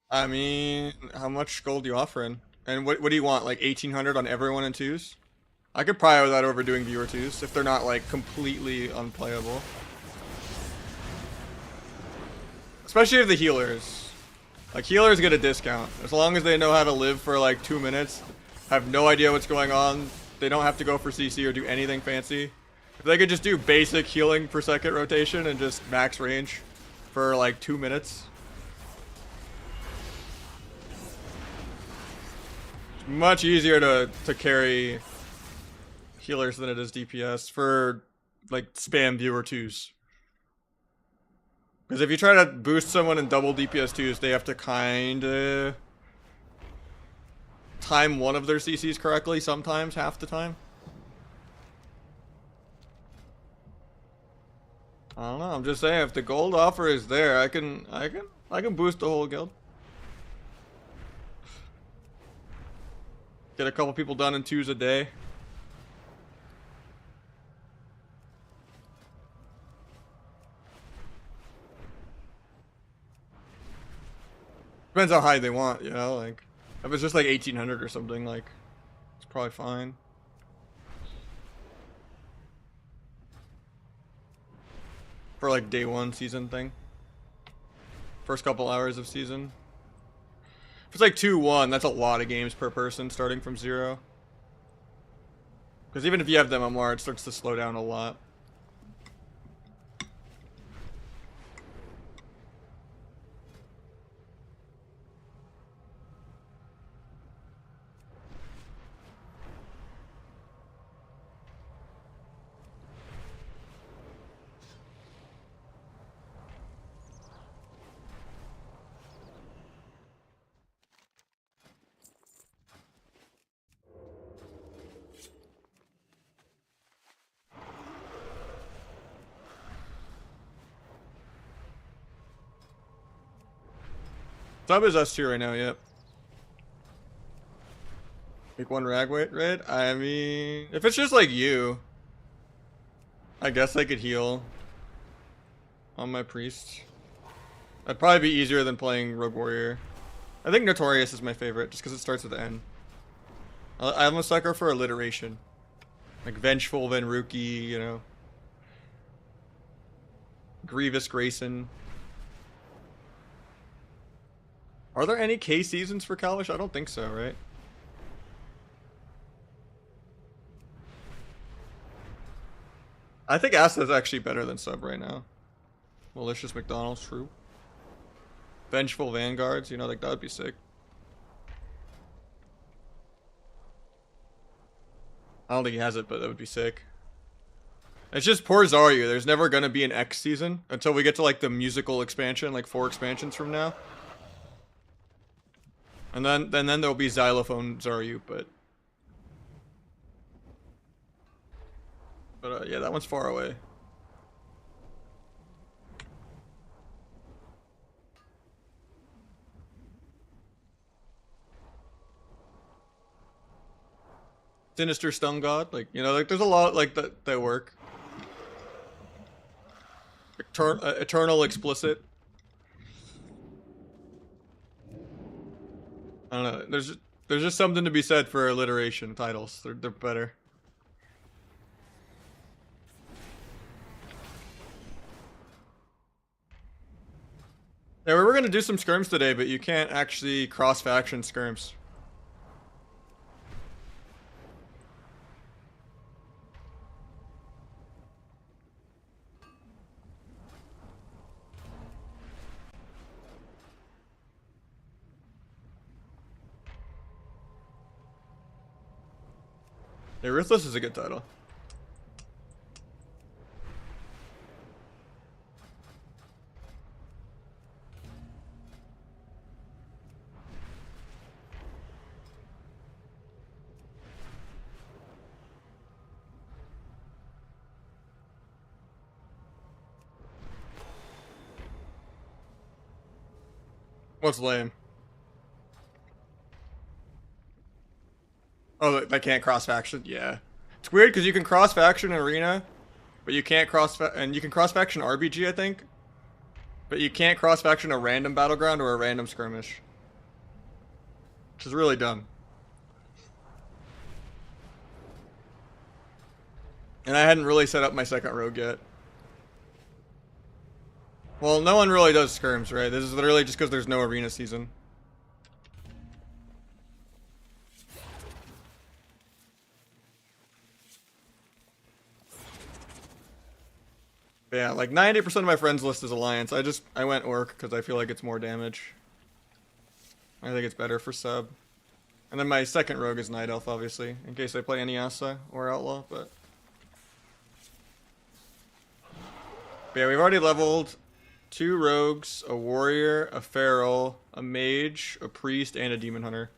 I mean, how much gold do you offering? And what do you want? Like 1800 on everyone in twos? I could prio that over doing viewer twos if they're not like completely unplayable. Especially if the healers. Like healers get a discount. As long as they know how to live for like 2 minutes, have no idea what's going on, they don't have to go for CC or do anything fancy. If they could just do basic healing per second rotation and just max range for like 2 minutes. Much easier to carry healers than it is DPS for like spam viewer twos. Because if you try to boost someone in double DPS twos, they have to kinda time one of their CCs correctly sometimes, half the time. I don't know, I'm just saying if the gold offer is there, I can boost the whole guild. Get a couple people done in twos a day. Depends how high they want, you know, like if it's just like 1800 or something, like it's probably fine. for like day one season thing. First couple hours of season. If it's like 2-1, that's a lot of games per person starting from 0. Because even if you have the MMR, it starts to slow down a lot. Sub is S2 right now, yep. Make 1 Ragweight raid? I mean, if it's just like you, I guess I could heal on my priest. That'd probably be easier than playing Rogue Warrior. I think Notorious is my favorite, just because it starts with the N. I'm a sucker for alliteration. Like Vengeful Venruki, you know. Grievous Grayson. Are there any K seasons for Kalash? I don't think so, right? I think Asta is actually better than Sub right now. Malicious McDonald's, true. Vengeful Vanguards, you know, like that would be sick. I don't think he has it, but that would be sick. It's just poor Zarya. There's never gonna be an X season until we get to like the musical expansion, like 4 expansions from now. And then there'll be Xylophone Zaryu, but yeah, that one's far away. Sinister Stone God, like, you know, like there's a lot like that work. Eternal Explicit. I don't know. There's just something to be said for alliteration titles. They're better. Yeah, we were gonna do some skirms today, but you can't actually cross-faction skirms. Yeah, Ruthless is a good title. What's lame? Oh, they can't cross-faction? Yeah. It's weird because you can cross-faction Arena, but you can't and you can cross-faction RBG, I think. But you can't cross-faction a random battleground or a random skirmish. Which is really dumb. And I hadn't really set up my second rogue yet. Well, no one really does skirms, right? This is literally just because there's no arena season. But yeah, like 90% of my friends list is Alliance. I went Orc because I feel like it's more damage. I think it's better for sub. And then my second rogue is Night Elf, obviously, in case I play any Asa or Outlaw, but yeah, we've already leveled 2 rogues, a warrior, a feral, a mage, a priest, and a demon hunter.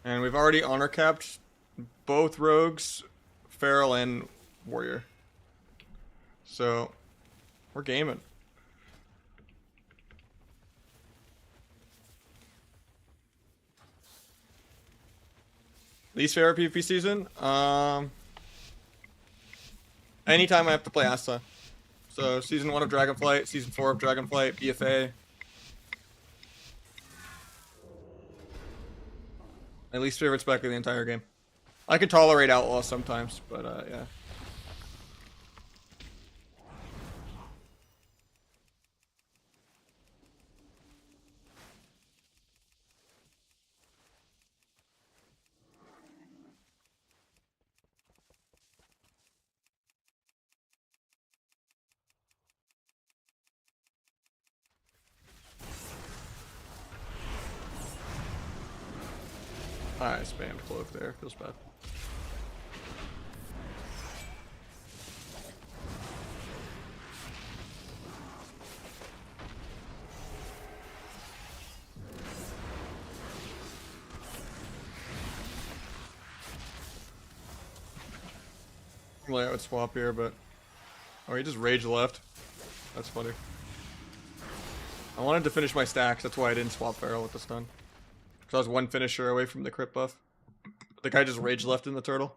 And we've already honor capped both rogues, feral, and warrior. So we're gaming. Least favorite PvP season? Anytime I have to play Asta. So season 1 of Dragonflight, season 4 of Dragonflight, BFA. My least favorite spec of the entire game. I can tolerate Outlaw sometimes, but yeah. I spammed cloak there. Feels bad. Normally I would swap here, but... Oh, he just rage left. That's funny. I wanted to finish my stacks, that's why I didn't swap Feral with the stun. Because I was one finisher away from the crit buff. The guy just rage left in the turtle.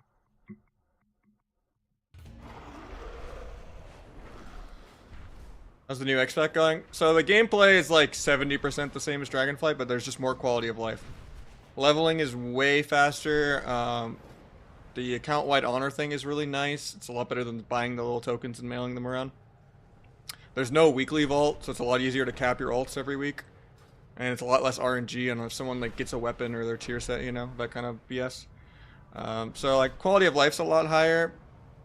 How's the new X-Pac going? So the gameplay is like 70% the same as Dragonflight, but there's just more quality of life. Leveling is way faster. The account-wide honor thing is really nice. It's a lot better than buying the little tokens and mailing them around. There's no weekly vault, so it's a lot easier to cap your ults every week. And it's a lot less RNG on if someone like gets a weapon or their tier set, you know, that kind of BS. So like quality of life's a lot higher,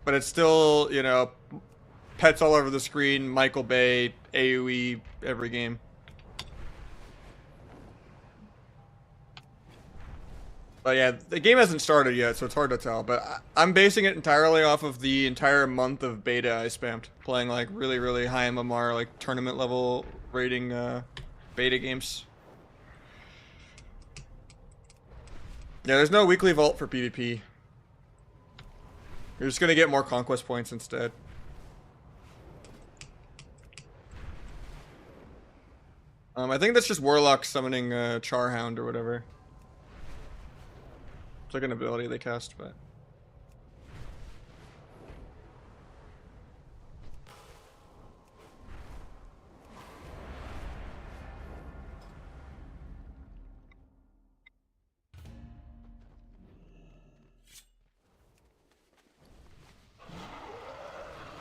but it's still, you know, pets all over the screen, Michael Bay, AoE every game. But yeah, the game hasn't started yet, so it's hard to tell. But I'm basing it entirely off of the entire month of beta I spammed. Playing like really, really high MMR, like tournament level rating beta games. Yeah, there's no weekly vault for PvP. You're just gonna get more conquest points instead. I think that's just Warlock summoning Charhound or whatever. It's like an ability they cast, but...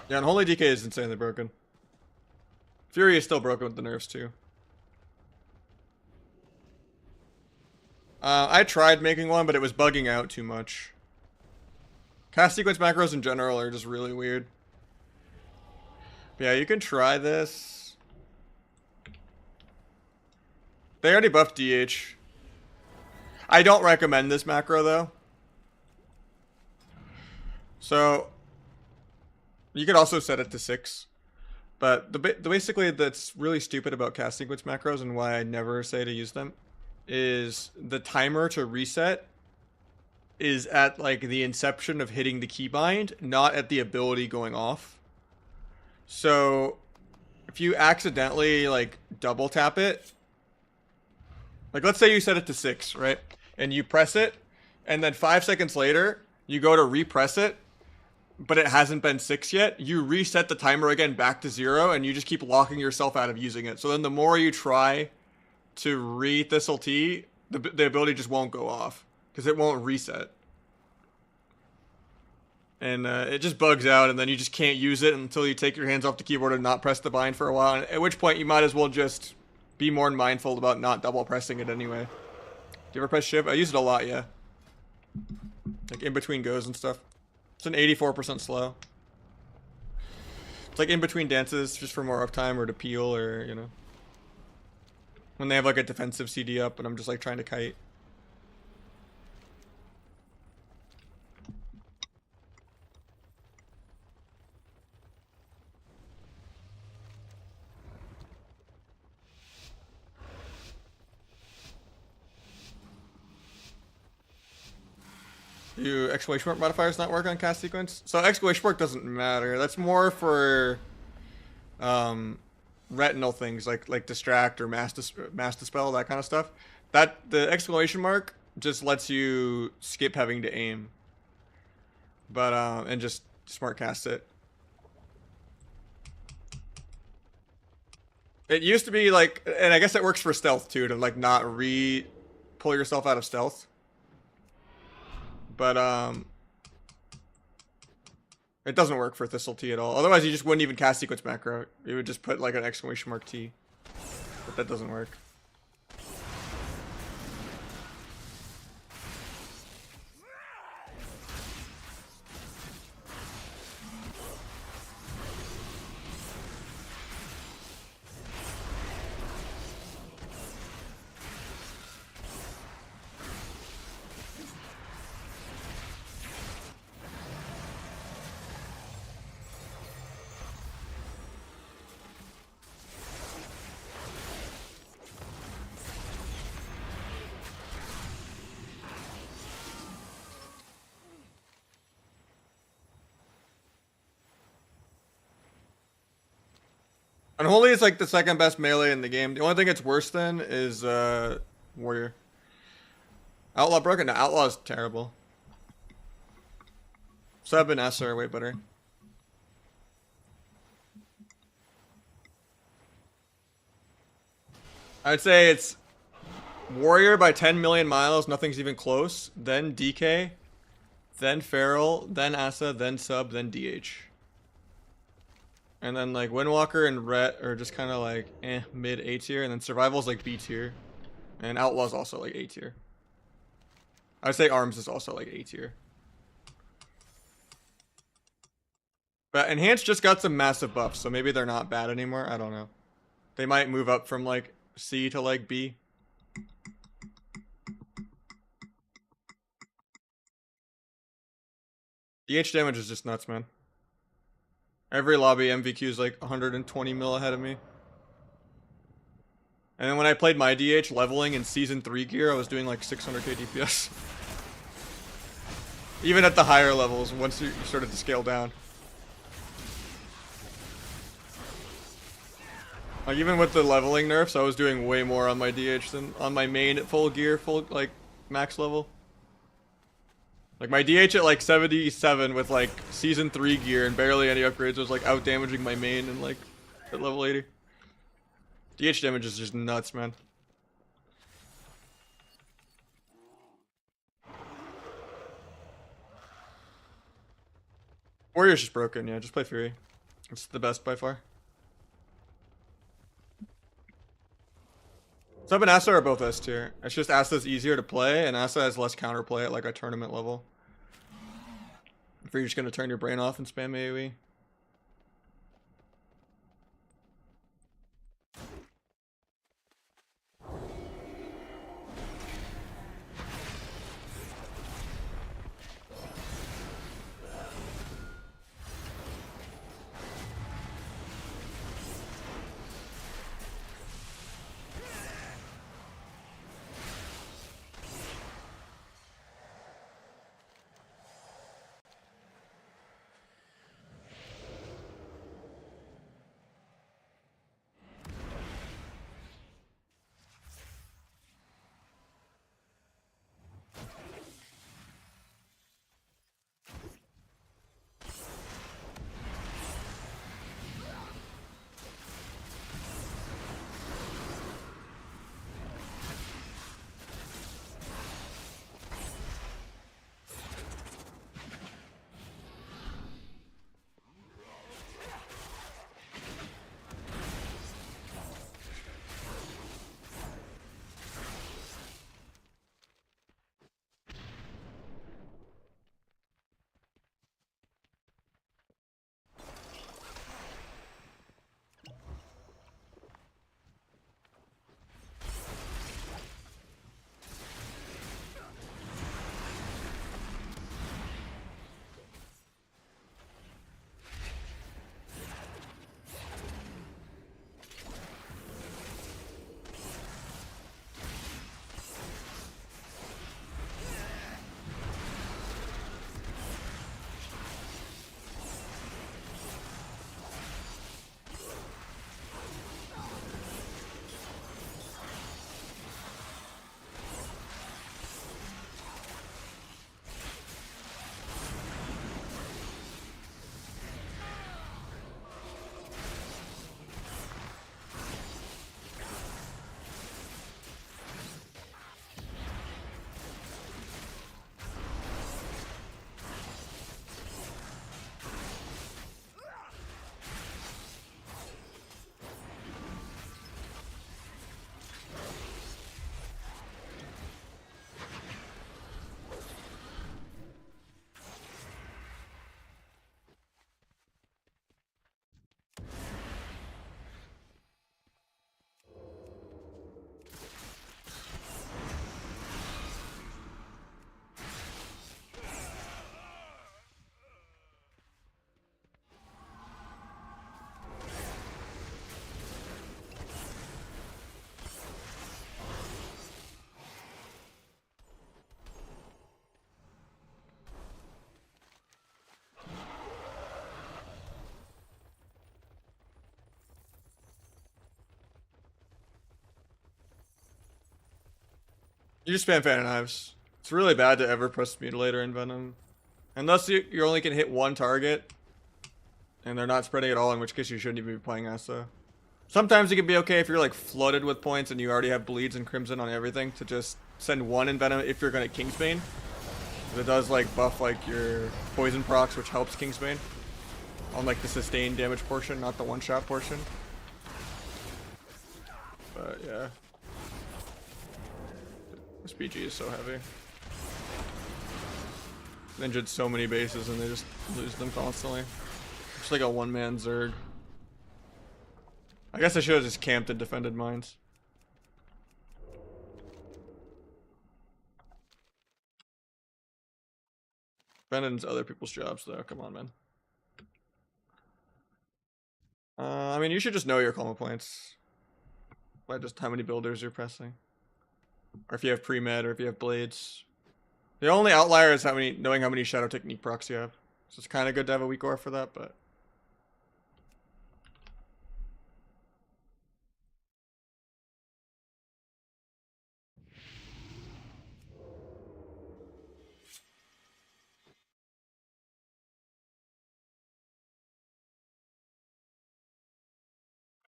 Yeah, and Holy DK is insanely broken. Fury is still broken with the nerfs too. I tried making one, but it was bugging out too much. Cast sequence macros in general are just really weird. But yeah, you can try this. They already buffed DH. I don't recommend this macro though. So you could also set it to 6. But the basically that's really stupid about cast sequence macros and why I never say to use them is the timer to reset is at like the inception of hitting the keybind, not at the ability going off. So if you accidentally like double tap it, like let's say you set it to 6, right? And you press it, and then 5 seconds later, you go to repress it, but it hasn't been 6 yet, you reset the timer again back to 0, and you just keep locking yourself out of using it. So then the more you try to re-Thistle T, the ability just won't go off, because it won't reset. And it just bugs out, and then you just can't use it until you take your hands off the keyboard and not press the bind for a while, at which point you might as well just be more mindful about not double pressing it anyway. Do you ever press shift? I use it a lot, yeah. Like in between goes and stuff. It's an 84% slow. It's like in between dances, just for more uptime or to peel or, you know. When they have like a defensive CD up and I'm just like trying to kite. Do exclamation mark modifiers not work on cast sequence? So exclamation mark doesn't matter. That's more for retinal things like distract or mass dispel, that kind of stuff. That the exclamation mark just lets you skip having to aim. But and just smart cast it. It used to be like, and I guess it works for stealth too, to like not pull yourself out of stealth. But it doesn't work for Thistle T at all. Otherwise, you just wouldn't even cast sequence macro. You would just put like an exclamation mark T. But that doesn't work. Unholy is like the second best melee in the game. The only thing it's worse than is Warrior. Outlaw broken. No, Outlaw is terrible. Sub and S are way better. I'd say it's Warrior by 10 million miles. Nothing's even close. Then DK. Then Feral. Then Asa. Then Sub. Then DH. And then like Windwalker and Ret are just kind of like mid A tier. And then Survival's like B tier. And Outlaw's also like A tier. I'd say Arms is also like A tier. But Enhanced just got some massive buffs, so maybe they're not bad anymore. I don't know. They might move up from like C to like B. DH damage is just nuts, man. Every lobby MVQ is like 120 mil ahead of me. And then when I played my DH leveling in Season 3 gear, I was doing like 600k DPS. Even at the higher levels, once you started to scale down. Like even with the leveling nerfs, I was doing way more on my DH than on my main at full gear, full like max level. Like my DH at like 77 with like Season 3 gear and barely any upgrades was like out damaging my main and like at level 80. DH damage is just nuts, man. Warrior's just broken, yeah, just play Fury. It's the best by far. Sub and Asa are both S tier. It's just Asa's easier to play, and Asa has less counterplay at like a tournament level. If you're just gonna turn your brain off and spam AoE. You just spam Fan and Knives. It's really bad to ever press Mutilator and Venom. Unless you only can hit one target. And they're not spreading at all, in which case you shouldn't even be playing Asa. Sometimes it can be okay if you're like flooded with points and you already have bleeds and crimson on everything to just send one Envenom if you're gonna Kingsbane. It does like buff like your poison procs, which helps Kingsbane. On like the sustained damage portion, not the one-shot portion. But yeah. This PG is so heavy. Ninja'd so many bases and they just lose them constantly. It's like a one-man Zerg. I guess I should have just camped and defended mines. Defending's other people's jobs though, come on man. I mean, you should just know your Coma points. Like just how many builders you're pressing. Or if you have pre-med, or if you have blades. The only outlier is knowing how many Shadow Technique procs you have. So it's kind of good to have a weak aura for that, but...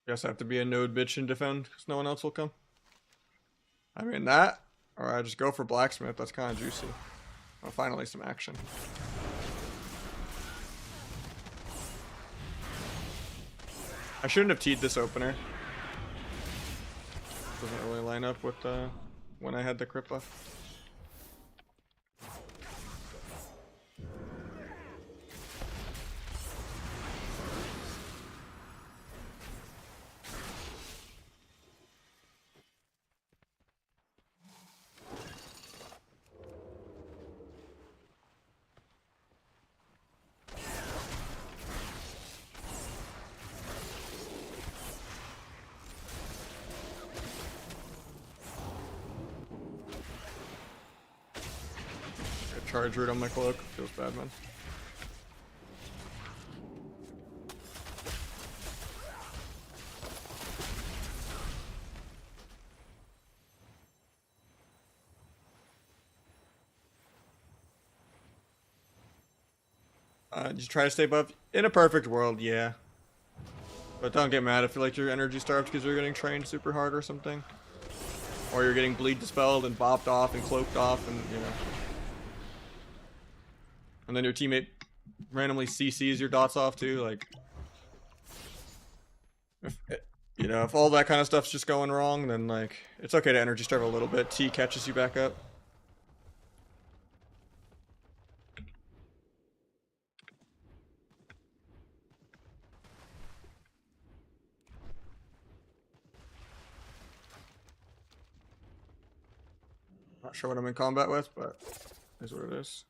Guess I have to be a node bitch and defend, because no one else will come. I mean that, or I just go for Blacksmith, that's kind of juicy. Oh, finally some action. I shouldn't have teed this opener. Doesn't really line up with when I had the crit buff. Charge root on my cloak. Feels bad, man. Just try to stay above. In a perfect world, yeah. But don't get mad if you like your energy starved because you're getting trained super hard or something. Or you're getting bleed dispelled and bopped off and cloaked off and, you know. And then your teammate randomly CCs your dots off too, like... You know, if all that kind of stuff's just going wrong, then like, it's okay to energy starve a little bit. T catches you back up. Not sure what I'm in combat with, but is what it is.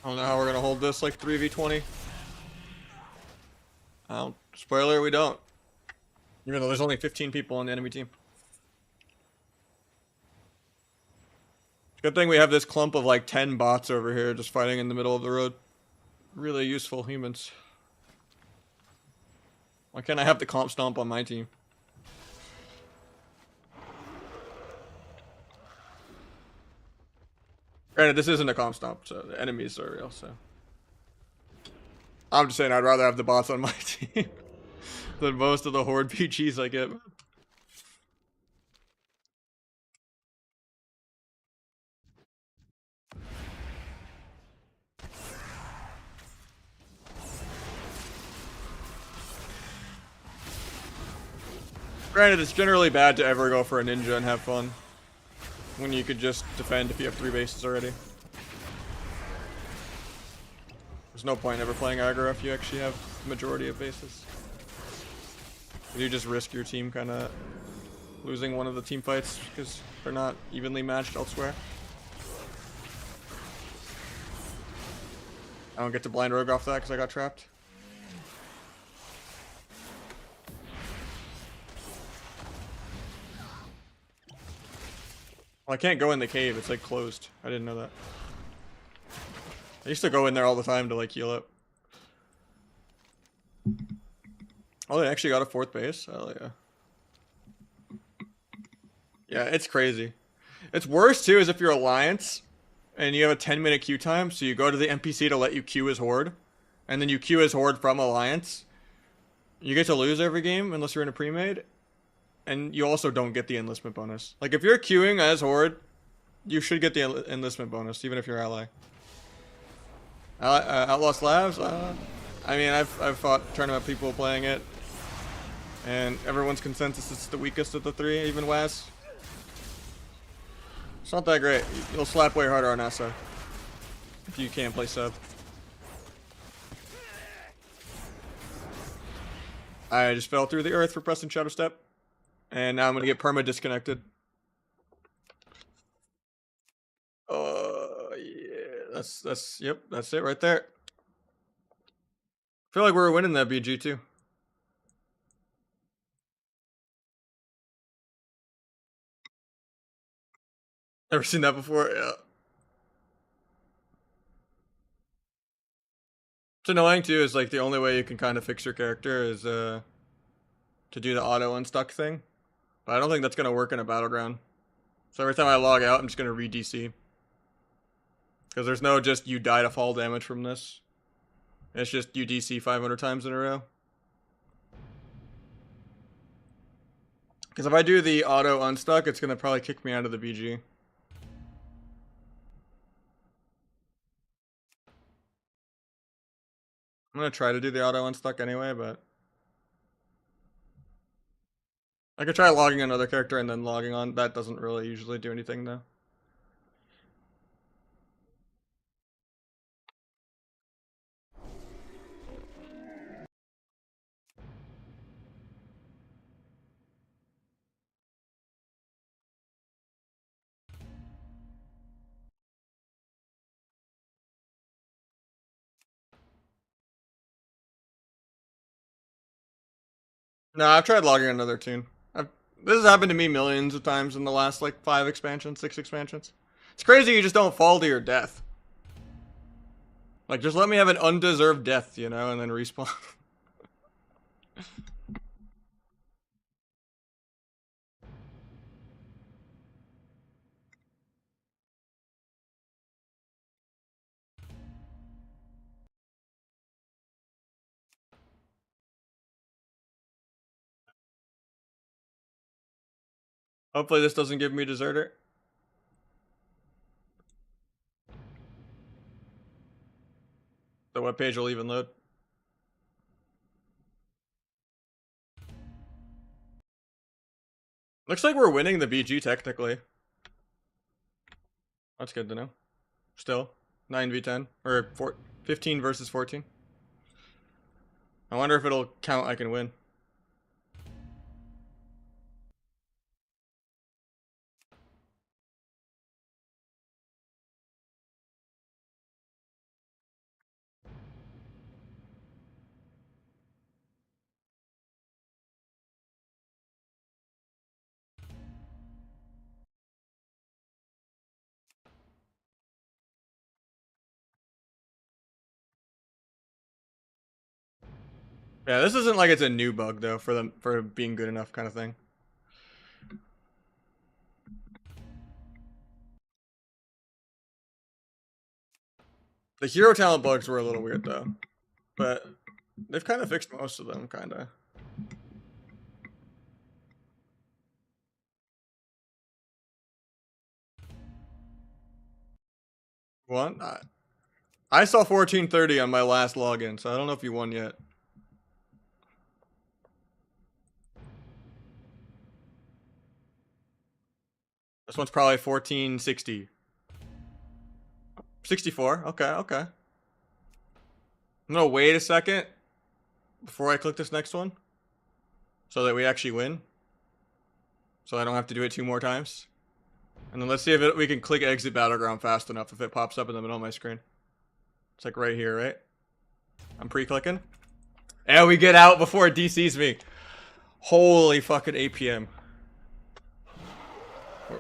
I don't know how we're gonna hold this like 3v20. Spoiler, we don't. Even though there's only 15 people on the enemy team. Good thing we have this clump of like 10 bots over here just fighting in the middle of the road. Really useful humans. Why can't I have the comp stomp on my team? Granted, this isn't a comp stomp, so the enemies are real, so. I'm just saying I'd rather have the bots on my team than most of the horde PGs I get. Granted, it's generally bad to ever go for a ninja and have fun when you could just defend if you have 3 bases already. There's no point ever playing aggro if you actually have the majority of bases. You just risk your team kind of losing one of the team fights because they're not evenly matched elsewhere. I don't get to blind rogue off that because I got trapped. Well, I can't go in the cave. It's like closed. I didn't know that. I used to go in there all the time to like heal up. Oh, they actually got a 4th base? Hell yeah. Yeah, it's crazy. It's worse too is if you're Alliance and you have a 10-minute queue time, so you go to the NPC to let you queue as Horde, and then you queue as Horde from Alliance. You get to lose every game unless you're in a pre-made, and you also don't get the enlistment bonus. Like if you're queuing as Horde, you should get the enlistment bonus, even if you're ally. Outlaw Slavs? I mean, I've fought tournament people playing it, and everyone's consensus is the weakest of the 3, even Waz. It's not that great. You'll slap way harder on Essa if you can't play sub. I just fell through the earth for pressing Shadow Step, and now I'm gonna get perma disconnected. Yeah, that's yep, that's it right there. I feel like we were winning that BG too. Ever seen that before? Yeah. It's annoying too, is like the only way you can kind of fix your character is to do the auto unstuck thing. But I don't think that's gonna work in a battleground. So every time I log out, I'm just gonna re-DC. Because there's no just you die to fall damage from this. It's just you DC 500 times in a row. Because if I do the auto unstuck, it's gonna probably kick me out of the BG. I'm gonna try to do the auto unstuck anyway, but I could try logging another character and then logging on. That doesn't really usually do anything though. No, I've tried logging another tune. This has happened to me millions of times in the last like 5 expansions, 6 expansions. It's crazy you just don't fall to your death. Like, just let me have an undeserved death, you know, and then respawn. Hopefully this doesn't give me deserter. The webpage will even load. Looks like we're winning the BG technically. That's good to know. Still, 9v10 or 15 versus 14. I wonder if it'll count I can win. Yeah, this isn't like it's a new bug though for being good enough kind of thing. The hero talent bugs were a little weird though, but they've kind of fixed most of them, kind of. What? I saw 1430 on my last login, so I don't know if you won yet. This one's probably 1460. 64. Okay, okay. I'm gonna wait a second before I click this next one so that we actually win. So I don't have to do it 2 more times. And then let's see if we can click exit battleground fast enough if it pops up in the middle of my screen. It's like right here, right? I'm pre-clicking. And we get out before it DCs me. Holy fucking APM.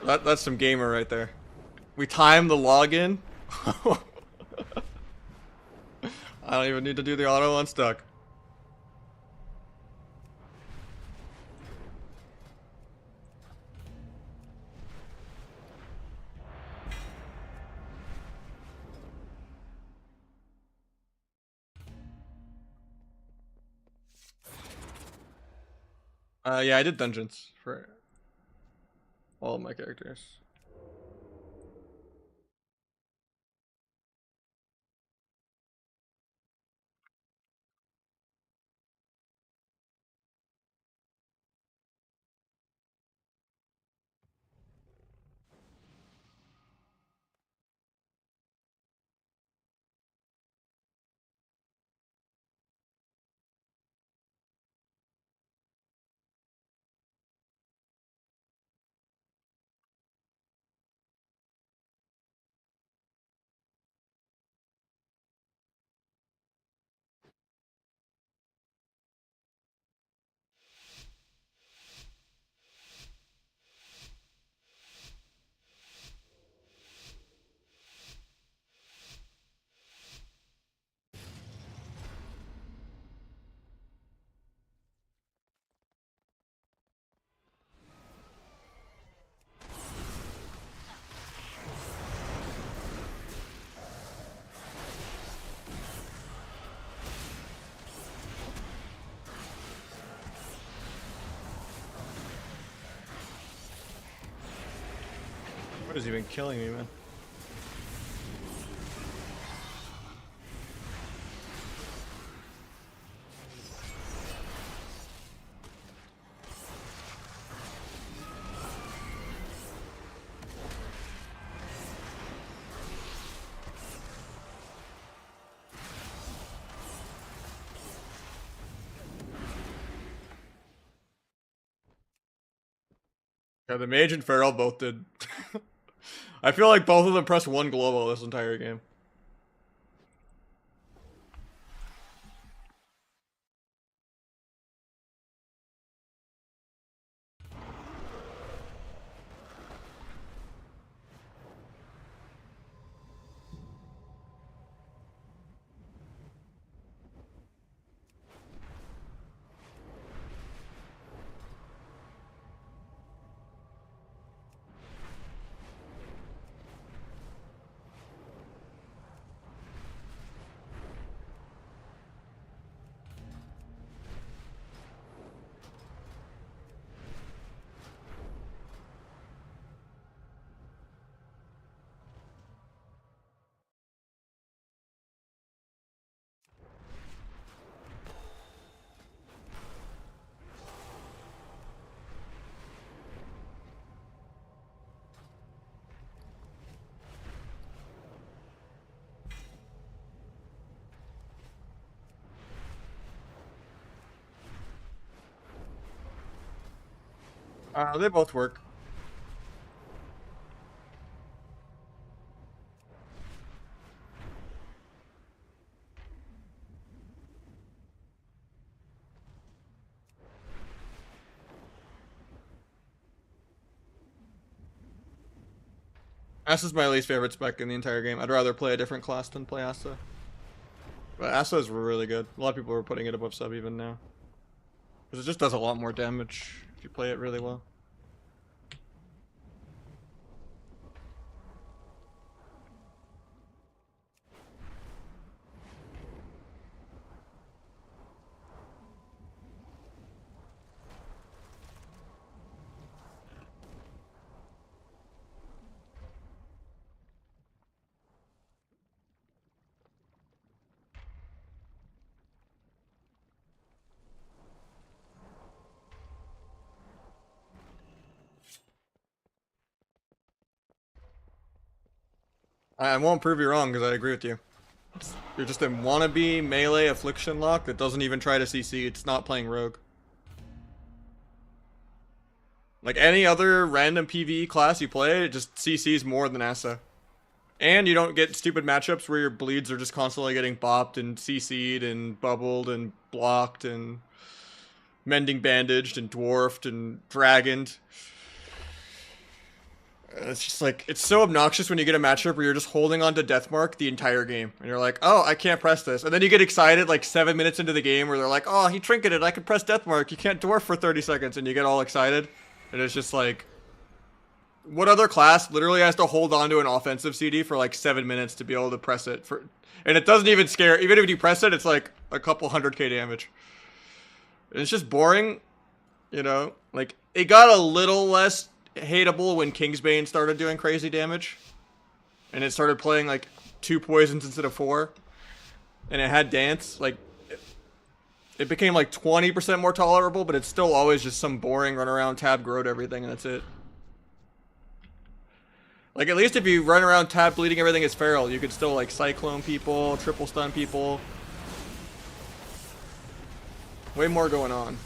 That's some gamer right there. We time the login. I don't even need to do the auto unstuck. Yeah, I did dungeons for all of my characters. What is even killing me, man? Yeah, the mage and feral both did. I feel like both of them pressed 1 global this entire game. They both work. Asa's my least favorite spec in the entire game. I'd rather play a different class than play Asa. But Asa is really good. A lot of people are putting it above sub even now. Because it just does a lot more damage if you play it really well. I won't prove you wrong because I agree with you. You're just a wannabe melee affliction lock that doesn't even try to CC. It's not playing rogue. Like any other random PvE class you play, it just CCs more than Asa. And you don't get stupid matchups where your bleeds are just constantly getting bopped and CC'd and bubbled and blocked and mending bandaged and dwarfed and dragoned. It's just like, it's so obnoxious when you get a matchup where you're just holding on to Deathmark the entire game. And you're like, oh, I can't press this. And then you get excited like 7 minutes into the game where they're like, oh, he trinketed, I can press Deathmark. You can't dwarf for 30 seconds. And you get all excited. And it's just like, what other class literally has to hold on to an offensive CD for like 7 minutes to be able to press it? And it doesn't even scare, even if you press it, it's like a couple 100k damage. And it's just boring, you know? Like, it got a little less hateable when Kingsbane started doing crazy damage. And it started playing like 2 poisons instead of 4. And it had dance. Like, it became like 20% more tolerable, but it's still always just some boring run around, tab, grow to everything, and that's it. Like, at least if you run around tab bleeding everything as feral, you could still like cyclone people, triple stun people. Way more going on.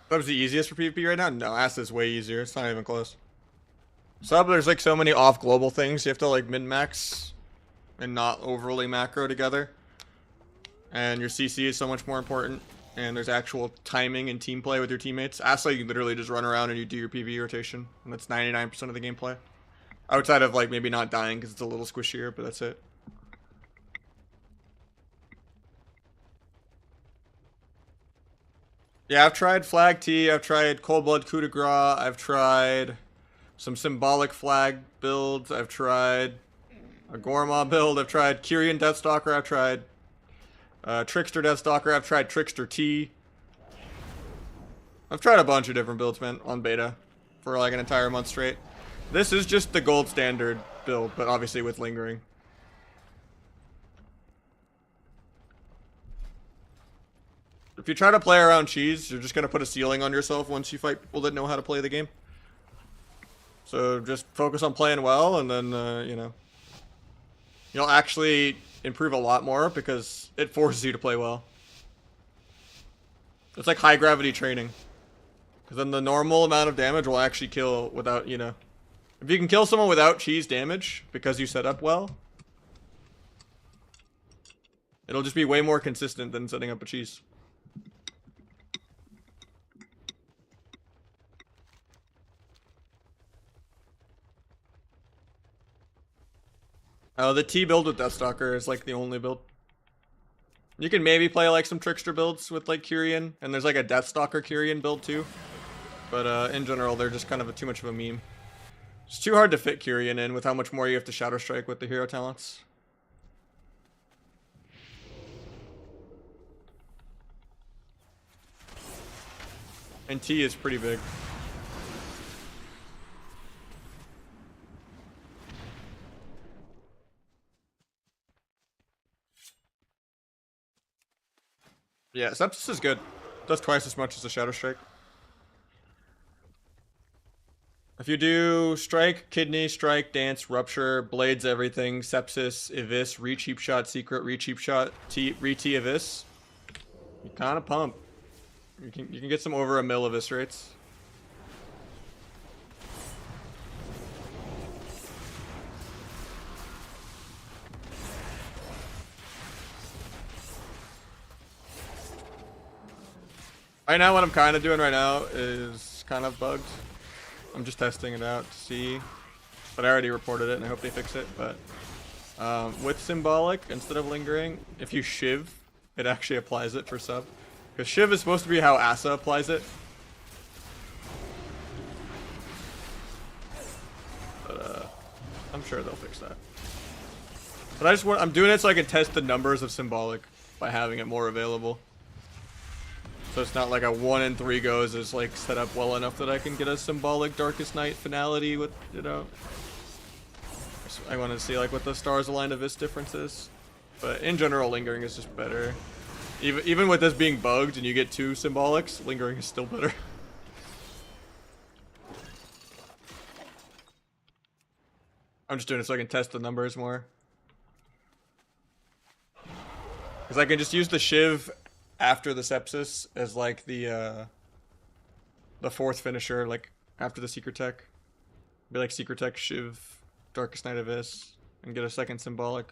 That was the easiest for PvP right now? No, Asta's way easier. It's not even close. Sub, there's like so many off global things. You have to like min-max and not overly macro together. And your CC is so much more important. And there's actual timing and team play with your teammates. Asta, you literally just run around and you do your PvE rotation. And that's 99% of the gameplay. Outside of like maybe not dying because it's a little squishier, but that's it. Yeah, I've tried Flag T, I've tried Cold Blood Coup de Grace, I've tried some Symbolic Flag builds, I've tried a Gorma build, I've tried Kyrian Deathstalker, I've tried Trickster Deathstalker, I've tried Trickster T. I've tried a bunch of different builds, man, on beta for like an entire month straight. This is just the gold standard build, but obviously with lingering. If you try to play around cheese, you're just going to put a ceiling on yourself once you fight people that know how to play the game. So just focus on playing well, and then, you know, you'll actually improve a lot more because it forces you to play well. It's like high gravity training. Because then the normal amount of damage will actually kill without, you know. If you can kill someone without cheese damage because you set up well, it'll just be way more consistent than setting up a cheese. Oh, the T build with Deathstalker is like the only build. You can maybe play like some Trickster builds with like Kyrian, and there's like a Deathstalker Kyrian build too. But in general, they're just kind of too much of a meme. It's too hard to fit Kyrian in with how much more you have to Shadow Strike with the hero talents. And T is pretty big. Yeah, Sepsis is good. Does twice as much as a Shadow Strike. If you do Strike, Kidney, Strike, Dance, Rupture, Blades Everything, Sepsis, Evis, Re-Cheap Shot, Secret, Re-Cheap Shot, Re-T Evis, you kind of pump. You can get some over a mil Eviscerates. Right now, what I'm kind of doing right now is kind of bugged. I'm just testing it out to see. But I already reported it and I hope they fix it. But with Symbolic, instead of lingering, if you Shiv, it actually applies it for sub. Because Shiv is supposed to be how Asa applies it. But I'm sure they'll fix that. But I'm doing it so I can test the numbers of Symbolic by having it more available. So it's not like a 1 in 3 goes is like set up well enough that I can get a Symbolic Darkest Night finality with, you know. I want to see like what the stars aligned of this difference is. But in general, lingering is just better. Even with this being bugged and you get 2 Symbolics, lingering is still better. I'm just doing it so I can test the numbers more. Because I can just use the Shiv after the Sepsis as like the 4th finisher, like after the Secret Tech. Be like Secret Tech, Shiv, Darkest Night Abyss, and get a second Symbolic.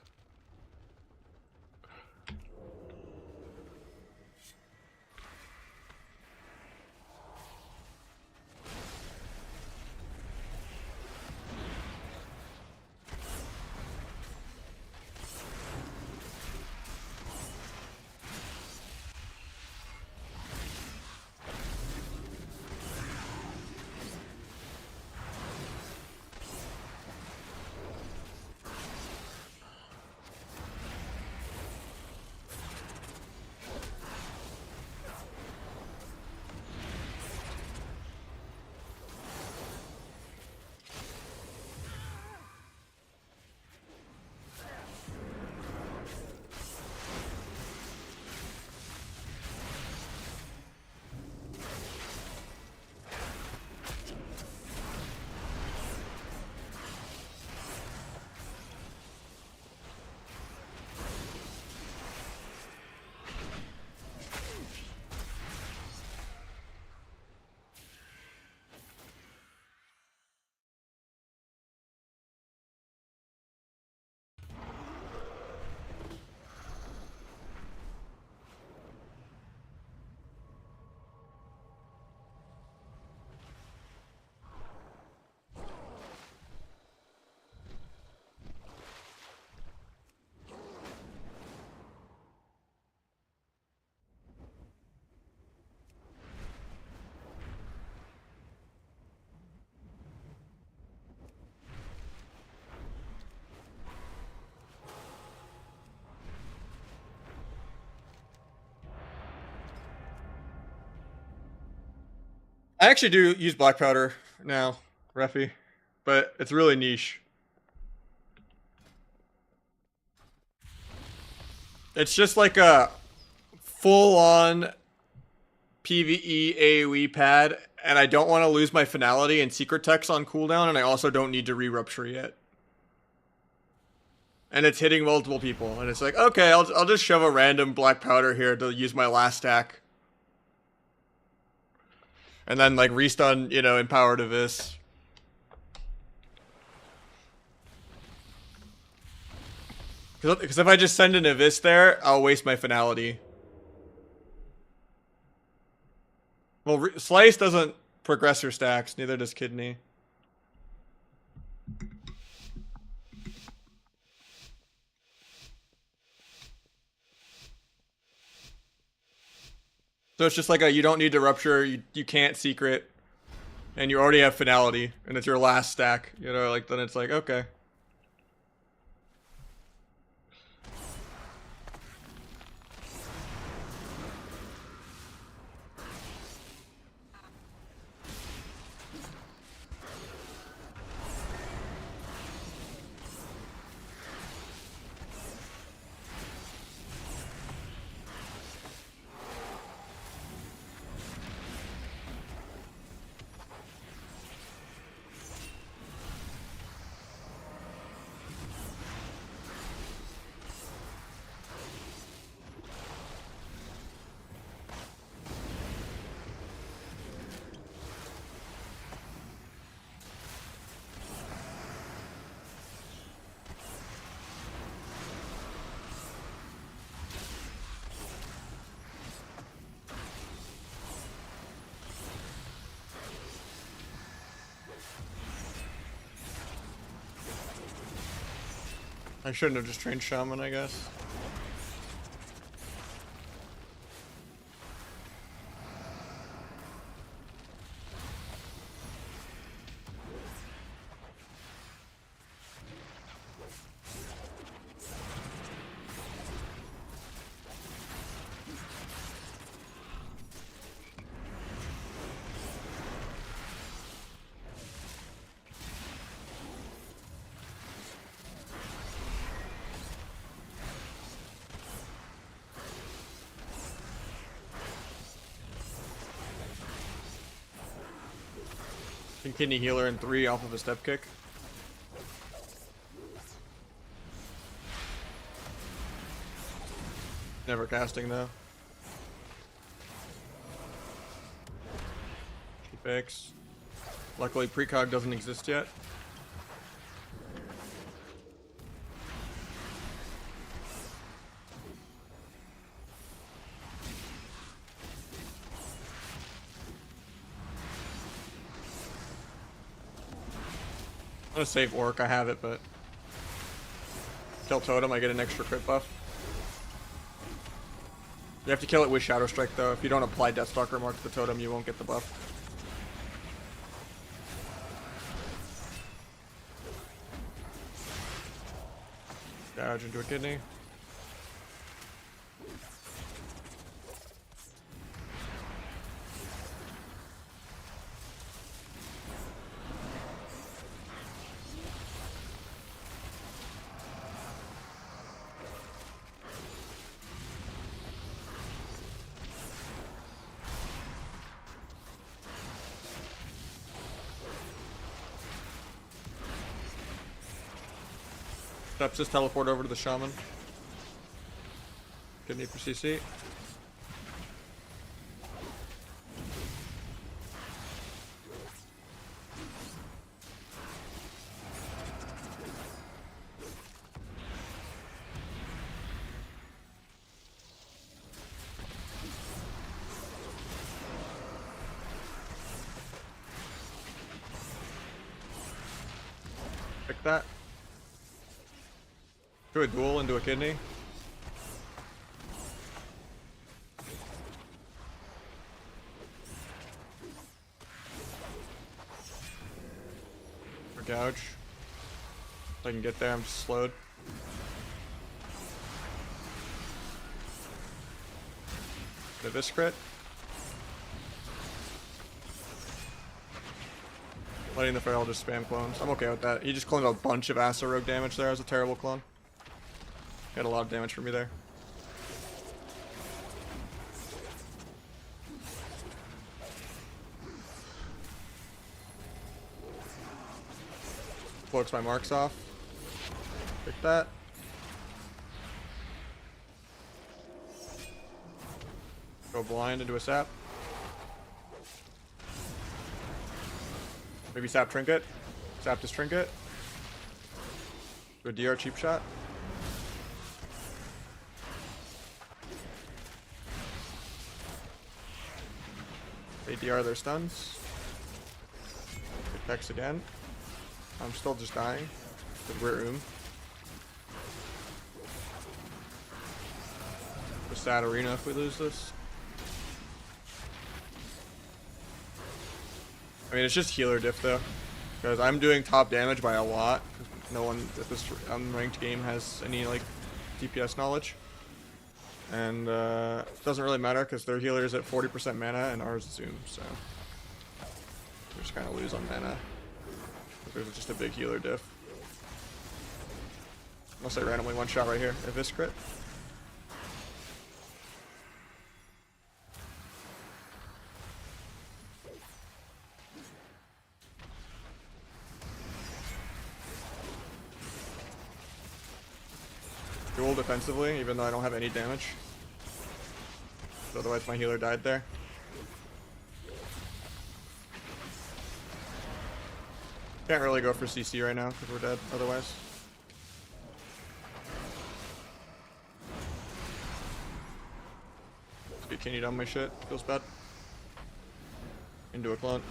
I actually do use black powder now, Refi, but it's really niche. It's just like a full-on PvE AoE pad, and I don't want to lose my finality and secret text on cooldown, and I also don't need to re-rupture yet. And it's hitting multiple people, and it's like, okay, I'll just shove a random black powder here to use my last stack. And then, like, restun, you know, Empower to this. Because if I just send an Abyss there, I'll waste my finality. Well, Slice doesn't progress your stacks, neither does Kidney. So it's just like a, you don't need to rupture, you can't secret, and you already have finality, and it's your last stack, you know, like, then it's like, okay. I shouldn't have just trained Shaman, I guess. Kidney healer in 3 off of a step kick. Never casting though. Fix. Luckily precog doesn't exist yet. I'm gonna save Orc, I have it, but kill Totem, I get an extra crit buff. You have to kill it with Shadow Strike though. If you don't apply Deathstalker Mark to the Totem, you won't get the buff. Gouge into a kidney. Just teleport over to the Shaman. Kidney for CC. Pick that. Do a duel into a kidney. Or gouge. If I can get there, I'm just slowed. Get this crit. Letting the Feral just spam clones. I'm okay with that. He just cloned a bunch of Acid Rogue damage there as a terrible clone. He had a lot of damage for me there. Floats my marks off. Pick that. Go blind into a sap. Maybe sap trinket. Sap this trinket. Do a DR cheap shot. They DR their stuns. Get Hex again. I'm still just dying. With We're Room. A sad arena if we lose this. I mean, it's just healer diff though, because I'm doing top damage by a lot. No one at this unranked game has any like DPS knowledge, and it doesn't really matter because their healer is at 40% mana and ours is Zoom, so we just kind of lose on mana. There's just a big healer diff. Unless I randomly one shot right here. If this crit. Duel defensively, even though I don't have any damage. Otherwise my healer died there. Can't really go for CC right now because we're dead otherwise. Get continued on my shit. Feels bad. Into a clone.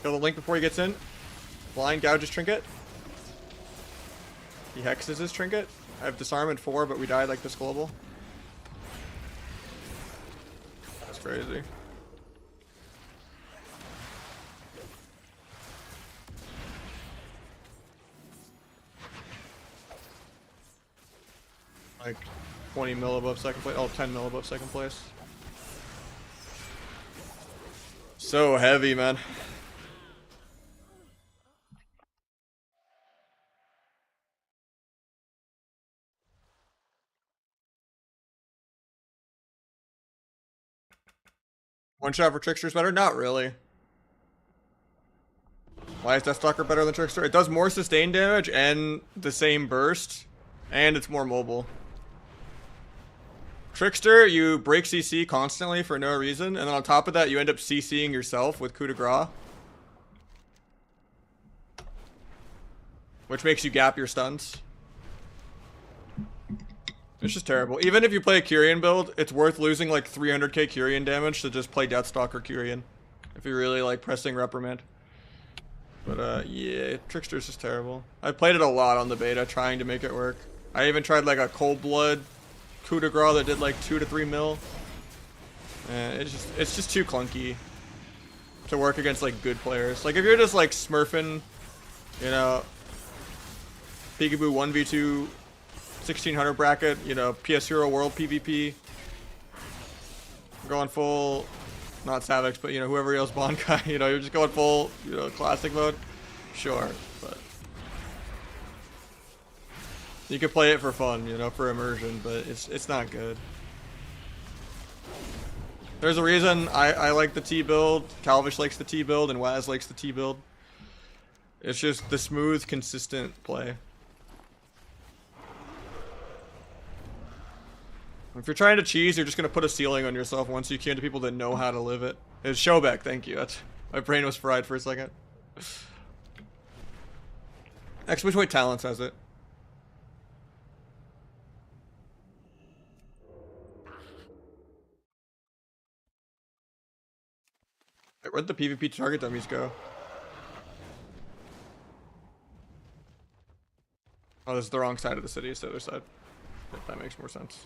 Kill the Link before he gets in. Blind gouges trinket. He hexes his trinket. I have disarm in 4, but we died like this global. That's crazy. Like 20 mil above second place. Oh, 10 mil above second place. So heavy, man. One shot for Trickster's better? Not really. Why is Deathstalker better than Trickster? It does more sustained damage and the same burst, and it's more mobile. Trickster, you break CC constantly for no reason, and then on top of that, you end up CCing yourself with coup de grace, which makes you gap your stuns. It's just terrible. Even if you play a Kyrian build, it's worth losing like 300k Kyrian damage to just play Deathstalker Kyrian. If you're really like pressing Reprimand. But yeah, Trickster's just terrible. I played it a lot on the beta trying to make it work. I even tried like a Cold Blood coup de grace that did like 2 to 3 mil. And it's just too clunky to work against like good players. Like if you're just like smurfing, you know, Peekaboo 1v2 1600 bracket, you know, PS Hero World PvP. Going full, not Savage, but you know, whoever else Bonkai, you know, you're just going full, you know, classic mode. Sure, but you could play it for fun, you know, for immersion, but it's not good. There's a reason I like the T build, Calvish likes the T build, and Waz likes the T build. It's just the smooth, consistent play. If you're trying to cheese, you're just gonna put a ceiling on yourself once you can to people that know how to live it. It's Showback, thank you. That's, my brain was fried for a second. X which way Talents has it? Wait, where'd the PvP target dummies go? Oh, this is the wrong side of the city, it's the other side. If that makes more sense.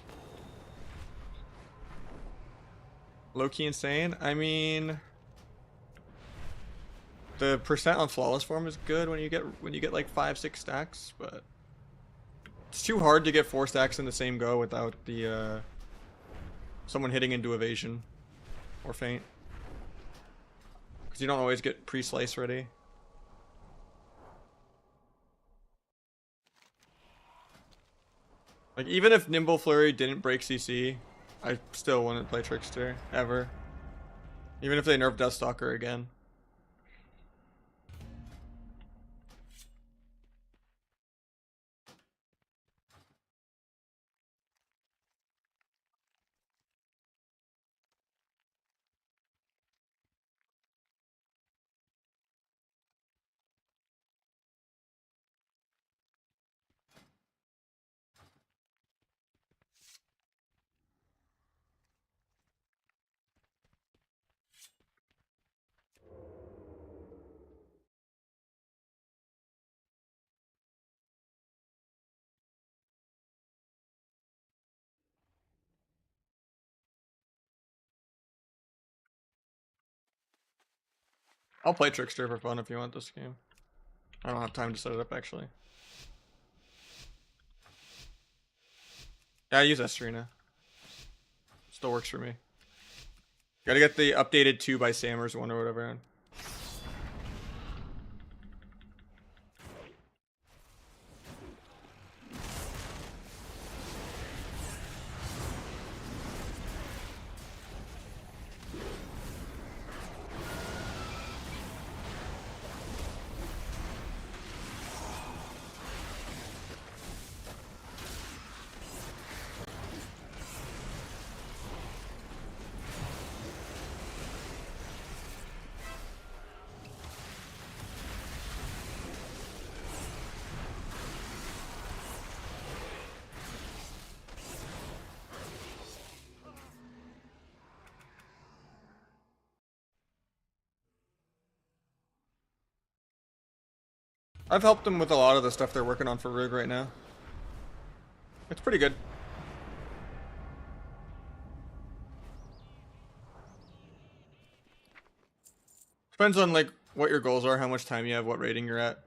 Low-key insane? I mean, the percent on flawless form is good when you get like 5-6 stacks, but it's too hard to get 4 stacks in the same go without the Someone hitting into evasion. Or feint. Because you don't always get pre-slice ready. Like, even if Nimble Flurry didn't break CC, I still wouldn't play Trickster, ever. Even if they nerf Deathstalker again. I'll play Trickster for fun if you want this game. I don't have time to set it up, actually. Yeah, I use Estrina. Still works for me. Gotta get the updated 2 by Sammers one or whatever. I've helped them with a lot of the stuff they're working on for Rig right now. It's pretty good. Depends on like what your goals are, how much time you have, what rating you're at.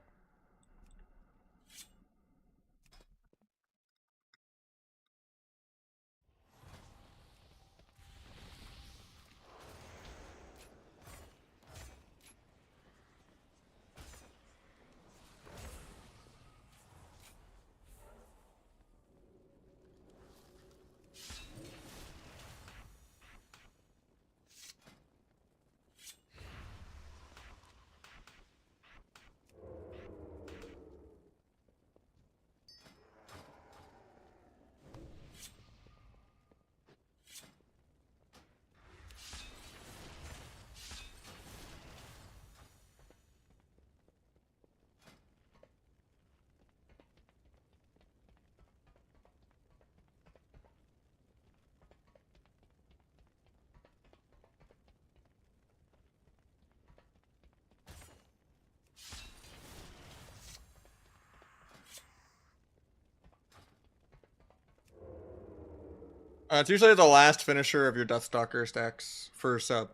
It's usually the last finisher of your Deathstalker stacks for sub.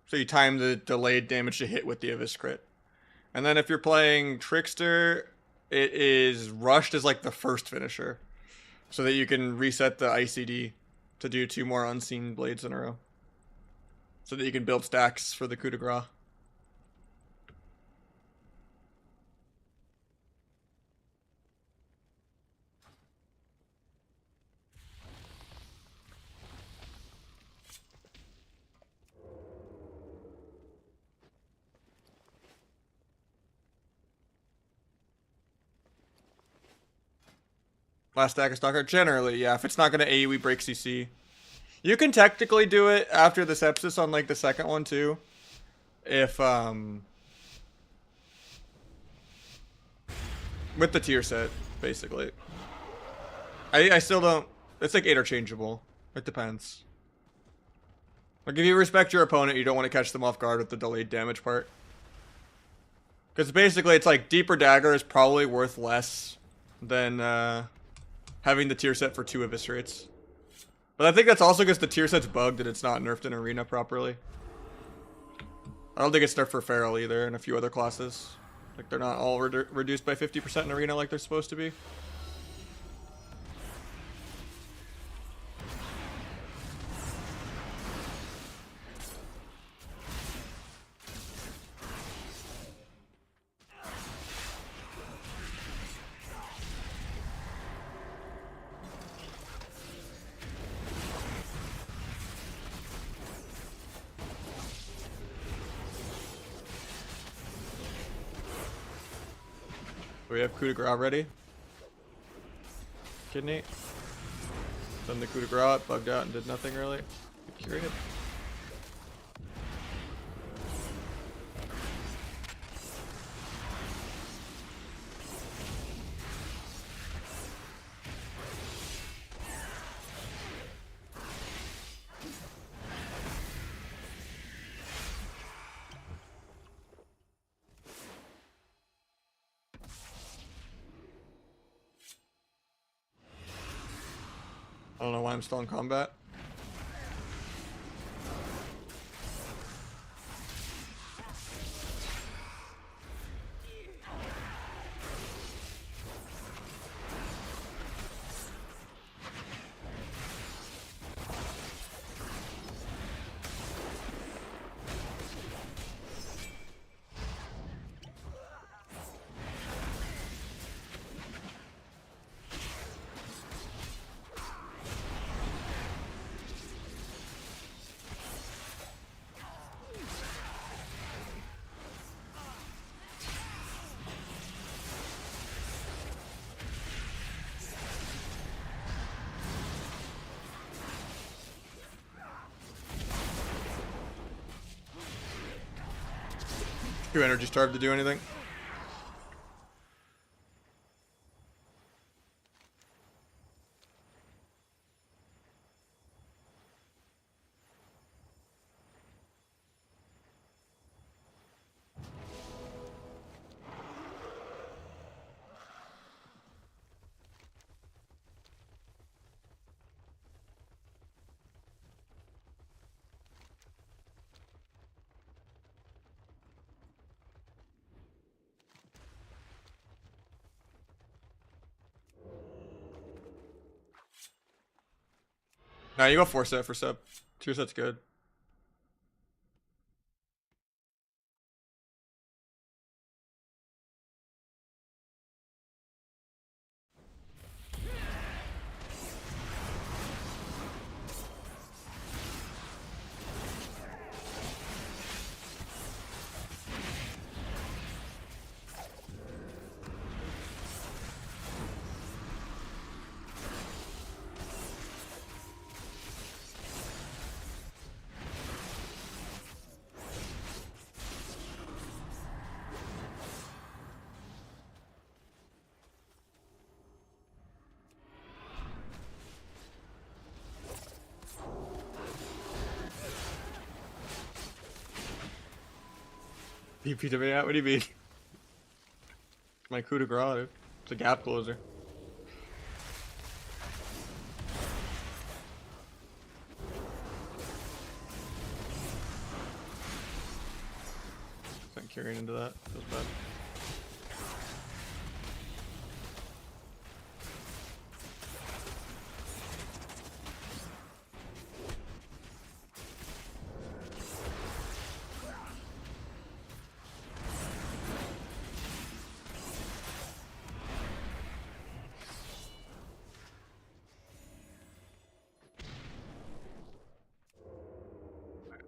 So you time the delayed damage to hit with the Abyss crit. And then if you're playing Trickster, it is rushed as like the first finisher. So that you can reset the ICD to do 2 more unseen blades in a row. So that you can build stacks for the coup de grace. Last stack of Stalker? Generally, yeah. If it's not going to AoE break CC. You can technically do it after the Sepsis on, like, the second one, too. If, with the tier set, basically. I still don't... It's, like, interchangeable. It depends. Like, if you respect your opponent, you don't want to catch them off guard with the delayed damage part. Because basically, it's like, Deeper Dagger is probably worth less than, having the tier set for 2 eviscerates. But I think that's also because the tier set's bugged and it's not nerfed in Arena properly. I don't think it's nerfed for Feral either and a few other classes. Like they're not all reduced by 50% in Arena like they're supposed to be. We have coup de grace ready. Kidney. Then the coup de grace bugged out and did nothing really. Curious. I don't know why I'm still in combat. Too energy starved to do anything. Nah, you go 4-set for sub. 2-set's good. DPW out? What do you mean? My coup de grace, dude. It's a gap closer. Sent Kyrian into that. Feels bad.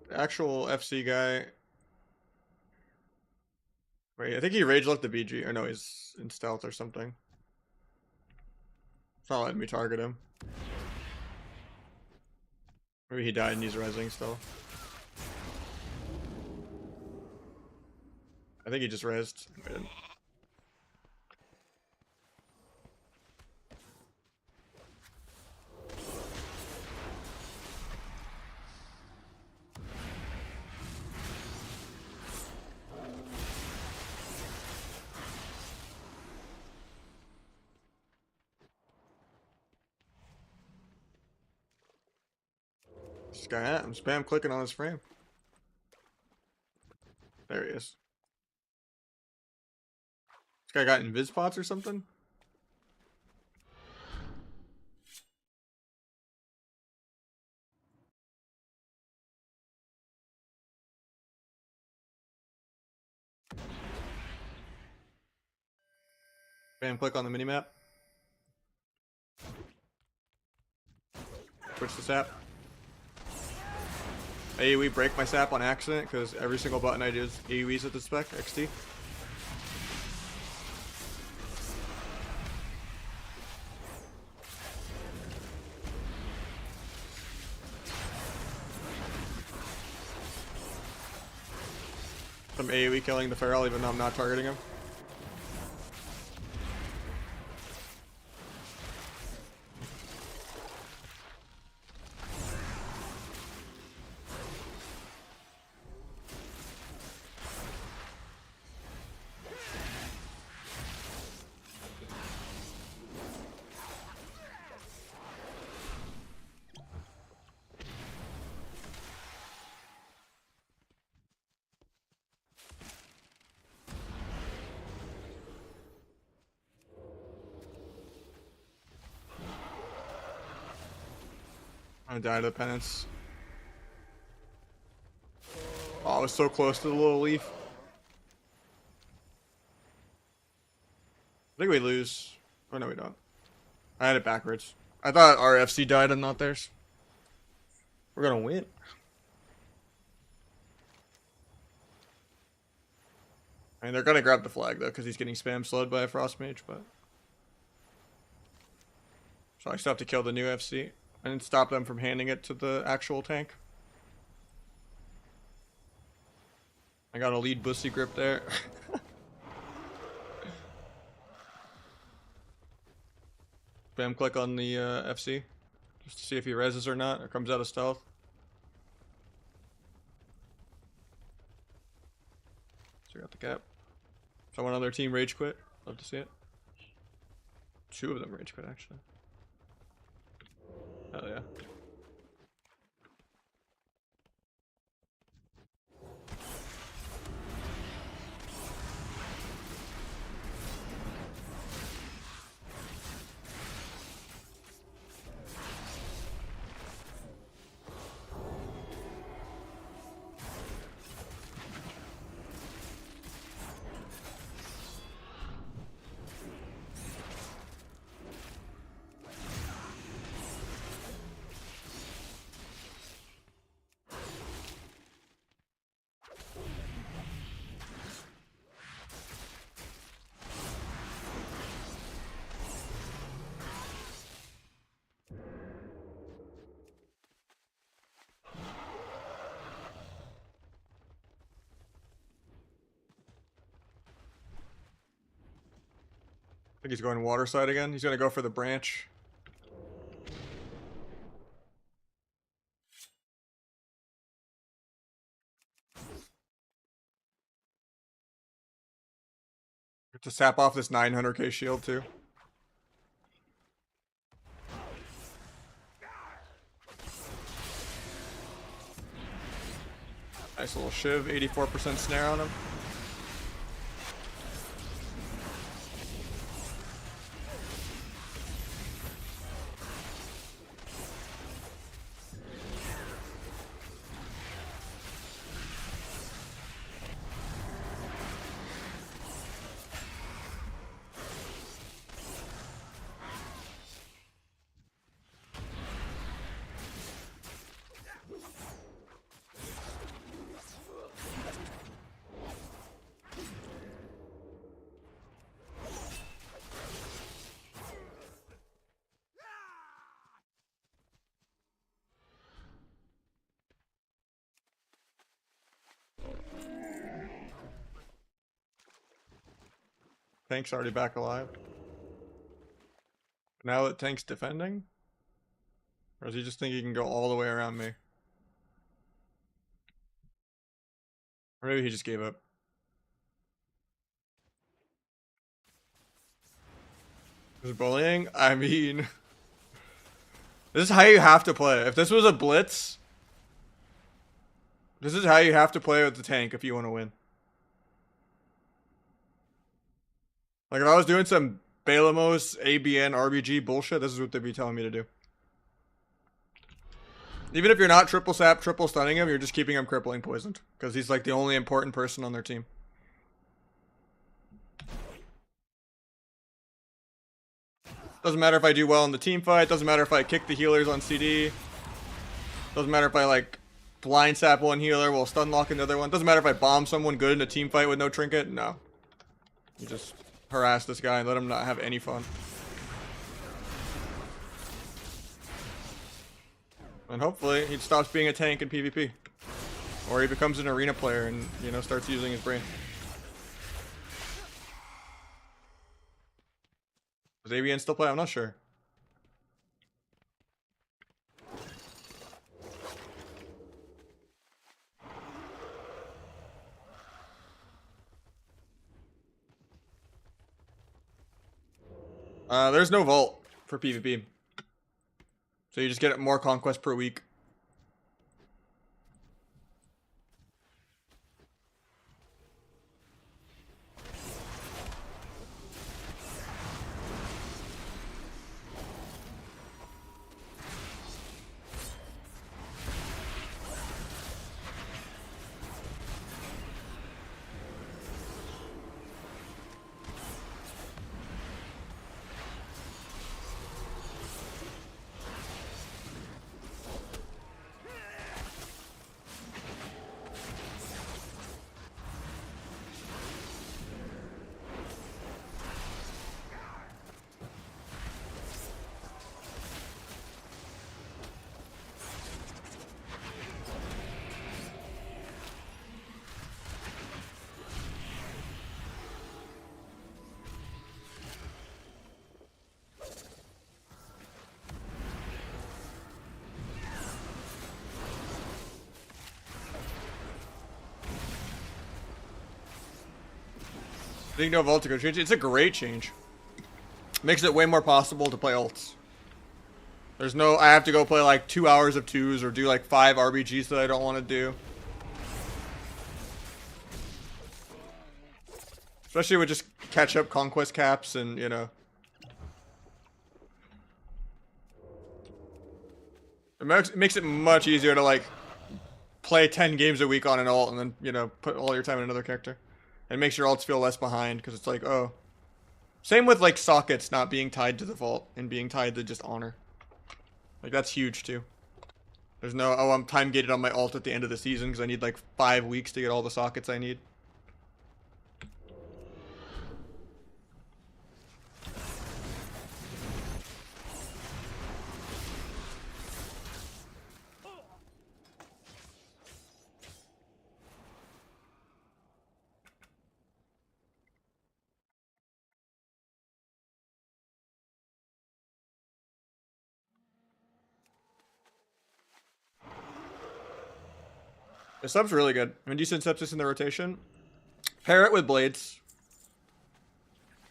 The actual FC guy. Wait, I think he rage left the BG. Or no, he's in stealth or something. It's not letting me target him. Maybe he died and he's resing still. I think he just resed. This guy at? I'm spam clicking on his frame. There he is. This guy got invis pots or something? Spam click on the minimap. Switch to sap. AoE break my sap on accident because every single button I do is AoEs at the spec XT. them AoE killing the Feral even though I'm not targeting him. I died to the penance. Oh, I was so close to the little leaf. I think we lose. Oh no, we don't. I had it backwards. I thought our FC died and not theirs. We're gonna win. I mean, they're gonna grab the flag though, because he's getting spam slowed by a frost mage, but so I still have to kill the new FC and stop them from handing it to the actual tank. I got a lead bussy grip there. Spam click on the FC just to see if he reses or not, or comes out of stealth. So we got the cap. Someone on their team rage quit. Love to see it. 2 of them rage quit actually. Hell yeah. I think he's going water side again. He's gonna go for the branch. To sap off this 900k shield too. Nice little shiv, 84% snare on him. Tank's already back alive. Now that Tank's defending? Or does he just think he can go all the way around me? Or maybe he just gave up. Is bullying? I mean... This is how you have to play. If this was a blitz... This is how you have to play with the tank if you want to win. Like, if I was doing some Balamos, ABN, RBG bullshit, this is what they'd be telling me to do. Even if you're not triple sap, triple stunning him, you're just keeping him crippling poisoned. Because he's like the only important person on their team. Doesn't matter if I do well in the team fight. Doesn't matter if I kick the healers on CD. Doesn't matter if I like blind sap one healer while stun lock another one. Doesn't matter if I bomb someone good in a team fight with no trinket. No. You just harass this guy and let him not have any fun. And hopefully he stops being a tank in PvP. Or he becomes an arena player and, you know, starts using his brain. Does ABN still play? I'm not sure. There's no vault for PvP. So you just get more conquest per week. I think no vault to go change. It's a great change. Makes it way more possible to play ults. There's no, I have to go play like 2 hours of twos or do like 5 RBGs that I don't want to do. Especially with just catch up conquest caps and, you know. It makes it much easier to like play 10 games a week on an ult and then, you know, put all your time in another character. And makes your ults feel less behind because it's like, oh. Same with like sockets not being tied to the vault and being tied to just honor. Like that's huge too. There's no, oh, I'm time gated on my ult at the end of the season because I need like 5 weeks to get all the sockets I need. The sub's really good. When you send Sepsis in the rotation, pair it with Blades.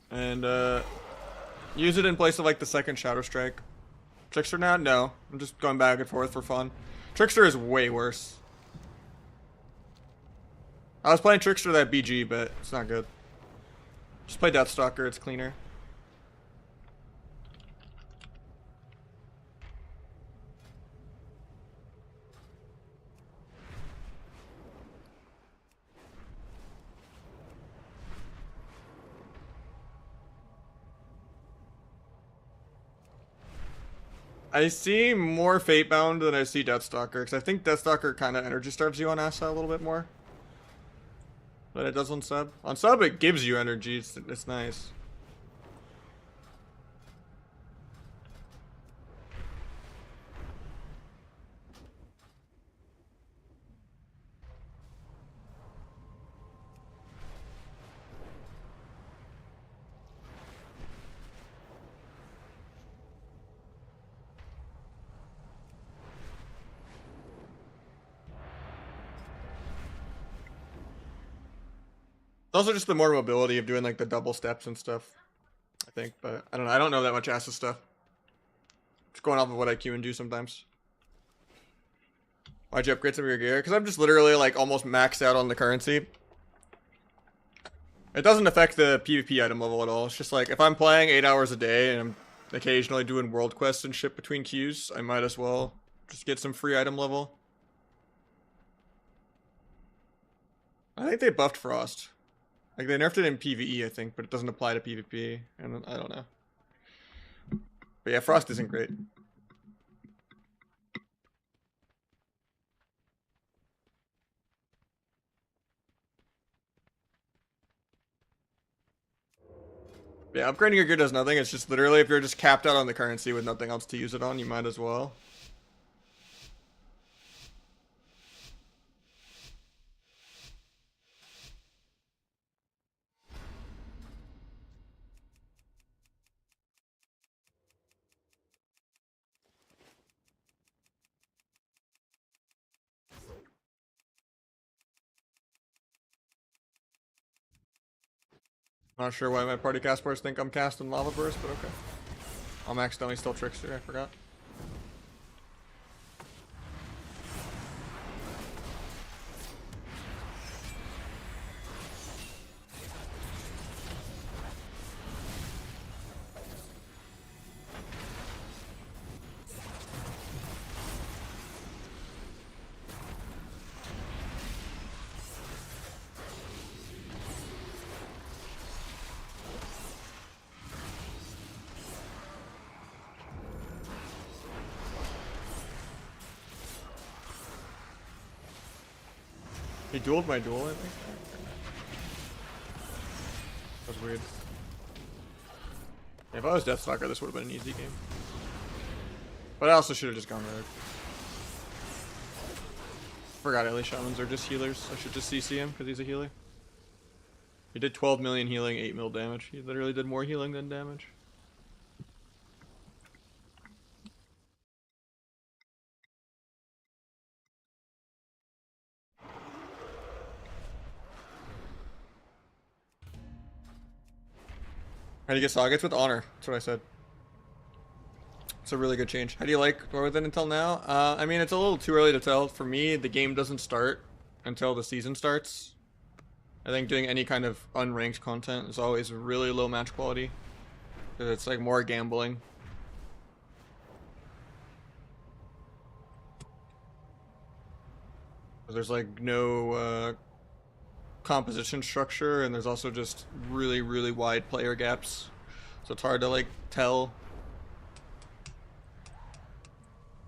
And use it in place of like the second Shadow Strike. Trickster now? No. I'm just going back and forth for fun. Trickster is way worse. I was playing Trickster that BG, but it's not good. Just play Deathstalker, it's cleaner. I see more Fatebound than I see Deathstalker, because I think Deathstalker kind of energy starves you on Asa a little bit more than it does on sub. On sub, it gives you energy. It's nice. It's also just the more mobility of doing like the double steps and stuff, I think. But I don't know. I don't know that much Asa stuff. Just going off of what I Q and do sometimes. Why'd you upgrade some of your gear? Because I'm just literally like almost maxed out on the currency. It doesn't affect the PvP item level at all. It's just like if I'm playing 8 hours a day and I'm occasionally doing world quests and shit between queues, I might as well just get some free item level. I think they buffed Frost. Like, they nerfed it in PvE, I think, but it doesn't apply to PvP, and I don't know. But yeah, Frost isn't great. Yeah, upgrading your gear does nothing. It's just literally if you're just capped out on the currency with nothing else to use it on, you might as well. Not sure why my party casters think I'm casting Lava Burst, but okay. I'm accidentally still Trickster, I forgot. He dueled my duel, I think. That's weird. Yeah, if I was Deathstalker, this would have been an easy game. But I also should have just gone rogue. Forgot LA Shamans are just healers. I should just CC him because he's a healer. He did 12 million healing, 8 mil damage. He literally did more healing than damage. How do you get Sagas? With honor. That's what I said. It's a really good change. How do you like Dwarven until now? I mean, it's a little too early to tell. For me, the game doesn't start until the season starts. I think doing any kind of unranked content is always really low match quality. Because it's like more gambling. There's like no composition structure, and there's also just really, really wide player gaps. So it's hard to like tell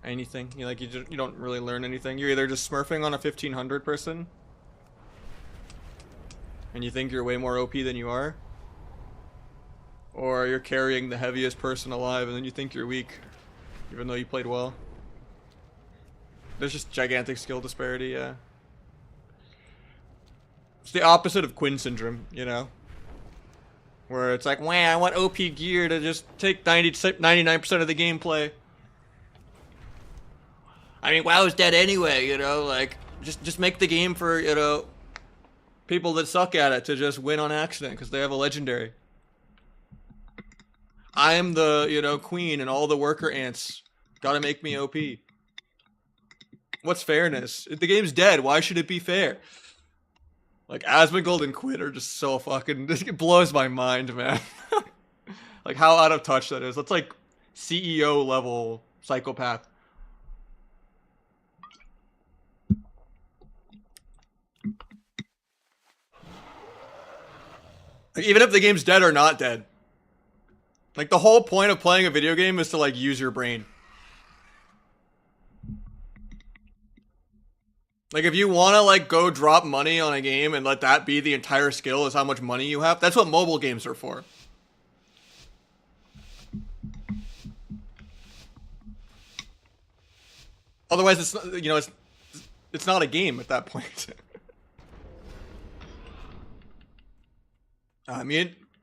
anything. You don't really learn anything. You're either just smurfing on a 1500 person, and you think you're way more OP than you are, or you're carrying the heaviest person alive, and then you think you're weak, even though you played well. There's just gigantic skill disparity, yeah. It's the opposite of Quinn syndrome, you know? Where it's like, wow, I want OP gear to just take 99% of the gameplay. I mean, WoW's dead anyway, you know? Like, just make the game for, you know, people that suck at it to just win on accident because they have a legendary. I am the, you know, queen, and all the worker ants gotta make me OP. What's fairness? The game's dead. Why should it be fair? Like, Asmongold and Quinn are just so fucking... It blows my mind, man. Like, how out of touch that is. That's like CEO level psychopath. Like, even if the game's dead or not dead. Like, the whole point of playing a video game is to, like, use your brain. Like, if you want to, like, go drop money on a game and let that be the entire skill is how much money you have, that's what mobile games are for. Otherwise, it's not, you know, it's not a game at that point.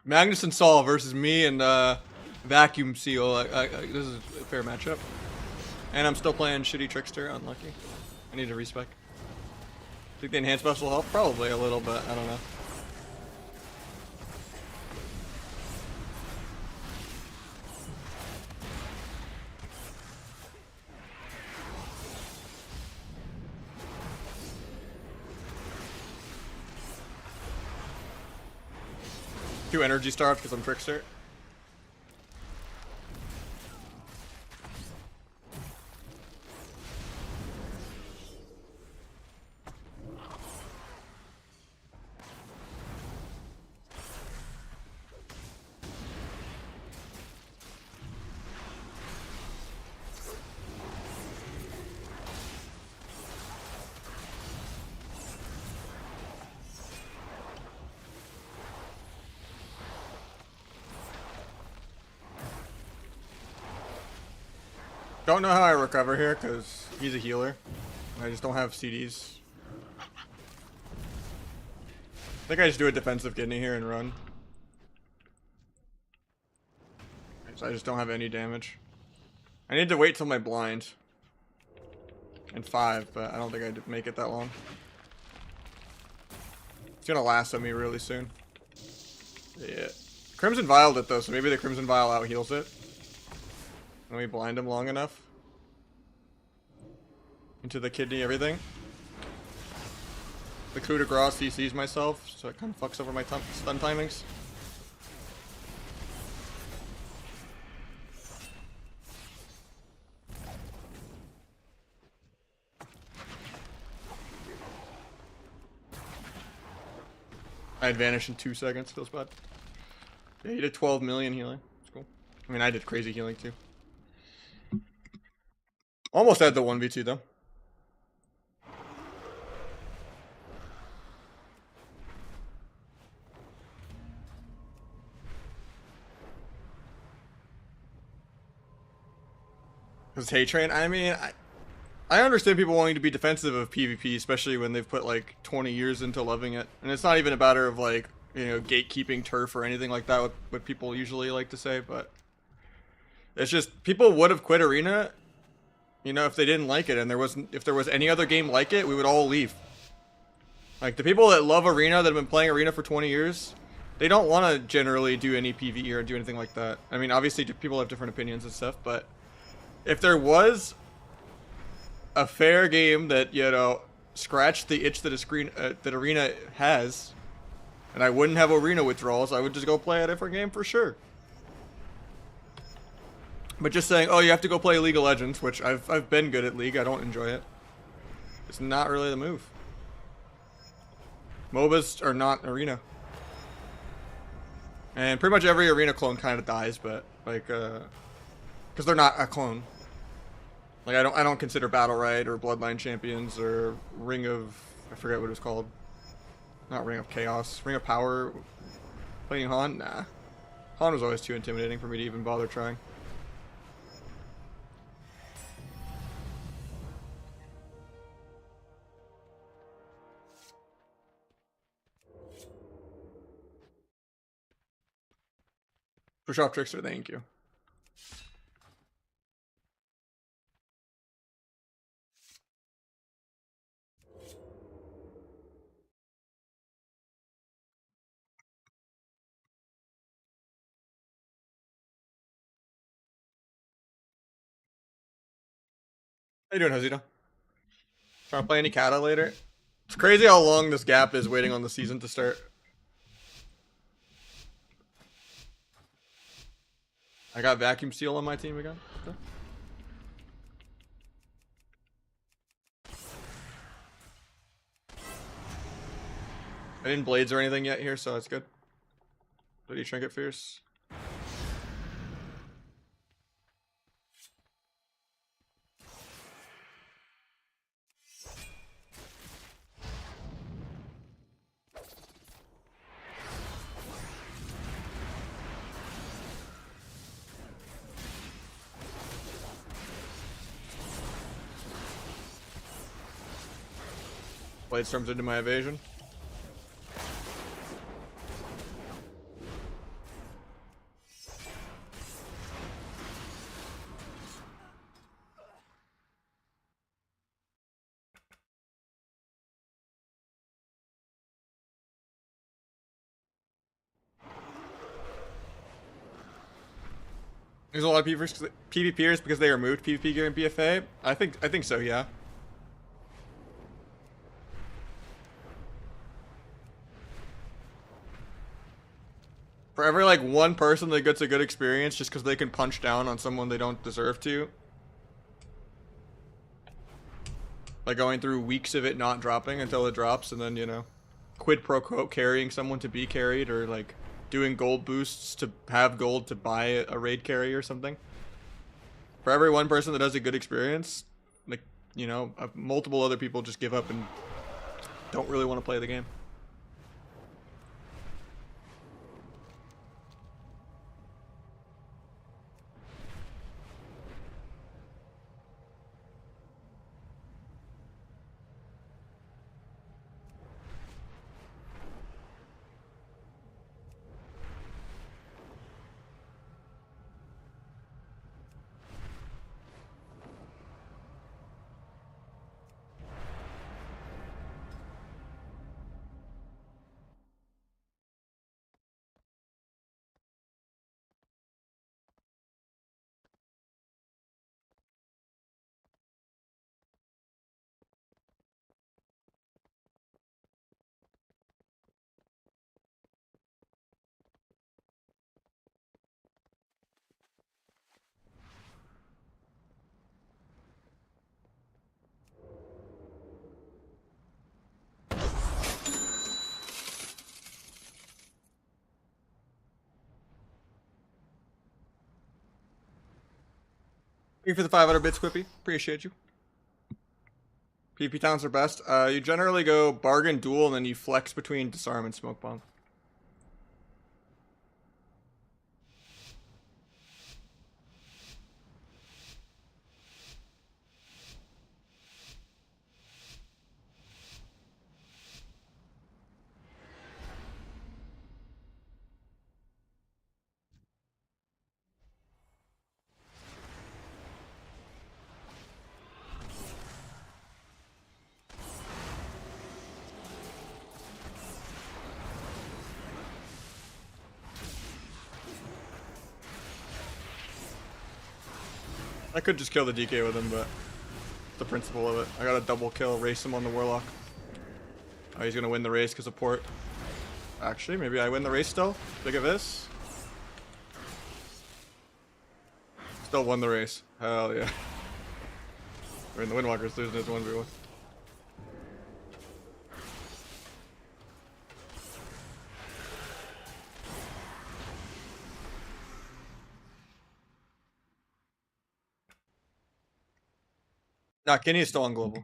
Magnus and Saul versus me and Vacuum Seal. This is a fair matchup. And I'm still playing shitty Trickster. Unlucky. I need to respec. Think the enhanced buffs will help? Probably a little, but I don't know. Too energy starved because I'm Trickster. Don't know how I recover here because he's a healer. I just don't have CDs. I think I just do a defensive kidney here and run. So I just don't have any damage. I need to wait till my blind. And 5, but I don't think I'd make it that long. It's gonna lasso me really soon. Yeah. Crimson Vialed it though, so maybe the Crimson Vial out heals it. And we blind him long enough. Into the kidney, everything. The coup de grace CCs myself, so it kind of fucks over my stun timings. I had vanished in 2 seconds, feels bad. Yeah, he did 12 million healing. That's cool. I mean, I did crazy healing too. Almost had the 1v2 though. Because Hay Train, I mean, I understand people wanting to be defensive of PvP, especially when they've put like 20 years into loving it. And it's not even a matter of like, you know, gatekeeping turf or anything like that, what people usually like to say, but it's just people would have quit Arena, you know, if they didn't like it, and if there was any other game like it, we would all leave. Like the people that love Arena that have been playing Arena for 20 years, they don't want to generally do any PvE or do anything like that. I mean, obviously people have different opinions and stuff, but if there was a fair game that, you know, scratched the itch that that Arena has, and I wouldn't have Arena withdrawals, I would just go play a different game for sure. But just saying, oh, you have to go play League of Legends, which I've been good at League, I don't enjoy it. It's not really the move. MOBAs are not Arena. And pretty much every Arena clone kind of dies, but like, because they're not a clone. Like I don't consider Battle Right or Bloodline Champions or Ring of, I forget what it was called. Not Ring of Chaos, Ring of Power. Playing Han, nah. Han was always too intimidating for me to even bother trying. Push off Trickster, thank you. How you doing, Hosito? Trying to play any Kata later? It's crazy how long this gap is waiting on the season to start. I got Vacuum Seal on my team again. Okay. I didn't Blades or anything yet here, so that's good. Did he Trinket Fierce? Blade storms into my evasion. There's a lot of PvPers because they removed PvP gear in BFA. I think so, yeah. For every like one person that gets a good experience just because they can punch down on someone they don't deserve to, like going through weeks of it not dropping until it drops, and then, you know, quid pro quo carrying someone to be carried, or like doing gold boosts to have gold to buy a raid carry or something. For every one person that has a good experience, like, you know, multiple other people just give up and don't really want to play the game. Thank you for the 500 bits, Quippy. Appreciate you. PP towns are best. You generally go bargain duel and then you flex between disarm and smoke bomb. I could just kill the DK with him, but the principle of it. I got a double kill, race him on the Warlock. Oh, he's gonna win the race because of port. Actually, maybe I win the race still. Look at this. Still won the race. Hell yeah. I mean, the Windwalker's losing his 1v1. Nah, Kenny is still on global.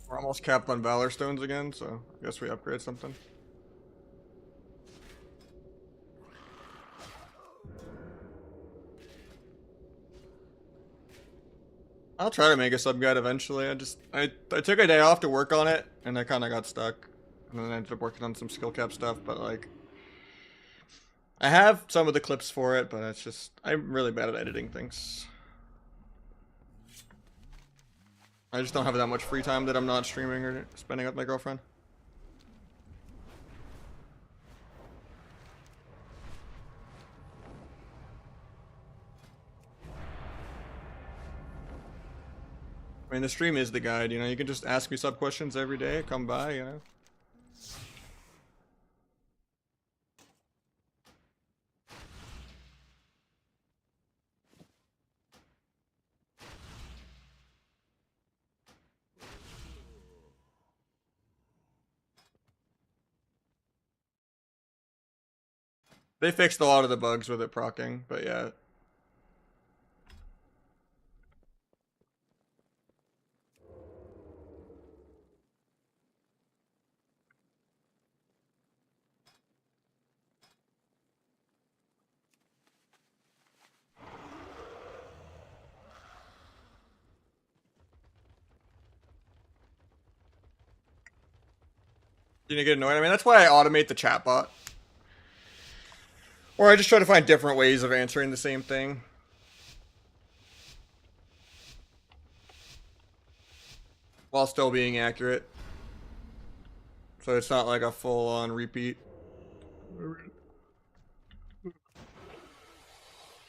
We're almost capped on Valor Stones again, so I guess we upgrade something. I'll try to make a sub guide eventually. I took a day off to work on it, and I kind of got stuck. And then I ended up working on some skill cap stuff, but like... I have some of the clips for it, but it's just... I'm really bad at editing things. I just don't have that much free time that I'm not streaming or spending with my girlfriend. I mean, the stream is the guide, you know, you can just ask me sub questions every day, come by, you know. They fixed a lot of the bugs with it proccing, but yeah. You get annoyed? I mean, that's why I automate the chatbot. Or I just try to find different ways of answering the same thing. While still being accurate. So it's not like a full-on repeat.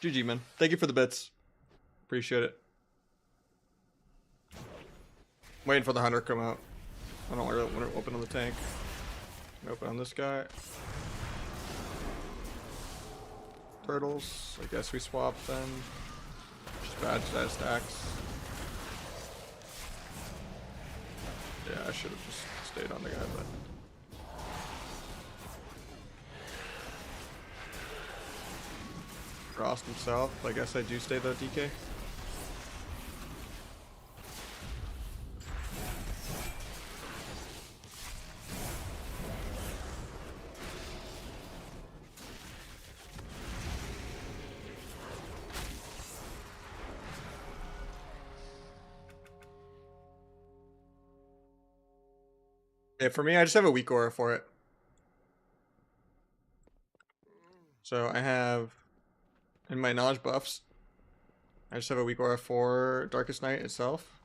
GG, man. Thank you for the bits. Appreciate it. Waiting for the hunter to come out. I don't really want to open on the tank. Open on this guy. Turtles. I guess we swap then. Just bad stat stacks. Yeah, I should have just stayed on the guy, but... Frost himself. I guess I do stay though, DK. Yeah, for me, I just have a weak aura for it. So I have, in my Naj buffs, I just have a weak aura for Darkest Night itself.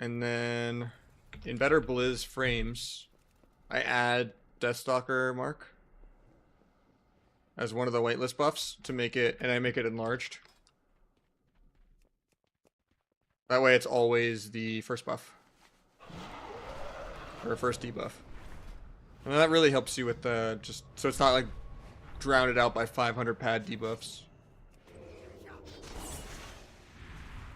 And then in Better Blizz frames, I add Deathstalker Mark as one of the whitelist buffs to make it, and I make it enlarged. That way it's always the first buff. Or first debuff. And that really helps you with the, just, so it's not like drowned out by 500 pad debuffs.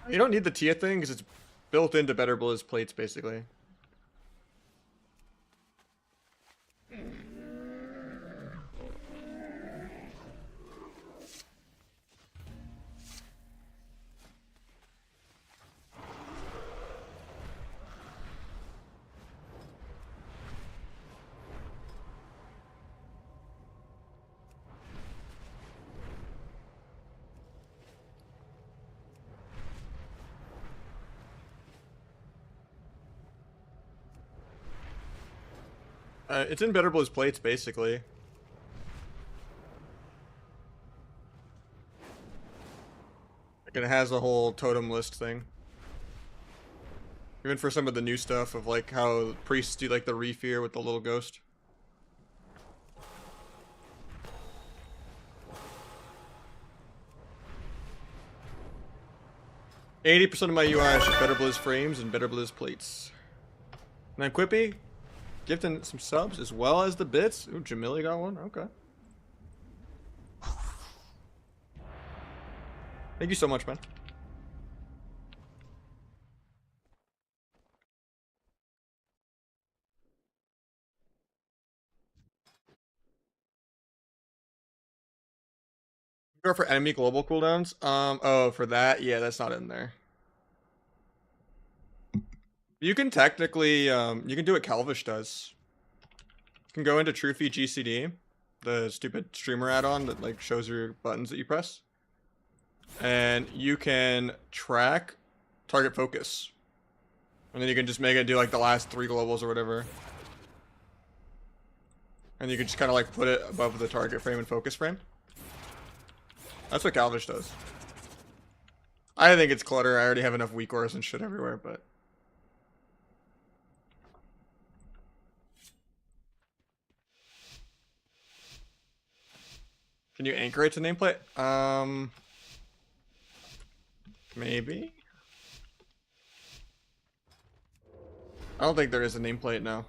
You don't need the Tia thing because it's built into Better Blizz plates basically. It's in Better Blizz plates, basically. Like, it has a whole totem list thing. Even for some of the new stuff of, like, how priests do, like, the Refear with the little ghost. %80 of my UI is just Better Blizz frames and Better Blizz plates. And then Quippy, gifting some subs as well as the bits. Ooh, Jamili got one. Okay. Thank you so much, man. Go for enemy global cooldowns. Oh, for that, yeah, that's not in there. You can technically, you can do what Calvish does. You can go into Trufi GCD, the stupid streamer add-on that like shows your buttons that you press, and you can track target focus, and then you can just make it do like the last 3 globals or whatever, and you can just kind of like put it above the target frame and focus frame. That's what Calvish does. I think it's clutter. I already have enough weak auras and shit everywhere, but. Can you anchor it to nameplate? Maybe? I don't think there is a nameplate now.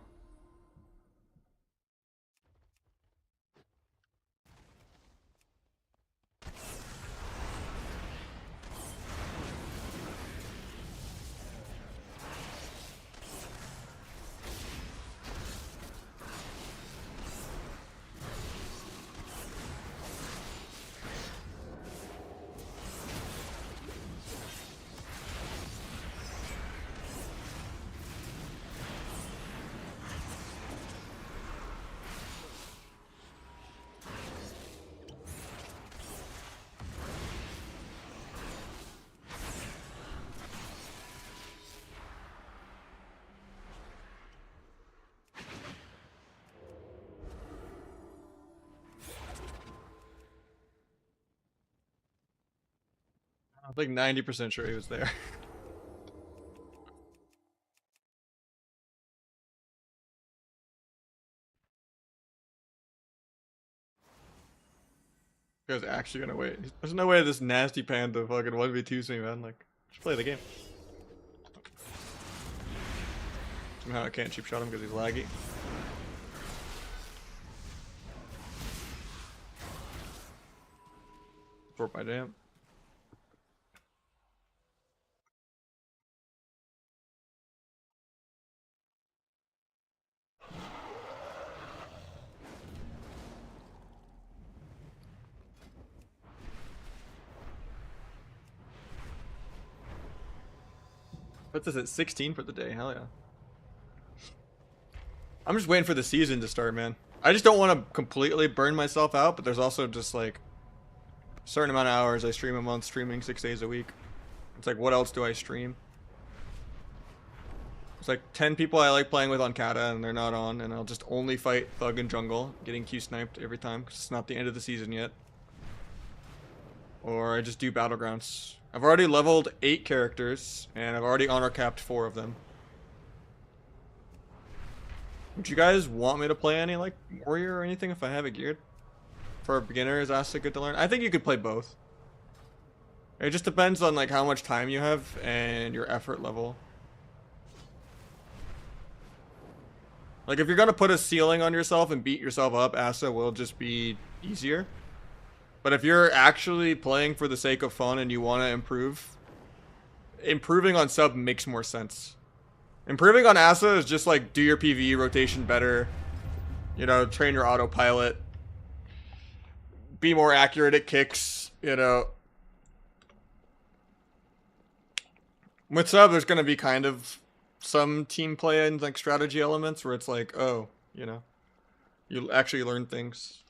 I'm like 90% sure he was there. You guys actually gonna wait? There's no way this nasty panda fucking 1v2s me, man. Like, just play the game. Somehow I can't cheap shot him because he's laggy. Fort my damn. What's this at 16 for the day? Hell yeah. I'm just waiting for the season to start, man. I just don't want to completely burn myself out, but there's also just like a certain amount of hours I stream a month, streaming 6 days a week. It's like, what else do I stream? It's like 10 people I like playing with on Kata and they're not on, and I'll just only fight Thug and Jungle, getting Q sniped every time because it's not the end of the season yet. Or I just do Battlegrounds. I've already leveled 8 characters, and I've already honor capped 4 of them. Would you guys want me to play any like warrior or anything if I have it geared? For a beginner, is Asa good to learn? I think you could play both. It just depends on like how much time you have and your effort level. Like if you're gonna put a ceiling on yourself and beat yourself up, Asa will just be easier. But if you're actually playing for the sake of fun and you want to improve, improving on sub makes more sense. Improving on Asa is just like do your PvE rotation better, you know, train your autopilot, be more accurate at kicks, you know. With sub, there's going to be kind of some team play and like strategy elements where it's like, oh, you know, you actually learn things.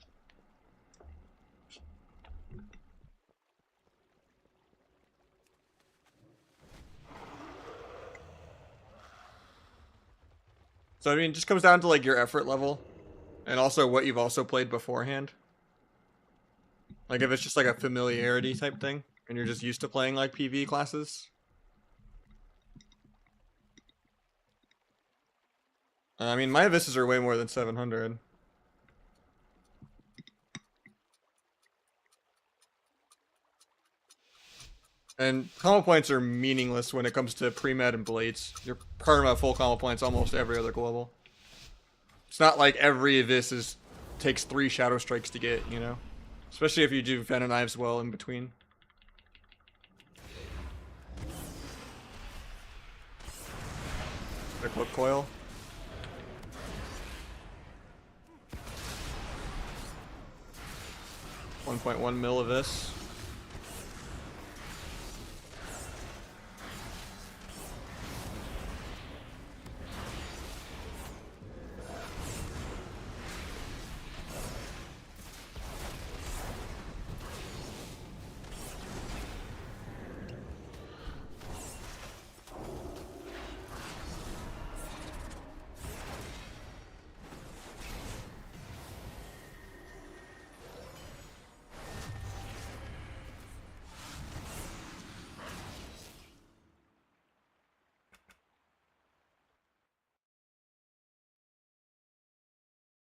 So I mean, it just comes down to like your effort level and also what you've also played beforehand. Like if it's just like a familiarity type thing and you're just used to playing like PvE classes. I mean, my abysses are way more than 700. And combo points are meaningless when it comes to pre-med and blades. Your perma full combo points almost every other global. It's not like every abyss takes 3 shadow strikes to get, you know? Especially if you do Venom Knives well in between. The Clip Coil. 1.1 mil of this.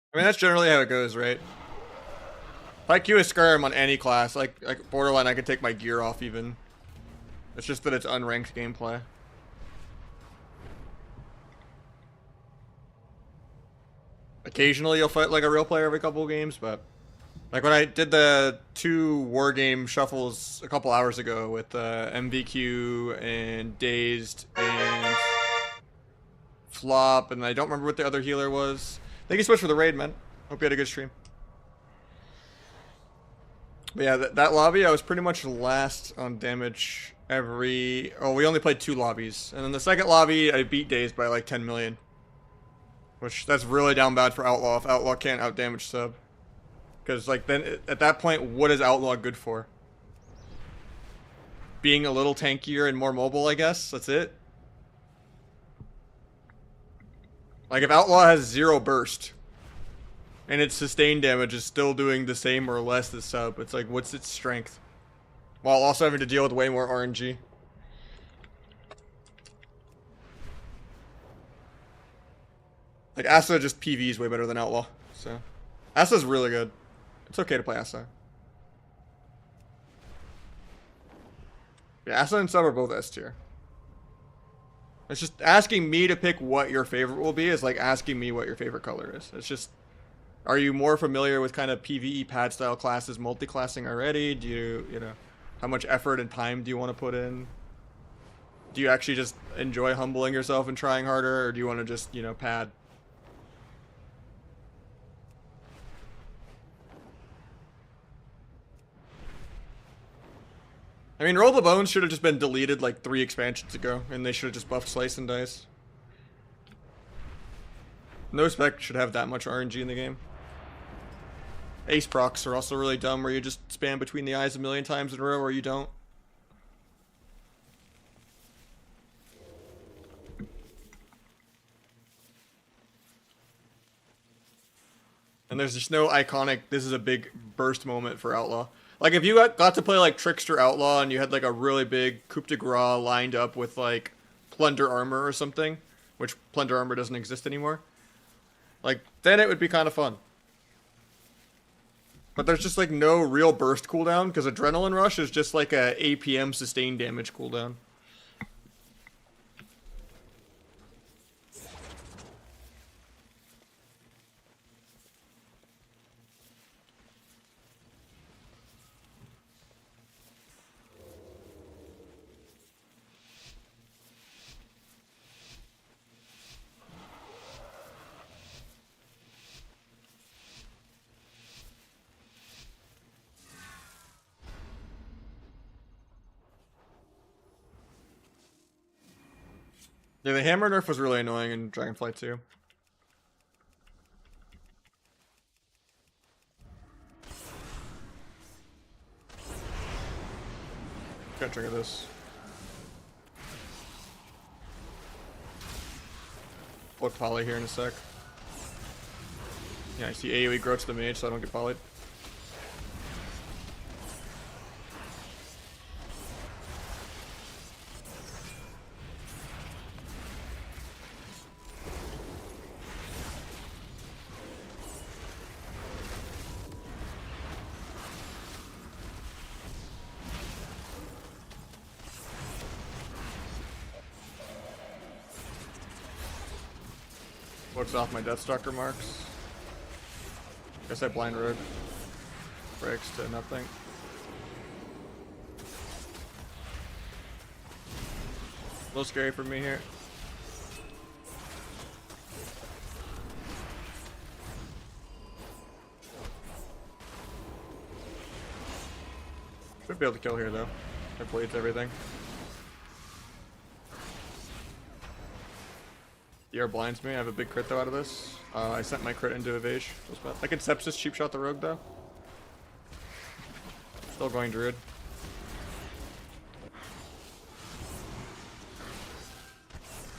I mean, that's generally how it goes, right? If I queue a Skyrim on any class, like Borderline, I could take my gear off even. It's just that it's unranked gameplay. Occasionally you'll fight like a real player every couple of games, but... Like when I did the 2 war game shuffles a couple hours ago with MVQ and Dazed and Flop, and I don't remember what the other healer was. Thank you so much for the raid, man. Hope you had a good stream. But yeah, that lobby, I was pretty much last on damage every... Oh, we only played 2 lobbies. And then the second lobby, I beat Dazed by like 10 million. Which, that's really down bad for Outlaw if Outlaw can't outdamage sub. Because, like, then, at that point, what is Outlaw good for? Being a little tankier and more mobile, I guess? That's it? Like, if Outlaw has 0 burst, and its sustained damage is still doing the same or less as sub, it's like, what's its strength? While also having to deal with way more RNG. Like, Asa just Pv's way better than Outlaw, so... Asa's really good. It's okay to play Asa. Yeah, Asa and sub are both S tier. It's just asking me to pick what your favorite will be is like asking me what your favorite color is. It's just, are you more familiar with kind of PvE pad style classes, multi-classing already? Do you know, how much effort and time do you want to put in? Do you actually just enjoy humbling yourself and trying harder, or do you want to just, you know, pad? I mean, Roll the Bones should have just been deleted like 3 expansions ago, and they should have just buffed Slice and Dice. No spec should have that much RNG in the game. Ace procs are also really dumb, where you just spam between the eyes a million times in a row, or you don't. And there's just no iconic, this is a big burst moment for Outlaw. Like, if you got to play, like, Trickster Outlaw and you had, like, a really big Coup de Grace lined up with, like, Plunder Armor or something, which Plunder Armor doesn't exist anymore. Like, then it would be kind of fun. But there's just like no real burst cooldown because Adrenaline Rush is just like a APM sustained damage cooldown. Yeah, the hammer nerf was really annoying in Dragonflight 2. Gotta trigger this. Put poly here in a sec. Yeah, I see AoE grow to the mage so I don't get polyed. Looks off my Deathstalker marks. Guess I blind rogue. Breaks to nothing. A little scary for me here. Should be able to kill here though. I played everything. ER blinds me. I have a big crit though out of this. I sent my crit into Evage. I can Sepsis cheap shot the rogue though. Still going Druid.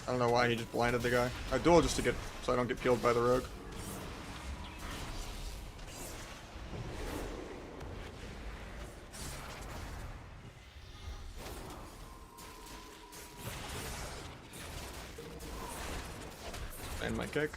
I don't know why he just blinded the guy. I duel just to get so I don't get peeled by the rogue. And my kick.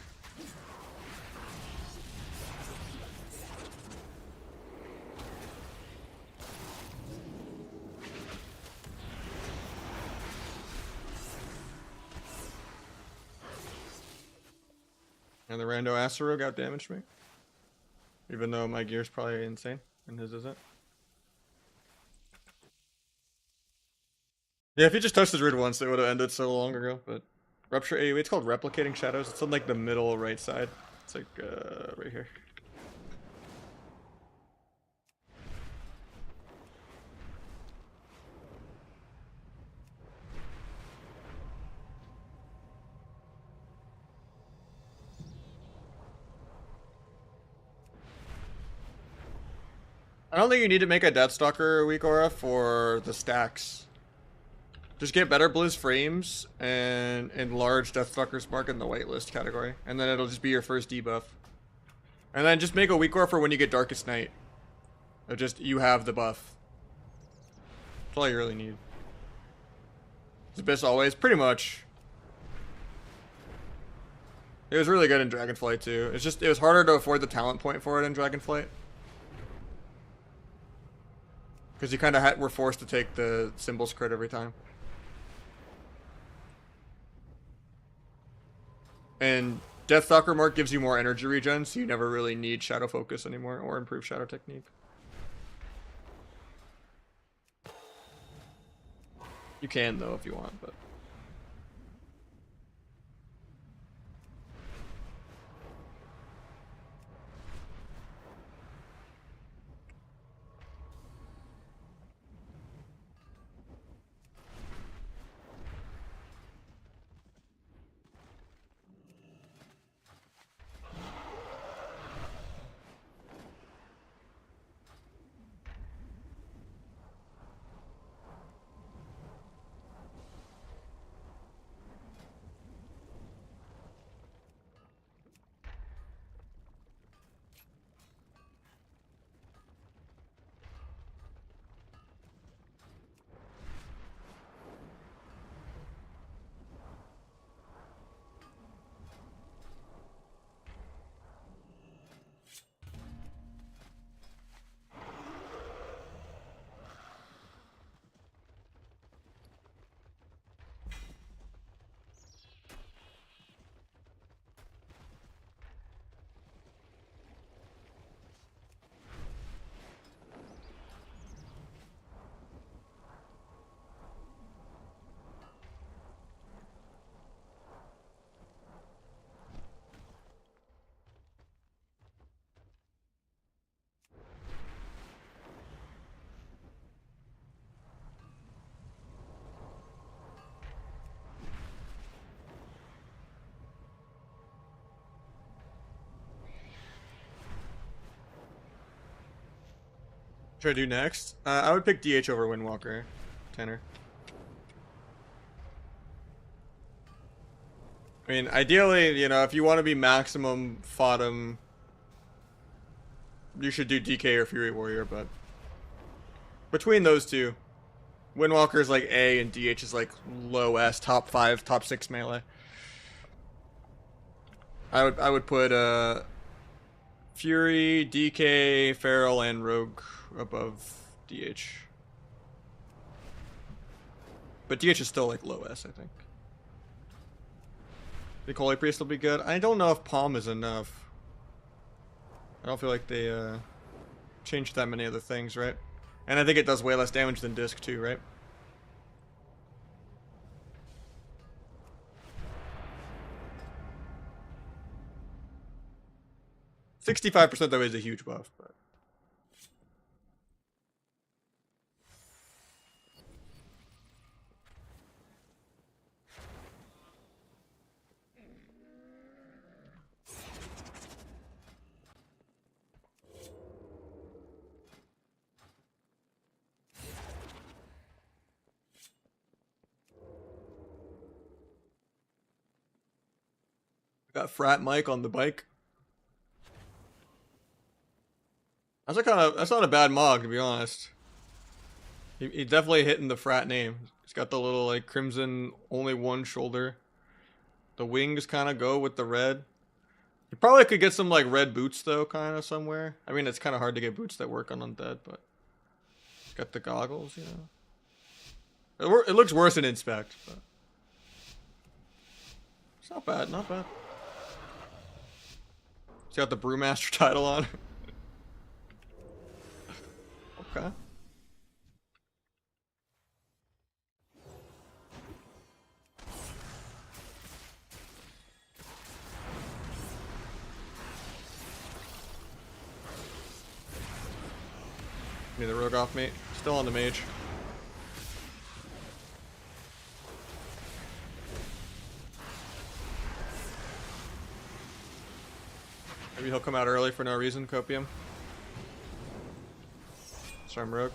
And the rando Asuro got damaged me. Even though my gear's probably insane and his isn't. Yeah, if he just touched the druid once, it would have ended so long ago, but Rupture AoE, it's called Replicating Shadows. It's on like the middle right side. It's like right here. I don't think you need to make a Deathstalker weak aura for the stacks. Just get better Blizz frames and enlarge Deathstalker's mark in the whitelist category. And then it'll just be your first debuff. And then just make a weak aura for when you get Darkest Night. Or just, you have the buff. That's all you really need. Abyss always, pretty much. It was really good in Dragonflight too. It's just, it was harder to afford the talent point for it in Dragonflight. Because you kind of were forced to take the Symbols crit every time. And Deathstalker Mark gives you more energy regen, so you never really need Shadow Focus anymore, or improve Shadow Technique. You can, though, if you want, but... should I do next? I would pick DH over Windwalker, Tanner. I mean, ideally, you know, if you want to be maximum Fodum, you should do DK or Fury Warrior, but between those two, Windwalker is like A and DH is like low S, top 5, top 6 melee. I would put Fury, DK, Feral, and Rogue above DH. But DH is still like low S, I think. I think Holy Priest will be good. I don't know if Palm is enough. I don't feel like they changed that many other things, right? And I think it does way less damage than Disc too, right? $65% though is a huge buff, but got Frat Mike on the bike. That's not a bad Mog, to be honest. He definitely hitting the Frat name. He's got the little like crimson, only one shoulder. The wings kind of go with the red. You probably could get some like red boots though, kind of somewhere. I mean, it's kind of hard to get boots that work on undead, but he's got the goggles, you know. It looks worse in Inspect, but it's not bad, not bad. He's got the Brewmaster title on. Okay. Give me the Rogue off me. Still on the mage. Maybe he'll come out early for no reason, Copium. Sorry, I'm Rogue.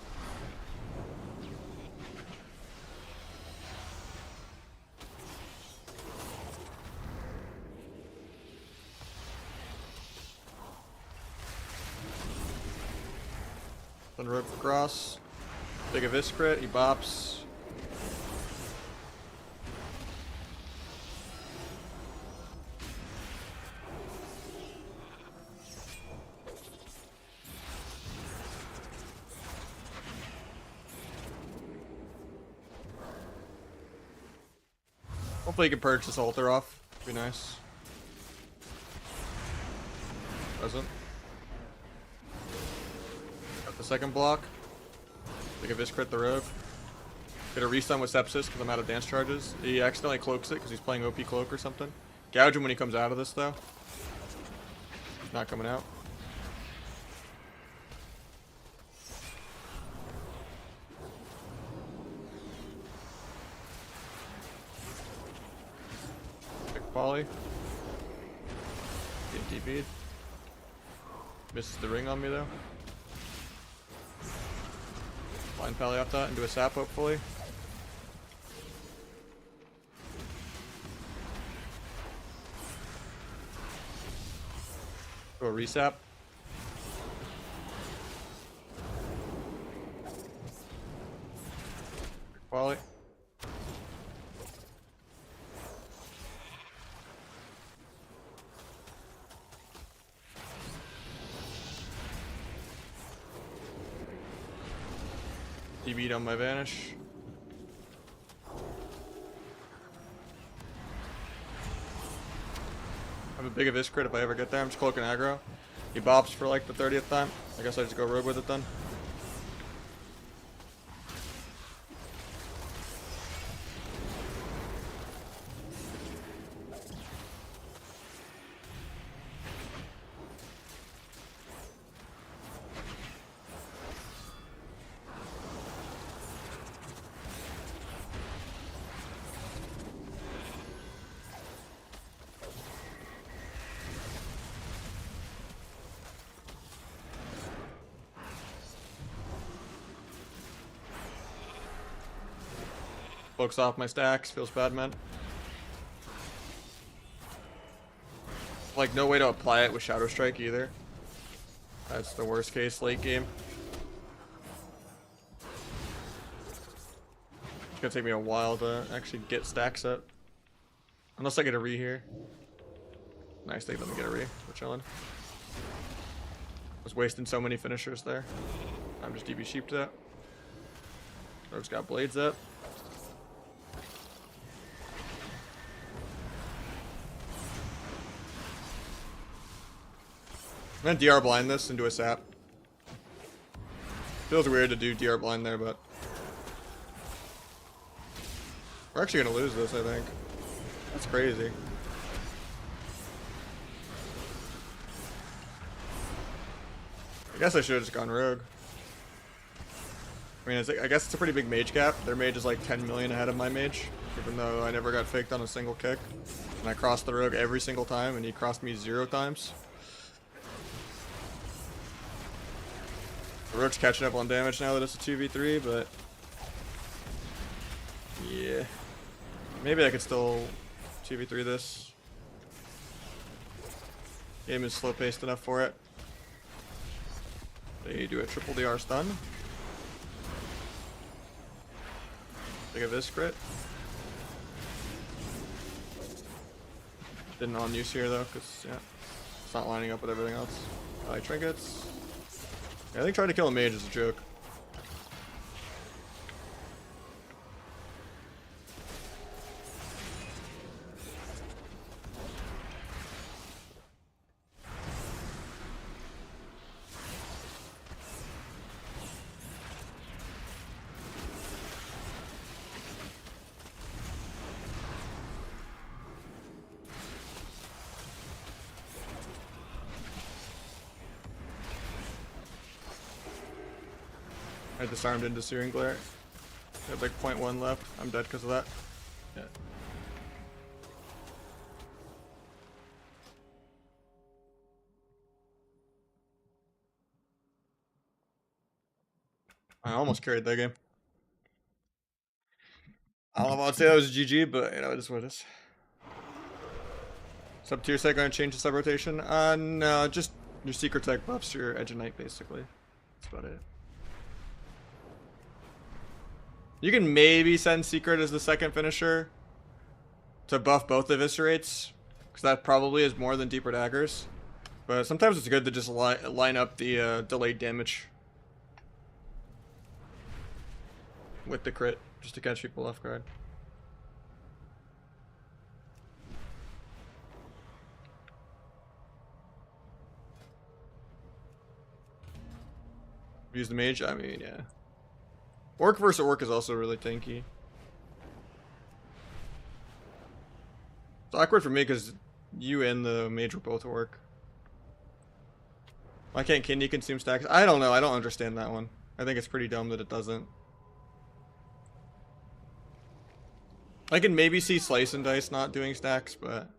Then Rogue for cross. Big Abyss crit, he bops. Hopefully you can purge this altar off. Be nice. Doesn't. Got the second block. Big Abyss crit the Rogue. Get a restun with Sepsis because I'm out of dance charges. He accidentally cloaks it because he's playing OP cloak or something. Gouge him when he comes out of this though. He's not coming out. Volley. Get TP'd. Misses the ring on me though. Blind Pally off that into a sap hopefully. Go a resap. Volley. DB'd on my Vanish. I have a big Abyss crit if I ever get there. I'm just cloaking aggro. He bops for like the 30th time. I guess I just go Rogue with it then. Focus off my stacks. Feels bad, man. Like, no way to apply it with Shadow Strike either. That's the worst case late game. It's gonna take me a while to actually get stacks up. Unless I get a re here. Nice, they let me get a re. We're chilling. Was wasting so many finishers there. I'm just DB sheeped that. Rogue's got blades up. I'm gonna DR blind this and do a sap. Feels weird to do DR blind there, but we're actually gonna lose this, I think. That's crazy. I guess I should have just gone rogue. I mean, I guess it's a pretty big mage gap. Their mage is like 10 million ahead of my mage, even though I never got faked on a single kick. And I crossed the rogue every single time, and he crossed me 0 times. The rogue's catching up on damage now that it's a 2v3, but yeah. Maybe I could still 2v3 this. Game is slow paced enough for it. They do a triple DR stun. Think of this crit. Didn't on use here though, because yeah, it's not lining up with everything else. Trinkets. Yeah, I think trying to kill a mage is a joke. I disarmed into Searing Glare. I have like 0.1 left. I'm dead because of that. Yeah. I almost carried that game. I don't know if I'd say that was GG, but you know, it is what it is. Sub tier set gonna change the sub rotation? No, just your secret tech buffs your Edge of Night basically. That's about it. You can maybe send Secret as the second finisher to buff both Eviscerates, because that probably is more than Deeper Daggers. But sometimes it's good to just line up the delayed damage with the crit, just to catch people off guard. Use the mage? I mean, yeah. Orc versus Orc is also really tanky. It's awkward for me because you and the mage were both Orc. Why can't Kidney consume stacks? I don't know. I don't understand that one. I think it's pretty dumb that it doesn't. I can maybe see Slice and Dice not doing stacks, but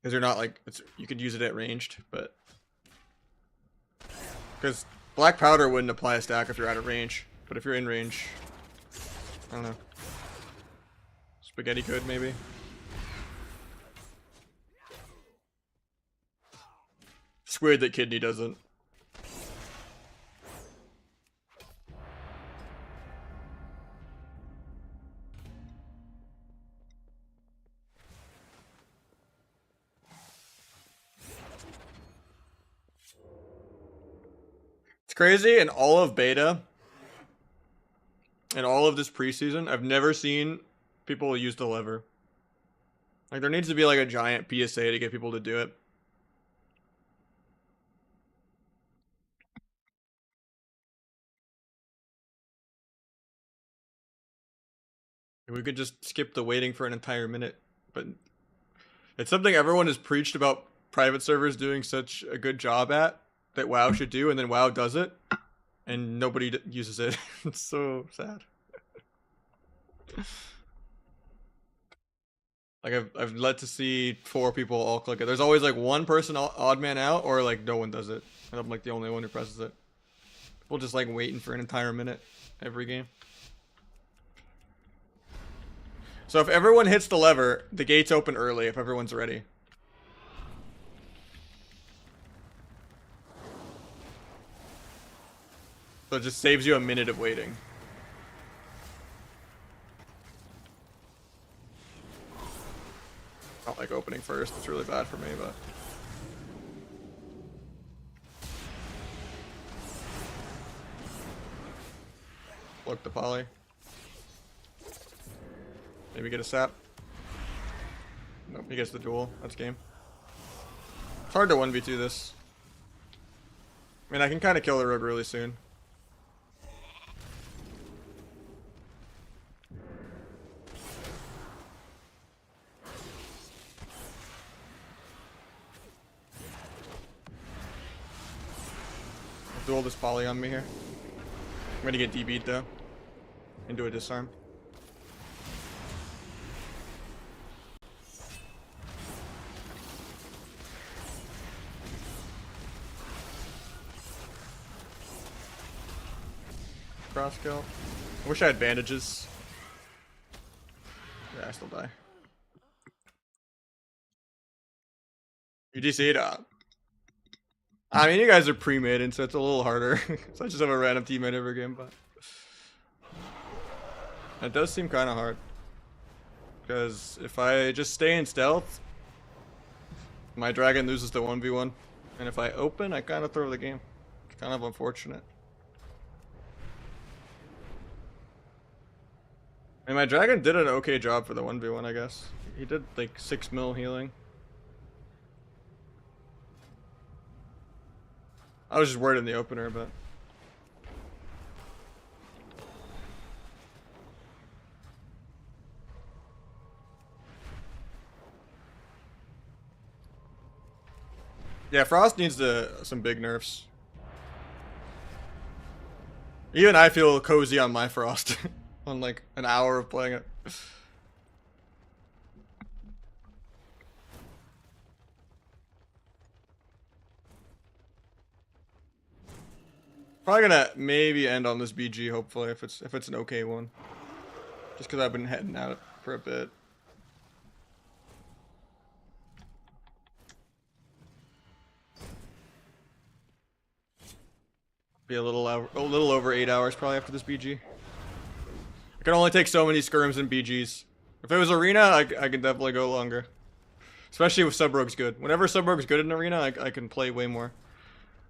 because they're not like you could use it at ranged, but because Black Powder wouldn't apply a stack if you're out of range, but if you're in range, I don't know. Spaghetti could maybe. It's weird that Kidney doesn't. It's crazy, in all of beta, in all of this preseason, I've never seen people use the lever. Like, there needs to be like a giant PSA to get people to do it. We could just skip the waiting for an entire minute, but it's something everyone has preached about private servers doing such a good job at, that WoW should do, and then WoW does it, and nobody uses it. It's so sad. Like I've led to see 4 people all click it. There's always like one person odd man out, or like no one does it, and I'm like the only one who presses it. We'll just like waiting for an entire minute every game. So if everyone hits the lever, the gates open early if everyone's ready. So it just saves you a minute of waiting. Not like opening first, it's really bad for me, but... Look the poly. Maybe get a sap. Nope, he gets the duel. That's game. It's hard to 1v2 this. I mean, I can kind of kill the rogue really soon. I'll duel this poly on me here. I'm gonna get DB'd though. Into a disarm. Cross kill. I wish I had bandages. Yeah, I still die. You DC'd up. I mean, you guys are pre-made, and so it's a little harder. So I just have a random teammate every game, but it does seem kind of hard. Because if I just stay in stealth, my dragon loses the 1v1. And if I open, I kind of throw the game. It's kind of unfortunate. And my dragon did an okay job for the 1v1, I guess. He did like 6 mil healing. I was just worried in the opener, but... Yeah, Frost needs some big nerfs. Even I feel cozy on my Frost. On like an hour of playing it. Probably gonna maybe end on this BG, hopefully, if it's an okay one. Just because I've been heading out for a bit. Be a little over 8 hours probably after this BG. I can only take so many skirms and BGs. If it was arena, I can definitely go longer. Especially if sub rogue's good. Whenever sub rogue's good in arena, I can play way more.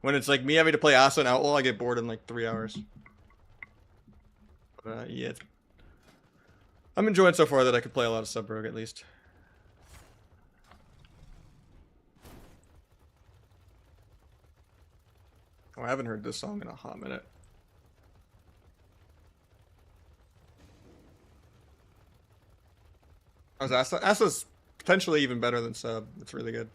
When it's like me having to play Asa and Outlaw, I get bored in like 3 hours. But yeah. I'm enjoying so far that I can play a lot of sub rogue at least. Oh, I haven't heard this song in a hot minute. How's Asa? Asa's potentially even better than sub. It's really good.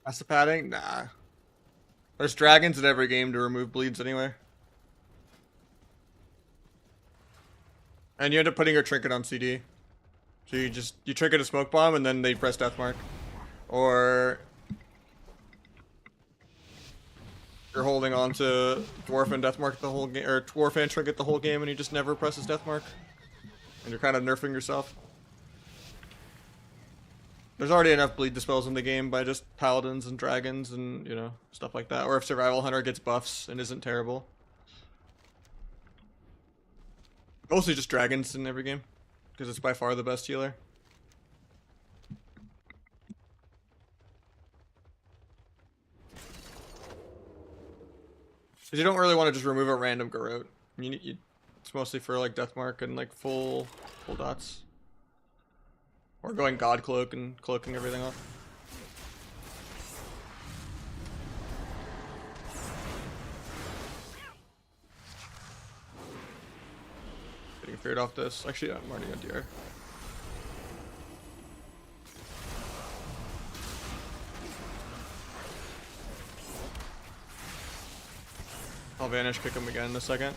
Asa padding? Nah. There's dragons in every game to remove bleeds anyway. And you end up putting your trinket on CD. So you trinket a smoke bomb and then they press death mark. Or you're holding on to dwarf and death mark the whole game, or dwarf and trinket the whole game, and he just never presses death mark. And you're kind of nerfing yourself. There's already enough bleed dispels in the game by just paladins and dragons and, you know, stuff like that. Or if Survival Hunter gets buffs and isn't terrible. Mostly just dragons in every game, because it's by far the best healer. Because you don't really want to just remove a random Garrote. It's mostly for like Deathmark and like full dots. Or going God Cloak and cloaking everything off. feared off this. Actually, yeah, I'm already on DR. I'll vanish kick him again in a second.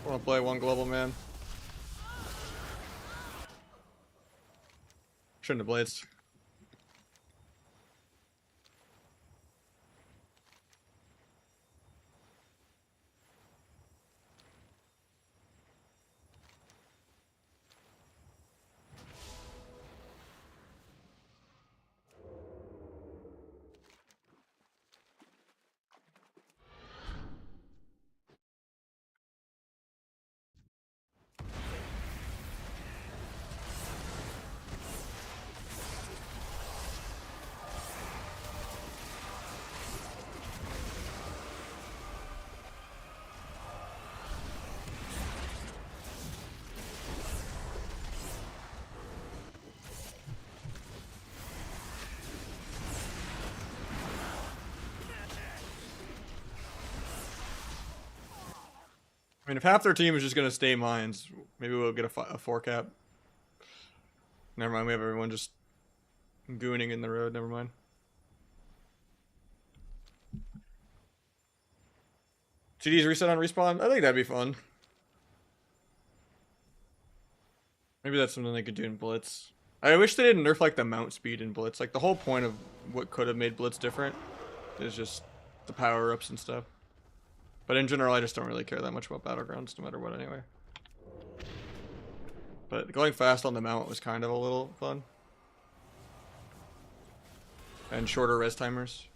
I want to play one global man. Shouldn't have blades. I mean, if half their team is just going to stay mines, maybe we'll get a 4 cap. Never mind, we have everyone just gooning in the road. Never mind. CD's reset on respawn? I think that'd be fun. Maybe that's something they could do in Blitz. I wish they didn't nerf like the mount speed in Blitz. Like the whole point of what could have made Blitz different is just the power-ups and stuff. But in general, I just don't really care that much about Battlegrounds, no matter what anyway. But going fast on the mount was kind of a little fun. And shorter res timers.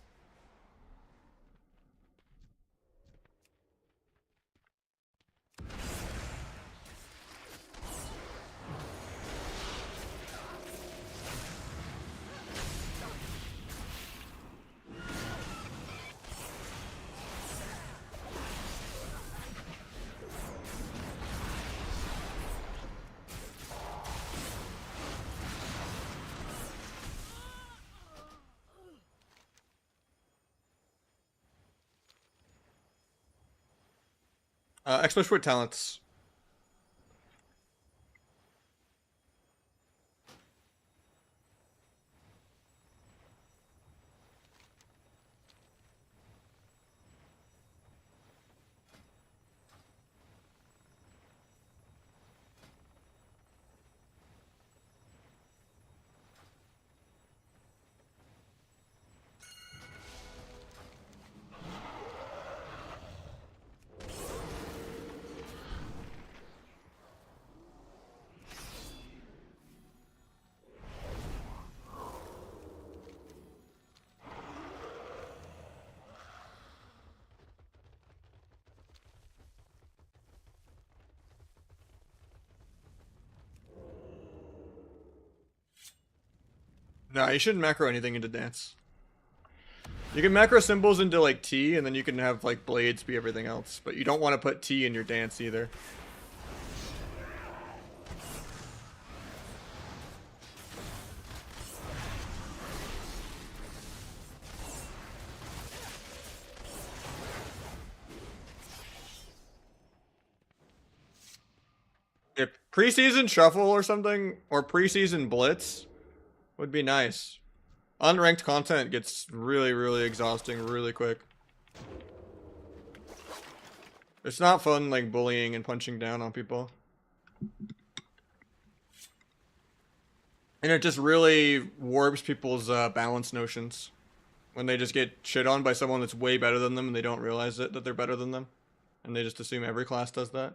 Expo Sport talents. No, you shouldn't macro anything into dance. You can macro symbols into like T, and then you can have like blades be everything else. But you don't want to put T in your dance either. If preseason shuffle or something, or preseason blitz would be nice. Unranked content gets really, really exhausting really quick. It's not fun like bullying and punching down on people. And it just really warps people's balance notions when they just get shit on by someone that's way better than them and they don't realize it, that they're better than them. And they just assume every class does that.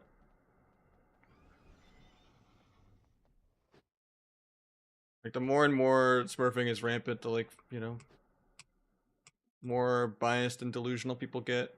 Like, the more and more smurfing is rampant, the, like, you know, more biased and delusional people get.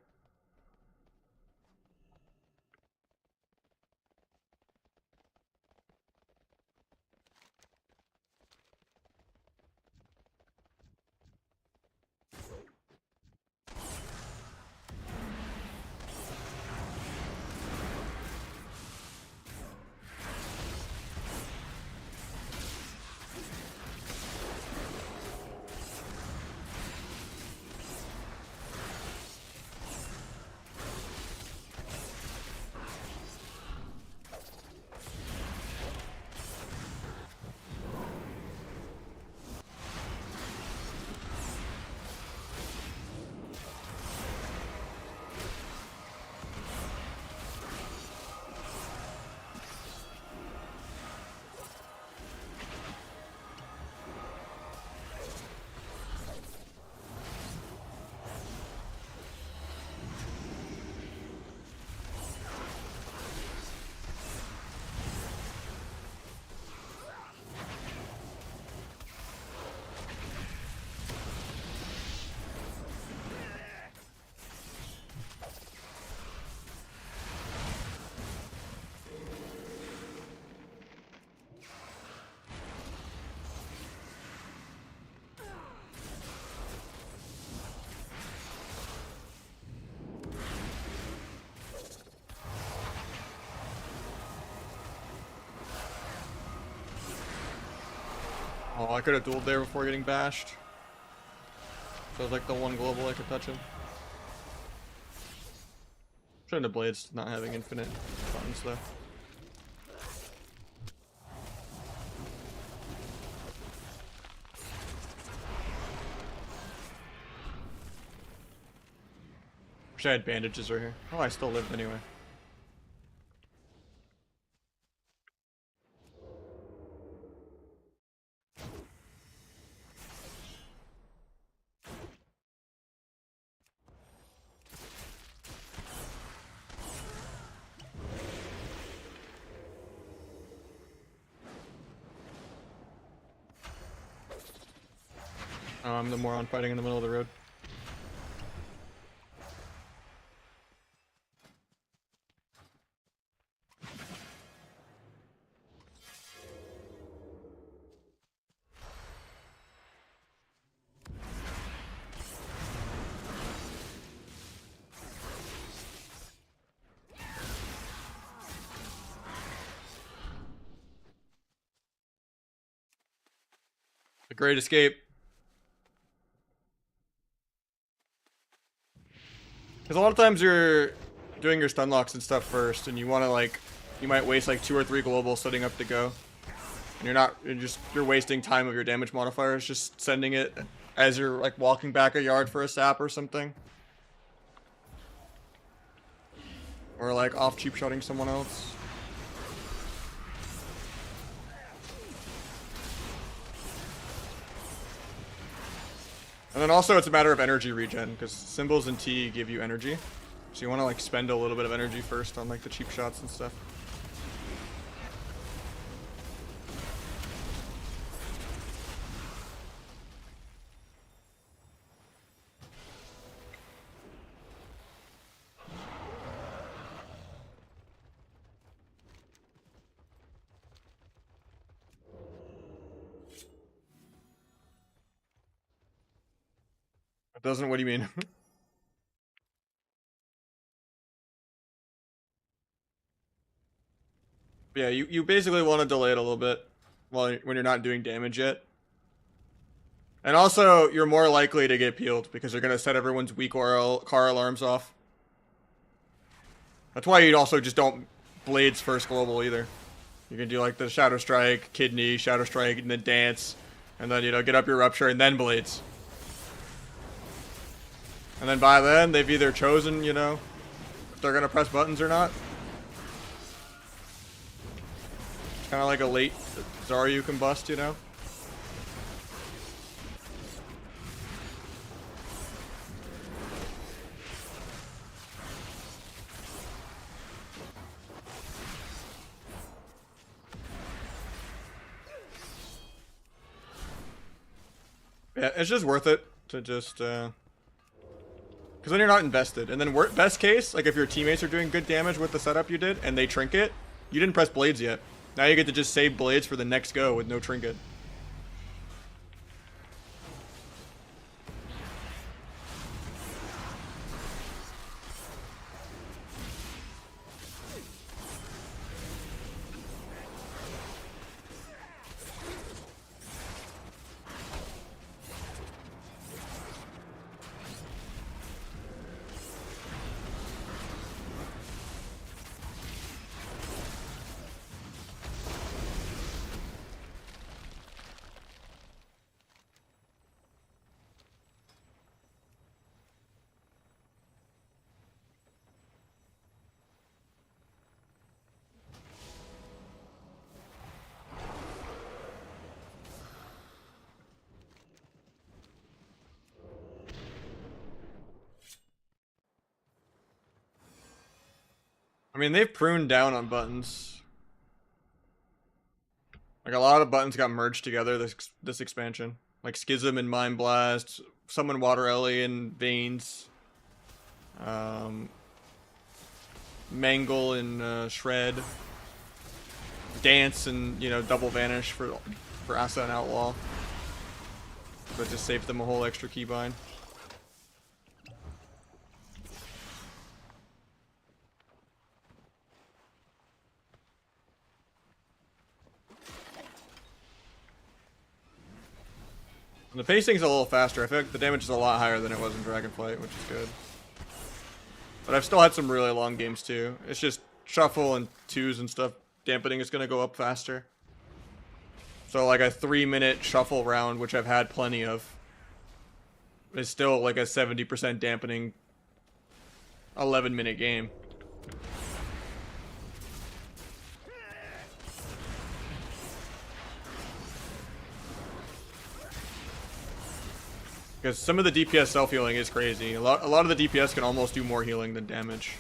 Oh, I could have dueled there before getting bashed. So it was like the one global I could touch him. Shouldn't have blades not having infinite buttons though. Wish I had bandages right here. Oh, I still lived anyway. Oh, I'm the moron fighting in the middle of the road. The Great Escape. Because a lot of times you're doing your stun locks and stuff first, and you want to, like, you might waste like 2 or 3 globals setting up to go, and you're wasting time of your damage modifiers just sending it as you're like walking back a yard for a sap or something, or like off cheap shotting someone else. And then also it's a matter of energy regen, because symbols and T give you energy. So you want to like spend a little bit of energy first on like the cheap shots and stuff. It doesn't, what do you mean? Yeah, you basically want to delay it a little bit when you're not doing damage yet. And also, you're more likely to get peeled because you're going to set everyone's weak car alarms off. That's why you also just don't blades first global either. You can do like the Shadow Strike, Kidney, Shadow Strike, and then Dance. And then, you know, get up your Rupture and then blades. And then by then, they've either chosen, you know, if they're going to press buttons or not. Kind of like a late Zaryu combust, you know? Yeah, it's just worth it to just, because then you're not invested. And then best case, like if your teammates are doing good damage with the setup you did, and they trinket, you didn't press blades yet. Now you get to just save blades for the next go with no trinket. I mean, they've pruned down on buttons. Like, a lot of buttons got merged together this expansion. Like, Schism and Mind Blast, Summon Water Ellie and Veins. Mangle and Shred. Dance and, you know, Double Vanish for Asa and Outlaw. But just saved them a whole extra keybind. And the pacing's a little faster. I feel like the damage is a lot higher than it was in Dragonflight, which is good. But I've still had some really long games too. It's just shuffle and twos and stuff. Dampening is going to go up faster. So like a 3-minute shuffle round, which I've had plenty of, is still like a 70% dampening 11-minute game. Because some of the DPS self-healing is crazy. A lot of the DPS can almost do more healing than damage.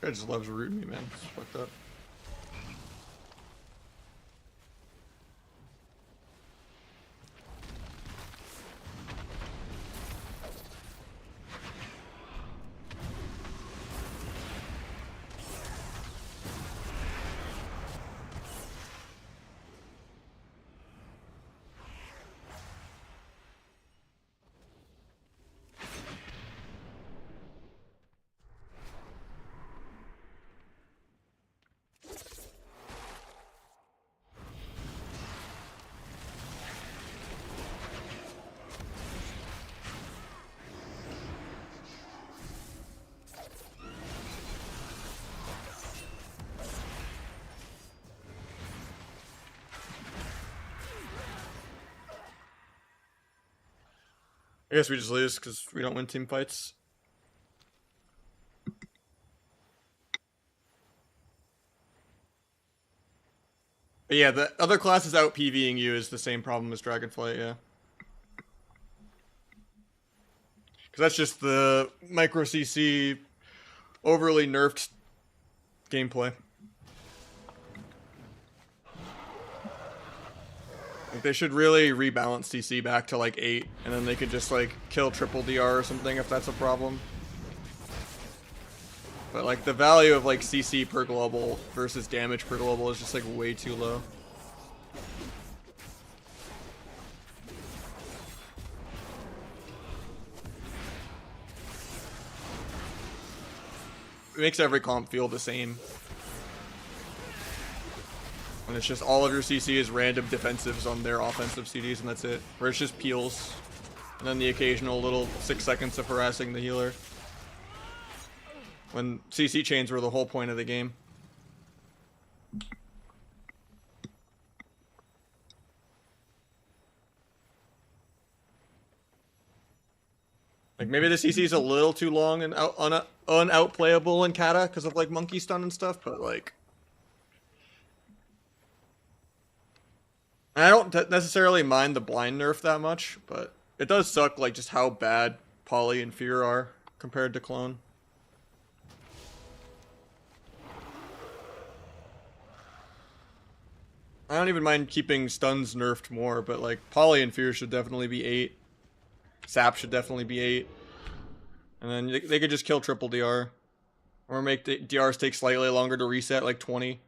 Guy just loves rooting me, man. It's fucked up. I guess we just lose because we don't win team fights. But yeah, the other classes out PvEing you is the same problem as Dragonflight, yeah. Because that's just the micro CC overly nerfed gameplay. Like they should really rebalance CC back to like 8, and then they could just like kill triple DR or something if that's a problem. But like the value of like CC per global versus damage per global is just like way too low. It makes every comp feel the same. And it's just all of your CC is random defensives on their offensive CDs, and that's it. Or it's just peels. And then the occasional little 6 seconds of harassing the healer. When CC chains were the whole point of the game. Like maybe the CC is a little too long and unoutplayable in Kata because of like monkey stun and stuff, but like And I don't necessarily mind the blind nerf that much, but it does suck like just how bad Poly and Fear are compared to Clone. I don't even mind keeping stuns nerfed more, but like Poly and Fear should definitely be 8. Sap should definitely be 8. And then they could just kill triple DR. Or make the DRs take slightly longer to reset, like 20.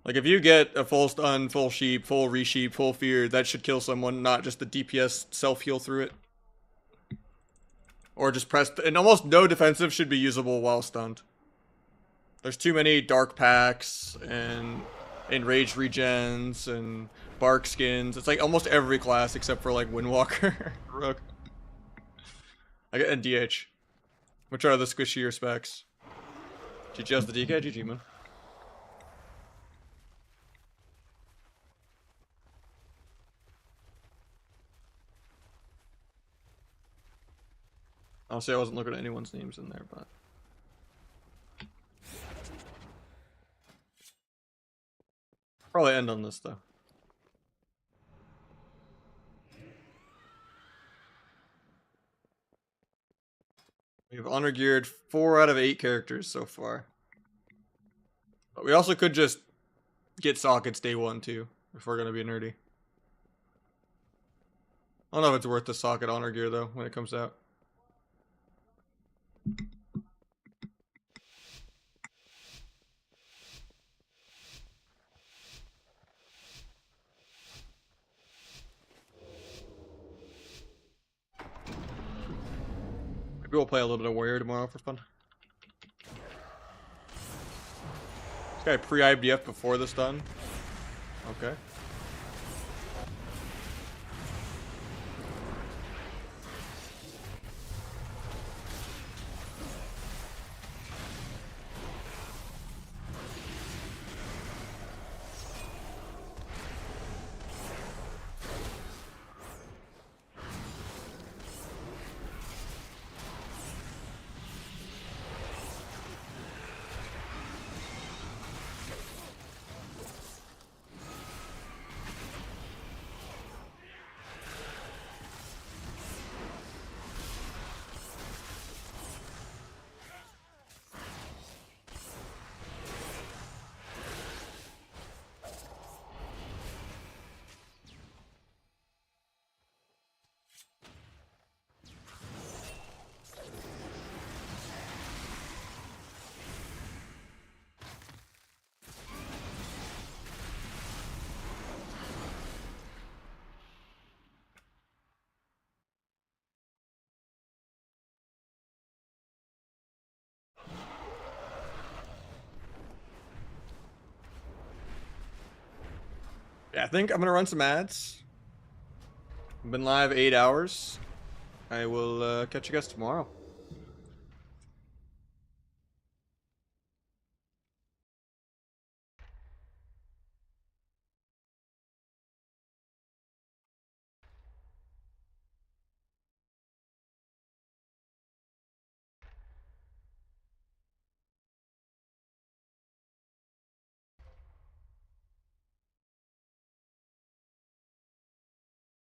Like if you get a full stun, full sheep, full resheep, full fear, that should kill someone, not just the DPS self-heal through it. Or just press, and almost no defensive should be usable while stunned. There's too many dark packs and enraged regens and bark skins. It's like almost every class except for like Windwalker, Rook. And DH. Which are the squishier specs? GG has the DK, GG man. Honestly, I wasn't looking at anyone's names in there, but... Probably end on this, though. We've honor geared 4 out of 8 characters so far. But we also could just get sockets day 1, too, if we're gonna be nerdy. I don't know if it's worth the socket honor gear, though, when it comes out. Maybe we'll play a little bit of Warrior tomorrow for fun. This guy pre-IBF before the stun. Okay. Yeah, I think I'm gonna run some ads. I've been live 8 hours. I will catch you guys tomorrow.